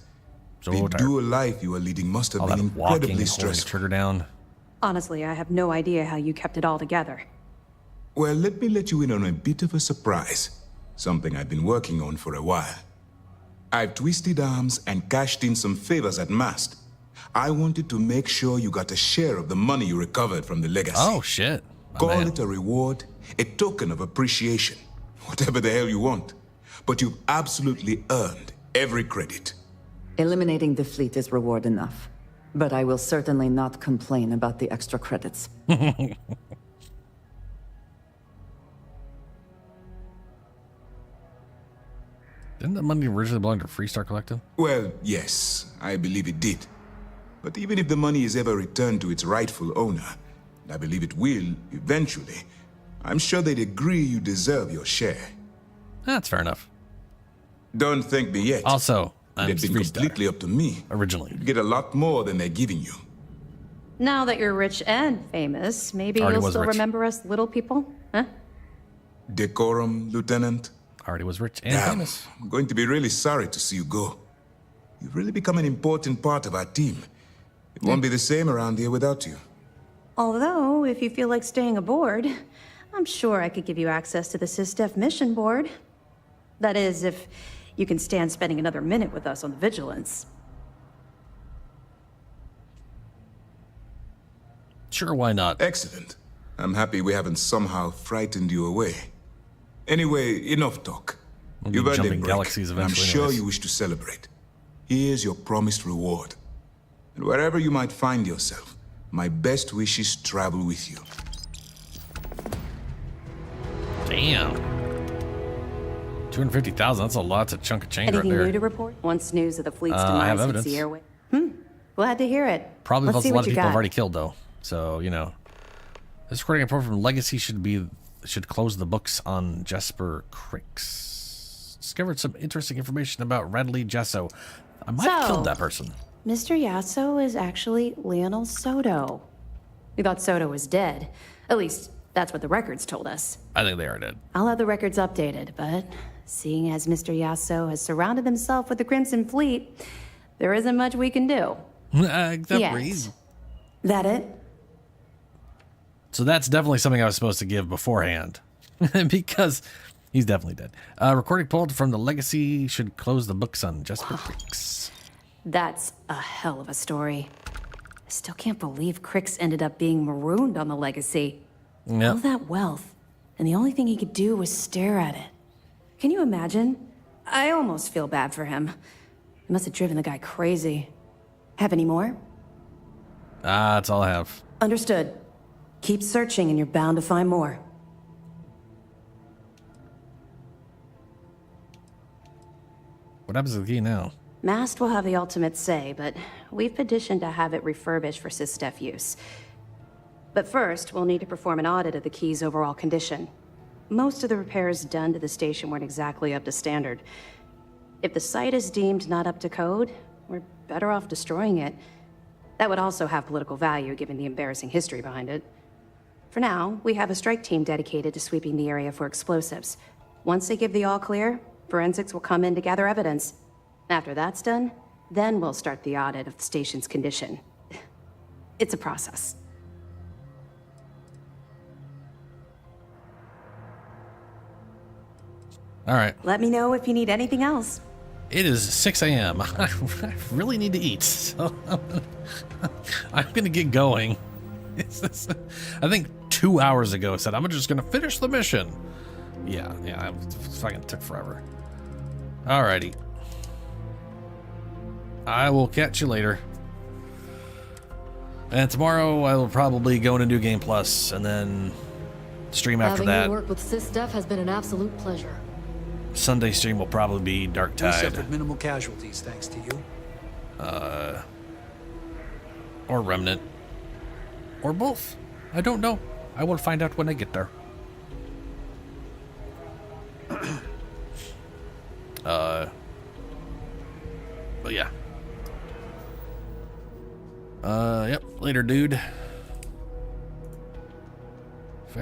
So the tired. dual life you are leading must have All been that walking incredibly and holding the stressful. trigger down. Honestly, I have no idea how you kept it all together. Well, let me let you in on a bit of a surprise. Something I've been working on for a while. I've twisted arms and cashed in some favors at Mast. I wanted to make sure you got a share of the money you recovered from the legacy. Oh, shit. My Call man. it a reward, a token of appreciation, whatever the hell you want. But you've absolutely earned every credit. Eliminating the fleet is reward enough. But I will certainly not complain about the extra credits. Didn't the money originally belong to Freestar Collective? Well, yes, I believe it did. But even if the money is ever returned to its rightful owner, and I believe it will eventually, I'm sure they'd agree you deserve your share. That's fair enough. Don't thank me yet. Also, I'm It'd been Freestar. completely up to me. Originally. You'd get a lot more than they're giving you. Now that you're rich and famous, maybe Already you'll was still rich. remember us little people? Huh? Decorum, Lieutenant. Already was rich and Damn, famous. I'm going to be really sorry to see you go. You've really become an important part of our team. It won't be the same around here without you. Although, if you feel like staying aboard, I'm sure I could give you access to the SysDef mission board. That is, if you can stand spending another minute with us on the Vigilance. Sure, why not? Excellent. I'm happy we haven't somehow frightened you away. Anyway, enough talk. We'll be You've earned a jumping break, galaxies and I'm eventually sure anyways. you wish to celebrate. Here's your promised reward. And wherever you might find yourself, my best wishes travel with you. Damn. 250,000, that's a lot to chunk of change Anything right there. new to report? Once news of the fleet's I have demise hits evidence. the airway. Glad to hear it. Probably Let's because see a lot what of you people have got. already killed, though. So, you know. This recording report from Legacy should close the books on Jesper Cricks. Discovered some interesting information about Radley Jesso. I might have So- killed that person. Mr. Yasso is actually Lionel Soto. We thought Soto was dead. At least, that's what the records told us. I think they are dead. I'll have the records updated, but seeing as Mr. Yasso has surrounded himself with the Crimson Fleet, there isn't much we can do. Except Yet. Reese. That it? So that's definitely something I was supposed to give beforehand. Because he's definitely dead. Recording pulled from the Legacy should close the books on Jesper Cricks. That's a hell of a story. I still can't believe Crix ended up being marooned on the Legacy. All Yep. that wealth, and the only thing he could do was stare at it. Can you imagine? I almost feel bad for him. It must have driven the guy crazy. Have any more? That's all I have. Understood. Keep searching and you're bound to find more. What happens to the key now? Mast will have the ultimate say, but we've petitioned to have it refurbished for SysDef use. But first, we'll need to perform an audit of the key's overall condition. Most of the repairs done to the station weren't exactly up to standard. If the site is deemed not up to code, we're better off destroying it. That would also have political value, given the embarrassing history behind it. For now, we have a strike team dedicated to sweeping the area for explosives. Once they give the all clear, forensics will come in to gather evidence. After that's done, then we'll start the audit of the station's condition. It's a process. All right. Let me know if you need anything else. It is 6 a.m. I really need to eat, so I'm gonna get going. I think 2 hours ago I said I'm just gonna finish the mission. Yeah, it fucking took forever. Alrighty. I will catch you later. And tomorrow I will probably go into New Game Plus and then stream after Having that. you work with SysDef has been an absolute pleasure. Sunday stream will probably be Dark We Tide. suffered minimal casualties thanks to you. Or Remnant. Or both. I don't know. I will find out when I get there. But yeah. Yep. Later, dude.